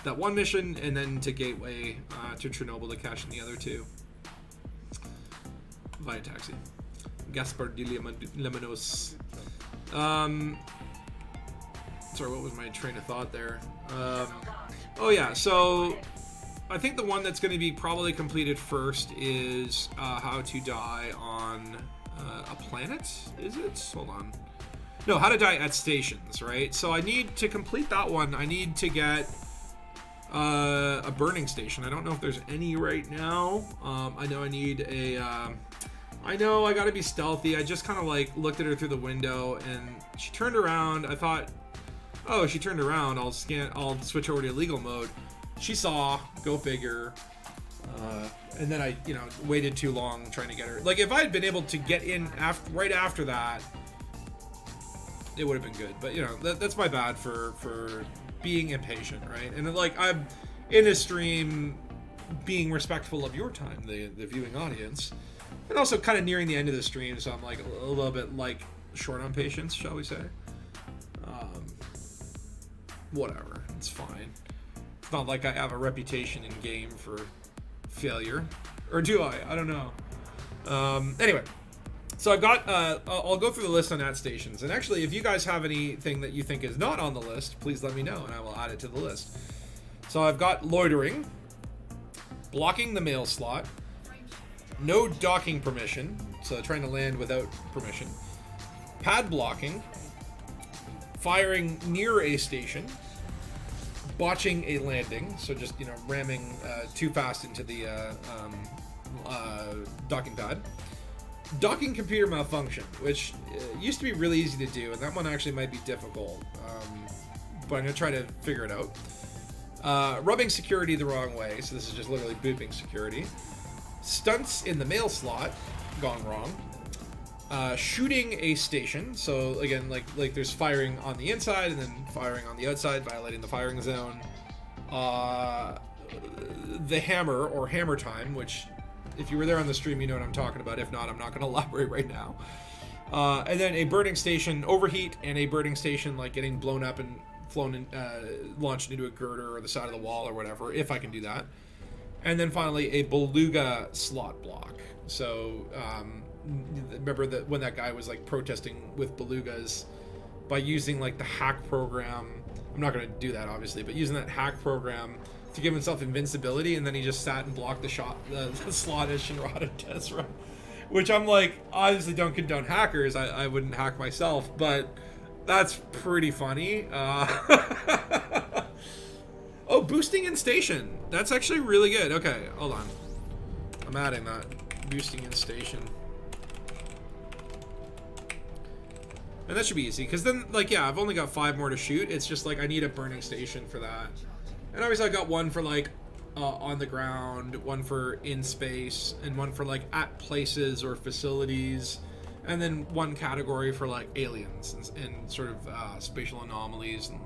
that one mission, and then to Gateway to Chernobyl to cash in the other two via taxi. Gaspar de Lemanos. Sorry, what was my train of thought there? Oh yeah, so I think the one that's going to be probably completed first is how to die on a planet. Is it? Hold on. No, how to die at stations, right? So I need to complete that one. I need to get a burning station. I don't know if there's any right now. I know I need a... I know I gotta be stealthy. I just kind of like looked at her through the window and she turned around. I thought, oh, she turned around. I'll switch over to illegal mode. She saw, go figure. And then I, waited too long trying to get her. Like if I had been able to get in right after that, it would have been good. But that's my bad for being impatient, right? And like I'm in a stream being respectful of your time, the viewing audience. And also kind of nearing the end of the stream, so I'm like a little bit like short on patience, shall we say. Whatever, it's fine. It's not like I have a reputation in game for failure. Or do I? I don't know. Anyway, so I've got, I'll go through the list on at stations. And actually, if you guys have anything that you think is not on the list, please let me know and I will add it to the list. So I've got loitering, blocking the mail slot, no docking permission, so trying to land without permission, pad blocking, firing near a station, botching a landing, so just ramming too fast into the docking pad, docking computer malfunction, which used to be really easy to do, and that one actually might be difficult, but I'm gonna try to figure it out. Rubbing security the wrong way, so this is just literally booping security. Stunts in the mail slot, gone wrong. Shooting a station, so again, like there's firing on the inside and then firing on the outside, violating the firing zone. The hammer, or hammer time, which if you were there on the stream, you know what I'm talking about. If not, I'm not going to elaborate right now. And then a burning station overheat, and a burning station like getting blown up and flown in, launched into a girder or the side of the wall or whatever, if I can do that. And then finally, a beluga slot block. So, remember that when that guy was like protesting with belugas by using like the hack program. I'm not going to do that obviously, but using that hack program to give himself invincibility, and then he just sat and blocked the slot as Shinrada does, right? Which I'm like, obviously don't condone hackers. I wouldn't hack myself, but that's pretty funny. Oh, boosting in station. That's actually really good. Okay, hold on. I'm adding that. Boosting in station. And that should be easy, because then, like, yeah, I've only got 5 more to shoot. It's just, like, I need a burning station for that. And obviously I got one for, like, on the ground, one for in space, and one for, like, at places or facilities. And then one category for, like, aliens and sort of spatial anomalies and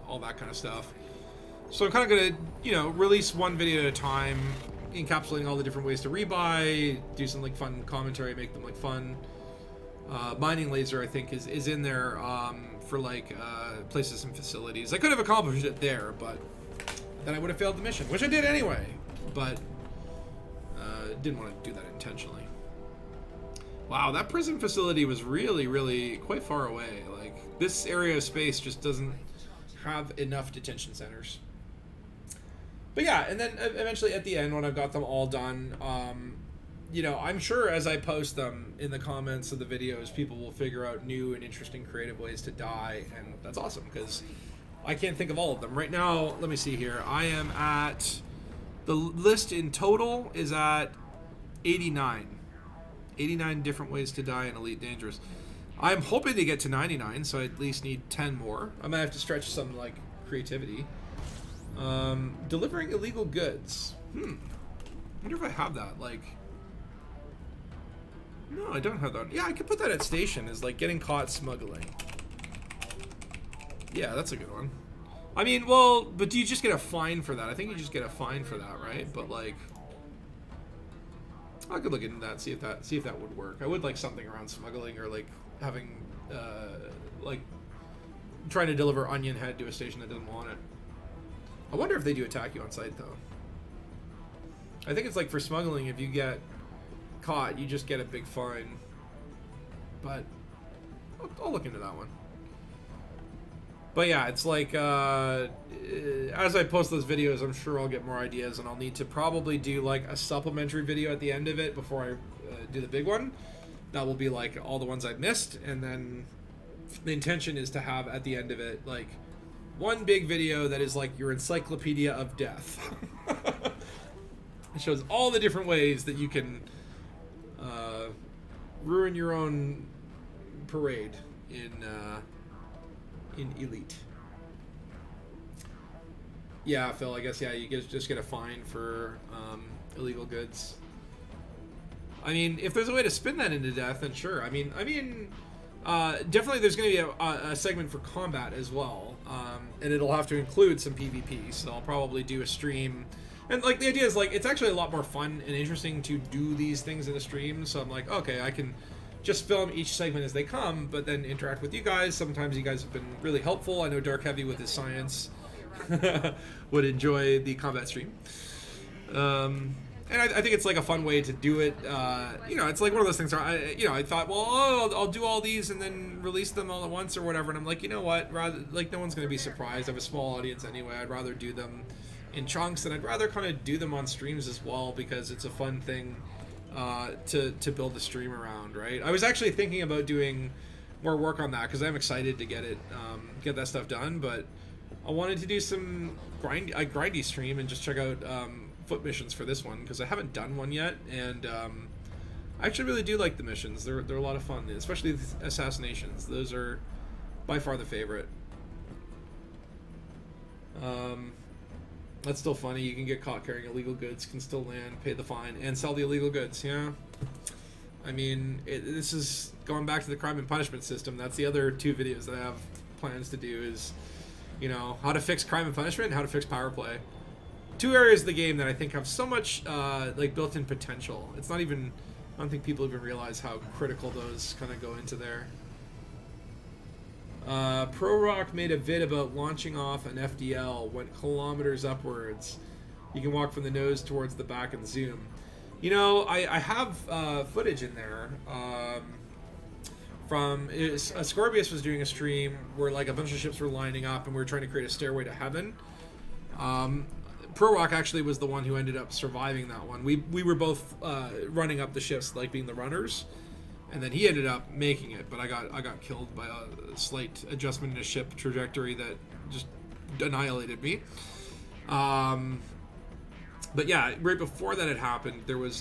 all that kind of stuff. So I'm kind of going to, release one video at a time, encapsulating all the different ways to rebuy, do some like fun commentary, make them like fun. Mining laser, I think, is in there for like places and facilities. I could have accomplished it there, but then I would have failed the mission, which I did anyway, but didn't want to do that intentionally. Wow, that prison facility was really, really quite far away. Like, this area of space just doesn't have enough detention centers. But yeah, and then eventually at the end, when I've got them all done, I'm sure as I post them in the comments of the videos, people will figure out new and interesting creative ways to die, and that's awesome, because I can't think of all of them. Right now, let me see here. I am at... The list in total is at 89. 89 different ways to die in Elite Dangerous. I'm hoping to get to 99, so I at least need 10 more. I might have to stretch some, like, creativity. Delivering illegal goods. I wonder if I have that, like... No, I don't have that. Yeah, I could put that at station as, like, getting caught smuggling. Yeah, that's a good one. I mean, well, but do you just get a fine for that? I think you just get a fine for that, right? But, like... I could look into that, see if that would work. I would like something around smuggling, or, like, having, like trying to deliver onion head to a station that doesn't want it. I wonder if they do attack you on sight though. I think it's like for smuggling, if you get caught, you just get a big fine. But I'll look into that one. But yeah, it's like, as I post those videos, I'm sure I'll get more ideas, and I'll need to probably do like a supplementary video at the end of it before I do the big one. That will be like all the ones I've missed, and then the intention is to have at the end of it like one big video that is like your encyclopedia of death. It shows all the different ways that you can ruin your own parade in Elite. Yeah, Phil, I guess, yeah, you just get a fine for illegal goods. I mean, if there's a way to spin that into death, then sure. I mean, definitely there's going to be a segment for combat as well, and it'll have to include some PvP, so I'll probably do a stream. And, like, the idea is, like, it's actually a lot more fun and interesting to do these things in a stream, so I'm like, okay, I can just film each segment as they come, but then interact with you guys. Sometimes you guys have been really helpful. I know Dark Heavy with his science would enjoy the combat stream. And I think it's like a fun way to do it. You know, it's like one of those things where I thought, well, I'll do all these and then release them all at once or whatever. And I'm like, you know what? Rather, like, no one's going to be surprised. I have a small audience anyway. I'd rather do them in chunks, and I'd rather kind of do them on streams as well, because it's a fun thing to build the stream around, right? I was actually thinking about doing more work on that because I'm excited to get that stuff done, but I wanted to do some grindy stream and just check out foot missions for this one, because I haven't done one yet, and I actually really do like the missions. They're a lot of fun, especially the assassinations. Those are by far the favorite. That's still funny. You can get caught carrying illegal goods, can still land, pay the fine, and sell the illegal goods. Yeah. I mean, this is going back to the crime and punishment system. That's the other two videos that I have plans to do is, you know, how to fix crime and punishment and how to fix power play. Two areas of the game that I think have so much like built-in potential. It's not even, I don't think people even realize how critical those kind of go into there. Pro Rock made a vid about launching off an FDL, went kilometers upwards. You can walk from the nose towards the back and zoom. You know, I have footage in there from Scorpius was doing a stream where like a bunch of ships were lining up and we were trying to create a stairway to heaven. Pro Rock actually was the one who ended up surviving that one. We were both running up the ships, like being the runners. And then he ended up making it, but I got killed by a slight adjustment in a ship trajectory that just annihilated me. But yeah, right before that had happened, there was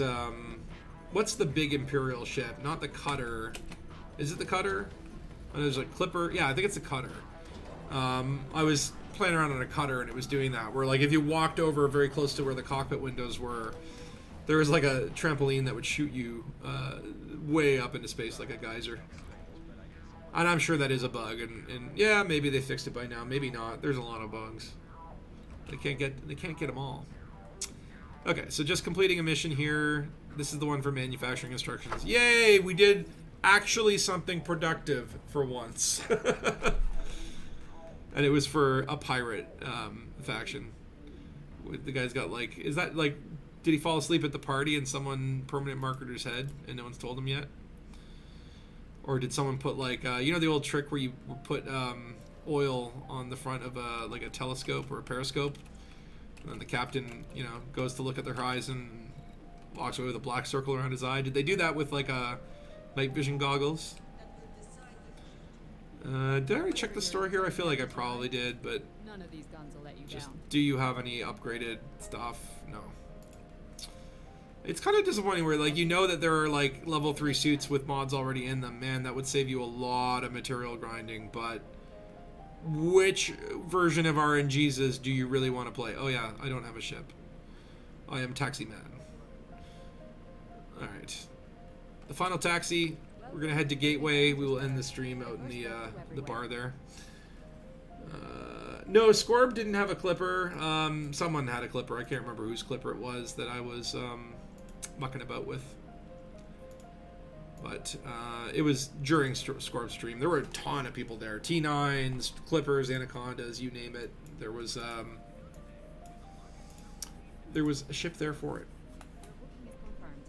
what's the big Imperial ship? Not the cutter. Is it the cutter? Oh, there's a clipper. Yeah, I think it's a cutter. I was playing around on a cutter and it was doing that. Where like if you walked over very close to where the cockpit windows were, there was like a trampoline that would shoot you way up into space like a geyser. And I'm sure that is a bug, and yeah, maybe they fixed it by now, maybe not. There's a lot of bugs. They can't get them all. Okay, so just completing a mission here. This is the one for manufacturing instructions. Yay, we did actually something productive for once. And it was for a pirate faction. The guy's got like, is that like, did he fall asleep at the party and someone permanent markered his head and no one's told him yet? Or did someone put like, you know the old trick where you put oil on the front of like a telescope or a periscope? And then the captain, you know, goes to look at the horizon and walks away with a black circle around his eye. Did they do that with like night vision goggles? Did I already check the store here? I feel like I probably did, but None of these guns will let you just down. do you have any upgraded stuff? No. It's kind of disappointing where, like, you know that there are, like, level 3 suits with mods already in them. Man, that would save you a lot of material grinding, but which version of RNGs do you really want to play? Oh, yeah, I don't have a ship. I am Taxi Man. Alright. The final taxi. We're going to head to Gateway. We will end the stream out in the bar there. No, Scorb didn't have a clipper. Someone had a clipper. I can't remember whose clipper it was that I was mucking about with. But it was during Scorp stream. There were a ton of people there. T9s, Clippers, Anacondas, you name it. There was a ship there for it. Booking is confirmed.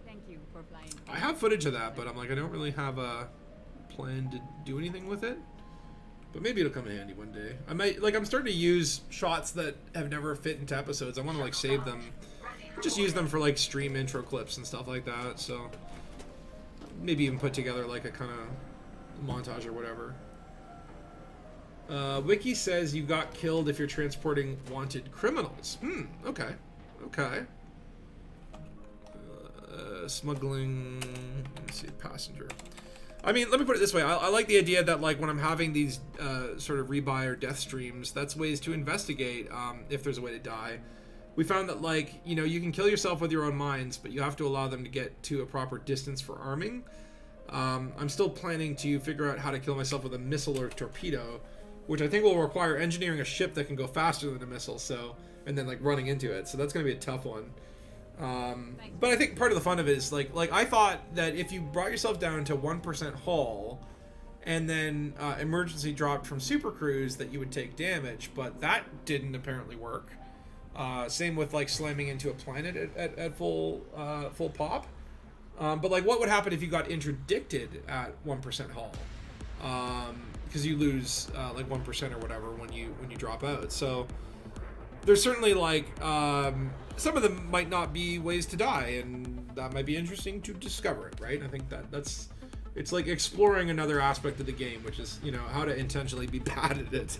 Thank you for flying. I have footage of that, but I'm like, I don't really have a plan to do anything with it. But maybe it'll come in handy one day. I might, like, I'm starting to use shots that have never fit into episodes. I want to, like, save them. Just use them for, like, stream intro clips and stuff like that. So maybe even put together, like, a kind of montage or whatever. Wiki says you got killed if you're transporting wanted criminals. Okay. Okay. Smuggling. Let's see, passenger. I mean, let me put it this way. I like the idea that, like, when I'm having these sort of rebuy or death streams, that's ways to investigate if there's a way to die. We found that, like, you know, you can kill yourself with your own mines, but you have to allow them to get to a proper distance for arming. I'm still planning to figure out how to kill myself with a missile or torpedo, which I think will require engineering a ship that can go faster than a missile, so, and then, like, running into it. So that's going to be a tough one. But I think part of the fun of it is, like I thought that if you brought yourself down to 1% hull and then emergency dropped from Super Cruise that you would take damage, but that didn't apparently work. Same with, like, slamming into a planet at full pop. But, like, what would happen if you got interdicted at 1% hull? Because you lose like 1% or whatever when you drop out. So there's certainly, like, some of them might not be ways to die, and that might be interesting to discover it, right? I think that's it's like exploring another aspect of the game, which is, you know, how to intentionally be bad at it.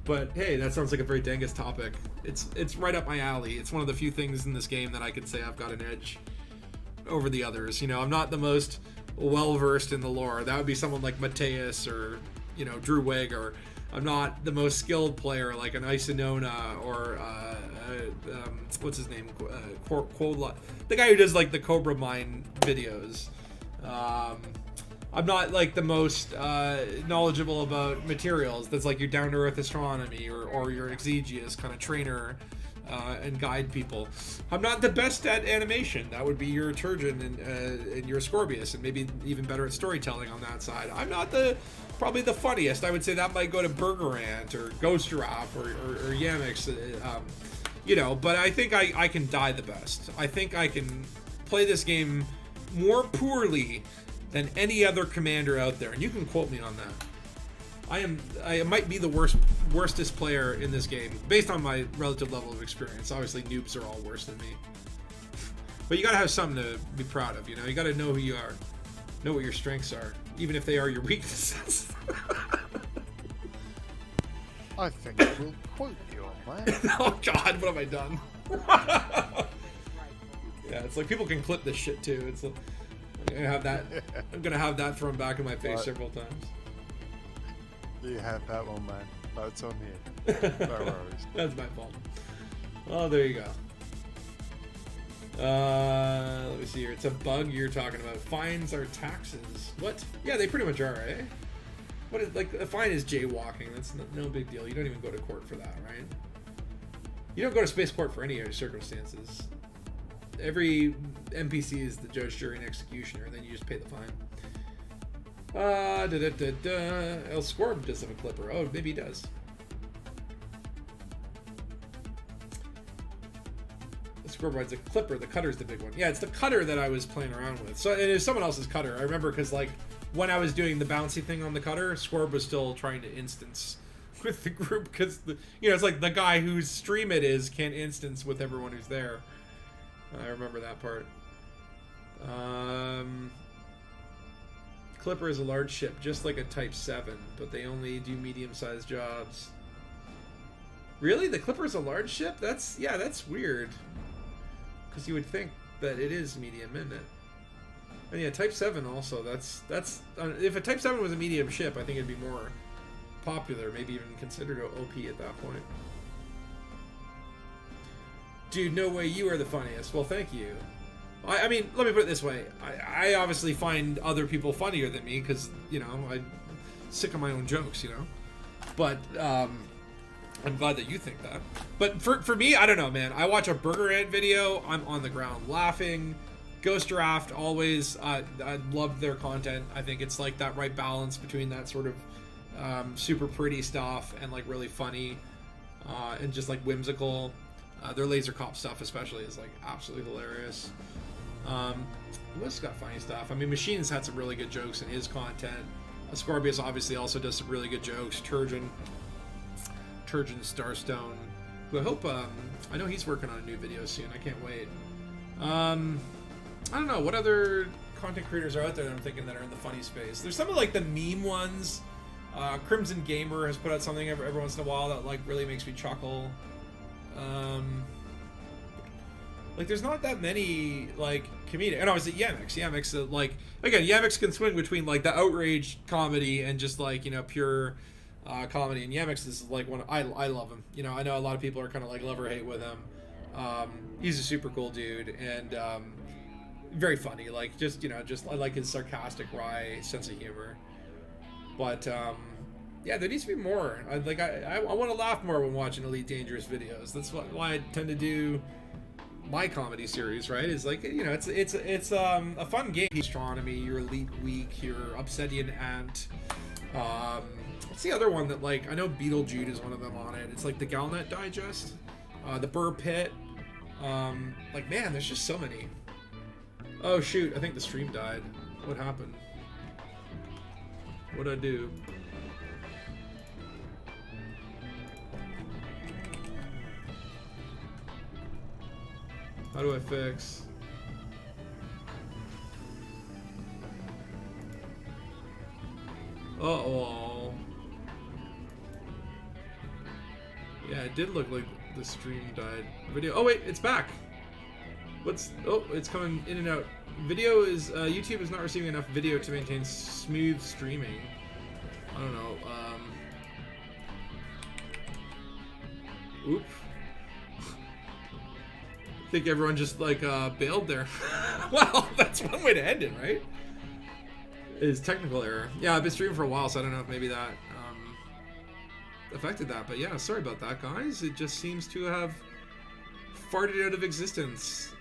But hey, that sounds like a very Dangus topic. It's right up my alley. It's one of the few things in this game that I could say I've got an edge over the others. You know, I'm not the most well versed in the lore. That would be someone like Mateus or, you know, Drew Wager. I'm not the most skilled player like an Isinona or what's his name, the guy who does, like, the Cobra Mine videos. I'm not, like, the most knowledgeable about materials. That's like your down-to-earth astronomy or your exegious kind of trainer and guide people. I'm not the best at animation. That would be your Turgeon and your Scorpius, and maybe even better at storytelling on that side. I'm not probably the funniest. I would say that might go to Burger Ant or Ghost Giraffe or Yamix, you know, but I think I can die the best. I think I can play this game more poorly than any other commander out there, and you can quote me on that. I might be the worstest player in this game based on my relative level of experience. Obviously, noobs are all worse than me, but you gotta have something to be proud of. You know, you gotta know who you are, know what your strengths are, even if they are your weaknesses. I think we'll quote you on that. Oh God, what have I done? Yeah, it's like people can clip this shit too. It's like, I'm gonna have that thrown back in my face several times. You had that one, man. That's on you. No worries. That's my fault. Oh, there you go. Let me see here. It's a bug you're talking about. Fines are taxes. What? Yeah, they pretty much are, eh? What is, like, a fine is jaywalking. That's no big deal. You don't even go to court for that, right? You don't go to spaceport for any other circumstances. Every NPC is the judge, jury, and executioner, and then you just pay the fine. El Scorb does have a clipper. Oh, maybe he does. The Scorb rides a clipper. The cutter's the big one. Yeah, it's the cutter that I was playing around with. So it is someone else's cutter. I remember because, like, when I was doing the bouncy thing on the cutter, Scorb was still trying to instance with the group because, you know, it's like the guy whose stream it is can't instance with everyone who's there. I remember that part. Clipper is a large ship, just like a Type 7, but they only do medium-sized jobs. Really? The Clipper is a large ship? That's weird. Because you would think that it is medium, isn't it? And yeah, Type 7 also. That's if a Type 7 was a medium ship, I think it'd be more popular, maybe even considered OP at that point. Dude, no way, you are the funniest. Well, thank you. I mean, let me put it this way. I obviously find other people funnier than me because, you know, I'm sick of my own jokes, you know? But I'm glad that you think that. But for me, I don't know, man. I watch a Burger Ant video, I'm on the ground laughing. Ghost Draft, always, I love their content. I think it's like that right balance between that sort of super pretty stuff and like really funny and just like whimsical. Their Laser Cop stuff especially is like absolutely hilarious. Who else got funny stuff? I mean, Machine's had some really good jokes in his content. Scorpius obviously also does some really good jokes. Turgeon Starstone, who I hope, I know he's working on a new video soon. I can't wait. I don't know, what other content creators are out there that I'm thinking that are in the funny space? There's some of like the meme ones. Crimson Gamer has put out something every once in a while that like really makes me chuckle. Like there's not that many like comedic, and obviously Yamix, like again, Yamix can swing between like the outrage comedy and just like, you know, pure comedy, and Yamix is like one I love him. You know, I know a lot of people are kind of like love or hate with him. He's a super cool dude and very funny. Like just, you know, just I like his sarcastic, wry sense of humor. But yeah, there needs to be more. I want to laugh more when watching Elite Dangerous videos. That's why I tend to do my comedy series, right? Is like, you know, it's a fun game. Astronomy, your Elite Week, your Obsidian Ant. What's the other one that like I know Beetlejude is one of them on it? It's like the Galnet Digest, the Burr Pit. Like man, there's just so many. Oh shoot, I think the stream died. What happened? What'd I do? How do I fix? Uh-oh. Yeah, it did look like the stream died. Video. Oh wait, it's back. What's? Oh, it's coming in and out. Video is YouTube is not receiving enough video to maintain smooth streaming. I don't know. Oop. I think everyone just like bailed there. Well, that's one way to end it, right? Is technical error. Yeah, I've been streaming for a while, so I don't know if maybe that affected that. But yeah, sorry about that, guys. It just seems to have farted out of existence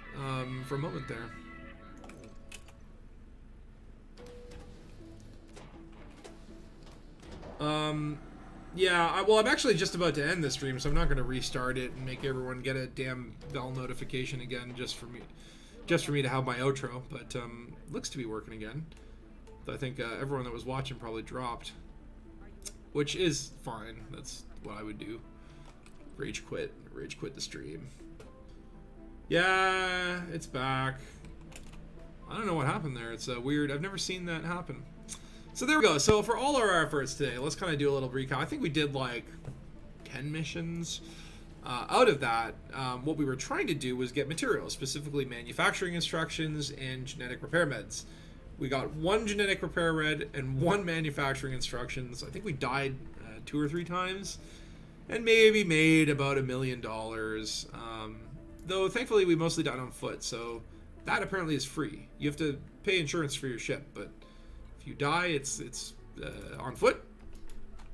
for a moment there. Yeah, well, I'm actually just about to end this stream, so I'm not going to restart it and make everyone get a damn bell notification again just for me to have my outro. But looks to be working again. I think everyone that was watching probably dropped, which is fine. That's what I would do. Rage quit the stream. Yeah, it's back. I don't know what happened there. It's weird. I've never seen that happen. So there we go. So for all our efforts today, let's kind of do a little recap. I think we did like 10 missions. Out of that, what we were trying to do was get materials, specifically manufacturing instructions and genetic repair meds. We got 1 genetic repair med and 1 manufacturing instructions. I think we died 2 or 3 times and maybe made about $1 million. Though thankfully we mostly died on foot, so that apparently is free. You have to pay insurance for your ship, but if you die, it's on foot.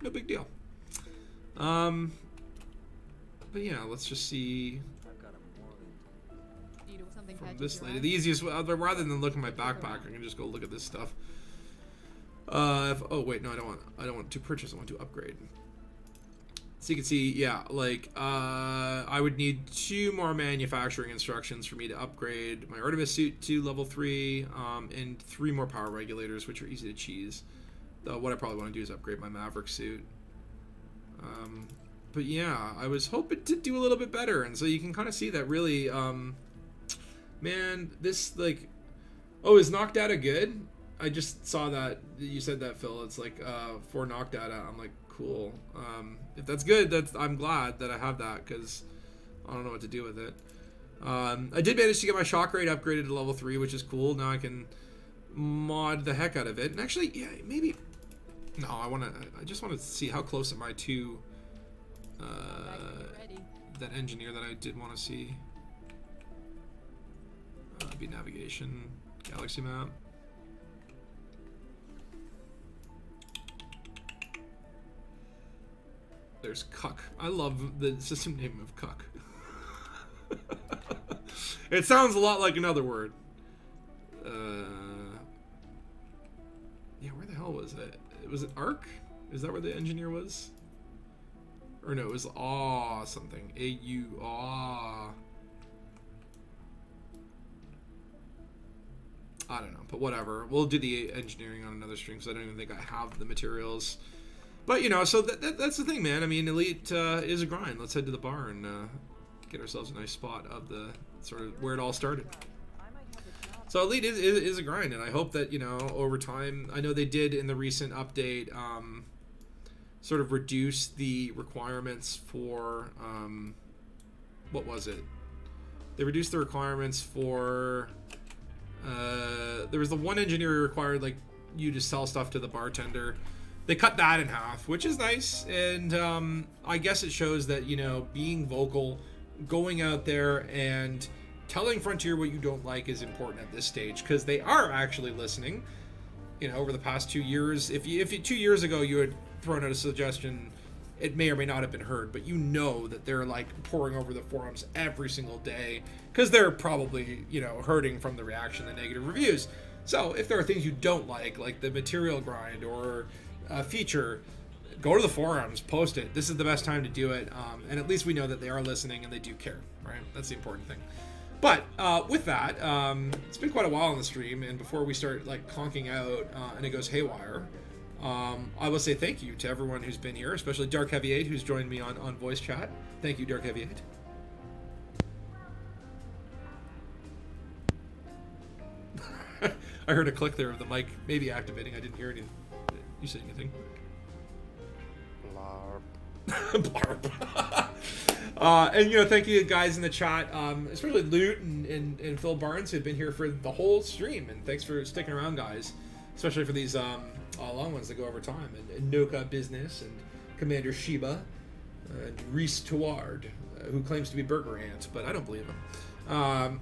No big deal. But yeah, let's just see from this lady. The easiest way, rather than look at my backpack, I can just go look at this stuff. Oh wait, no, I don't want to purchase. I want to upgrade. So you can see, yeah, like I would need 2 more manufacturing instructions for me to upgrade my Artemis suit to level 3, and 3 more power regulators, which are easy to cheese. What I probably want to do is upgrade my Maverick suit. But yeah, I was hoping to do a little bit better, and so you can kind of see that really, man, this like, oh, is knock data good? I just saw that you said that, Phil. It's like 4 knock data. I'm like, cool. If that's good, I'm glad that I have that, because I don't know what to do with it. I did manage to get my shock rate upgraded to level 3, which is cool. Now I can mod the heck out of it. And actually, yeah, maybe. No, I just want to see how close am I to that engineer that I did want to see. Be navigation, galaxy map. There's Cuck. I love the system name of Cuck. It sounds a lot like another word. was it Arc? Is that where the engineer was? Or no, it was something. A-U, I don't know, but whatever. We'll do the engineering on another stream because I don't even think I have the materials. But, you know, so that's the thing, man. I mean, Elite is a grind. Let's head to the bar and get ourselves a nice spot of the sort of where it all started. So Elite is a grind, and I hope that, you know, over time, I know they did in the recent update sort of reduce the requirements for, what was it? They reduced the requirements for, there was the one engineer who required, like, you to sell stuff to the bartender. They cut that in half, which is nice, and I guess it shows that, you know, being vocal, going out there and telling Frontier what you don't like is important at this stage, because they are actually listening. You know, over the past 2 years, if you 2 years ago you had thrown out a suggestion, it may or may not have been heard, but you know that they're like pouring over the forums every single day because they're probably, you know, hurting from the reaction, the negative reviews. So if there are things you don't like the material grind or a feature, go to the forums, post it. This is the best time to do it, and at least we know that they are listening and they do care, right? That's the important thing. But with that, it's been quite a while on the stream, and before we start like conking out and it goes haywire, I will say thank you to everyone who's been here, especially Dark Heavy 8, who's joined me on voice chat. Thank you, Dark Heavy 8. I heard a click there of the mic maybe activating. I didn't hear anything. You say anything? Blarb. Blarb. And, you know, thank you guys in the chat, especially Loot and Phil Barnes, who've been here for the whole stream. And thanks for sticking around, guys, especially for these long ones that go over time. And Noka Business and Commander Sheba and Reese Tuard, who claims to be Burger Ant, but I don't believe him.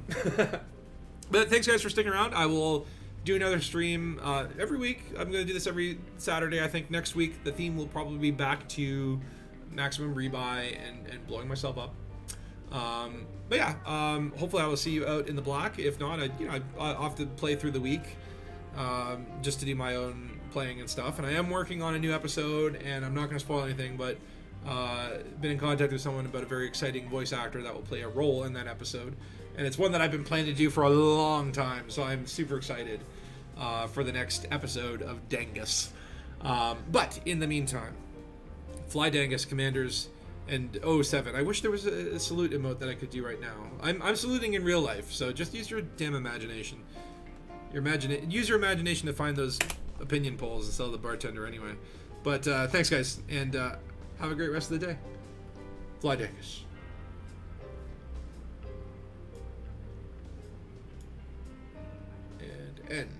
But thanks, guys, for sticking around. I will do another stream every week. I'm going to do this every Saturday. I think next week the theme will probably be back to maximum rebuy and blowing myself up. But yeah, hopefully I will see you out in the black. If not, I'll have to play through the week just to do my own playing and stuff. And I am working on a new episode, and I'm not going to spoil anything, but been in contact with someone about a very exciting voice actor that will play a role in that episode. And it's one that I've been planning to do for a long time, so I'm super excited for the next episode of Dangus. But in the meantime, Fly Dangus, Commanders, and 07. I wish there was a salute emote that I could do right now. I'm saluting in real life, so just use your damn imagination. Use your imagination to find those opinion polls and sell the bartender anyway. But thanks, guys, and have a great rest of the day. Fly Dangus. And end.